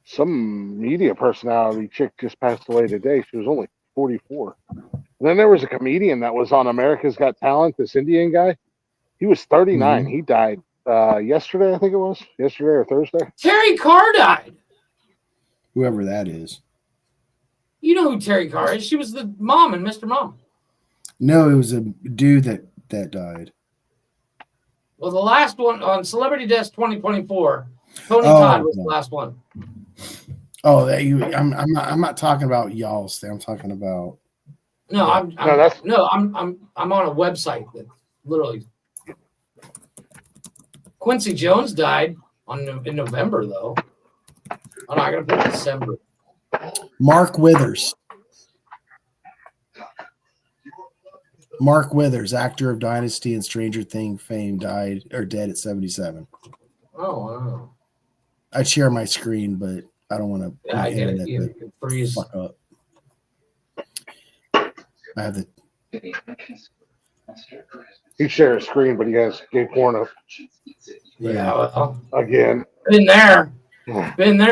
Some media personality chick just passed away today. She was only 44. And then there was a comedian that was on America's Got Talent, this Indian guy. He was 39. Mm-hmm. He died yesterday, I think it was. Yesterday or Thursday. Terry Carr died. Whoever that is. You know who Terry Carr is. She was the mom in Mr. Mom. No, it was a dude that died. Well, the last one on Celebrity Deaths 2024, Tony Todd was the last one. Oh, I'm not talking about y'all's thing. I'm talking about. No, I'm on a website that literally. Quincy Jones died in November, though. I'm not going to put December. Mark Withers. Mark Withers, actor of Dynasty and Stranger Things fame, dead at 77. Oh, wow. I'd share my screen, but I don't want to. Yeah, I get it. You freeze. Fuck up. I have the. He shared a screen, but he has gay porn up. Yeah, well, again. Been there,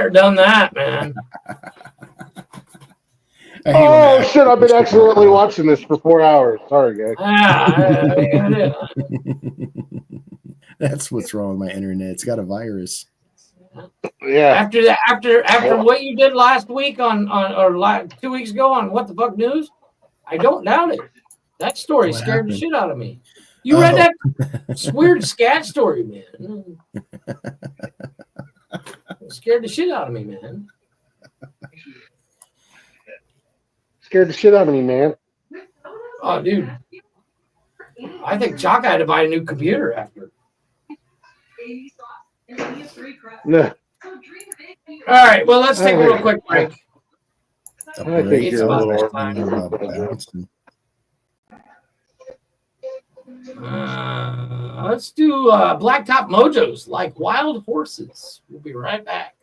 done that, man. Oh shit! I've been accidentally watching this for 4 hours. Sorry, guys. That's what's wrong with my internet. It's got a virus. Yeah. After what you did last week or 2 weeks ago on What the Fuck News, I don't doubt it. That story scared the shit out of me. You read that weird scat story, man. It scared the shit out of me, man. Scared the shit out of me, man. Oh, dude. I think Chaka had to buy a new computer after. No. All right, well, let's take a real quick break. I think you're a little let's do Blacktop Mojos, Like Wild Horses. We'll be right back.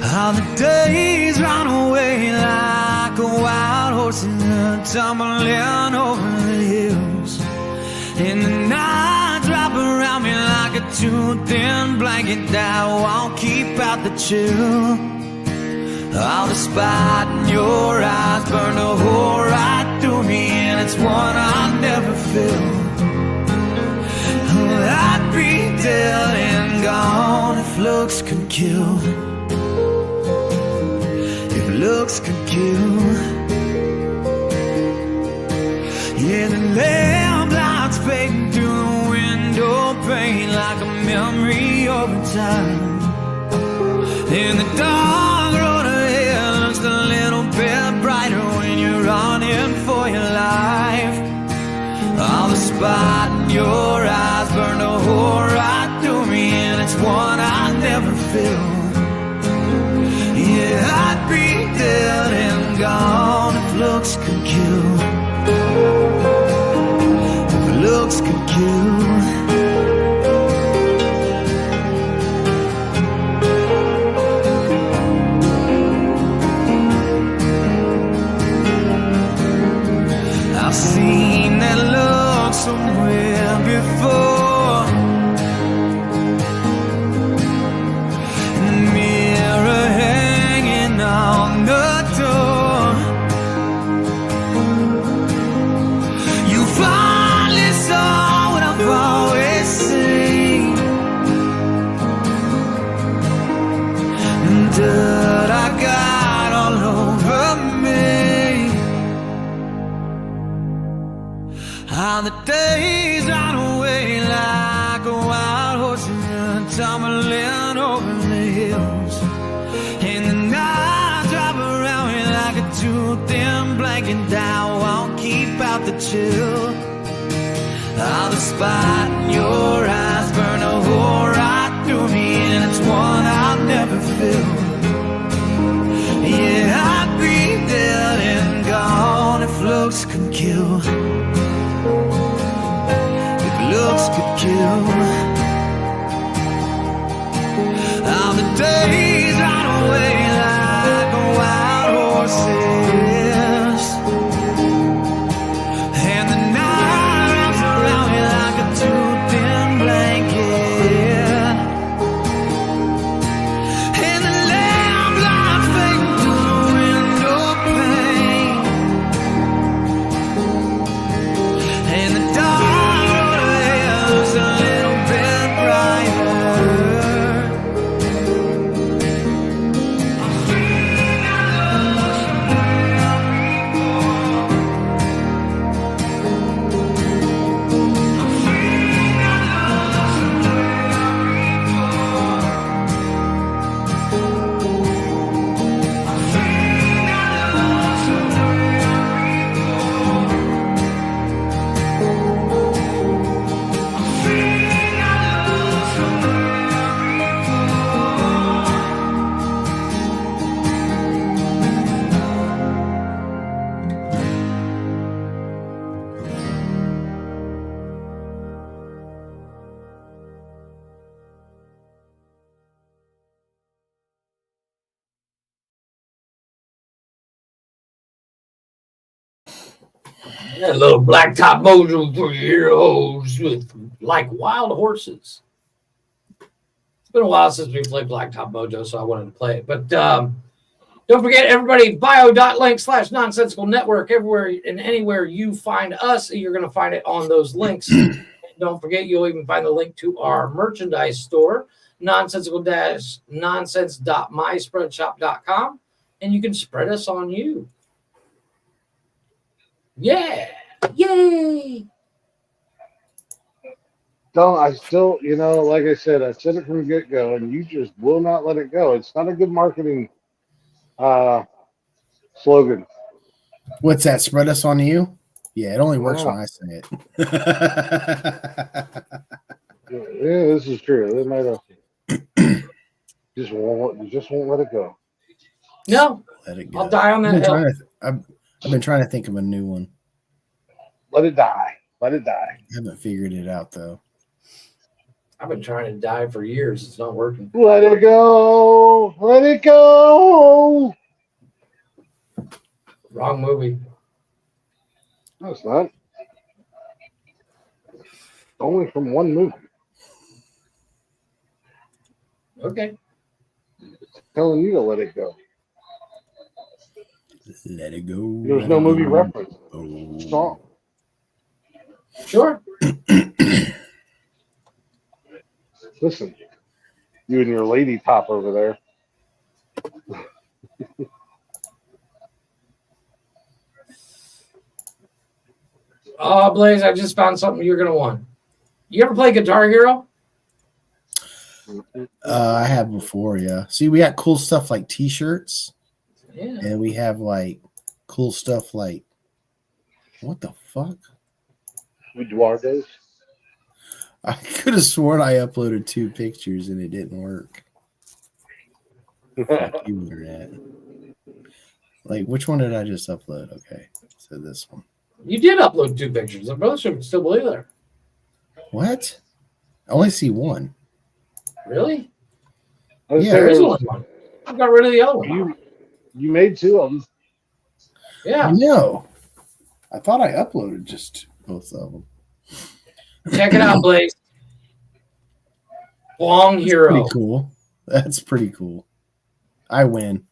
How the days run away like a wild horse tumbling over the hills, and the night drop around me like a too thin blanket that won't keep out the chill. All the spot in your eyes burned a hole right through me, and it's one I'll never feel. I'd be dead and gone if looks could kill. Looks could kill. Yeah, the lamplights fading through the window pane like a memory over time. And the dark road ahead looks a little bit brighter when you're running for your life. All the spot in your eyes burned a hole right through me, and it's one I'll never feel. Yeah, I'd be dead and gone if looks could kill. If looks could kill. I've seen that look somewhere before. tumbling over the hills. And the night I drive around me like a too thin blanket. I won't keep out the chill. All the spot in your eyes burn a hole right through me, and it's one I'll never fill. Yeah, I'd be dead and gone if looks could kill. If looks could kill. All the days ride away like wild horses, and the night wraps around me like a too thin blanket, and the lamplight fading through the window pane, and the dark road ahead looks a little bit brighter. That little blacktop mojo for heroes with like wild horses. It's been a while since we played Blacktop Mojo, so I wanted to play it. But don't forget, everybody, bio.link/nonsensical network. Everywhere and anywhere you find us, you're going to find it on those links. Don't forget, you'll even find the link to our merchandise store, nonsensical-nonsense.myspreadshop.com, and you can spread us on you. Yeah. Yay. I still, like I said it from the get-go, and you just will not let it go. It's not a good marketing slogan. What's that? Spread us on you? Yeah, it only works when I say it. Yeah, this is true. It might have just won't let it go. No, let it go. I'll die on that hill. I've been trying to think of a new one. Let it die. Let it die. I haven't figured it out though. I've been trying to die for years. It's not working. Let it go. Let it go. Wrong movie. No, it's not. Only from one movie. Okay. It's telling you to let it go. Let it go. There's no movie reference. Song. Sure. Listen, you and your lady top over there. Oh, Blaze, I just found something you're going to want. You ever play Guitar Hero? I have before, yeah. See, we got cool stuff like T-shirts. Yeah. And we have like cool stuff like, what the fuck? Eduardo's. I could have sworn I uploaded 2 pictures and it didn't work. Fuck you, internet. Like, which one did I just upload? Okay, so this one. You did upload 2 pictures. The brother should still believe there. What? I only see one. Really? Yeah, there is only one. I got rid of the other one. You made 2 of them. Yeah. I know. I thought I uploaded just both of them. Check it out, Blaze. Long Hero. Pretty cool. That's pretty cool. I win.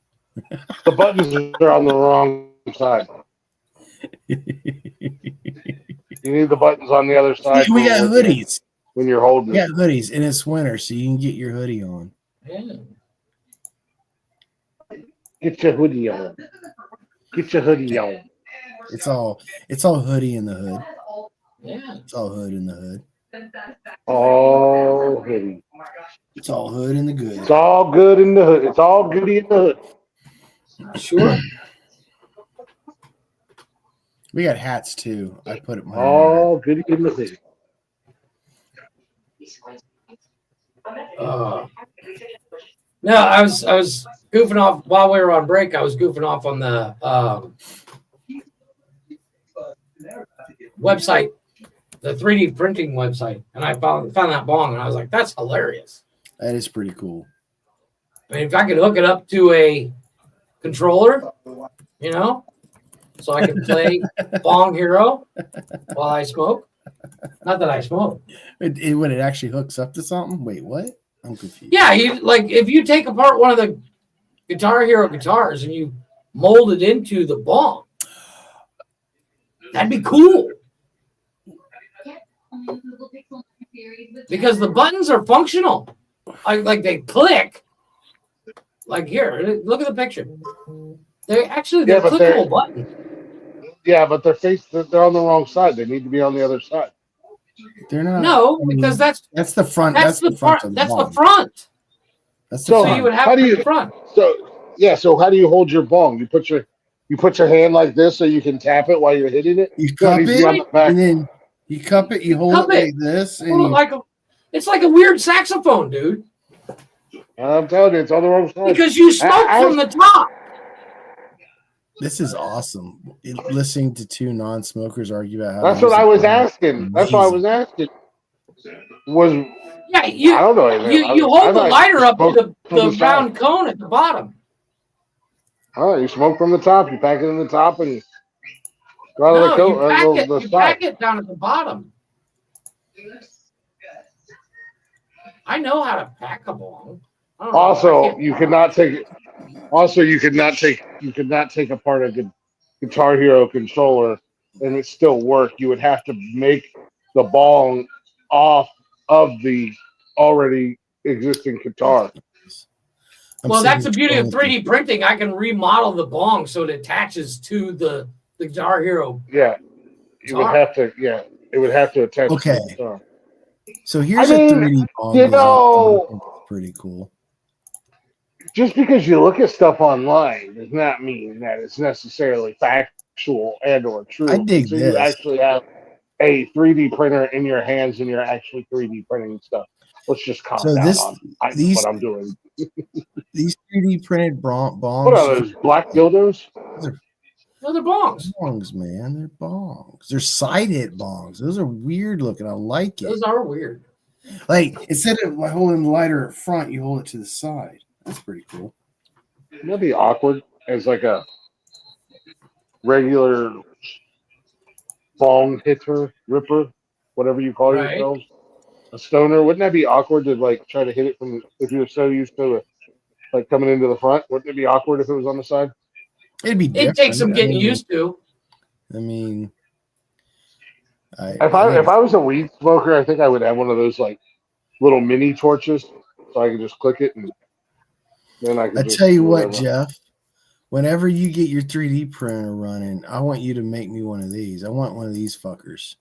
The buttons are on the wrong side. You need the buttons on the other side. We got hoodies. When you're holding it. Yeah, hoodies, and it's winter, so you can get your hoodie on. Yeah. Get your hoodie on. Get your hoodie on. It's all hoodie in the hood. Yeah. It's all hood in the hood. Oh, hoodie. It's all hood in the good. It's all good in the hood. It's all goody in the hood. Sure. We got hats too. I put it. All goody in the hood. No, I was goofing off while we were on break. I was goofing off on the website, the 3D printing website, and I found that bong, and I was like, "That's hilarious." That is pretty cool. I mean, if I could hook it up to a controller, you know, so I can play Bong Hero while I smoke. Not that I smoke. When it actually hooks up to something. Wait, what? I'm confused. Yeah, if you take apart one of the Guitar Hero guitars and you mold it into the Bong, that'd be cool. Because the buttons are functional. Like they click. Like here, look at the picture. They're clickable buttons. Yeah, but they're on the wrong side. They need to be on the other side. They're not. No, because that's the front. That's the front. That's the front. That's the So front. You would have it in the front. So how do you hold your bong? You put your hand like this so you can tap it while you're hitting it. You cup it, and then you cup it. You hold it like this, and it's like a weird saxophone, dude. I'm telling you, it's on the wrong side. Because you smoke from the top. This is awesome. Listening to two non-smokers argue about how. That's what I was asking. That's what I was asking. Yeah, I don't know anything. You hold the lighter up to the round cone at the bottom. Oh, you smoke from the top. You pack it in the top and go out of the cone. You pack it down at the bottom. I know how to pack a bong. Also, you could not take it. Also, you could not take apart a Guitar Hero controller and it still work. You would have to make the bong off of the already existing guitar. Well, that's the beauty of 3D printing. I can remodel the bong so it attaches to the Guitar Hero. Yeah, you would have to. Yeah, it would have to attach. Okay. To the guitar. So here's a 3D bong. You know, pretty cool. Just because you look at stuff online does not mean that it's necessarily factual and/or true. I dig so this. You actually have a 3D printer in your hands and you're actually 3D printing stuff. Let's just calm down on what I'm doing. These 3D printed bongs. What are those, black dildos? No, they're bongs. Bongs, man. They're bongs. They're side hit bongs. Those are weird looking. I like it. Those are weird. Like, instead of holding the lighter up front, you hold it to the side. That's pretty cool. Wouldn't that be awkward as like a regular bong hitter, ripper, whatever you call yourselves? A stoner. Wouldn't that be awkward to like try to hit it from if you're so used to it, like coming into the front? Wouldn't it be awkward if it was on the side? It'd be different. It takes some getting used to. I mean, if I was a weed smoker, I think I would have one of those like little mini torches, so I could just click it and then I could. I tell you what, Jeff. Whenever you get your 3D printer running, I want you to make me one of these. I want one of these fuckers.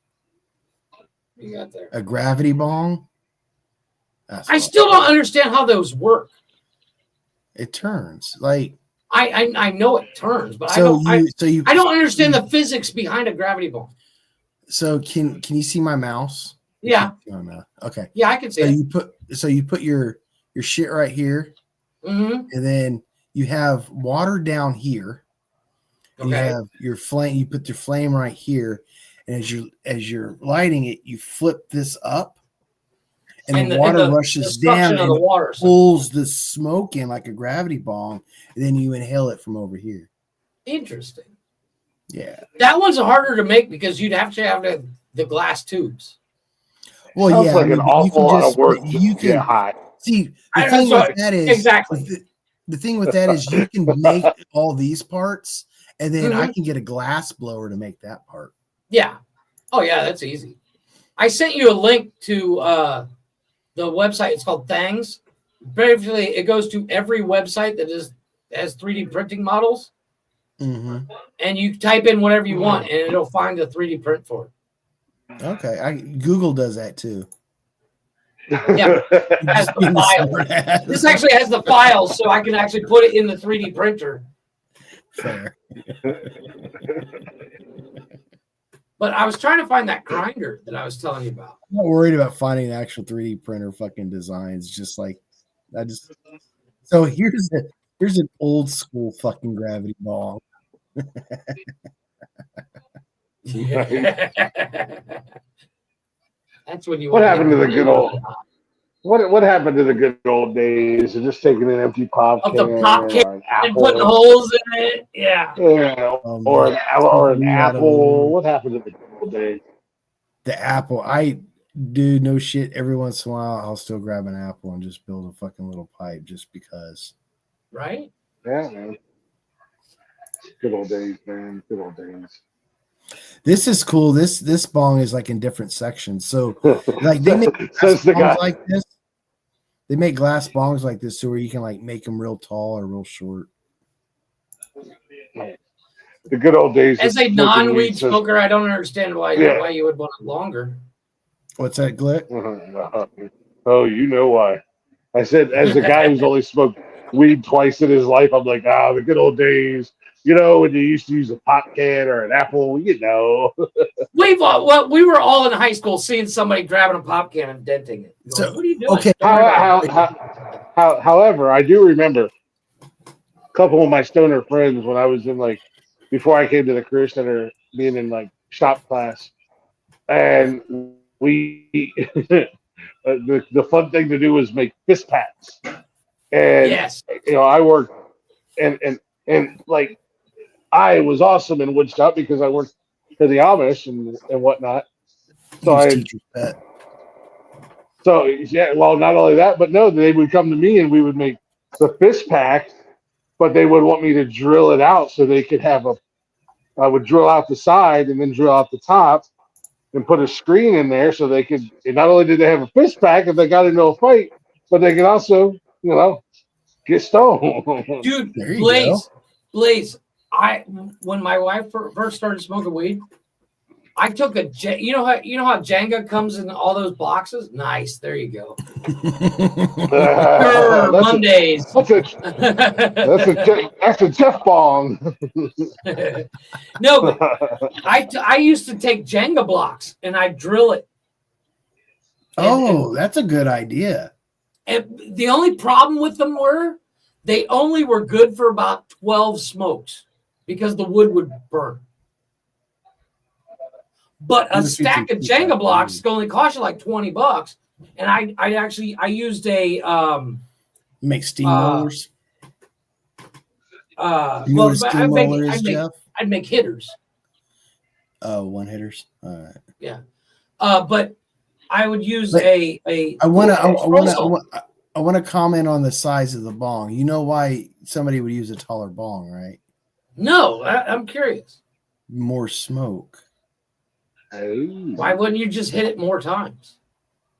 You got there. A gravity bong. I still don't understand how those work. It turns like. I know it turns, but I don't understand the physics behind a gravity bong. So can you see my mouse? Yeah. Okay. Yeah, I can see it. You put your shit right here, and then you have water down here. And you have your flame. You put your flame right here, and as you're lighting it, you flip this up, and the water rushes down and pulls the smoke in like a gravity bong, and then you inhale it from over here. Interesting. Yeah. That one's harder to make because you'd have to have the glass tubes. Well, sounds yeah, like an awful lot of work. You can hot. See, the thing with that is the thing with that is you can make all these parts, and then I can get a glass blower to make that part. Yeah. Oh yeah, that's easy. I sent you a link to the website. It's called Thangs. Basically, it goes to every website that has 3D printing models, and you type in whatever you want, and it'll find a 3D print for it. Okay, Google does that too. Yeah, it has the files. This actually has the files, so I can actually put it in the 3D printer. Fair. But I was trying to find that grinder that I was telling you about. I'm not worried about finding the actual 3D printer fucking designs. Just like so here's an old school fucking gravity ball. That's when you. What happened to the good old? What happened to the good old days of just taking an empty pop of can, the pop can or an and apple, putting holes in it? Yeah. or an apple? What happened to the good old days? The apple, I do no shit. Every once in a while, I'll still grab an apple and just build a fucking little pipe just because. Right? Yeah, man. Good old days, man. Good old days. This is cool. This bong is like in different sections. So like they make glass bongs like this. They make glass bongs like this so where you can like make them real tall or real short. The good old days. As a non-weed smoker, I don't understand why you would want it longer. What's that, Glich? Oh, you know why. I said, as a guy who's only smoked weed twice in his life, I'm like, the good old days. You know, when you used to use a pop can or an apple, you know. We were all in high school seeing somebody grabbing a pop can and denting it. Going, what are you doing? Okay. However, I do remember a couple of my stoner friends when I was in before I came to the career center, being in shop class, and we the fun thing to do was make fist packs. And I worked and I was awesome in woodshop because I worked for the Amish and whatnot. So well, not only that, but no, they would come to me and we would make the fist packs, but they would want me to drill it out so they could have I would drill out the side and then drill out the top and put a screen in there so they could, and not only did they have a fist pack if they got into a fight, but they could also, get stoned. Dude, Blaze, when my wife first started smoking weed, I took you know how Jenga comes in all those boxes? Nice, there you go. Mondays. That's a Jeff bong. No, but I used to take Jenga blocks and I'd drill it. That's a good idea. And the only problem with them they only were good for about 12 smokes because the wood would burn. But a stack of Jenga blocks is only cost you like $20, and I used a make steam rollers. I'd make hitters. Oh, one hitters. All right. Yeah, but I would use I want to comment on the size of the bong. You know why somebody would use a taller bong, right? No, I'm curious. More smoke. Why wouldn't you just hit it more times?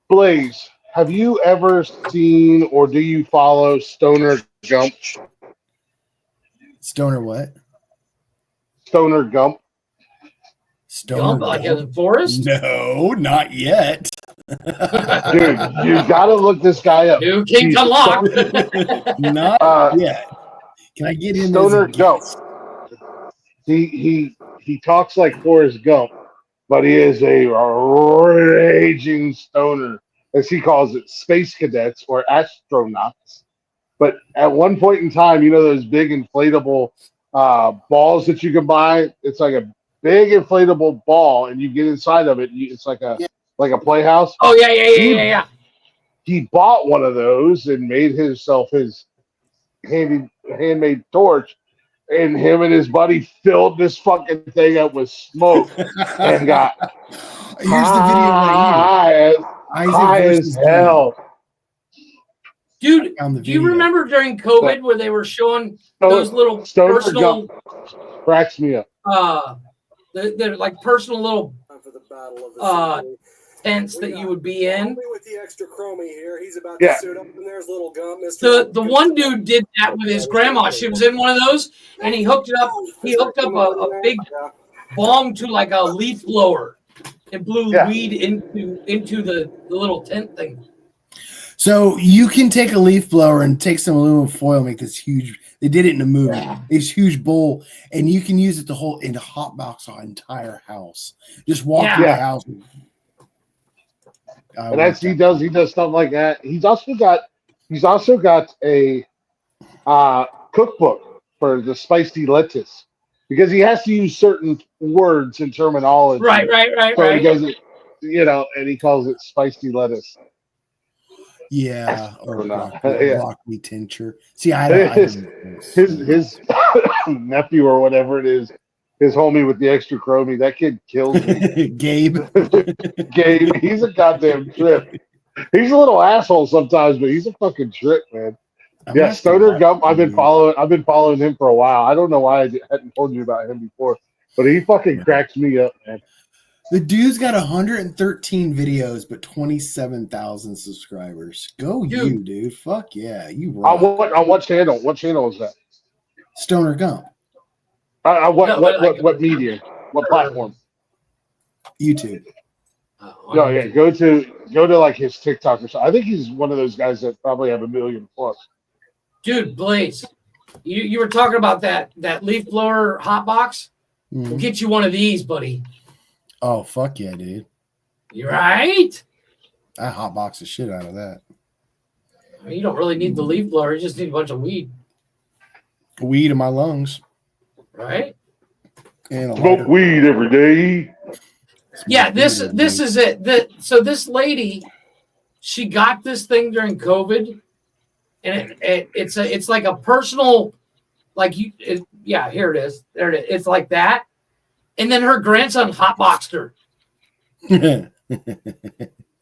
Blaze, have you ever seen or do you follow Stoner Gump? Stoner what? Stoner Gump. Stoner like in the forest? No, not yet. Dude, you gotta look this guy up. New King Unlocked. Not yet. Can I get in Stoner Gump? He talks like Forrest Gump, but he is a raging stoner, as he calls it, space cadets or astronauts. But at one point in time, those big inflatable balls that you can buy? It's like a big inflatable ball, and you get inside of it. It's like a playhouse. Oh, yeah. He bought one of those and made himself his handmade torch. And him and his buddy filled this fucking thing up with smoke and got high as hell. Dude, do you remember during COVID where they were showing those little personal cracks me up? They're like personal little tents that you would be in. With the extra chromie here, he's about to suit up, and there's little gum. The one dude did that with his grandma. She was in one of those, and he hooked it up. He hooked up a big bong to like a leaf blower and blew weed into the little tent thing. So you can take a leaf blower and take some aluminum foil, make this huge. They did it in a movie. This huge bowl, and you can use it to hotbox our entire house. Just walk through the house. And he does stuff like that. He's also got a cookbook for the spicy lettuce because he has to use certain words and terminology. Right. So he does it, and he calls it spicy lettuce. Yeah, or Yeah. broccoli tincture. See, I don't his nephew or whatever it is, his homie with the extra chromie. That kid kills me. Gabe. Gabe, he's a goddamn trip. He's a little asshole sometimes, but he's a fucking trip, man. Yeah, Stoner Gump. I've been following him for a while. I don't know why I hadn't told you about him before, but he fucking cracks me up, man. The dude's got 113 videos, but 27,000 subscribers. Go you, dude! Fuck yeah, you rock. On what channel? What channel is that? Stoner Gump. What media? What platform? YouTube. No, yeah. Go to like his TikTok or something. I think he's one of those guys that probably have 1 million plus. Dude, Blaze, you were talking about that leaf blower hot box. We'll get you one of these, buddy. Oh fuck yeah, dude! You right? I hotbox the shit out of that. I mean, you don't really need the leaf blower. You just need a bunch of weed. Weed in my lungs. Right? And smoke weed every day. Yeah, this is it. So this lady, she got this thing during COVID, and it's like a personal, like you. Here it is. There it is. It's like that. And then her grandson hotboxed her.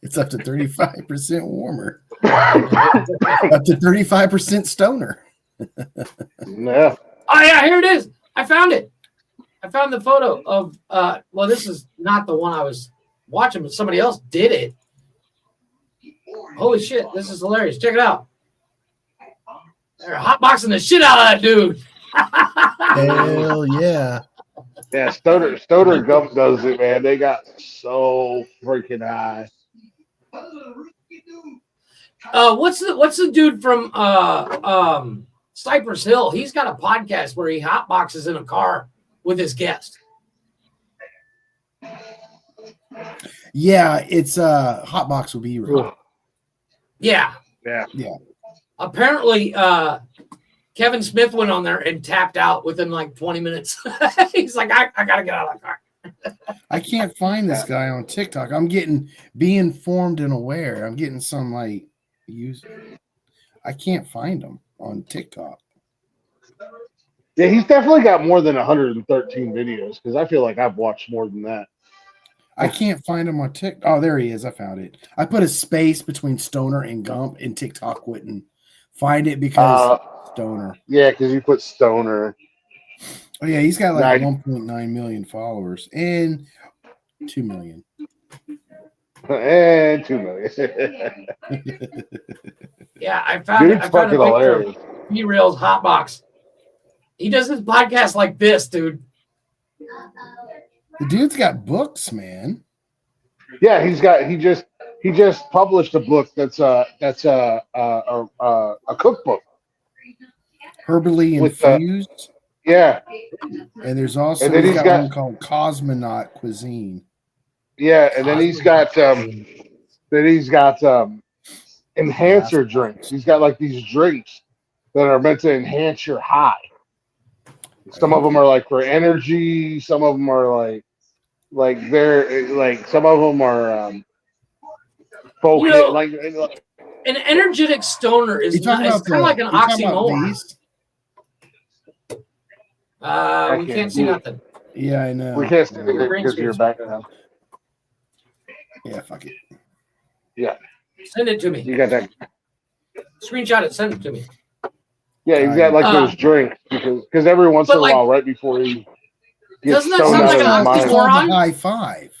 It's up to 35% warmer. Up to 35% stoner. Yeah. Oh yeah, here it is. I found it. I found the photo of well, this is not the one I was watching, but somebody else did it. Holy shit, this is hilarious. Check it out. They're hotboxing the shit out of that dude. Hell yeah. Yeah, Stoner Gump does it, man. They got so freaking high. What's the dude from Cypress Hill? He's got a podcast where he hotboxes in a car with his guest. Yeah, it's Hotbox will be real. Yeah. Apparently, Kevin Smith went on there and tapped out within like 20 minutes. He's like, I gotta get out of the car. I can't find this guy on TikTok. I'm getting Be Informed and Aware. I'm getting some like user. I can't find him on TikTok. Yeah, he's definitely got more than 113 videos because I feel like I've watched more than that. I can't find him on TikTok. Oh, there he is. I found it. I put a space between Stoner and Gump, and TikTok wouldn't find it because Stoner. Yeah, because you put Stoner. Oh yeah, he's got like 1.9 million followers and 2 million. And 2 million. Yeah, I found a picture of B-Rail's Hotbox. He does his podcast like this, dude. The dude's got books, man. Yeah, he just published a book that's a cookbook. Herbally infused. Yeah. And there's also he's got one called Cosmonaut Cuisine. Yeah, and then he's got enhancer drinks. He's got like these drinks that are meant to enhance your high. Some of them are like for energy. Some of them are like they're like some of them are focus. An energetic stoner is kind of like an oxymoron. We can't see nothing. Yeah, I know. We can't see it because you're back now. Yeah, fuck it. Yeah. Send it to me. You got that. Screenshot it. Send it to me. Yeah, he's got like those drinks because every once in a while, right before he gets doesn't that sound like an oxymoron? High five.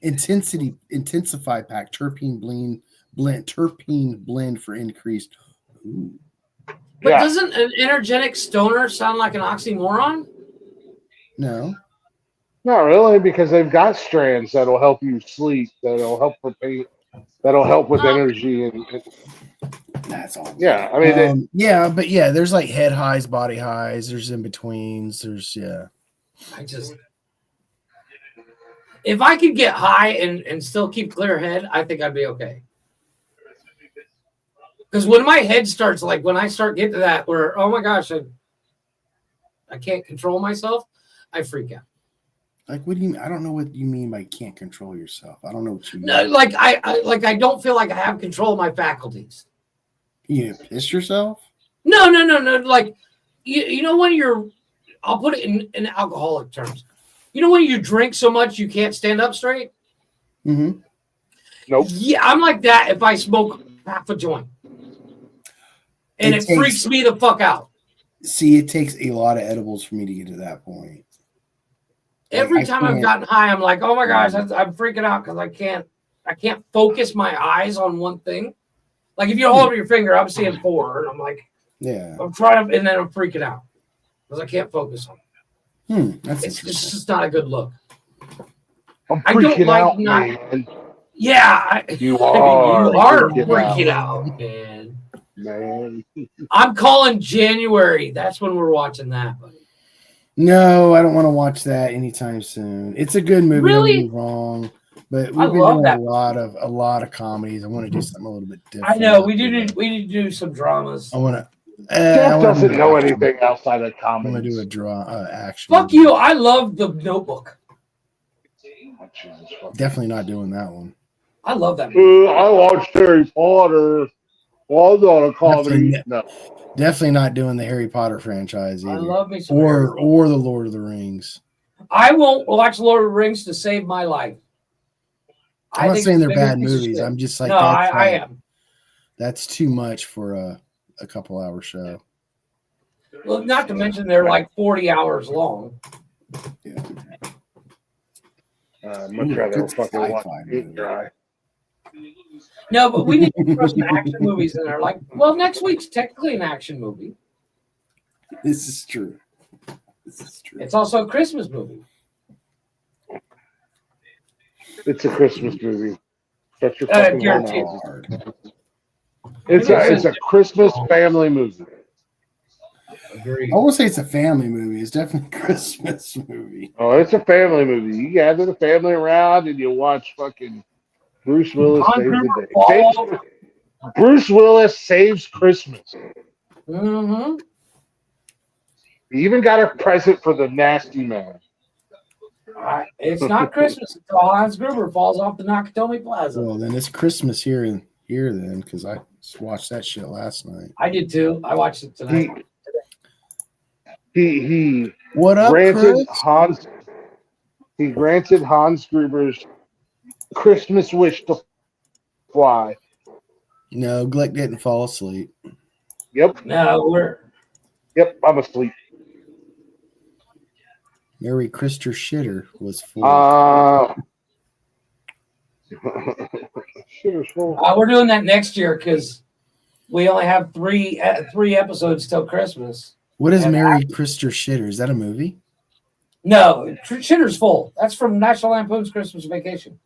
Intensify pack terpene blend for increased. Ooh. But doesn't an energetic stoner sound like an oxymoron? No. Not really, because they've got strands that'll help you sleep, that'll help that'll help with energy and that's all. Yeah, I mean, but there's like head highs, body highs. There's in betweens. There's if I could get high and still keep clear head, I think I'd be okay. Because when my head starts, like when I start getting to that where, oh my gosh, I can't control myself, I freak out. Like, what do you mean? I don't know what you mean by can't control yourself. I don't know what you mean. No, like I don't feel like I have control of my faculties. You piss yourself? No. Like, you know when I'll put it in alcoholic terms. You know when you drink so much you can't stand up straight? Mm-hmm. Nope. Yeah, I'm like that if I smoke half a joint. And it freaks me the fuck out. See, it takes a lot of edibles for me to get to that point. Every time I've gotten high, I'm like, oh my gosh, I'm freaking out because I can't focus my eyes on one thing. Like if you hold up your finger, I'm seeing 4, and I'm like, I'm trying to, and then I'm freaking out because I can't focus on it. It's just not a good look. I'm freaking out, man. Yeah, you are freaking out, man. I'm calling January. That's when we're watching that, buddy. No, I don't want to watch that anytime soon. It's a good movie. Really? Don't get me wrong, but we've been doing a lot of comedies. I want to do something a little bit different. I know we need to do some dramas. I want to. Jeff doesn't know anything outside of comedy. I'm gonna do a action. Fuck you! I love The Notebook. Definitely not doing that one. I love that movie. I watched Harry Potter. Well, not a comedy. Definitely not doing the Harry Potter franchise either. I love me some or the Lord of the Rings. I won't watch Lord of the Rings to save my life. I'm not saying they're bad movies. I'm just like, no, I am. That's too much for a couple-hour show. Well, not to mention they're like 40 hours long. Yeah. Much rather fucking watch it dry. No, but we need to throw some action movies in there. Like, well, next week's technically an action movie. This is true. It's also a Christmas movie. It's a Christmas movie. Shut your fucking mouth. It's a Christmas family movie. Agreed. I won't say it's a family movie. It's definitely a Christmas movie. Oh, it's a family movie. You gather the family around and you watch fucking Bruce Willis save the day. Bruce Willis saves Christmas. Mm-hmm. He even got a present for the nasty man. It's not Christmas until Hans Gruber falls off the Nakatomi Plaza. Well, then it's Christmas here then, because I watched that shit last night. I did too. I watched it tonight. He what up, granted Chris? He granted Hans Gruber's Christmas wish to fly. No, Glich didn't fall asleep. Yep. No, Yep, I'm asleep. Mary Krister Shitter was full. We're doing that next year because we only have three episodes till Christmas. What is Mary Krister Shitter? Is that a movie? No, Shitter's Full. That's from National Lampoon's Christmas Vacation.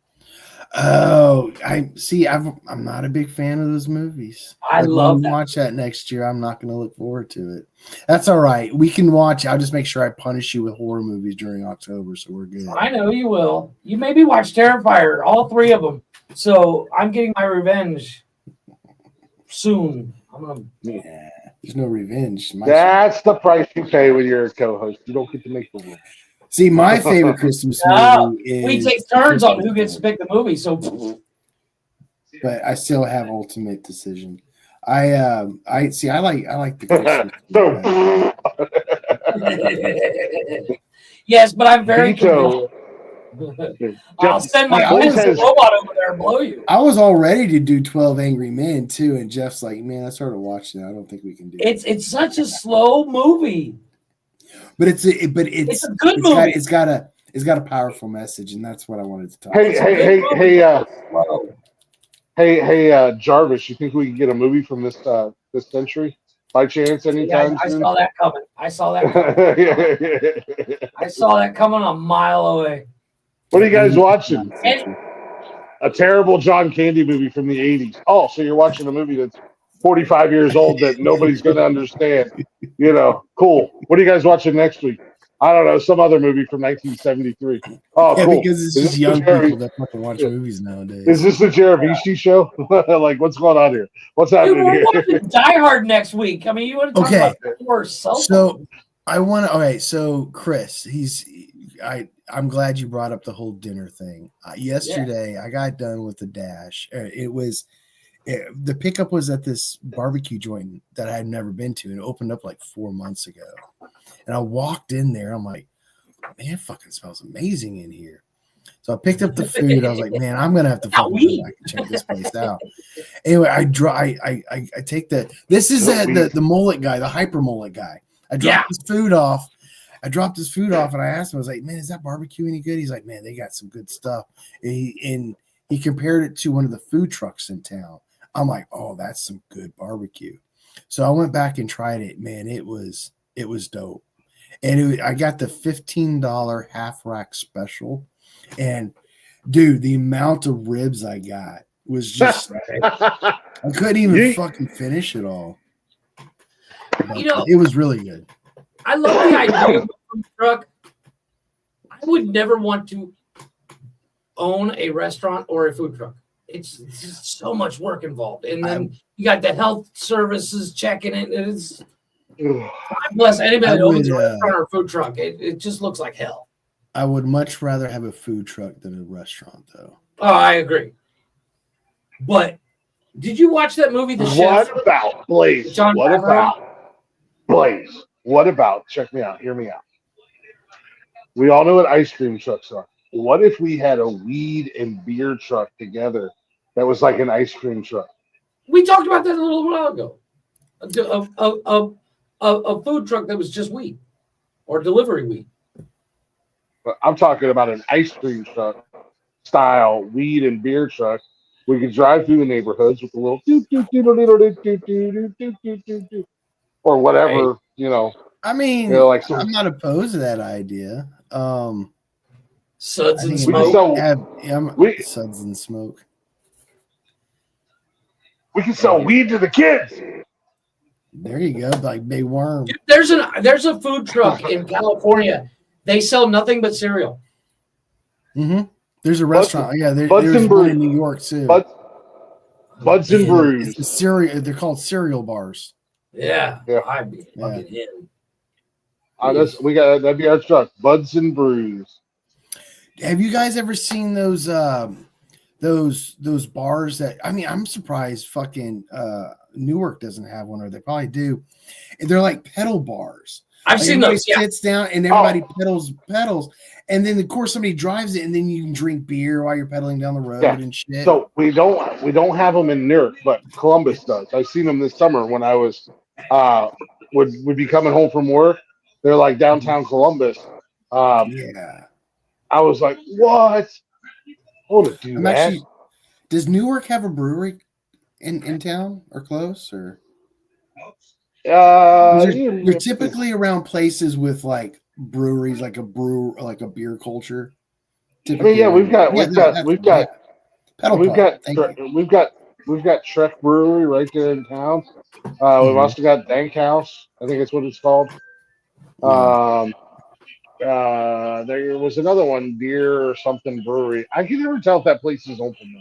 Oh, I see. I'm not a big fan of those movies. I love that. Watch that next year. I'm not going to look forward to it. That's all right. We can watch. I'll just make sure I punish you with horror movies during October, so we're good. I know you will. You maybe watch Terrifier, all 3 of them. So I'm getting my revenge soon. Yeah, there's no revenge. That's the price you pay when you're a co-host. You don't get to make the rules. See, my favorite Christmas movie is... We take turns on who gets to pick the movie, so... But I still have ultimate decision. I like the Christmas. Yes, but I'm very convinced. I'll send my robot over there and blow you. I was all ready to do 12 Angry Men too, and Jeff's like, "Man, I started watching it. I don't think we can do it." It's such a slow movie. But it's a good movie. It's got a powerful message, and that's what I wanted to talk about. Hey, Jarvis, you think we can get a movie from this century by chance anytime soon? I saw that coming a mile away. What are you guys watching? a terrible John Candy movie from the 80s. Oh, so you're watching a movie that's 45 years old that nobody's going to understand. Cool. What are you guys watching next week? I don't know, some other movie from 1973. Oh, Yeah, cool. because it's Is just this young the Jerry- people that fucking watch movies nowadays. Is this the Jaravici show? Like, what's going on here? What's Dude, happening we're here? watching Die Hard next week. I mean, you want to talk Okay. about poor cell phone? So I want to. Okay, so Chris, I'm glad you brought up the whole dinner thing. Yesterday, I got done with the dash. The pickup was at this barbecue joint that I had never been to, and it opened up like 4 months ago. And I walked in there. I'm like, man, it fucking smells amazing in here. So I picked up the food. I was like, man, I'm gonna have to fucking go back and check this place out. Anyway, I take this is the mullet guy, the hyper mullet guy. I dropped his food off. And I asked him, I was like, man, is that barbecue any good? He's like, man, they got some good stuff. And he compared it to one of the food trucks in town. I'm like, oh, that's some good barbecue. So I went back and tried it. Man, it was dope. And I got the $15 half rack special. And dude, the amount of ribs I got was just I couldn't even fucking finish it all. But it was really good. I love the idea of a food truck. I would never want to own a restaurant or a food truck. It's just so much work involved. And then you got the health services checking it. It's God bless anybody that owns a restaurant or a food truck. It just looks like hell. I would much rather have a food truck than a restaurant, though. Oh, I agree. But did you watch that movie, The Chef? What about Blaze? John Favreau? Blaze? What about? Check me out. Hear me out. We all know what ice cream trucks are. What if we had a weed and beer truck together that was like an ice cream truck? We talked about that a little while ago. A food truck that was just weed or delivery weed. But I'm talking about an ice cream truck style weed and beer truck. We could drive through the neighborhoods with a little or whatever, I mean, like I'm not opposed to that idea. Suds and smoke. Suds and smoke. We can sell weed to the kids. There you go, like Big Worm. Dude, there's a food truck in California. They sell nothing but cereal. Mm-hmm. There's a restaurant. There's one in New York too. Buds and Brews. It's a cereal. They're called cereal bars. Yeah. I'd be fucking in. That'd be our truck. Buds and Brews. Have you guys ever seen those bars that? I mean, I'm surprised fucking Newark doesn't have one, or they probably do. And they're like pedal bars. I've seen those. Sits down and everybody pedals, and then of course somebody drives it, and then you can drink beer while you're pedaling down the road and shit. So we don't have them in Newark, but Columbus does. I've seen them this summer when I was would be coming home from work. They're like downtown Columbus. I was like, what? Hold it, dude. Does Newark have a brewery in town or close or? You're typically around places with like breweries, like a beer culture. Typically, we've got Trek Brewery right there in town. We've also got Dank House. I think that's what it's called. There was another one, Beer or something brewery. I can never tell if that place is open though.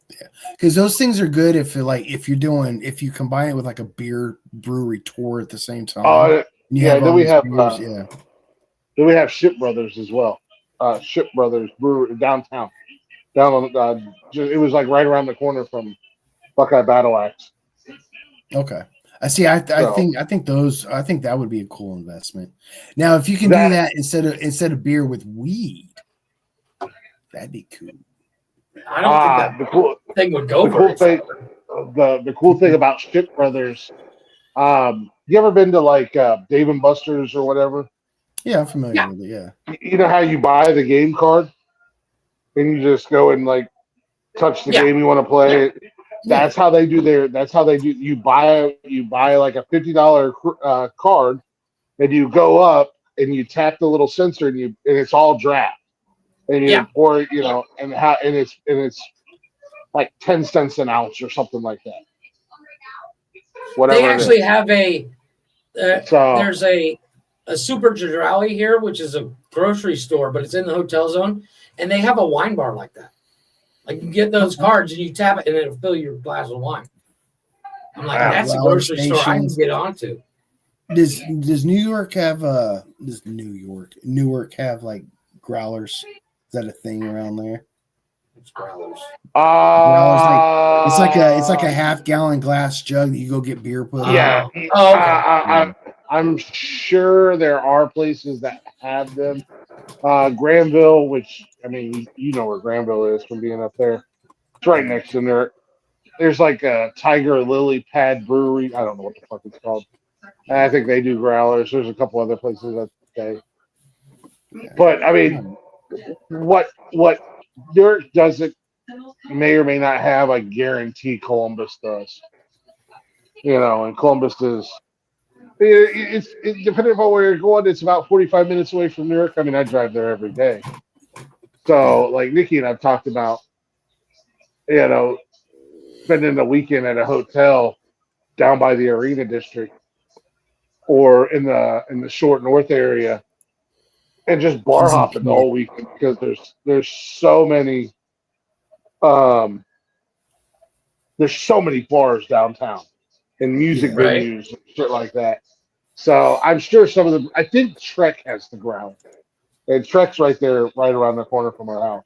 Yeah, because those things are good if you combine it with like a beer brewery tour at the same time. Then we have Ship Brothers as well. Ship Brothers Brewery downtown. Down on it was like right around the corner from Buckeye Battle Axe. Okay. I see. I think that would be a cool investment. Now, if you can do that instead of beer with weed, that'd be cool. I don't think that thing would go for it. The cool thing about Ship Brothers, you ever been to like Dave and Buster's or whatever? Yeah, I'm familiar with it. Yeah. You know how you buy the game card and you just go and like touch the game you want to play. That's how they do you buy like a $50 card and you go up and you tap the little sensor and it's all draft and you pour it, and it's like 10 cents an ounce or something like that. They Whatever actually it is. have a So there's a Super Jadrali here, which is a grocery store, but it's in the hotel zone, and they have a wine bar like that. Like you get those cards and you tap it, and it'll fill your glass of wine. I'm like, that's a Growler grocery store I can stations. get onto. Does New York have Newark have like growlers? Is that a thing around there? It's growlers. Growlers it's like a half-gallon glass jug that you go get beer put yeah. in. I'm sure there are places that have them. Granville, which I mean, you know where Granville is from being up there. It's right next to there. There's like a Tiger Lily Pad Brewery. I don't know what the fuck it's called. I think they do growlers. There's a couple other places that okay. But I mean, what Newark doesn't may or may not have, I guarantee Columbus does. You know, and Columbus is. It's depending upon where you're going. It's about 45 minutes away from Newark. I mean, I drive there every day. So, like Nikki and I've talked about, you know, spending the weekend at a hotel down by the Arena District or in the Short North area, and just bar Easy hopping the pit. whole weekend because there's so many bars downtown and music Right. venues and shit like that. So I'm sure some of them. I think Trek has the ground, and Trek's right there, right around the corner from our house.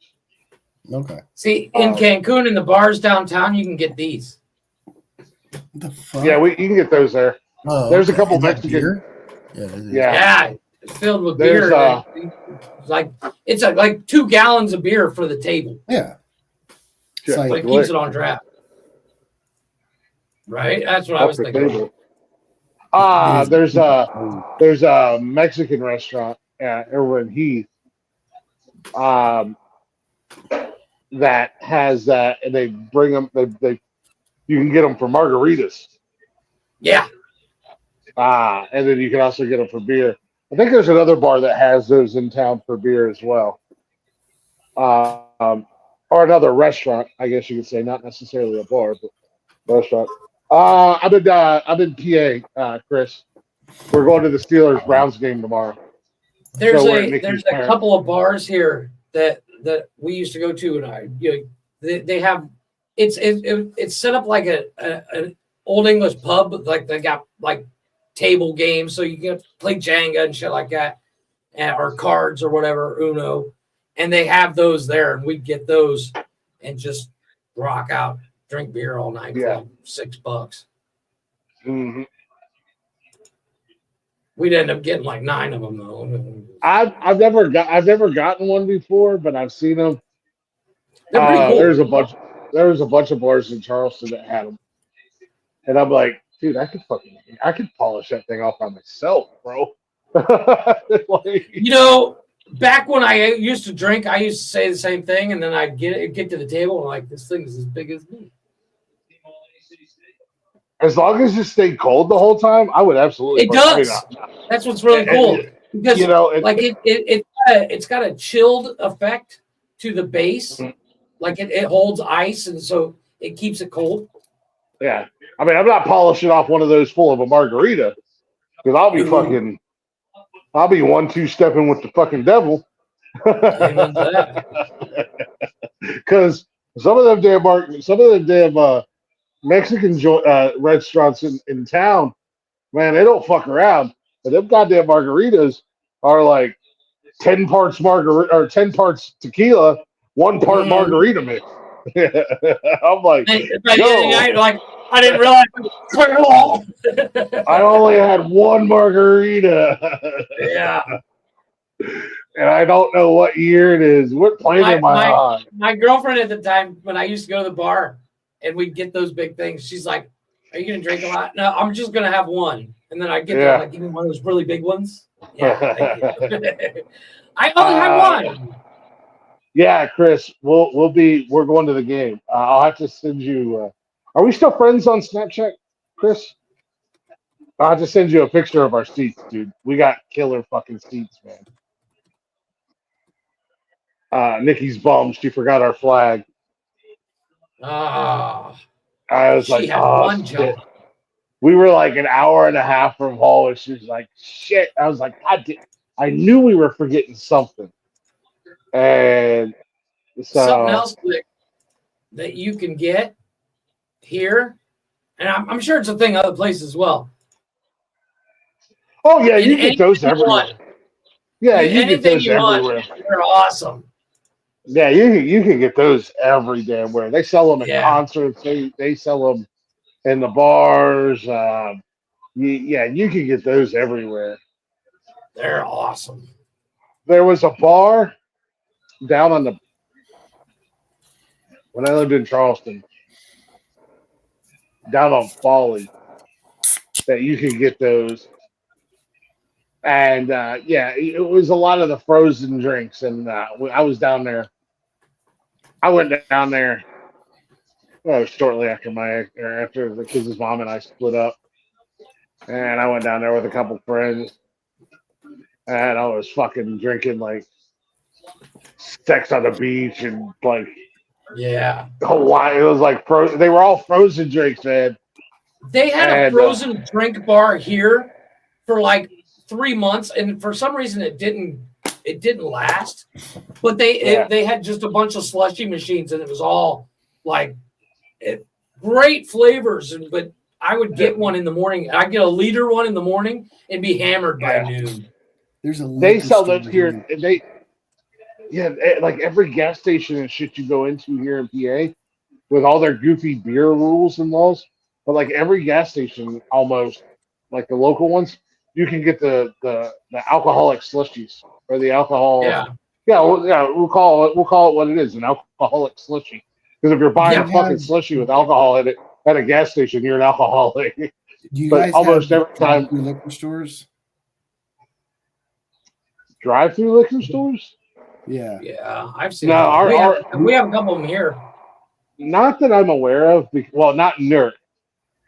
Okay. See, in Cancun, in the bars downtown, you can get these. The fuck? Yeah, you can get those there. Oh, There's a okay. couple And that Mexican. beer? Yeah, it is. Yeah, it's filled with There's, beer. It's like 2 gallons of beer for the table. Yeah. It's like it keeps it on draft. Right? That's what I was thinking. There's a Mexican restaurant at Irwin Heath that has that, and they bring them. You can get them for margaritas. Yeah. And then you can also get them for beer. I think there's another bar that has those in town for beer as well. Or another restaurant, I guess you could say, not necessarily a bar, but restaurant. I'm in PA, Chris. We're going to the Steelers Browns game tomorrow. There's So there's a couple of bars here that we used to go to, and they have it's set up like an old English pub, like they got like table games, so you can play Jenga and shit like that, or cards or whatever, Uno, and they have those there, and we'd get those and just rock out, drink beer all night for like $6. Mm-hmm. We'd end up getting like 9 of them though. I've never gotten one before, but I've seen them. They're pretty cool. There was a bunch of bars in Charleston that had them, and I'm like, dude, I could polish that thing off by myself, bro. Back when I used to drink, I used to say the same thing, and then I'd get to the table and like, this thing is as big as me. As long as it stayed cold the whole time, I would absolutely. It does. That's what's really cool because it's got a chilled effect to the base, like it holds ice, and so it keeps it cold. Yeah, I mean, I'm not polishing off one of those full of a margarita because I'll be 1-2 stepping with the fucking devil. Because some of them damn Mexican restaurants in town, man, they don't fuck around. But them goddamn margaritas are like 10 parts margarita or 10 parts tequila, 1 part margarita mix. I'm like, I didn't realize I only had 1 margarita. Yeah. And I don't know what year it is. What planet am I on? My girlfriend at the time, when I used to go to the bar and we'd get those big things, she's like, "Are you gonna drink a lot?" "No, I'm just gonna have 1." And then I get there, like, even one of those really big ones. Yeah, I only had 1. Yeah, Chris, we're going to the game. I'll have to send you. Are we still friends on Snapchat, Chris? I'll have to send you a picture of our seats, dude. We got killer fucking seats, man. Nikki's bummed. She forgot our flag. Ah. I was She like, had oh one shit. job. We were like an hour and a half from home, and she was like, shit. I was like, God damn. I knew we were forgetting something. And Something so, else that you can get here, and I'm sure it's a thing other places as well. oh yeah, And you get those everywhere. Yeah, you get anything those you want, everywhere. they're awesome. Yeah, you can get those every damn where. They sell them at Yeah. concerts. They sell them in the bars. Yeah, you can get those everywhere. They're awesome. There was a bar down on the when I lived in Charleston, down on Folly, that you could get those. And yeah, it was a lot of the frozen drinks. And I was down there. I went down there shortly after the kids' mom and I split up, and I went down there with a couple friends, and I was fucking drinking like Sex on the Beach and like Yeah. Hawaii. It was like they were all frozen drinks, man. They had a And frozen drink bar here for like 3 months, and for some reason it didn't last. But they had just a bunch of slushy machines, and it was all like great flavors. But I would get one in the morning. I'd get a liter one in the morning and be hammered by noon. There's a they sell store those here. And like every gas station and shit you go into here in PA with all their goofy beer rules and laws. But like every gas station, almost like the local ones, you can get the alcoholic slushies or the alcohol. Yeah. We'll call it what it is, an alcoholic slushy. Because if you're buying a fucking slushy with alcohol in it at a gas station, you're an alcoholic. Do you But guys almost have every time drive-through liquor stores? drive-through liquor stores. Yeah. Yeah, I've seen. No, we have a couple of them here. not that I'm aware of. Well, not Newark,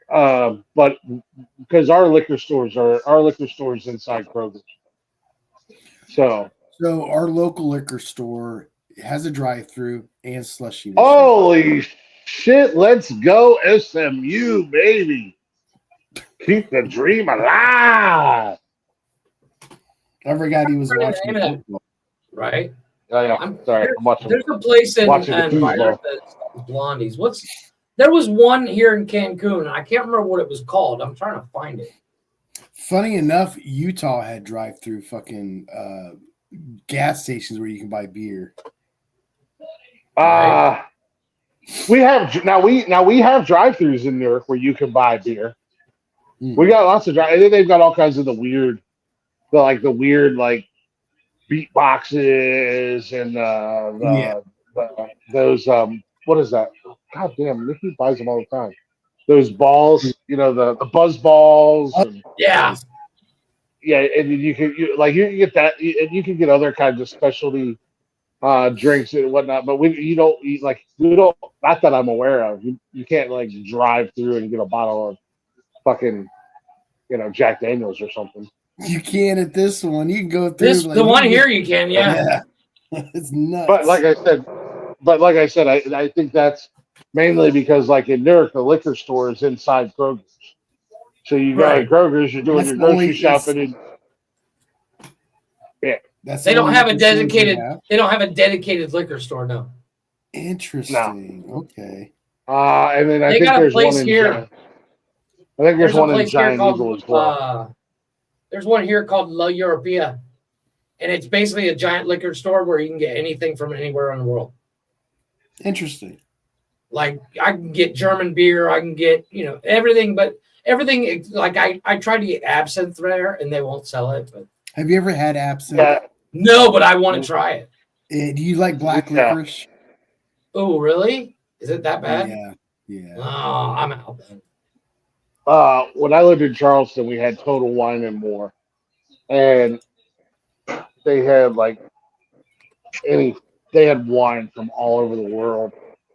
but because our liquor stores inside Kroger. So our local liquor store has a drive-through and slushy machine. holy shit! Let's go SMU, baby. Keep the dream alive. I forgot he was watching football. Right? Oh, yeah. I'm watching. There's a place in watching the Environment that sells blondies. There was one here in Cancun. I can't remember what it was called. I'm trying to find it. Funny enough, Utah had drive-through fucking gas stations where you can buy beer. We have now we have drive-throughs in Newark where you can buy beer. We got lots of drive. They've got all kinds of the weird beatboxes and those what is that? God damn, Nikki buys them all the time. Those balls, the buzz balls. And, yeah, and you get that, and you can get other kinds of specialty drinks and whatnot. But we don't not that I'm aware of. You can't like drive through and get a bottle of fucking Jack Daniels or something. You can at this one. You can go through the one here. You can, yeah. It's nuts. But like I said, I think that's mainly because like in Newark, the liquor store is inside Kroger's. So you go to Kroger's, you're doing your grocery shopping, and They don't have a dedicated liquor store. No. Interesting. Okay. And then I think got a there's place one in here. I think there's one in place here Giant Eagle as well. There's one here called La Europea, and it's basically a giant liquor store where you can get anything from anywhere in the world. Interesting. Like I can get German beer, I can get everything, but everything like I tried to get absinthe there, and they won't sell it. But have you ever had absinthe? Yeah. No, but I want to try it. Do you like black licorice? Oh, really? Is it that bad? Yeah. Oh, I'm out. When I lived in Charleston, we had Total Wine and More, and they had they had wine from all over the world.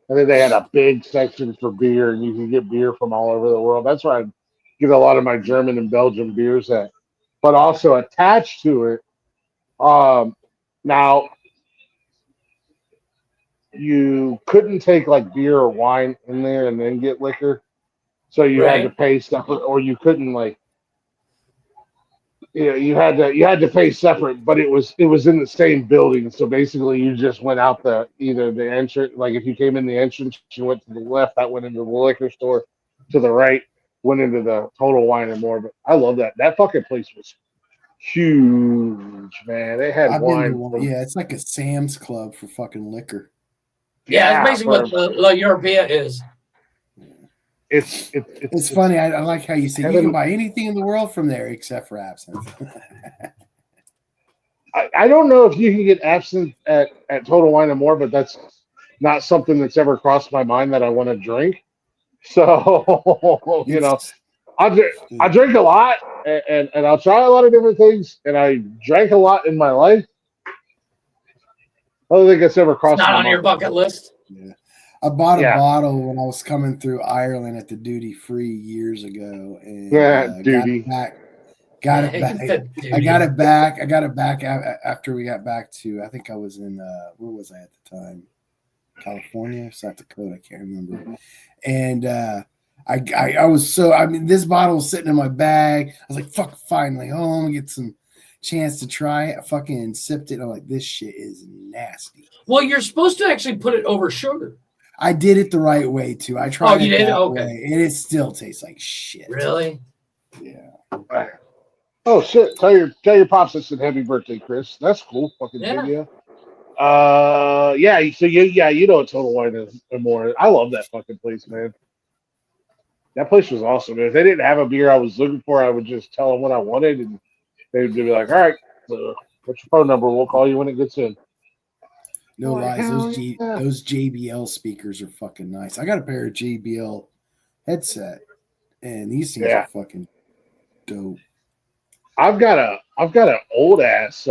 And then they had a big section for beer, and you can get beer from all over the world. That's where I get a lot of my German and Belgian beers at. But also attached to it, now you couldn't take like beer or wine in there and then get liquor, so you had to Right. pay separate, or you couldn't like you had to pay separate, but it was in the same building. So basically, you just went out either the entrance, like if you came in the entrance, you went to the left, that went into the liquor store. To the right, went into the Total Wine and More. But I love that. That fucking place was huge, man. They had I've been to wine one. from Yeah, it's like a Sam's Club for fucking liquor. Yeah, that's yeah, basically what La Europea is. It's funny. I like how you say you Kevin- can buy anything in the world from there except for absinthe. I don't know if you can get absinthe at Total Wine and More, but that's not something that's ever crossed my mind that I want to drink. So I drink a lot, and I'll try a lot of different things, and I drank a lot in my life. I don't think it's ever It's crossed not my on your mind. bucket list. Yeah. I bought a Yeah. bottle when I was coming through Ireland at the duty free years ago, and got Duty. it back. Got it back. I got it back. I got it back after we got back to. I think I was in where was I at the time? California, South Dakota. I can't remember. And I was so. I mean, this bottle was sitting in my bag. I was like, "Fuck!" Finally home, get some chance to try it. I fucking sipped it. And I'm like, "This shit is nasty." Well, you're supposed to actually put it over sugar. I did it the right way too. I tried you it did? that Okay. way, and it still tastes like shit. Really? Yeah. Oh shit! Tell your pops I said happy birthday, Chris. That's cool. Fucking Yeah. video. Yeah. So you know what Total Wine and More. I love that fucking place, man. That place was awesome. If they didn't have a beer I was looking for, I would just tell them what I wanted, and they'd be like, "All right, what's your phone number? We'll call you when it gets in." No Like, lies, hell those yeah. those JBL speakers are fucking nice. I got a pair of JBL headset, and these things Yeah. are fucking dope. I've got an old ass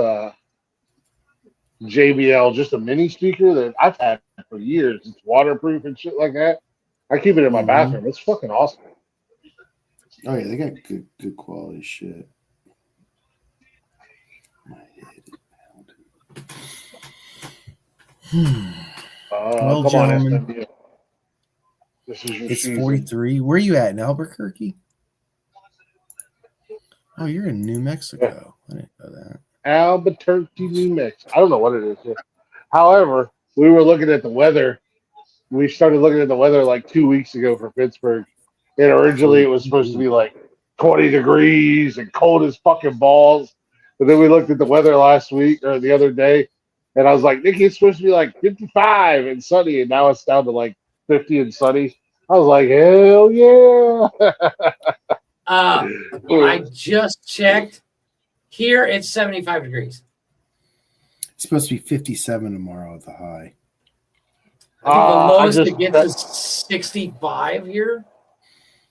JBL, just a mini speaker that I've had for years. It's waterproof and shit like that. I keep it in my bathroom. It's fucking awesome. Oh yeah, they got good quality shit. Well, Come on, gentlemen, SMU. This is your it's season. 43. Where are you at in Albuquerque? Oh, you're in New Mexico. I didn't know that. Albuquerque, New Mexico. I don't know what it is. However, we were looking at the weather. We started looking at the weather like 2 weeks ago for Pittsburgh. And originally it was supposed to be like 20 degrees and cold as fucking balls. But then we looked at the weather last week or the other day, and I was like, Nikki, it's supposed to be like 55 and sunny, and now it's down to like 50 and sunny. I was like, hell yeah. I just checked. Here it's 75 degrees. It's supposed to be 57 tomorrow at the high. I think the lowest it gets is 65 here.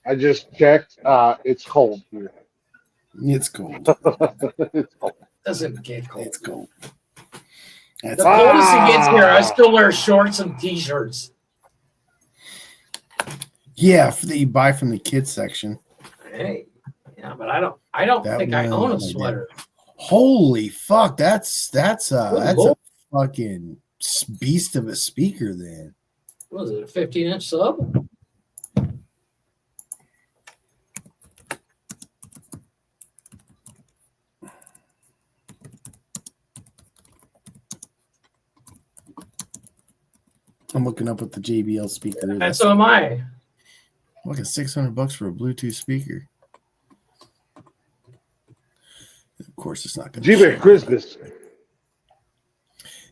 I just checked. It's cold here. It's cold. It's cold. Doesn't get cold. It's cold. The coldest it gets here, I still wear shorts and t-shirts. Yeah, that you buy from the kids section. Hey, yeah, but I don't think I own a sweater. Holy fuck, that's a Lord. fucking beast of a speaker then. What was it, a 15-inch sub? I'm looking up what the JBL speaker is. And so am I. Look at $600 for a Bluetooth speaker. Of course, it's not going to. Jeebit Christmas.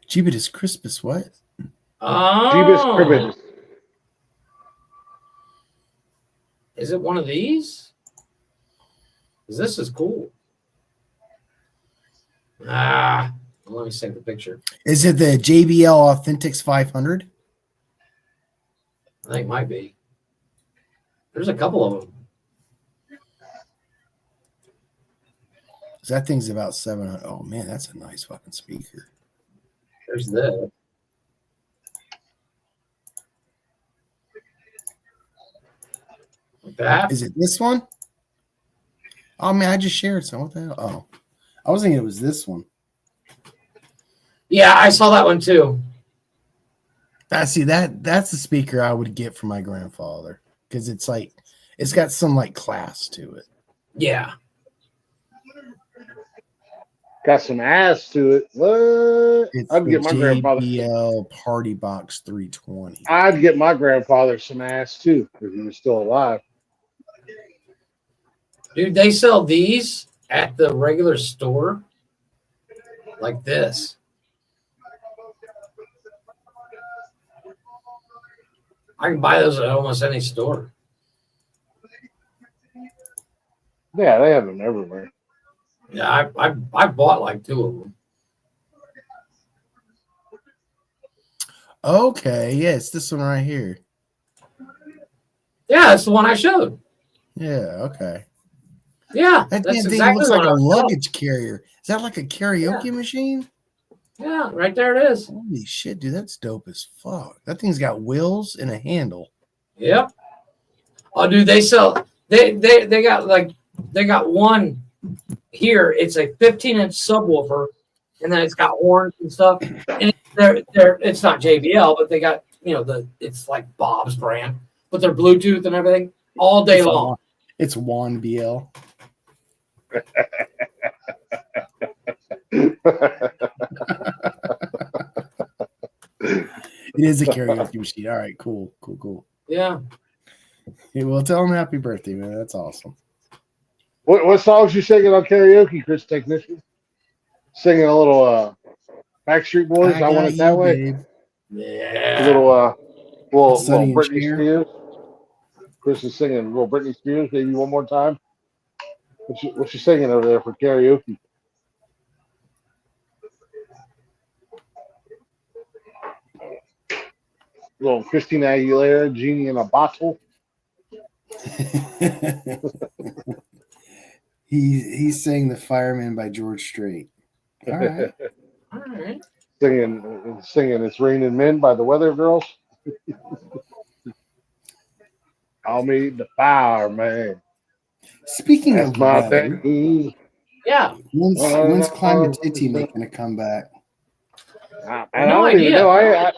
Jeebit Christmas. What? Oh. Christmas. Is it one of these? 'Cause this is cool. Let me save the picture. Is it the JBL Authentics 500? I think it might be. There's a couple of them. That thing's about 700. Oh man, that's a nice fucking speaker. There's this. Like that. Is it this one? Oh man, I just shared some. What the hell? Oh, I was thinking it was this one. Yeah, I saw that one too. I see that's the speaker I would get for my grandfather because it's like it's got some like class to it. Yeah. Got some ass to it. What? It's I'd the get my grandfather. JBL Party Box 320. I'd get my grandfather some ass too if he was still alive. Dude, they sell these at the regular store like this. I can buy those at almost any store. Yeah, they have them everywhere. Yeah, I bought like 2 of them. Okay, yeah, it's this one right here. Yeah, it's the one I showed. Yeah, okay. Yeah, That that's damn thing exactly looks like what a I was luggage carrier. Is that like a karaoke machine? Yeah, right there it is. Holy shit, dude, that's dope as fuck. That thing's got wheels and a handle. Yep. Oh, dude, they sell. They got one here. It's a 15-inch subwoofer, and then it's got horns and stuff. And it's not JBL, but they got it's like Bob's brand, but they're Bluetooth and everything all day long. It's Juan BL. It is a karaoke machine. All right, cool. Yeah. Hey, well, tell him happy birthday, man. That's awesome. What songs you singing on karaoke, Chris Technician? Singing a little Backstreet Boys. I Want It That Way. Babe. Yeah. A little Sonny and Britney Cher. Spears. Chris is singing a little Britney Spears. Maybe one more time. What you singing over there for karaoke? Little Christina Aguilera, Genie in a Bottle. He sang The Fireman by George Strait. All right. All right. Singing It's Raining Men by the Weather Girls. I'll meet the fireman. Speaking That's of my weather, thing. Yeah. When's Climate Titty making a comeback? I don't even idea. know.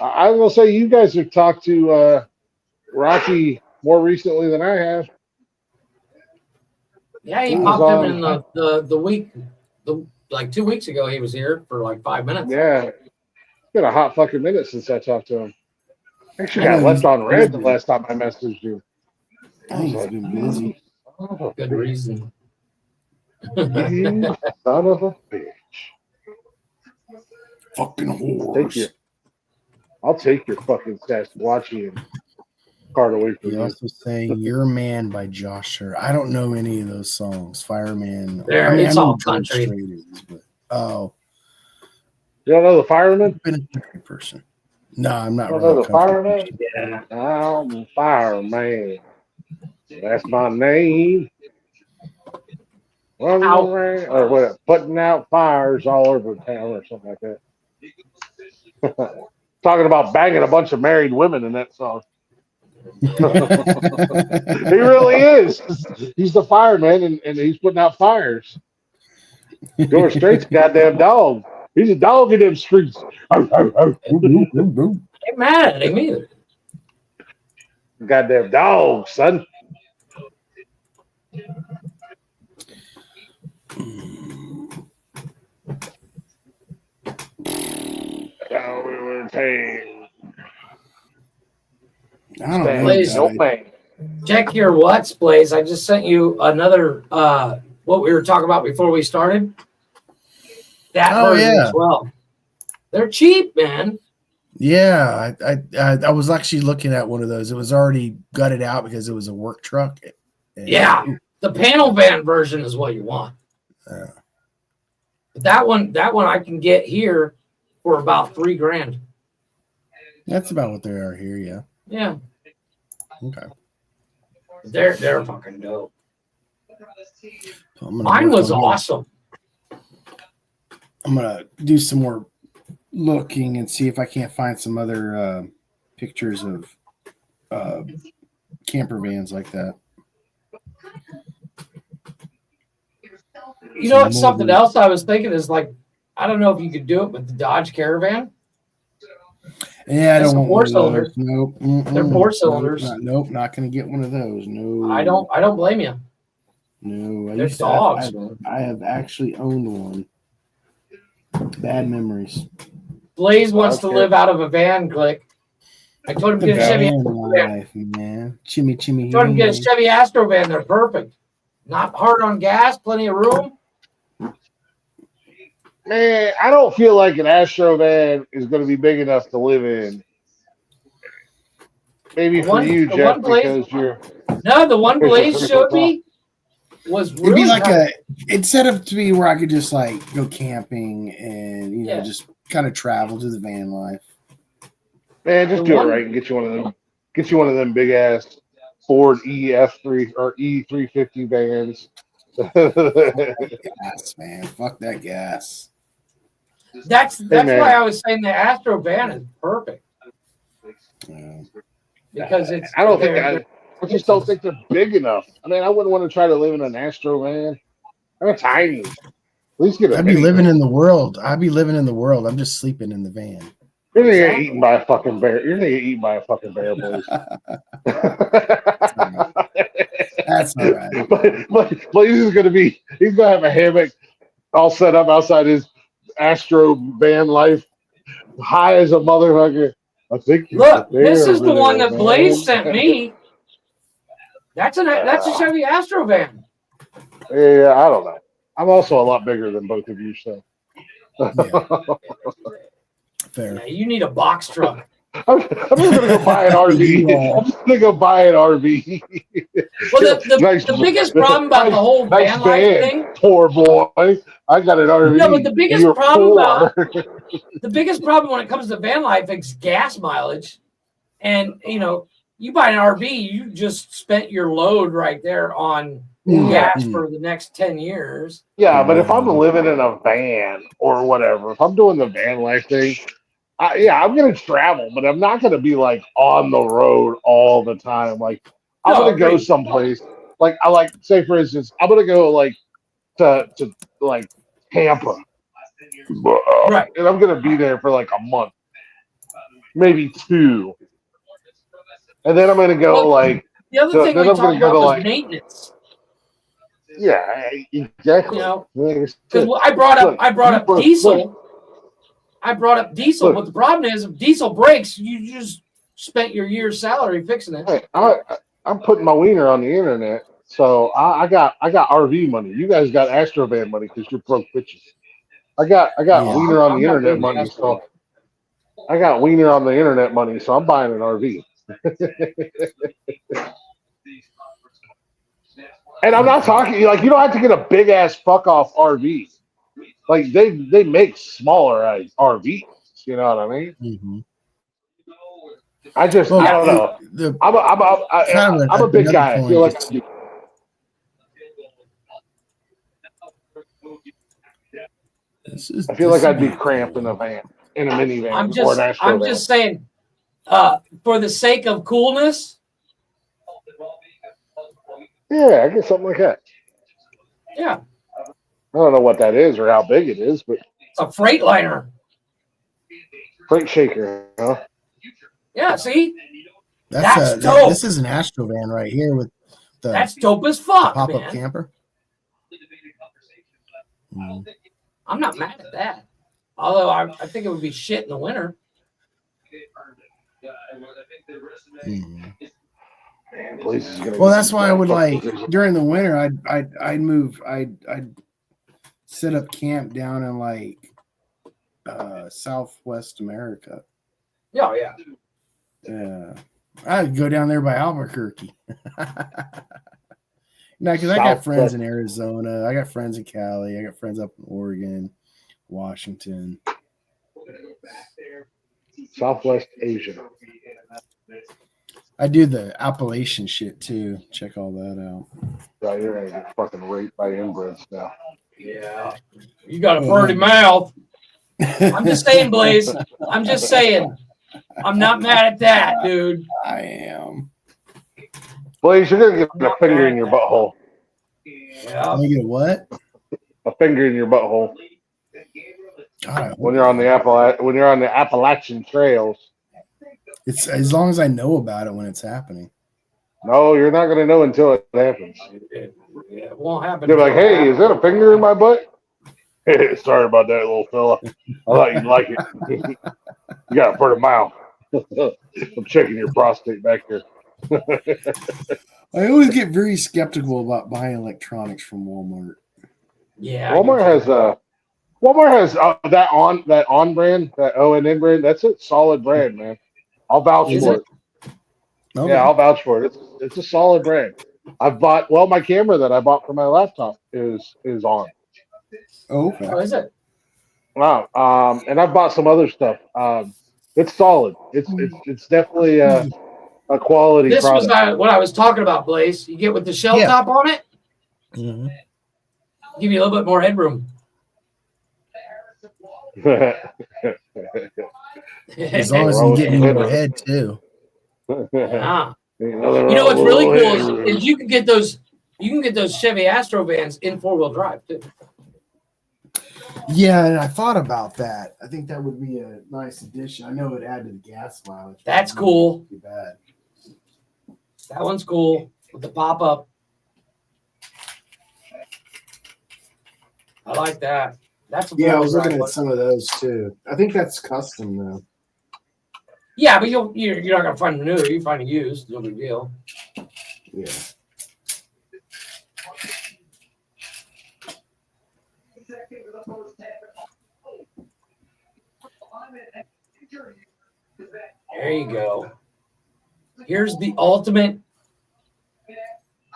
I will say you guys have talked to Rocky more recently than I have. Yeah, he He was popped in on- the week, like 2 weeks ago. He was here for like 5 minutes. Yeah. It's been a hot fucking minute since I talked to him. Actually I got know left he's on red the busy. last time I messaged you. I think he's been busy. Good reason. You son of a bitch. Fucking horse. I'll take your fucking Sasquatchy and card away from He you. also sang "You're a Man" by Josh Hurt. I don't know any of those songs. Fireman. It's I know all George country. Strait is, but You don't know the fireman? I've been a country person. No, I'm not You don't really know a the country fireman? person. I'm the fireman. That's my name. Running around, or what? Putting out fires all over town, or something like that. Talking about banging a bunch of married women in that song. He really is. He's the fireman, and he's putting out fires. George Strait's a goddamn dog. He's a dog in them streets. Ain't mad at him either. Goddamn dog, son. How we were paying. I don't know. Blaze, No man. check your what's, Blaze. I just sent you another what we were talking about before we started. That version as well. They're cheap, man. Yeah, I was actually looking at one of those. It was already gutted out because it was a work truck. And, Yeah, the panel van version is what you want. But that one I can get here for about $3,000. That's about what they are here. Yeah. Yeah, Okay. they're fucking dope. So I'm gonna Mine work was on awesome. I'm gonna do some more looking and see if I can't find some other pictures of camper vans like that. You know what? Something else I was thinking is like, I don't know if you could do it with the Dodge Caravan. Yeah, I That's don't want four one of cylinders. those. Nope. They're Mm-mm. 4 cylinders. Nope, not gonna get one of those. No. I don't blame you. No, They're dogs, I have actually owned one. Bad memories. Blaze wants to live out of a van, Glich. I told him to get a Chevy Van Astro van. life, man. Chimmy. I told him to get a Chevy Astro van. They're perfect. Not hard on gas, plenty of room. Man, I don't feel like an Astro van is going to be big enough to live in. Maybe for you, Jeff, because you're. No, the one Blaze showed me was really. It'd be like it's set up to be where I could just like go camping and just kind of travel to the van life. Man, just do it right and get you one of them. Get you one of them big ass Ford EF3 or E350 vans. Gas, man. Fuck that gas. That's why I was saying the Astro van is perfect. Because it's. I just don't think they're big enough. I mean, I wouldn't want to try to live in an Astro van. They're tiny. At least get a I'd be living in the world. I'm just sleeping in the van. You're gonna get eaten by a fucking bear. You're gonna get eaten by a fucking bear, boys. That's all right. Blaze is gonna be. He's gonna have a hammock all set up outside his Astro van life, high as a motherfucker. I think. Look, this is the one that Blaze sent me. That's a Chevy Astro van. Yeah, I don't know. I'm also a lot bigger than both of you, so. Fair. Yeah, you need a box truck. I'm just gonna go buy an RV. I'm just gonna go buy an RV. Well, the biggest problem about the whole van life thing. Poor boy, I got an RV. No, but the biggest problem when it comes to van life is gas mileage, and you buy an RV, you just spent your load right there on gas for the next 10 years. Yeah, but if I'm living in a van or whatever, if I'm doing the van life thing. I'm gonna travel, but I'm not gonna be like on the road all the time. Like I'm gonna go someplace. Like say for instance, I'm gonna go like to like Tampa, right? And I'm gonna be there for like a month, maybe 2, and then I'm gonna go like. The other thing we talked about was maintenance. Yeah, exactly. Because I brought up diesel. I brought up diesel, but the problem is if diesel breaks, you just spent your year's salary fixing it. Hey, I'm putting my wiener on the internet, so I got RV money. You guys got Astrovan money because you're broke bitches. I got wiener on the internet money, so I got wiener on the internet money, so I'm buying an RV. And I'm not talking like you don't have to get a big ass fuck off RV. Like they make smaller RVs, you know what I mean? Mm-hmm. I don't know. I'm a big guy. I feel like I'd be cramped in a van, in a minivan, or an Astro van. I'm just saying, for the sake of coolness. Yeah, I get something like that. Yeah. I don't know what that is or how big it is, but it's a Freightliner. Freight shaker, huh? Yeah, see? That's dope. This is an Astro van right here with the. That's dope as fuck, pop-up camper. I'm not mad at that. Although I think it would be shit in the winter. Well, that's why I would like during the winter. I'd move. I'd set up camp down in like Southwest America. Oh yeah. Yeah, I'd go down there by Albuquerque. No, because I got friends in Arizona. I got friends in Cali. I got friends up in Oregon, Washington. Southwest Asia. I do the Appalachian shit too. Check all that out. Yeah, you're gonna get fucking raped by inbreds now. Yeah, you got a pretty mouth. I'm just saying, Blaze. I'm just saying. I'm not mad at that, dude. I am. Blaze, you're gonna get a finger in your butthole. Yeah. You get what? A finger in your butthole. God, when you're on the Appalachian trails. It's as long as I know about it when it's happening. No, you're not gonna know until it happens. It won't happen. You're like, until it hey, is happens. that a finger in my butt? Sorry about that, little fella. I thought you'd like it. You got a pretty mouth. I'm checking your prostate back here. I always get very skeptical about buying electronics from Walmart. Yeah, Walmart has that on brand, that ONN brand. That's a solid brand, man. I'll vouch Is for it? it. Okay. Yeah, I'll vouch for it. It's a solid brand. I've bought my camera that I bought for my laptop is on. Oh, okay. Oh, is it? Wow. And I've bought some other stuff. It's solid. It's definitely a quality This was product. what I was talking about, Blaze. You get with the shell Yeah. top on it, Mm-hmm. give you a little bit more headroom. As long as you can get me in your head too. Yeah. You know what's really cool is you can get those Chevy Astro vans in 4-wheel drive too. Yeah, and I thought about that. I think that would be a nice addition. I know it would add to the gas mileage. That's cool. Too bad. That one's cool with the pop up. I like that. That's a Yeah, I was looking drive at one. some of those too. I think that's custom though. Yeah, but you're not gonna find a new. You find a used. No big deal. Yeah. There you go. Here's the ultimate.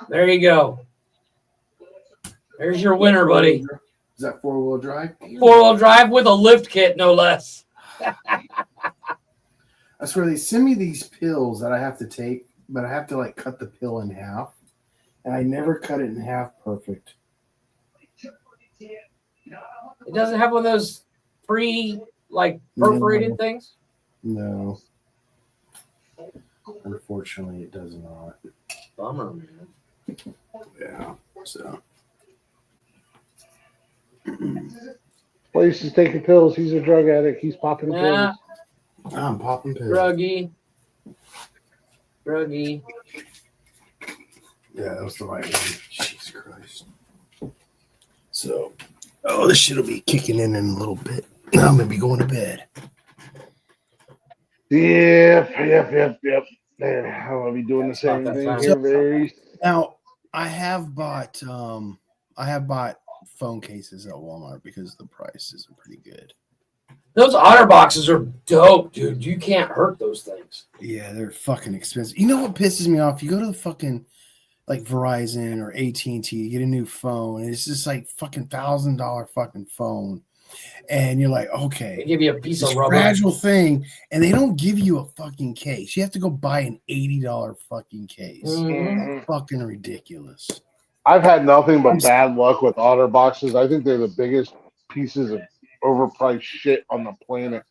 There you go. There's your winner, buddy. Is that 4-wheel drive? 4-wheel drive with a lift kit, no less. I swear they send me these pills that I have to take, but I have to like cut the pill in half, and I never cut it in half perfect. It doesn't have one of those perforated things. No. Unfortunately, it does not. Bummer, man. Yeah. So. Place is taking pills. He's a drug addict. He's popping Yeah. pills. I'm popping pills. Druggy. Yeah, that was the right one. Jesus Christ. So, this shit will be kicking in a little bit. I'm gonna be going to bed. Yep. Man, I'm gonna be doing the same thing here very. Now, I have bought phone cases at Walmart because the prices are pretty good. Those OtterBoxes are dope, dude. You can't hurt those things. Yeah, they're fucking expensive. You know what pisses me off? You go to the fucking like Verizon or AT&T, you get a new phone, and it's just like fucking $1,000 fucking phone. And you're like, okay, They give you a piece this of rubber. fragile thing, and they don't give you a fucking case. You have to go buy an $80 fucking case. Mhm. Fucking ridiculous. I've had nothing but bad luck with OtterBoxes. I think they're the biggest pieces of overpriced shit on the planet.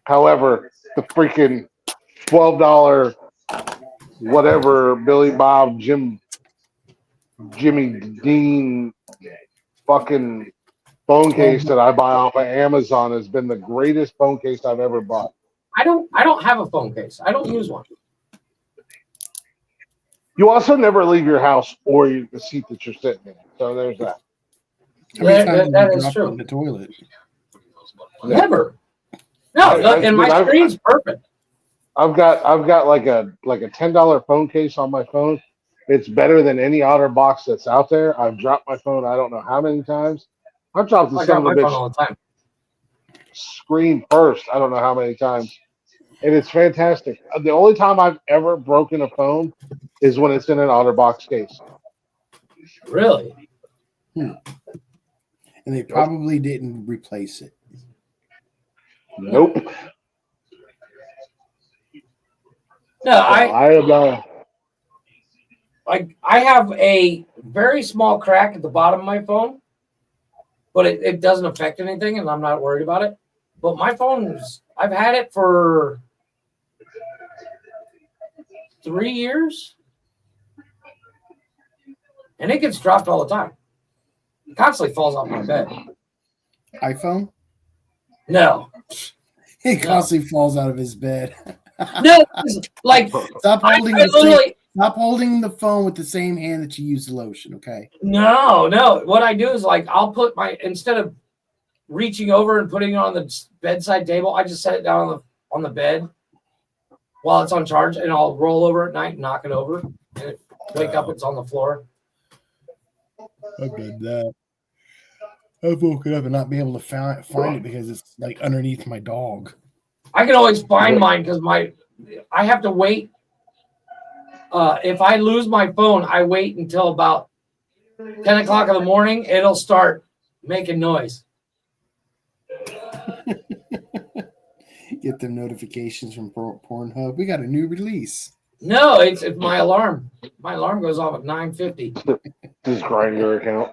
However, the freaking $12 whatever Billy Bob Jimmy Dean fucking phone case that I buy off of Amazon has been the greatest phone case I've ever bought. I don't have a phone case. I don't use one. You also never leave your house or the seat that you're sitting in. So there's that. How many times have you That is dropped true. in the toilet? Never. No, and my screen's perfect. I've got like a $10 phone case on my phone. It's better than any OtterBox that's out there. I've dropped my phone I don't know how many times. I've dropped the I son got of a my phone bitch all the time. screen first. I don't know how many times. And it's fantastic. The only time I've ever broken a phone is when it's in an OtterBox case. Really? And they probably didn't replace it. Nope. No, I have a very small crack at the bottom of my phone, but it doesn't affect anything, and I'm not worried about it. But my phone's I've had it for 3 years, and it gets dropped all the time. It constantly falls off my bed. iPhone? No. He constantly falls out of his bed. No, like stop holding I literally. Stop holding the phone with the same hand that you use the lotion, okay? No. What I do is like I'll put instead of reaching over and putting it on the bedside table, I just set it down on the bed while it's on charge, and I'll roll over at night and knock it over. And wake up, it's on the floor. I've done that. I've woken up and not be able to find it because it's like underneath my dog. I can always find mine because I have to wait. If I lose my phone, I wait until about 10 o'clock in the morning. It'll start making noise. Get the notifications from Pornhub. We got a new release. No, it's my alarm. My alarm goes off at 9:50. Just grind your account.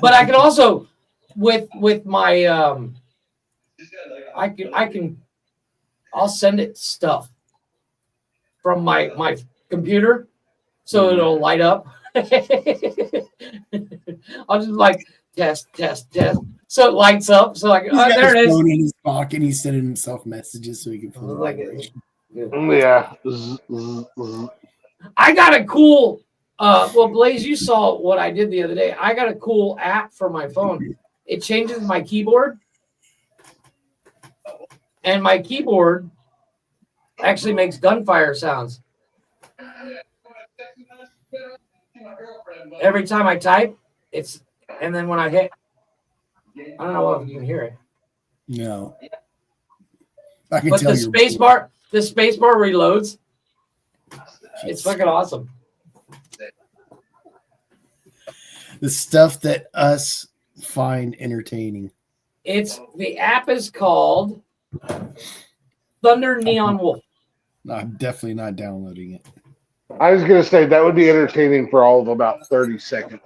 But I can also with my I'll send it stuff from my computer so it'll light up. I'll just like test. So it lights up. So like there it is. Phone in his pocket, he's sending himself messages so he can feel the vibration. Yeah. I got a cool well, Blaze, you saw what I did the other day. I got a cool app for my phone. It changes my keyboard. And my keyboard actually makes gunfire sounds. Every time I type, and then when I hit, I don't know if you can hear it. No. I can but tell the space bar reloads. It's fucking awesome. The stuff that us find entertaining. The app is called Thunder Neon Wolf. No, I'm definitely not downloading it. I was gonna say that would be entertaining for all of about 30 seconds.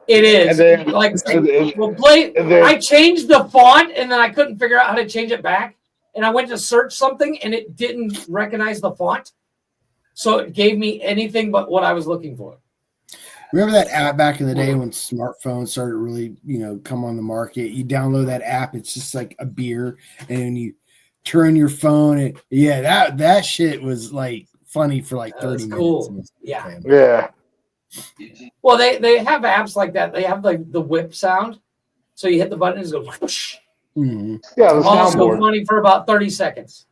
It is. And then, I changed the font and then I couldn't figure out how to change it back. And I went to search something and it didn't recognize the font. So it gave me anything but what I was looking for. Remember that app back in the day when smartphones started really, come on the market? You download that app, it's just like a beer, and you turn your phone and that shit was like funny for like 30 minutes. Cool. Yeah. Yeah. Well, they have apps like that. They have like the whip sound. So you hit the button and it goes whoosh. Mm-hmm. Yeah, the also soundboard. funny for about 30 seconds.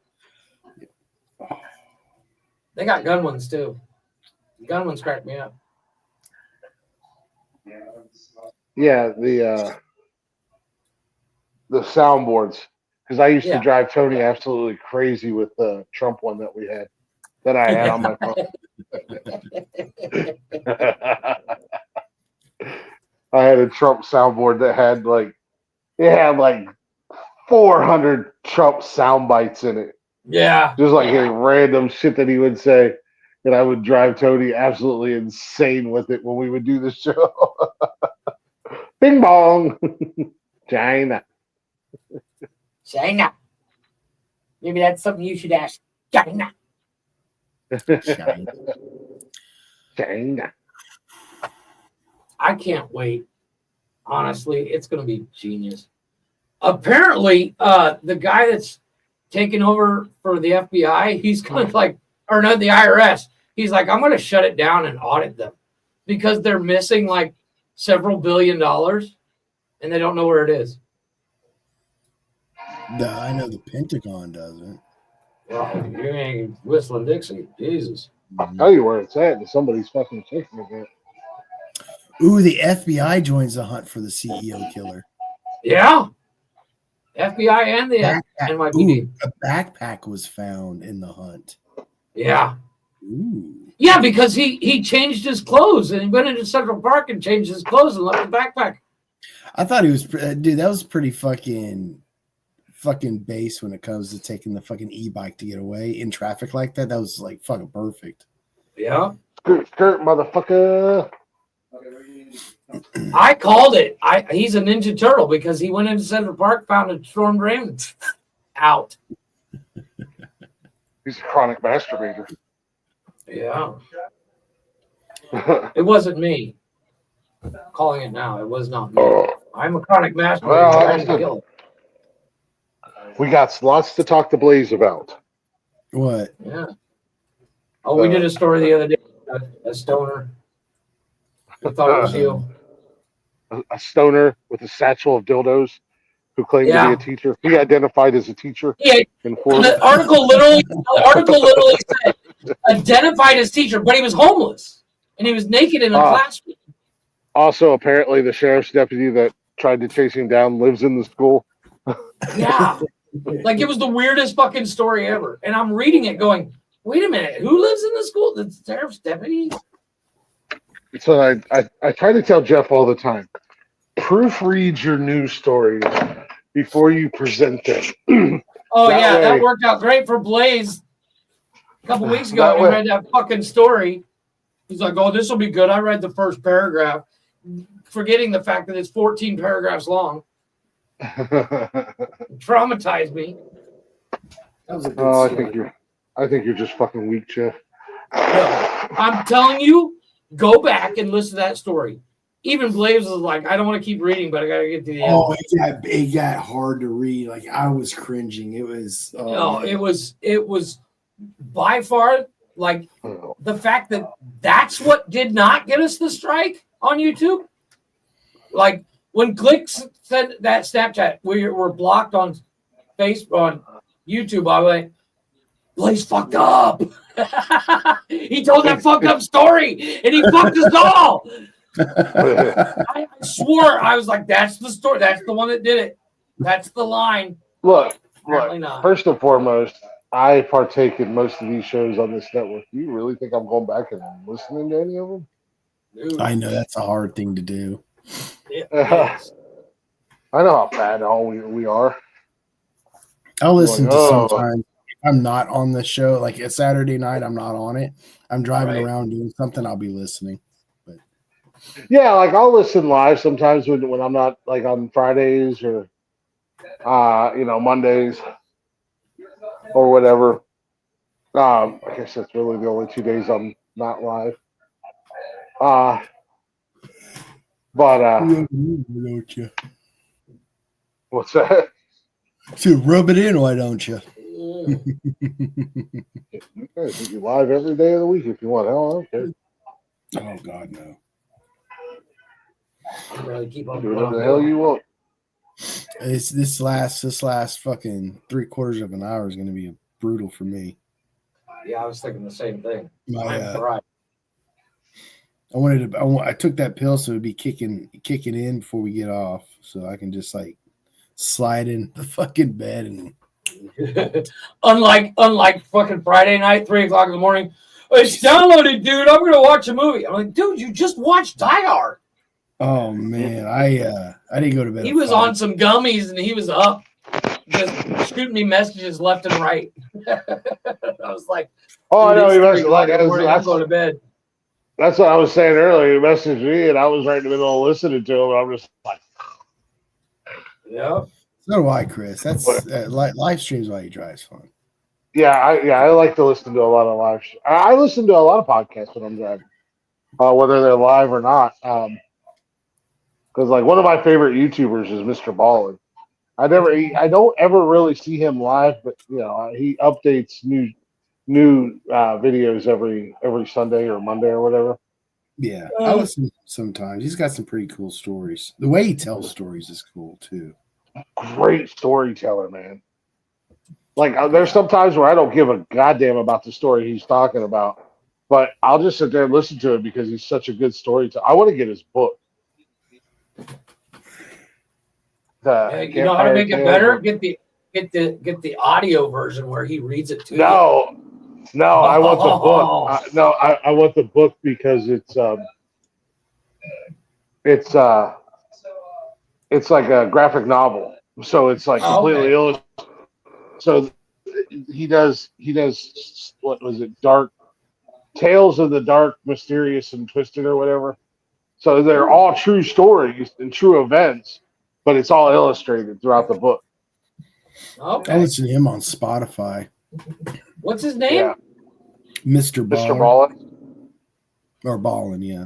They got gun ones too. Gun ones crack me up. Yeah, the soundboards. Because I used to drive Tony absolutely crazy with the Trump one that we had, that I had on my phone. I had a Trump soundboard that had like 400 Trump sound bites in it. Yeah. Just like random shit that he would say. And I would drive Tony absolutely insane with it when we would do the show. Bing bong. China. China. Maybe that's something you should ask. China. China. I can't wait. Honestly, it's going to be genius. Apparently, the guy that's taking over for the FBI, he's going to the IRS. He's like, I'm going to shut it down and audit them because they're missing like several $1 billion and they don't know where it is. I know the Pentagon doesn't. Well, you ain't whistling Dixie. Jesus. I'll tell you where it's at. Somebody's fucking taking it. Ooh, the FBI joins the hunt for the CEO killer. Yeah. FBI and the NYPD. Ooh, a backpack was found in the hunt. Yeah. Ooh. Yeah, because he changed his clothes and he went into Central Park and changed his clothes and left the backpack. I thought he was, dude, that was pretty fucking base when it comes to taking the fucking e-bike to get away in traffic like that. That was like fucking perfect. Yeah. Skirt, motherfucker. I called it. He's a Ninja Turtle because he went into Central Park, found a storm drain, out. He's a chronic masturbator. Yeah. It wasn't me. I'm calling it now. It was not me. I'm a chronic masturbator. Well, we got lots to talk to Blaze about. What? Yeah. Oh, we did a story the other day. A stoner. I thought it was you. A stoner with a satchel of dildos who claimed to be a teacher. He identified as a teacher. Yeah. The article literally said identified as teacher, but he was homeless and he was naked in a classroom. Also, apparently, the sheriff's deputy that tried to chase him down lives in the school. Yeah. Like it was the weirdest fucking story ever. And I'm reading it going, wait a minute, who lives in the school? The sheriff's deputy? So I try to tell Jeff all the time, proofread your news stories before you present them. That worked out great for Blaze a couple weeks ago. He read that fucking story. He's like, oh, this will be good. I read the first paragraph, forgetting the fact that it's 14 paragraphs long. Traumatized me. That was a good story. I think you're just fucking weak, Jeff. No, I'm telling you, go back and listen to that story. Even Blaze was like, I don't want to keep reading, but I gotta get to the end. Oh, it got hard to read. Like I was cringing. It was it was by far like the fact that that's what did not get us the strike on YouTube. Like when Glich said that Snapchat, we were blocked on Facebook, on YouTube. I went, Blaze fucked up. He told that fucked up story, and he fucked us all. I swore, I was like, that's the story. That's the one that did it. That's the line. Look. First and foremost, I partake in most of these shows on this network. Do you really think I'm going back and listening to any of them? I know that's a hard thing to do. I know how bad all we are. I'll listen to sometimes. If I'm not on the show, like a Saturday night, I'm not on it. I'm driving around doing something. I'll be listening. But yeah, like I'll listen live sometimes when I'm not like on Fridays or Mondays or whatever. I guess that's really the only 2 days I'm not live. don't you? What's that? So rub it in, why don't you? I think you live every day of the week if you want. Hell, I don't care. Oh God, no. Really keep on do whatever the hell you want. It's this last fucking 3/4 of an hour is going to be brutal for me. Yeah, I was thinking the same thing. I took that pill so it'd be kicking in before we get off, so I can just like slide in the fucking bed and. unlike fucking Friday night, 3:00 in the morning. It's downloaded, dude. I'm gonna watch a movie. I'm like, dude, you just watched Die Hard. Oh man, I didn't go to bed. He was on some gummies and he was up, just shooting me messages left and right. I was like, oh, I know he messaged like I'm going to bed. That's what I was saying earlier. He messaged me and I was right in the middle of listening to him. And I'm just like, yeah. So do I, Chris. That's live streams while you drive is fun. Yeah, I like to listen to a lot of live. I listen to a lot of podcasts when I'm driving, whether they're live or not. Because like one of my favorite YouTubers is Mr. Ballin. I don't ever really see him live, but he updates new videos every Sunday or Monday or whatever. Yeah, I listen sometimes. He's got some pretty cool stories. The way he tells stories is cool too. Great storyteller, man. Like there's some times where I don't give a goddamn about the story he's talking about, but I'll just sit there and listen to it because he's such a good storyteller. I want to get his book. You know how to make it better? Get the audio version where he reads it to you. No, I want the book. I want the book because it's like a graphic novel, so it's like completely illustrated. So he does what was it? Dark Tales of the Dark, Mysterious, and Twisted, or whatever. So they're all true stories and true events, but it's all illustrated throughout the book. Okay. I listen to him on Spotify. What's his name? Yeah. Mr. Ballin. Or Ballin, yeah.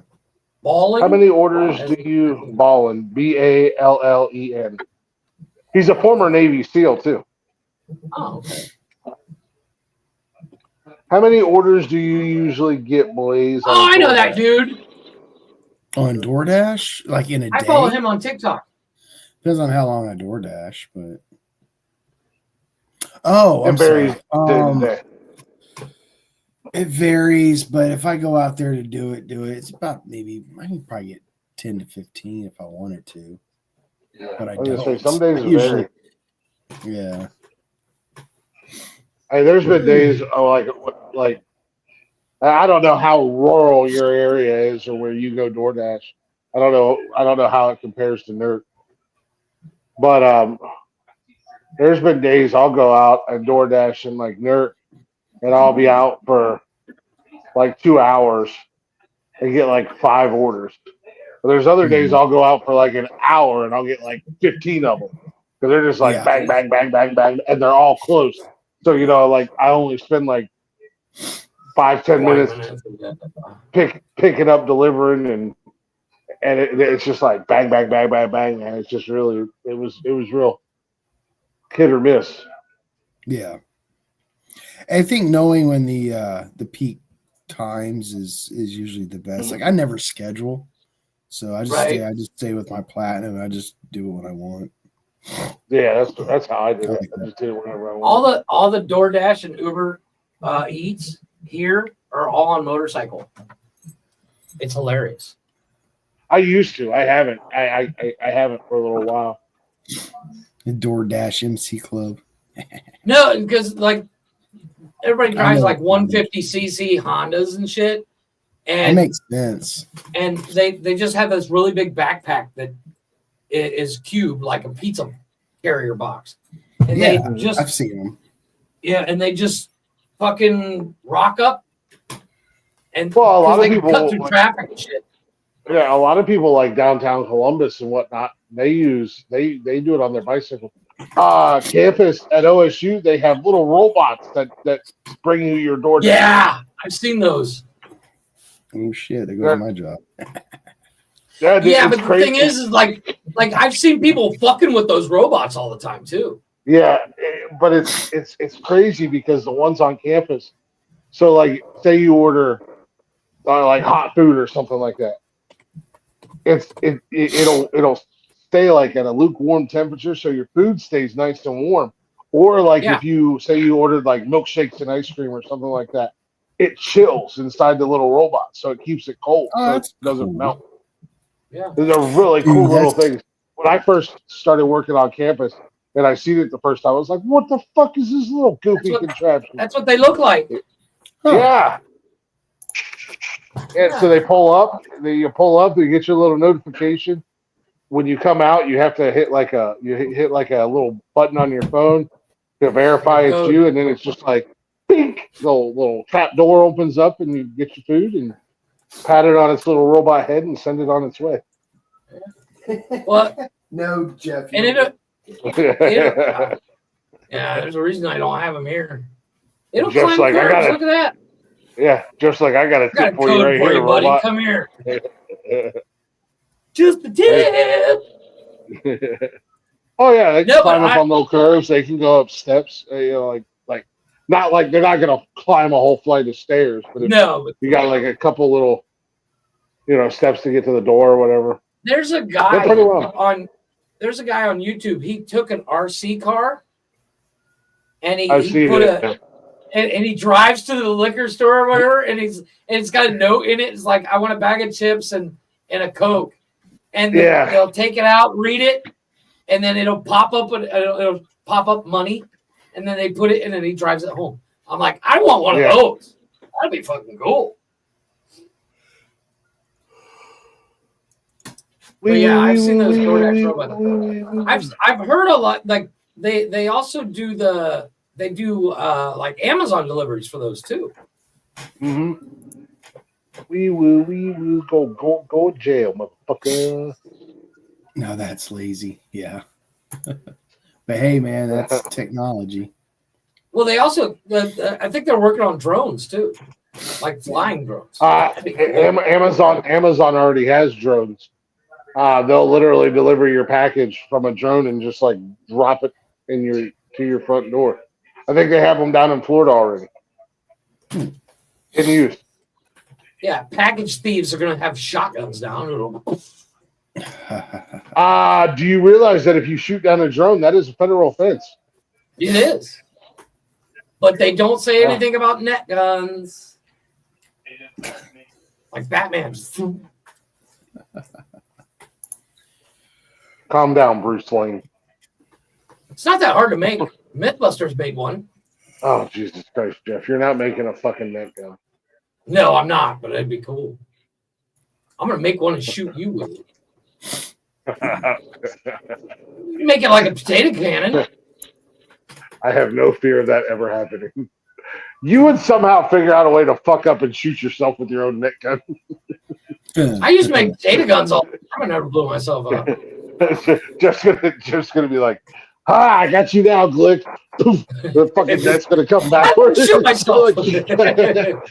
Ballin? How many orders do you Ballin? Ballen. He's a former Navy SEAL too. Oh, okay. How many orders do you usually get, Blaze? Oh, I know that dude. On DoorDash, like in a day. I follow him on TikTok. Depends on how long I DoorDash, but I'm varies sorry. day to day. It varies, but if I go out there to do it. It's about maybe I can probably get 10 to 15 if I wanted to. Yeah. But I was gonna don't. say, some days Usually, vary. yeah. Hey, there's been days like I don't know how rural your area is or where you go DoorDash. I don't know how it compares to Nerd. But there's been days I'll go out and DoorDash and like Nerd, and I'll be out for like 2 hours and get like 5 orders. But there's other days I'll go out for like an hour and I'll get like 15 of them because they're just like bang, bang, bang, bang, bang, and they're all close. So like I only spend like 5-10 minutes picking up, delivering, and it's just like bang, bang, bang, bang, bang, and it's just really it was real hit or miss. Yeah, I think knowing when the peak times is usually the best. Like I never schedule, so I just stay with my platinum. I just do it when I want. Yeah, that's how I do it. I just do it whenever I want. All the DoorDash and Uber Eats here are all on motorcycle. It's hilarious. I used to. I haven't. I haven't for a little while. The DoorDash MC Club. No, because like everybody drives like 150cc Hondas and shit. And that makes sense. And they just have this really big backpack that is cubed like a pizza carrier box. And yeah, they just I've seen them. Yeah, and they just fucking rock up. And a lot of people cut through traffic and shit. Yeah, a lot of people like downtown Columbus and whatnot. They do it on their bicycle. Campus at OSU, they have little robots that bring you your DoorDash. Yeah, I've seen those. Oh shit! There goes my job. Yeah, but the thing is like I've seen people fucking with those robots all the time too. Yeah, but it's crazy because the ones on campus. So like, say you order like hot food or something like that. It'll stay like at a lukewarm temperature, so your food stays nice and warm. Or like if you say you ordered like milkshakes and ice cream or something like that, it chills inside the little robot, so it keeps it cold, so it doesn't melt. Yeah, these are really cool little things. When I first started working on campus and I seen it the first time, I was like, "What the fuck is this little goofy contraption?" That's what they look like. Yeah. And so they pull up, you get your little notification. When you come out, you have to hit like a little button on your phone to verify it's you, and then it's just like bink, little trap door opens up and you get your food and pat it on its little robot head and send it on its way. What? No, Jeff. And yeah, there's a reason I don't have them here. It'll Jeff's climb like, I got look at that. Yeah, just like I got a tip for you right here, buddy. robot. Come here. Just the tip. Oh yeah, they can climb up on little curves. They can go up steps. Like not like they're not gonna climb a whole flight of stairs, but you got like a couple little, steps to get to the door or whatever. There's a guy on YouTube. He took an RC car and he put and he drives to the liquor store or whatever, and it's got a note in it. It's like, I want a bag of chips and a Coke. And then they'll take it out, read it, and then it'll pop up money, and then they put it in and he drives it home. I'm like, I want one of those. That'd be fucking cool. But yeah, I've seen those DoorDash robots. I've heard a lot. Like they also do like Amazon deliveries for those too. Mm-hmm. We will go jail, motherfucker. No, that's lazy. Yeah. But hey, man, that's technology. Well, they also, I think they're working on drones too, like flying drones. Amazon already has drones. They'll literally deliver your package from a drone and just like drop it to your front door. I think they have them down in Florida already. In use. Yeah, package thieves are gonna have shotguns now. Do you realize that if you shoot down a drone, that is a federal offense? It is. But they don't say anything about net guns. Like Batman. Calm down, Bruce Wayne. It's not that hard to make. Mythbusters made one. Oh, Jesus Christ, Jeff. You're not making a fucking net gun. No, I'm not, but it'd be cool. I'm going to make one and shoot you with it. Make it like a potato cannon. I have no fear of that ever happening. You would somehow figure out a way to fuck up and shoot yourself with your own net gun. I used to make potato guns all the time. I never blew myself up. just gonna be like, I got you now, Glich. The fucking net's gonna come backwards. Shoot myself.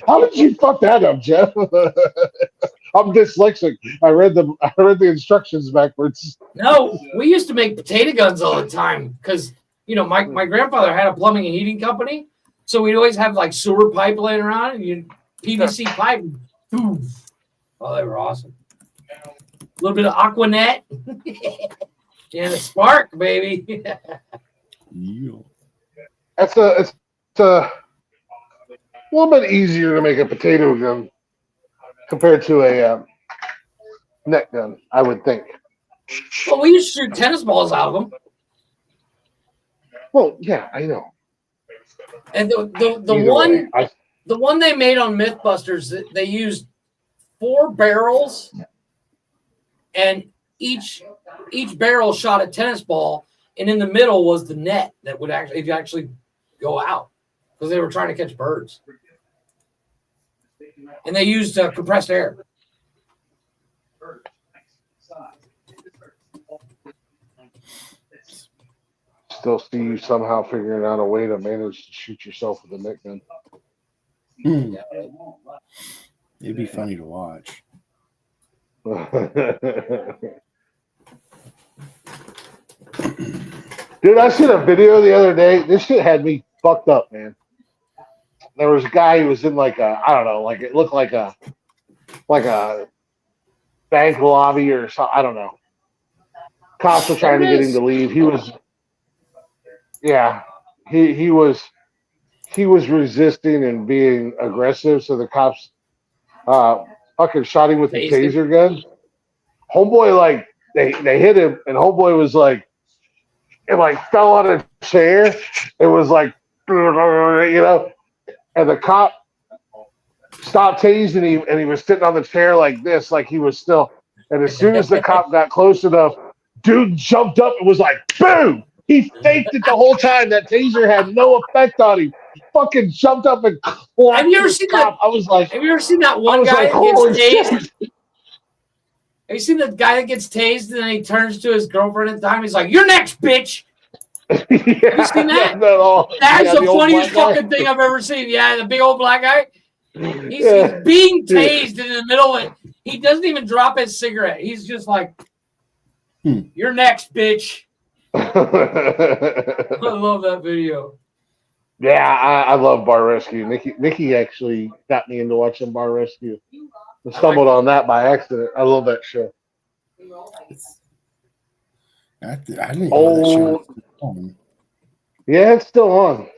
How did you fuck that up, Jeff? I'm dyslexic. I read the instructions backwards. No, we used to make potato guns all the time because my grandfather had a plumbing and heating company, so we'd always have like sewer pipe laying around and PVC pipe. Boom. Oh, they were awesome. A little bit of Aquanet. Yeah, the spark, baby. It's a little bit easier to make a potato gun compared to a net gun, I would think. Well, we used to shoot tennis balls out of them. Well, yeah, I know. And the one they made on MythBusters, they used 4 barrels, and each barrel shot a tennis ball, and in the middle was the net that would actually go out because they were trying to catch birds. And they used compressed air. Still see you somehow figuring out a way to manage to shoot yourself with a net gun. It'd be funny to watch. Dude, I seen a video the other day. This shit had me fucked up, man. There was a guy who was in like a, I don't know, like it looked like a bank lobby or something. I don't know. Cops were trying to get him to leave. He was resisting and being aggressive, so the cops fucking shot him with the taser gun. Homeboy, like they hit him, and homeboy was like, it like fell on a chair. It was like, and the cop stopped tasing him, and he was sitting on the chair like this, like he was still. And as soon as the cop got close enough, dude jumped up and was like, boom! He faked it the whole time. That taser had no effect on him. Fucking jumped up and clapped. Have you ever seen that? I was like, have you ever seen that one guy that gets tased? Have you seen the guy that gets tased and then he turns to his girlfriend at the time? He's like, "You're next, bitch." Have you seen that? That's the funniest fucking thing I've ever seen. Yeah, the big old black guy. He's being tased in the middle of it. He doesn't even drop his cigarette. He's just like, "You're next, bitch." I love that video. Yeah, I love Bar Rescue. Nikki actually got me into watching Bar Rescue. I stumbled on that by accident. I love that show. I didn't know that show was on. Yeah, it's still on.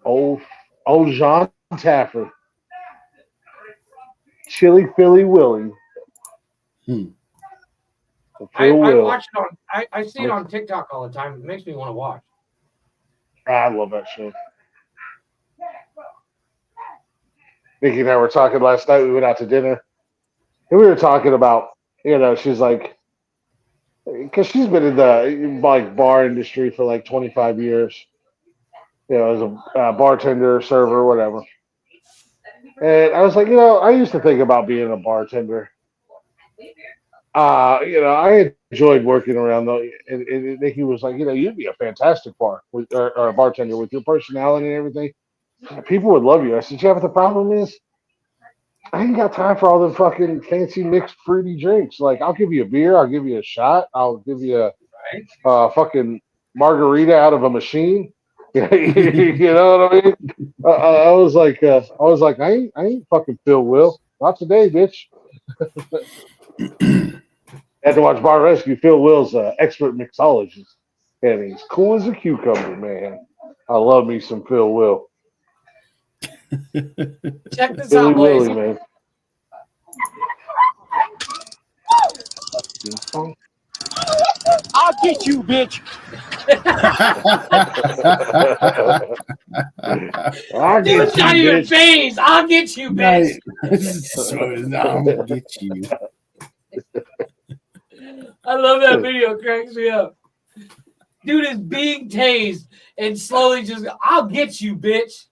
Old John Taffer. Chili Philly Willie. I watch it on. I see it on TikTok all the time. It makes me want to watch. I love that show. Nikki and I were talking last night. We went out to dinner, and we were talking about, she's like, because she's been in the bar industry for like 25 years, as a bartender, server, whatever. And I was like, I used to think about being a bartender. I enjoyed working around though, and Nikki was like, you'd be a fantastic or a bartender with your personality and everything. People would love you. I said, yeah, but the problem is, I ain't got time for all the fucking fancy mixed fruity drinks. Like, I'll give you a beer, I'll give you a shot, I'll give you a fucking margarita out of a machine. You know what I mean? I was like, I ain't fucking Phil Will. Not today, bitch. Had to watch Bar Rescue. Phil Will's expert mixologist, and he's cool as a cucumber, man. I love me some Phil Will. Check this Billy out, boys. Willie, man. I'll get you, bitch. I'll Dude, get it's you, not even bitch. phased. I'll get you, bitch. I'm gonna get you. I love that video. It cracks me up. Dude is being tased and slowly just, I'll get you, bitch.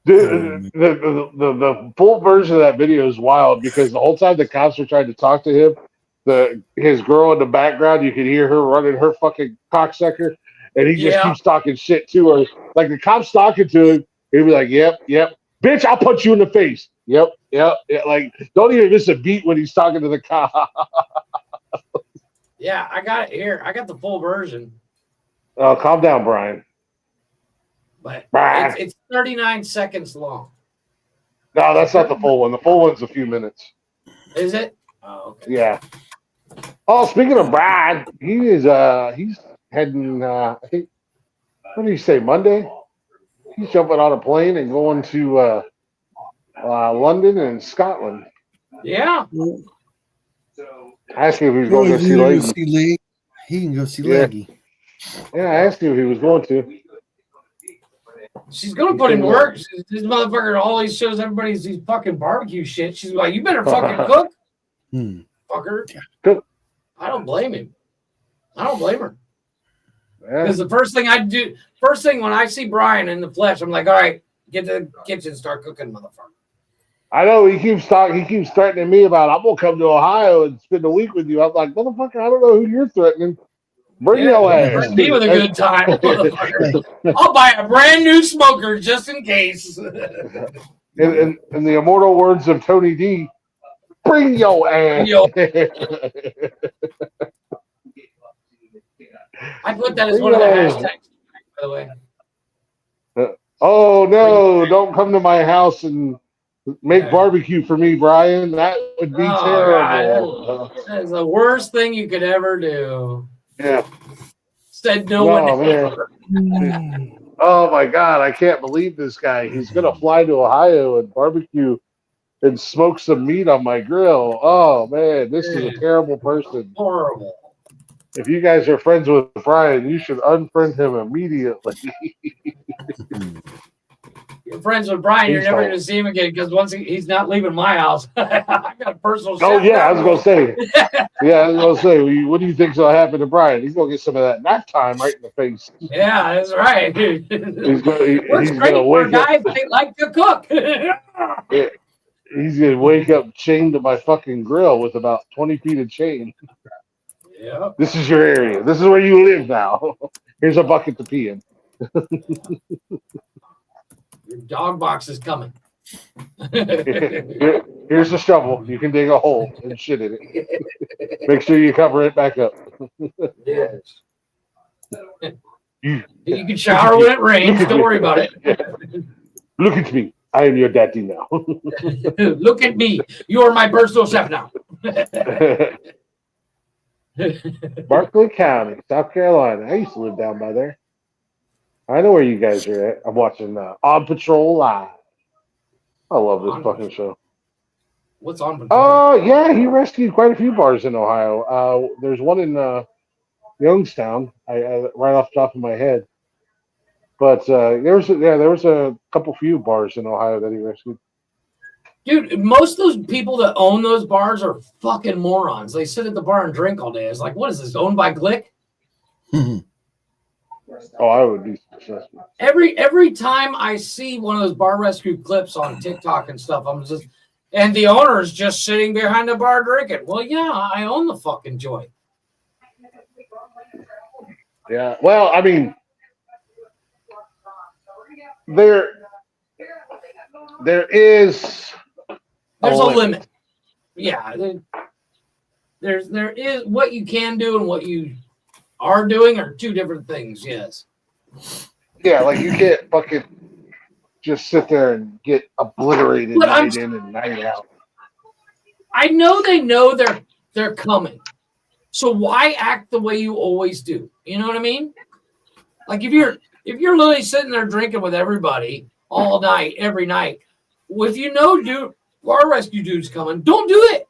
Dude, the full version of that video is wild because the whole time the cops were trying to talk to him, his girl in the background, you could hear her running her fucking cocksucker, and he just Yeah. keeps talking shit to her. Like the cops talking to him, he'd be like, "Yep, bitch, I'll punch you in the face." Yep. Like, don't even miss a beat when he's talking to the cop. Yeah, I got it here. I got the full version. Oh, calm down, Brian. But Brian. it's 39 seconds long. No, that's not the full one. The full one's a few minutes. Is it? Oh, okay. Yeah. Oh, speaking of Brad, he's heading. I think. What did he say? Monday. He's jumping on a plane and going to London and Scotland. Yeah. I asked him if he was going to go see Leggy. He can go see Yeah. Leggy. Yeah, I asked him if he was going to. She's gonna put in work. This motherfucker always shows everybody these fucking barbecue shit. She's like, you better fucking cook, fucker. Cook. I don't blame him. I don't blame her. Yeah. Because the first thing when I see Brian in the flesh, I'm like, all right, get to the kitchen, start cooking, motherfucker. I know he keeps talking. He keeps threatening me about I'm gonna come to Ohio and spend a week with you. I'm like, motherfucker, I don't know who you're threatening. Bring your ass. Threaten me with a good time, motherfucker. I'll buy a brand new smoker just in case. In the immortal words of Tony D, bring your ass. I put that as one of the hashtags, by the way. Oh no! Don't come to my house and make barbecue for me, Brian. That would be terrible. God, that is the worst thing you could ever do. Yeah. Said no one ever. Oh my God! I can't believe this guy. He's gonna fly to Ohio and barbecue and smoke some meat on my grill. Oh man, this is a terrible person. Horrible. If you guys are friends with Brian, you should unfriend him immediately. You're friends with Brian, you're Please never don't. going to see him again because once he's not leaving my house. I got a personal chef. Oh yeah, I was gonna say. Yeah, I was gonna say. What do you think's gonna happen to Brian? He's gonna get some of that nap time right in the face. Yeah, that's right. He's Works great gonna for wake up. guys that like to cook. Yeah, he's gonna wake up chained to my fucking grill with about 20 feet of chain. Yeah. This is your area. This is where you live now. Here's a bucket to pee in. Your dog box is coming. Here's the shovel. You can dig a hole and shit in it. Make sure you cover it back up. Yes. You can shower when it rains. Don't worry about it. Look at me. I am your daddy now. Look at me. You are my personal chef now. Berkeley County, South Carolina. I used to live down by there. I know where you guys are at. I'm watching On Patrol Live. I love this fucking show. What's On Patrol? Oh, yeah, he rescued quite a few bars in Ohio. There's one in Youngstown, right off the top of my head. But there was a couple few bars in Ohio that he rescued. Dude, most of those people that own those bars are fucking morons. They sit at the bar and drink all day. It's like, what is this, owned by Glich? Oh, I would be successful. Every time I see one of those bar rescue clips on TikTok and stuff, and the owner's just sitting behind the bar drinking. Well, yeah, I own the fucking joint. Yeah, well, I mean, there is There's a limit. Yeah, there is what you can do and what you are doing are two different things. Yes. Yeah, like you can't fucking just sit there and get obliterated But night in and night out. I know they know they're coming. So why act the way you always do? You know what I mean? Like if you're literally sitting there drinking with everybody all night, every night, if you know dude bar rescue dude's coming, don't do it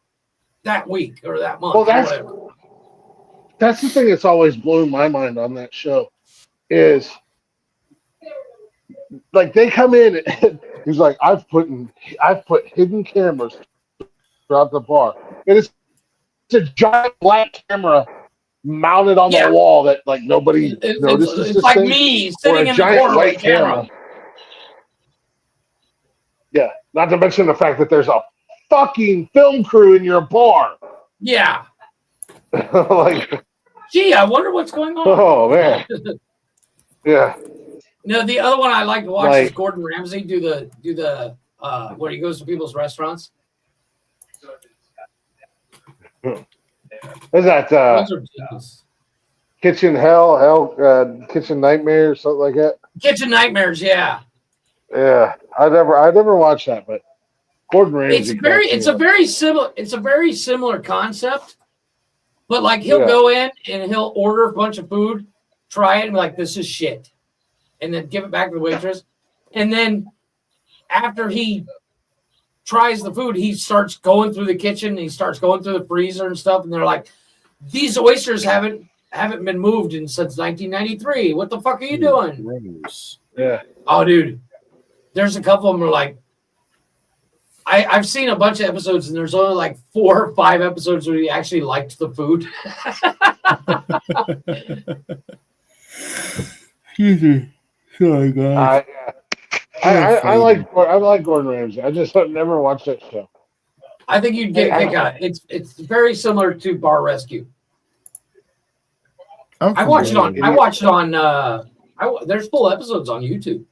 that week or that month. Well, or whatever. that's the thing that's always blown my mind on that show is like they come in and he's like, I've put hidden cameras throughout the bar. And it's a giant black camera mounted on the wall that like nobody notices. It's this like thing, me or sitting a in the giant corner white with a camera. Yeah, not to mention the fact that there's a fucking film crew in your bar. Yeah. Like, gee, I wonder what's going on. Oh man. Yeah. No, the other one I like to watch Like- is Gordon Ramsay do the where he goes to people's restaurants. Is that Those are genius. Kitchen Kitchen Nightmares, something like that? Kitchen Nightmares, yeah. Yeah, I never watched that, but Gordon Ramsay. It's a very similar concept, but like he'll Yeah. go in and he'll order a bunch of food, try it, and be like, this is shit, and then give it back to the waitress, and then after he tries the food, he starts going through the kitchen, and he starts going through the freezer and stuff, and they're like, these oysters haven't been moved since 1993. What the fuck are you doing? Yeah. Oh, dude, there's a couple of them are like, I've seen a bunch of episodes, and there's only like 4 or 5 episodes where he actually liked the food. Sorry, guys. I like Gordon Ramsay. I just never watched that show. I think you'd get a kick out of it. It's very similar to Bar Rescue. I watched it on. There's full episodes on YouTube.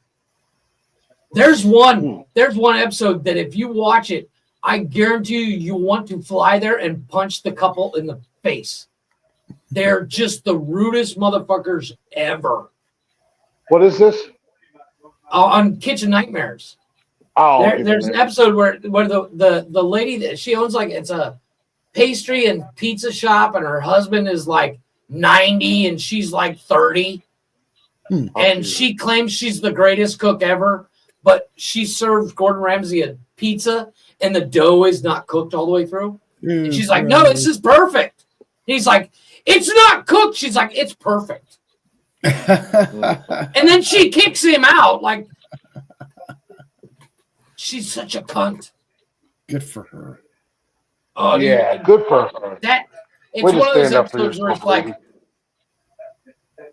There's one episode that if you watch it, I guarantee you want to fly there and punch the couple in the face. They're just the rudest motherfuckers ever. What is this? On Kitchen Nightmares. Oh, there's an episode where the lady that she owns, like, it's a pastry and pizza shop, and her husband is like 90 and she's like 30, and she claims she's the greatest cook ever, but she served Gordon Ramsay a pizza and the dough is not cooked all the way through. And she's like, no, this is perfect. He's like, it's not cooked. She's like, it's perfect. And then she kicks him out. Like, she's such a cunt. Good for her. Oh, yeah, dude, good for her. It's one of those episodes where it's like,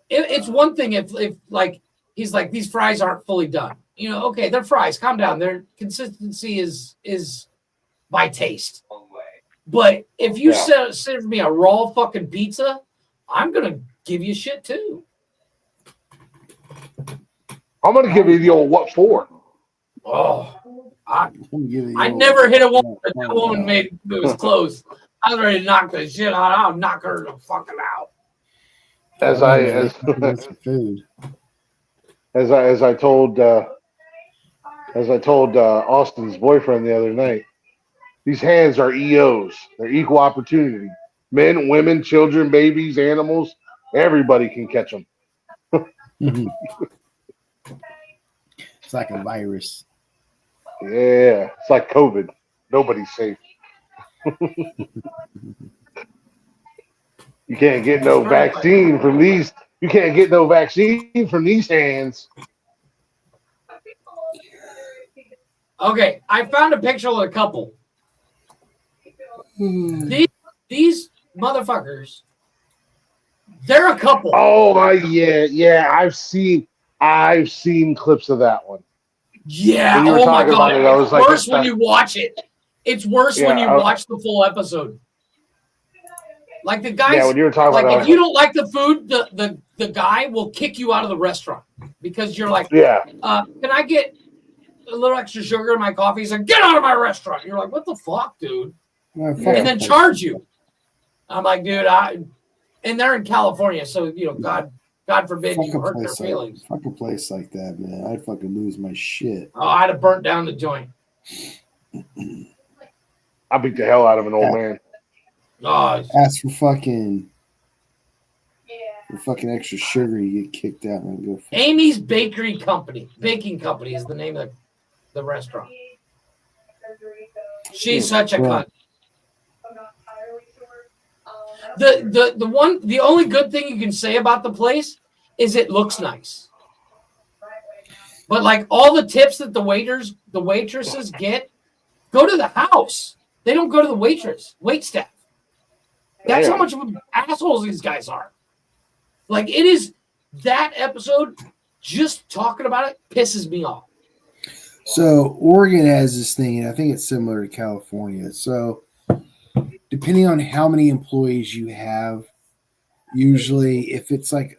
it's one thing if like he's like, these fries aren't fully done. You know, okay, they're fries. Calm down. Their consistency is by taste. But if you serve me a raw fucking pizza, I'm gonna give you shit too. I'm gonna give you the old what for. Oh, I never hit a woman, but that woman made it was close. I was ready to knock the shit out. I'll knock her the fucking out. As I told Austin's boyfriend the other night, these hands are EOs. They're equal opportunity. Men, women, children, babies, animals, everybody can catch them. It's like a virus. Yeah, it's like COVID. Nobody's safe. You can't get no vaccine from these. You can't get no vaccine from these hands. Okay, I found a picture of a couple. These motherfuckers, they're a couple. Oh yeah. I've seen clips of that one. Yeah. Oh my god. It's like, worse when you watch it. It's worse when you watch the full episode. Like the guys. Yeah, when you were talking about, if you don't like the food, the guy will kick you out of the restaurant because you're like, can I get a little extra sugar in my coffee? He's like, get out of my restaurant. You're like, what the fuck, dude? And then charge you. I'm like, dude, and they're in California, so God God forbid Fuck you a hurt their place feelings. fuck a place like that, man. I'd fucking lose my shit. Oh, I'd have burnt down the joint. I beat the hell out of an old man. Oh, Ask for fucking extra sugar, you get kicked out and go. Amy's Baking Company is the name of the restaurant. She's such a cunt. The only good thing you can say about the place is it looks nice. But like all the tips that the waitresses get go to the house. They don't go to the wait staff. That's how much of assholes these guys are. Like it is that episode, just talking about it pisses me off. So Oregon has this thing, and I think it's similar to California. So depending on how many employees you have, usually if it's like,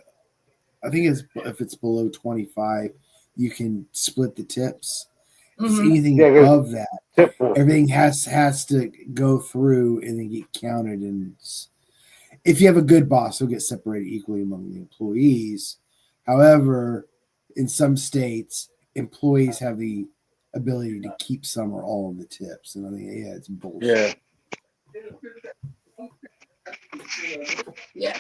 I think if it's below 25, you can split the tips. If it's anything above that, everything has to go through and then get counted. And if you have a good boss, it'll get separated equally among the employees. However, in some states, employees have the ability to keep some or all of the tips. And I think, it's bullshit. Yeah.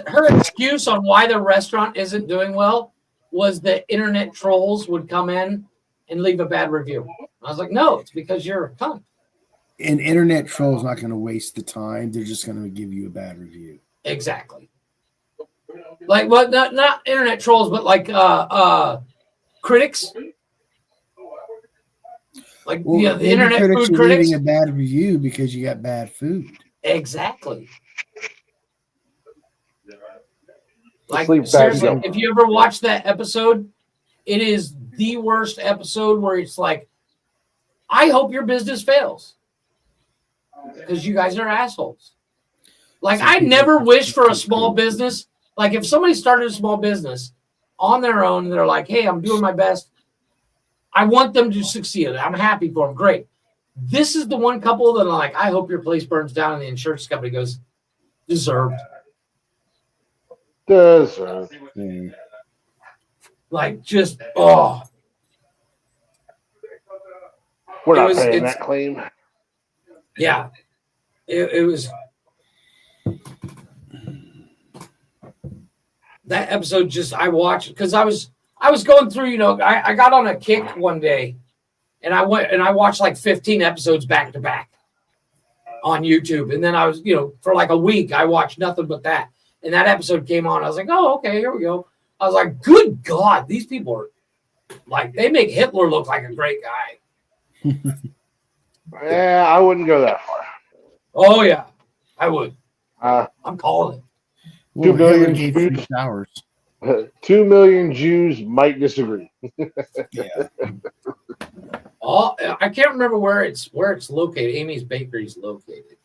Her excuse on why the restaurant isn't doing well was that internet trolls would come in and leave a bad review. I was like, no, it's because you're a cunt. An internet troll is not going to waste the time. They're just going to give you a bad review. Exactly. Like, well, not internet trolls, but like critics. Like, the internet critics food are critics. leaving a bad review because you got bad food. Exactly. Like, Sleep seriously, back, if you ever watch that episode, it is the worst episode where it's like, I hope your business fails because you guys are assholes. Like, I never wish for a small business. Like, if somebody started a small business on their own and they're like, hey, I'm doing my best, I want them to succeed. I'm happy for them. Great. This is the one couple that are like, I hope your place burns down, and the insurance company goes, deserved. Deserved. Like, just, we're not paying that claim. Yeah. It was. That episode just, I watched because I was going through, I got on a kick one day and I went and I watched like 15 episodes back to back on YouTube. And then I was, for like a week, I watched nothing but that. And that episode came on. I was like, oh, okay, here we go. I was like, good God, these people are like, they make Hitler look like a great guy. Yeah, I wouldn't go that far. Oh, yeah, I would. I'm calling it. 2 million gave Jews, 3 showers. 2 million Jews might disagree. Yeah. Oh, I can't remember where it's located. Amy's Bakery is located.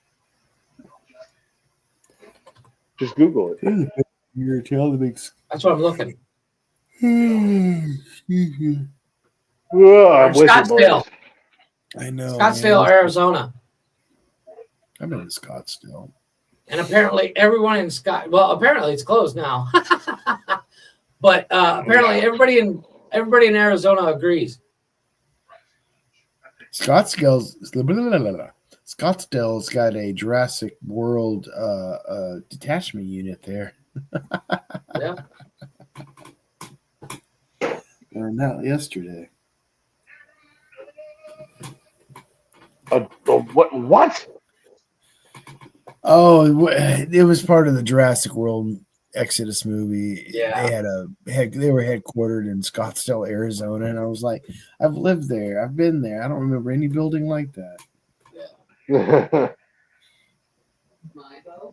Just Google it. You're telling the big. That's what I'm looking. Scottsdale. I know. Scottsdale, man. Arizona. I've been to Scottsdale. And apparently everyone in apparently it's closed now. But apparently everybody in Arizona agrees. Scottsdale's got a Jurassic World detachment unit there. Yeah. Learned that yesterday. What? Oh, it was part of the Jurassic World Exodus movie. Yeah. They were headquartered in Scottsdale, Arizona, and I was like, I've lived there, I've been there. I don't remember any building like that. Yeah.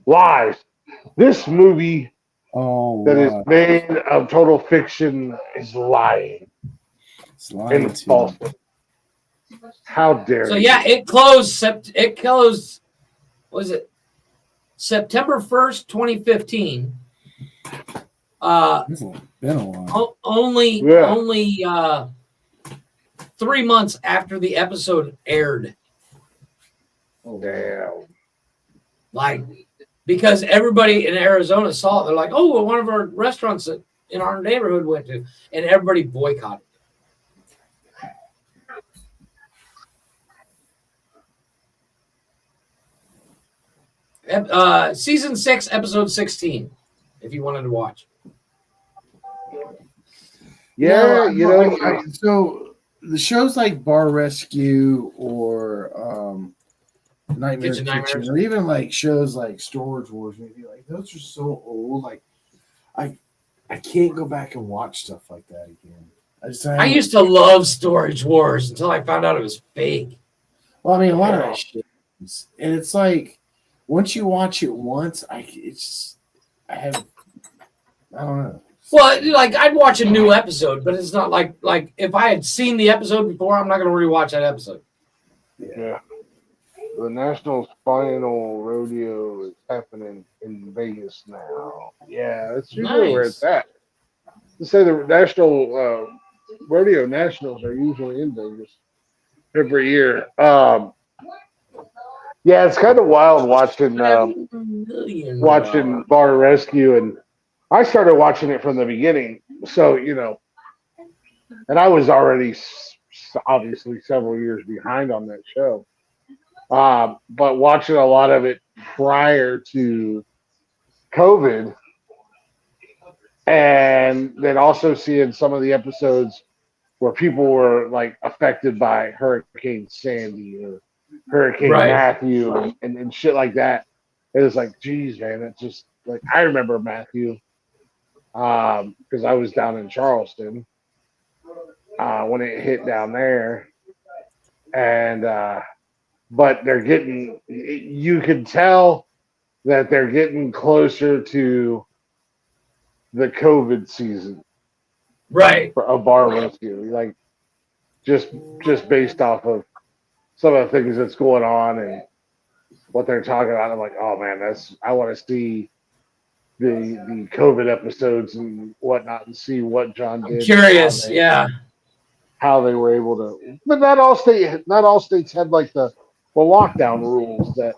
Lies. This movie that is wow. made of total fiction is lying. It's lying and false. How dare So you? yeah, it closed. Was it September 1st, 2015? It's been a while. Only 3 months after the episode aired. Oh, damn. Like, because everybody in Arizona saw it. They're like, oh, well, one of our restaurants that in our neighborhood went to, and everybody boycotted. Season 6, episode 16, if you wanted to watch. Yeah, so the shows like Bar Rescue or Nightmare Kitchen Kitchen, Nightmares. or even like shows like Storage Wars, maybe like those are so old. Like I can't go back and watch stuff like that again. I used to love Storage Wars until I found out it was fake. Well, I mean, a lot of that shit, and it's like once you watch it once, I don't know. Well, like I'd watch a new episode, but it's not like if I had seen the episode before, I'm not going to rewatch that episode. Yeah. The National Spinal Rodeo is happening in Vegas now. Yeah, that's usually where it's at. Let's say the National Rodeo Nationals are usually in Vegas every year. Yeah, it's kind of wild watching Bar Rescue, and I started watching it from the beginning. So and I was already obviously several years behind on that show. But watching a lot of it prior to COVID, and then also seeing some of the episodes where people were like affected by Hurricane Sandy or Hurricane Matthew and shit like that. It was like, geez, man, it's just like I remember Matthew because I was down in Charleston when it hit down there, and but they're getting, you could tell that they're getting closer to the COVID season, of Bar Rescue, like just based off of some of the things that's going on and what they're talking about. I'm like, oh man, I want to see the COVID episodes and whatnot and see what John did. I'm curious, how they were able to, but not all states had like the lockdown rules that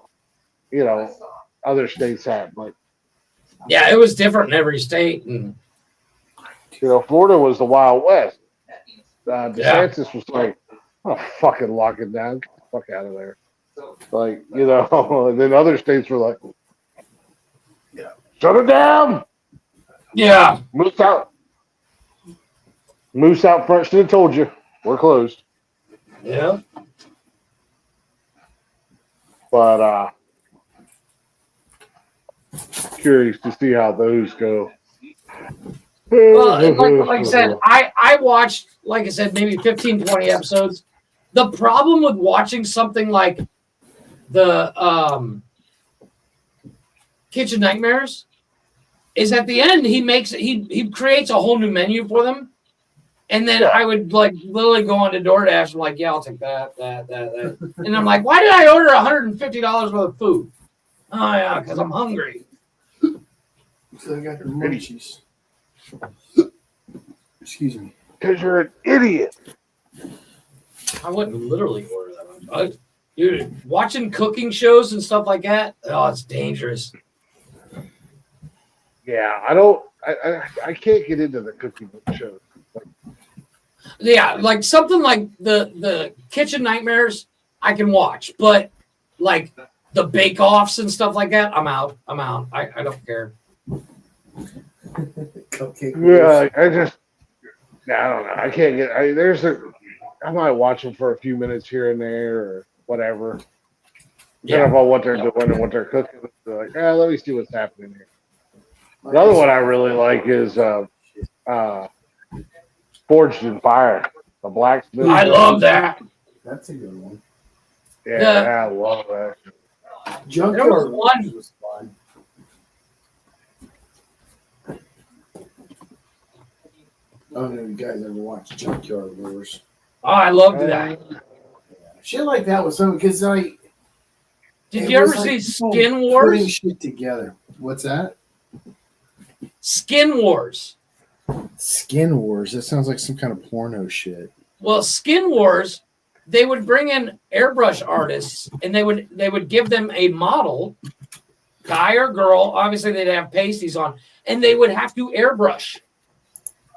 other states had. Like, yeah, it was different in every state, and Florida was the Wild West. DeSantis was like, "Oh, fucking lock it down, get the fuck out of there." Like, and then other states were like, "Yeah, shut it down." Yeah, Moose out front should have told you we're closed. Yeah. But curious to see how those go. Well, like I said, I watched, like I said, maybe 15, 20 episodes. The problem with watching something like the Kitchen Nightmares is at the end he creates a whole new menu for them. And then I would like literally go on to DoorDash and like, yeah, I'll take that. And I'm like, why did I order $150 worth of food? Oh yeah, because I'm hungry. So they got the munchies. Excuse me. Because you're an idiot. I wouldn't literally order that much. Dude, watching cooking shows and stuff like that, oh, it's dangerous. Yeah, I can't get into the cooking shows. Yeah, like something like the Kitchen Nightmares, I can watch, but like the Bake Offs and stuff like that, I'm out. I don't care. Yeah, I don't know. I can't get. I might watch them for a few minutes here and there or whatever. Depending on what they're doing and what they're cooking. They're like, let me see what's happening here. The other one I really like is Forged in Fire, the blacksmith. I love that. That's a good one. Yeah, I love that. Junkyard Wars was fun. I don't know if you guys ever watched Junkyard Wars. Oh, I loved that. Shit like that was something because like. Did you ever see Skin Wars? Putting shit together. What's that? Skin Wars. Skin Wars. That sounds like some kind of porno shit. Well, Skin Wars, they would bring in airbrush artists and they would give them a model, guy or girl. Obviously, they'd have pasties on, and they would have to airbrush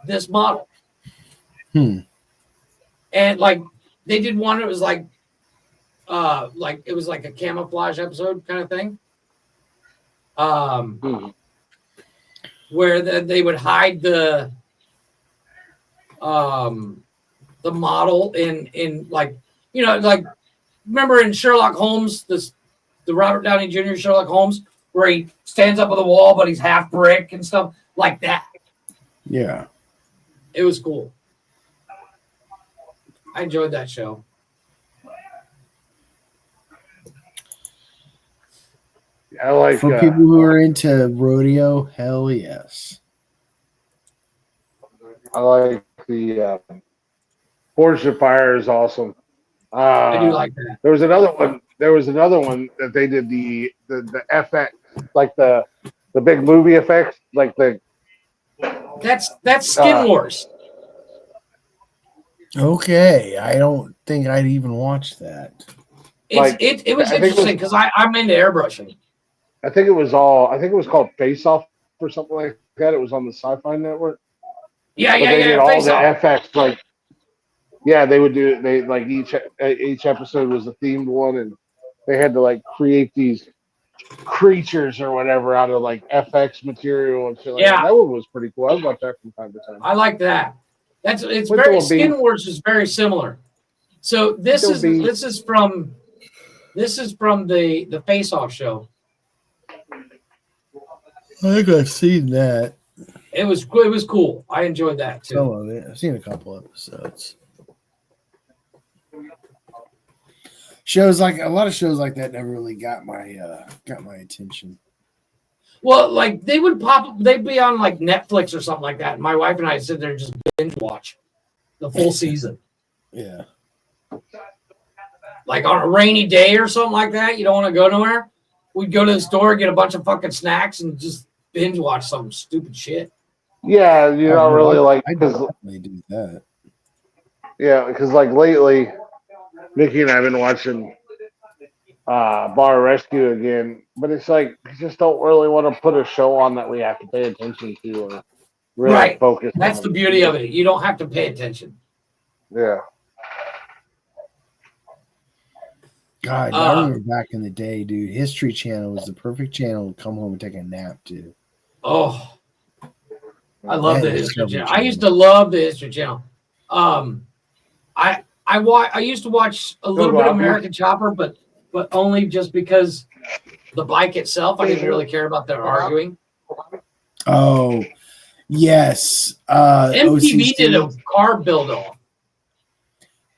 this model. Hmm. And like they did one, it was like it was like a camouflage episode kind of thing. Where they would hide the model in like, you know, like remember in Sherlock Holmes, the Robert Downey Jr. Sherlock Holmes, where he stands up on the wall but he's half brick and stuff like that. Yeah. It was cool. I enjoyed that show. I like for people who are into rodeo. Hell yes. I like the Forged of Fire is awesome. I do like that. There was another one. There was another one that they did the FX, like the big movie effects, like the. That's Skin Wars. Okay, I don't think I'd even watch that. It was interesting because I'm into airbrushing. I think it was called Face Off or something like that. It was on the Sci-Fi Network. Yeah, but yeah, they yeah. did all Face the Off. FX like. Yeah, they would do. They like each episode was a themed one, and they had to like create these creatures or whatever out of like FX material and shit like that. That one was pretty cool. I watch that from time to time. I like that. It's With very the Skin bean. Wars is very similar. So this is from the Face Off show. I think I've seen that. It was cool. I enjoyed that too. Some of it. I've seen a couple episodes. Shows like a lot of shows like that never really got my attention. Well, like they'd be on like Netflix or something like that. And my wife and I sit there and just binge watch the full season. Yeah. Like on a rainy day or something like that, you don't want to go nowhere. We'd go to the store, get a bunch of fucking snacks, and just binge watch some stupid shit. Yeah, you don't really like. I definitely do that. Yeah, because like lately, Nikki and I have been watching Bar Rescue again, but it's like we just don't really want to put a show on that we have to pay attention to or really focus. That's on. the beauty of it. You don't have to pay attention. Yeah. God, I remember back in the day, dude. History Channel was the perfect channel to come home and take a nap to. Oh, I love the History Channel. I used to love the History Channel. I used to watch a little bit of American Chopper, but only just because the bike itself. I didn't really care about their arguing. Oh, yes. MTV OCC, did a car build off.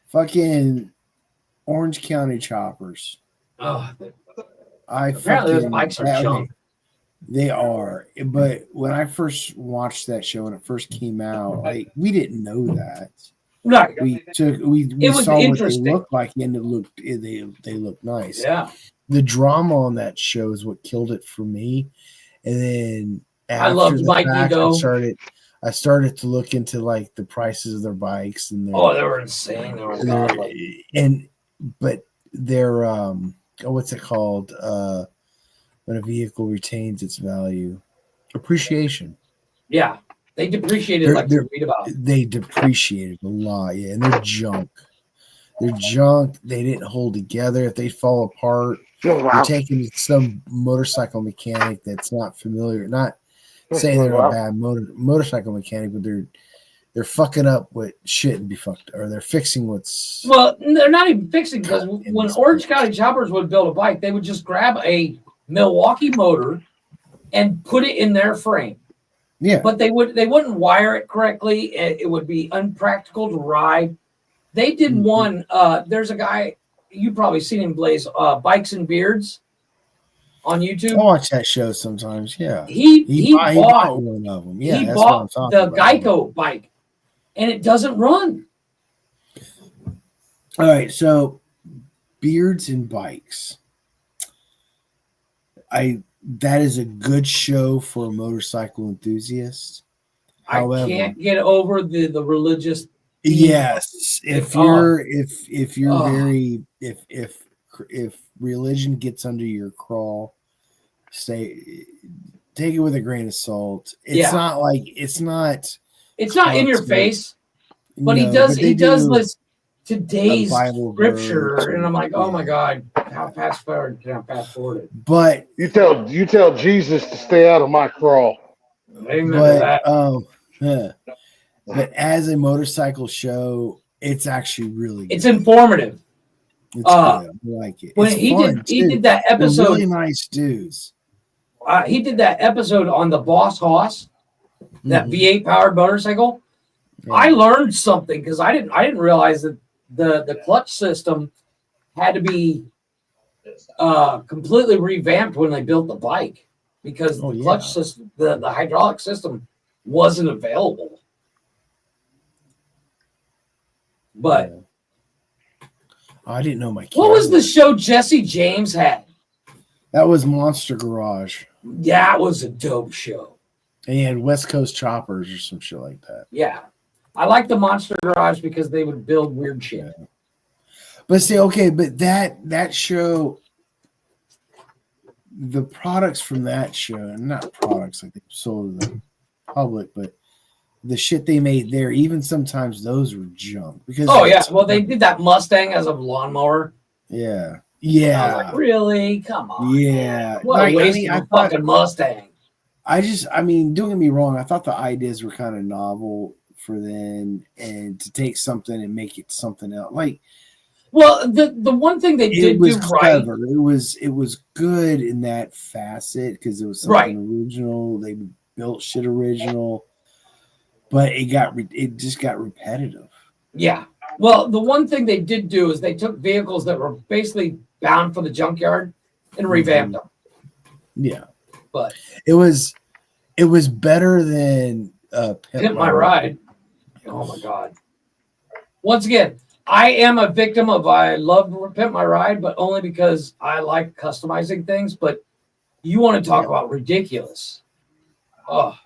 Fucking Orange County Choppers. Oh, Apparently those bikes are junk. They are, but when I first watched that show when it first came out, like we didn't know that. No, we was saw what they interesting. looked like, and they looked nice. Yeah, the drama on that show is what killed it for me. And then I loved Mikey though. I started to look into like the prices of their bikes and they were insane. But they're what's it called? When a vehicle retains its value, appreciation. Yeah, they depreciated you read about. They depreciated a lot, yeah, and they're junk. They're junk. They didn't hold together. If they fall apart, you're taking some motorcycle mechanic that's not familiar. Not saying they're a bad motorcycle mechanic, but they're fucking up what shouldn't be fucked, or they're fixing what's. Well, they're not even fixing, because when Orange County Choppers would build a bike, they would just grab a Milwaukee motor and put it in their frame. Yeah, but they wouldn't wire it correctly. It would be unpractical to ride. They did one. There's a guy, you probably seen him, Blaze, Bikes and Beards on YouTube. I watch that show sometimes. Yeah, he bought one of them. Yeah, he that's bought what I'm talking the about. Geico bike, and it doesn't run. All right, so Beards and Bikes. That is a good show for a motorcycle enthusiast. However, I can't get over the religious. Yes, if religion gets under your crawl, take it with a grain of salt. It's not It's not in your face, but he does list today's scripture, and I'm like, oh my God, how fast forward can I fast forward it? But you tell Jesus to stay out of my crawl. Amen to that. But as a motorcycle show, it's actually really good. It's informative. It's good. I like it. When it's he fun, did that episode, they're really nice dudes. He did that episode on the Boss Hoss, that V8 powered motorcycle. Yeah. I learned something because I didn't realize that the clutch system had to be completely revamped when they built the bike because the clutch system, the hydraulic system, wasn't available. But I didn't know my kid. What was the show Jesse James had? That was Monster Garage. That was a dope show. And he had West Coast Choppers or some shit like that. Yeah. I like the Monster Garage because they would build weird shit. Yeah. But see, okay, but that show, the products from that show, and not products like they sold to the public, but the shit they made there, even sometimes those were junk. Because well, they did that Mustang as a lawnmower. Yeah. I was like, really? Come on. Yeah. What a waste of a fucking Mustang. Don't get me wrong. I thought the ideas were kind of novel for them, and to take something and make it something else. Well, the one thing they did do clever. right. It was good in that facet because it was something original. They built shit original, but it just got repetitive. Yeah. Well, the one thing they did do is they took vehicles that were basically bound for the junkyard and revamped them. Yeah. But it was better than Pimp My Ride. Oh my God. Once again, I am a victim of I love Pimp My Ride, but only because I like customizing things. But you want to talk about ridiculous. Oh.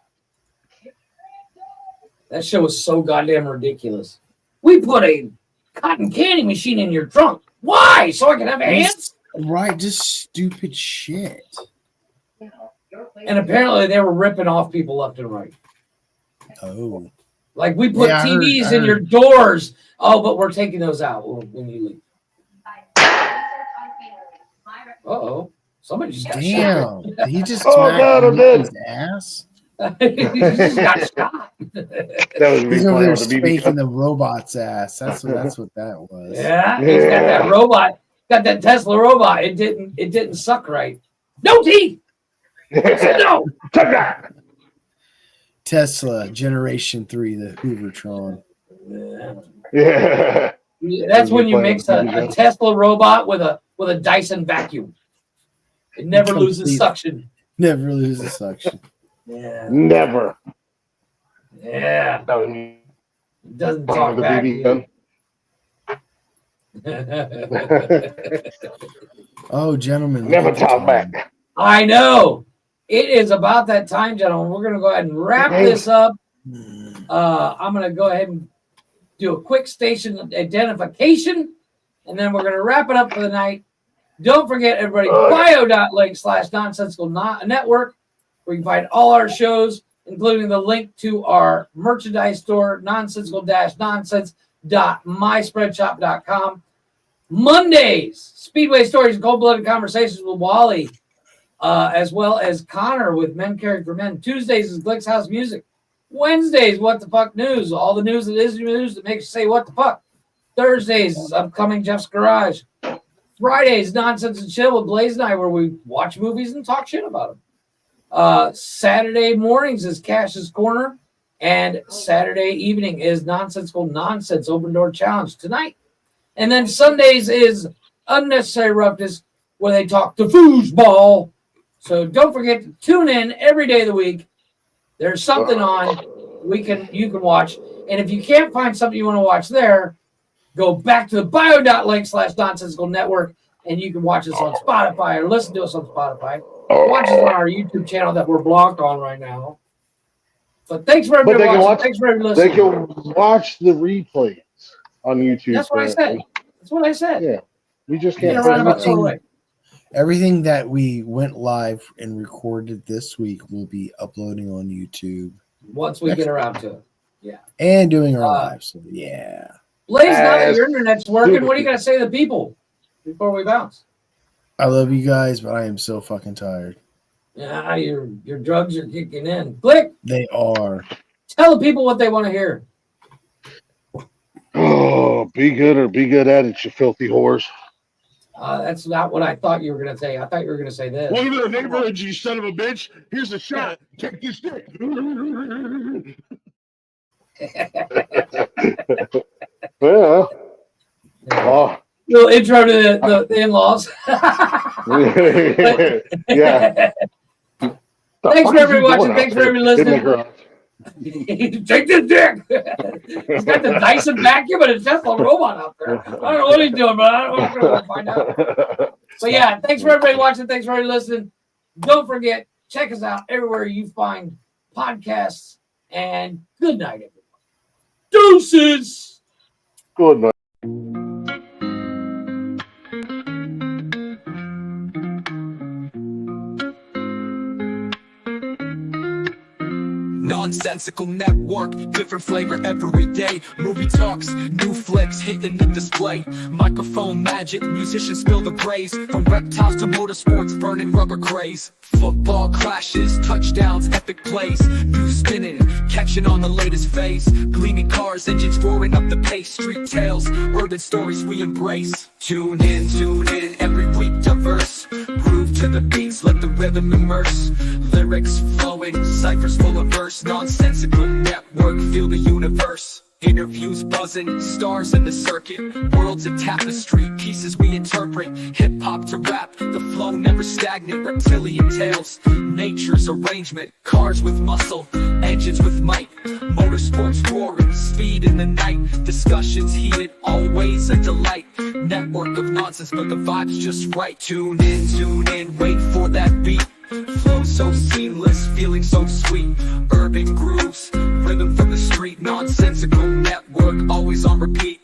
That show was so goddamn ridiculous. We put a cotton candy machine in your trunk. Why? So I can have ants? Right, just stupid shit. And apparently they were ripping off people left and right. Oh. Like we put TVs in your doors. Oh, but we're taking those out when you leave. Uh-oh. Somebody just got shot. He just smacked his ass. He just got shot. He's over there spanking the robot's ass. That's what that was. Yeah, he's got that robot. Got that Tesla robot. It didn't suck right. No teeth. No. Tesla Generation 3, the Hoovertron. Yeah. That's when you mix a Tesla robot with a Dyson vacuum. It never loses suction. Never loses suction. Yeah. Never. Yeah. It doesn't talk back. Oh, gentlemen. Never talk back. I know. It is about that time, gentlemen. We're going to go ahead and wrap this up. I'm going to go ahead and do a quick station identification, and then we're going to wrap it up for the night. Don't forget, everybody, bio.link/nonsensical network, where you can find all our shows, including the link to our merchandise store, nonsensical-nonsense.myspreadshop.com. Mondays, Speedway Stories and Cold-Blooded Conversations with Wally, as well as Connor with Men Caring for Men. Tuesdays is Glick's House Music. Wednesdays, What the Fuck News. All the news that is news that makes you say what the fuck. Thursdays is upcoming Jeff's Garage. Fridays, Nonsense and Chill with Blaze and I, where we watch movies and talk shit about them. Saturday mornings is Cash's Corner, and Saturday evening is Nonsensical Nonsense Open Door Challenge tonight. And then Sundays is Unnecessary Roughness, where they talk to foosball. So don't forget to tune in every day of the week. There's something on you can watch. And if you can't find something you want to watch there, go back to the bio.link/nonsensical network, and you can watch us on Spotify or listen to us on Spotify. Watch us on our YouTube channel that we're blocked on right now. But thanks for everybody watching. Thanks for everybody listening. They can watch the replays on YouTube. That's what I said. That's what I said. Yeah. We just can't everything that we went live and recorded this week will be uploading on YouTube. Once we get around to it. Yeah. And doing our lives. So, yeah. Blaze, now that your internet's working, what are you going to say to the people before we bounce? I love you guys, but I am so fucking tired. Yeah, your drugs are kicking in. Glich, They are. tell the people what they want to hear. Oh, be good or be good at it, you filthy whores. That's not what I thought you were going to say. I thought you were going to say this. Welcome to the neighborhood, you son of a bitch. Here's a shot. Take this dick. Yeah. Oh. Little intro to the in-laws. Yeah. Thanks for everybody watching. Thanks for everybody listening. Take this dick. He's got the Dyson vacuum, but it's just a robot out there. I don't know what he's doing, but I don't know. We'll find out. So yeah, thanks for everybody watching. Thanks for everybody listening. Don't forget, check us out everywhere you find podcasts. And good night, everyone. Deuces. Good night. Nonsensical network, different flavor every day. Movie talks, new flicks hitting the display. Microphone magic, musicians spill the praise. From reptiles to motorsports, burning rubber craze. Football crashes, touchdowns, epic plays. News spinning, catching on the latest phase. Gleaming cars, engines roaring up the pace. Street tales, urban stories we embrace. Tune in, every week diverse. Groove to the beats, let the rhythm immerse. Lyrics flowing, ciphers full of verse. Nonsensical network, feel the universe. Interviews buzzing, stars in the circuit. Worlds a tapestry, pieces we interpret. Hip-hop to rap, the flow never stagnant. Reptilian tales, nature's arrangement. Cars with muscle, engines with might. Motorsports roaring, speed in the night. Discussions heated, always a delight. Network of nonsense, but the vibe's just right. Tune in, wait for that beat. Flow so seamless, feeling so sweet. Urban grooves, rhythm from the street. Nonsensical network, always on repeat.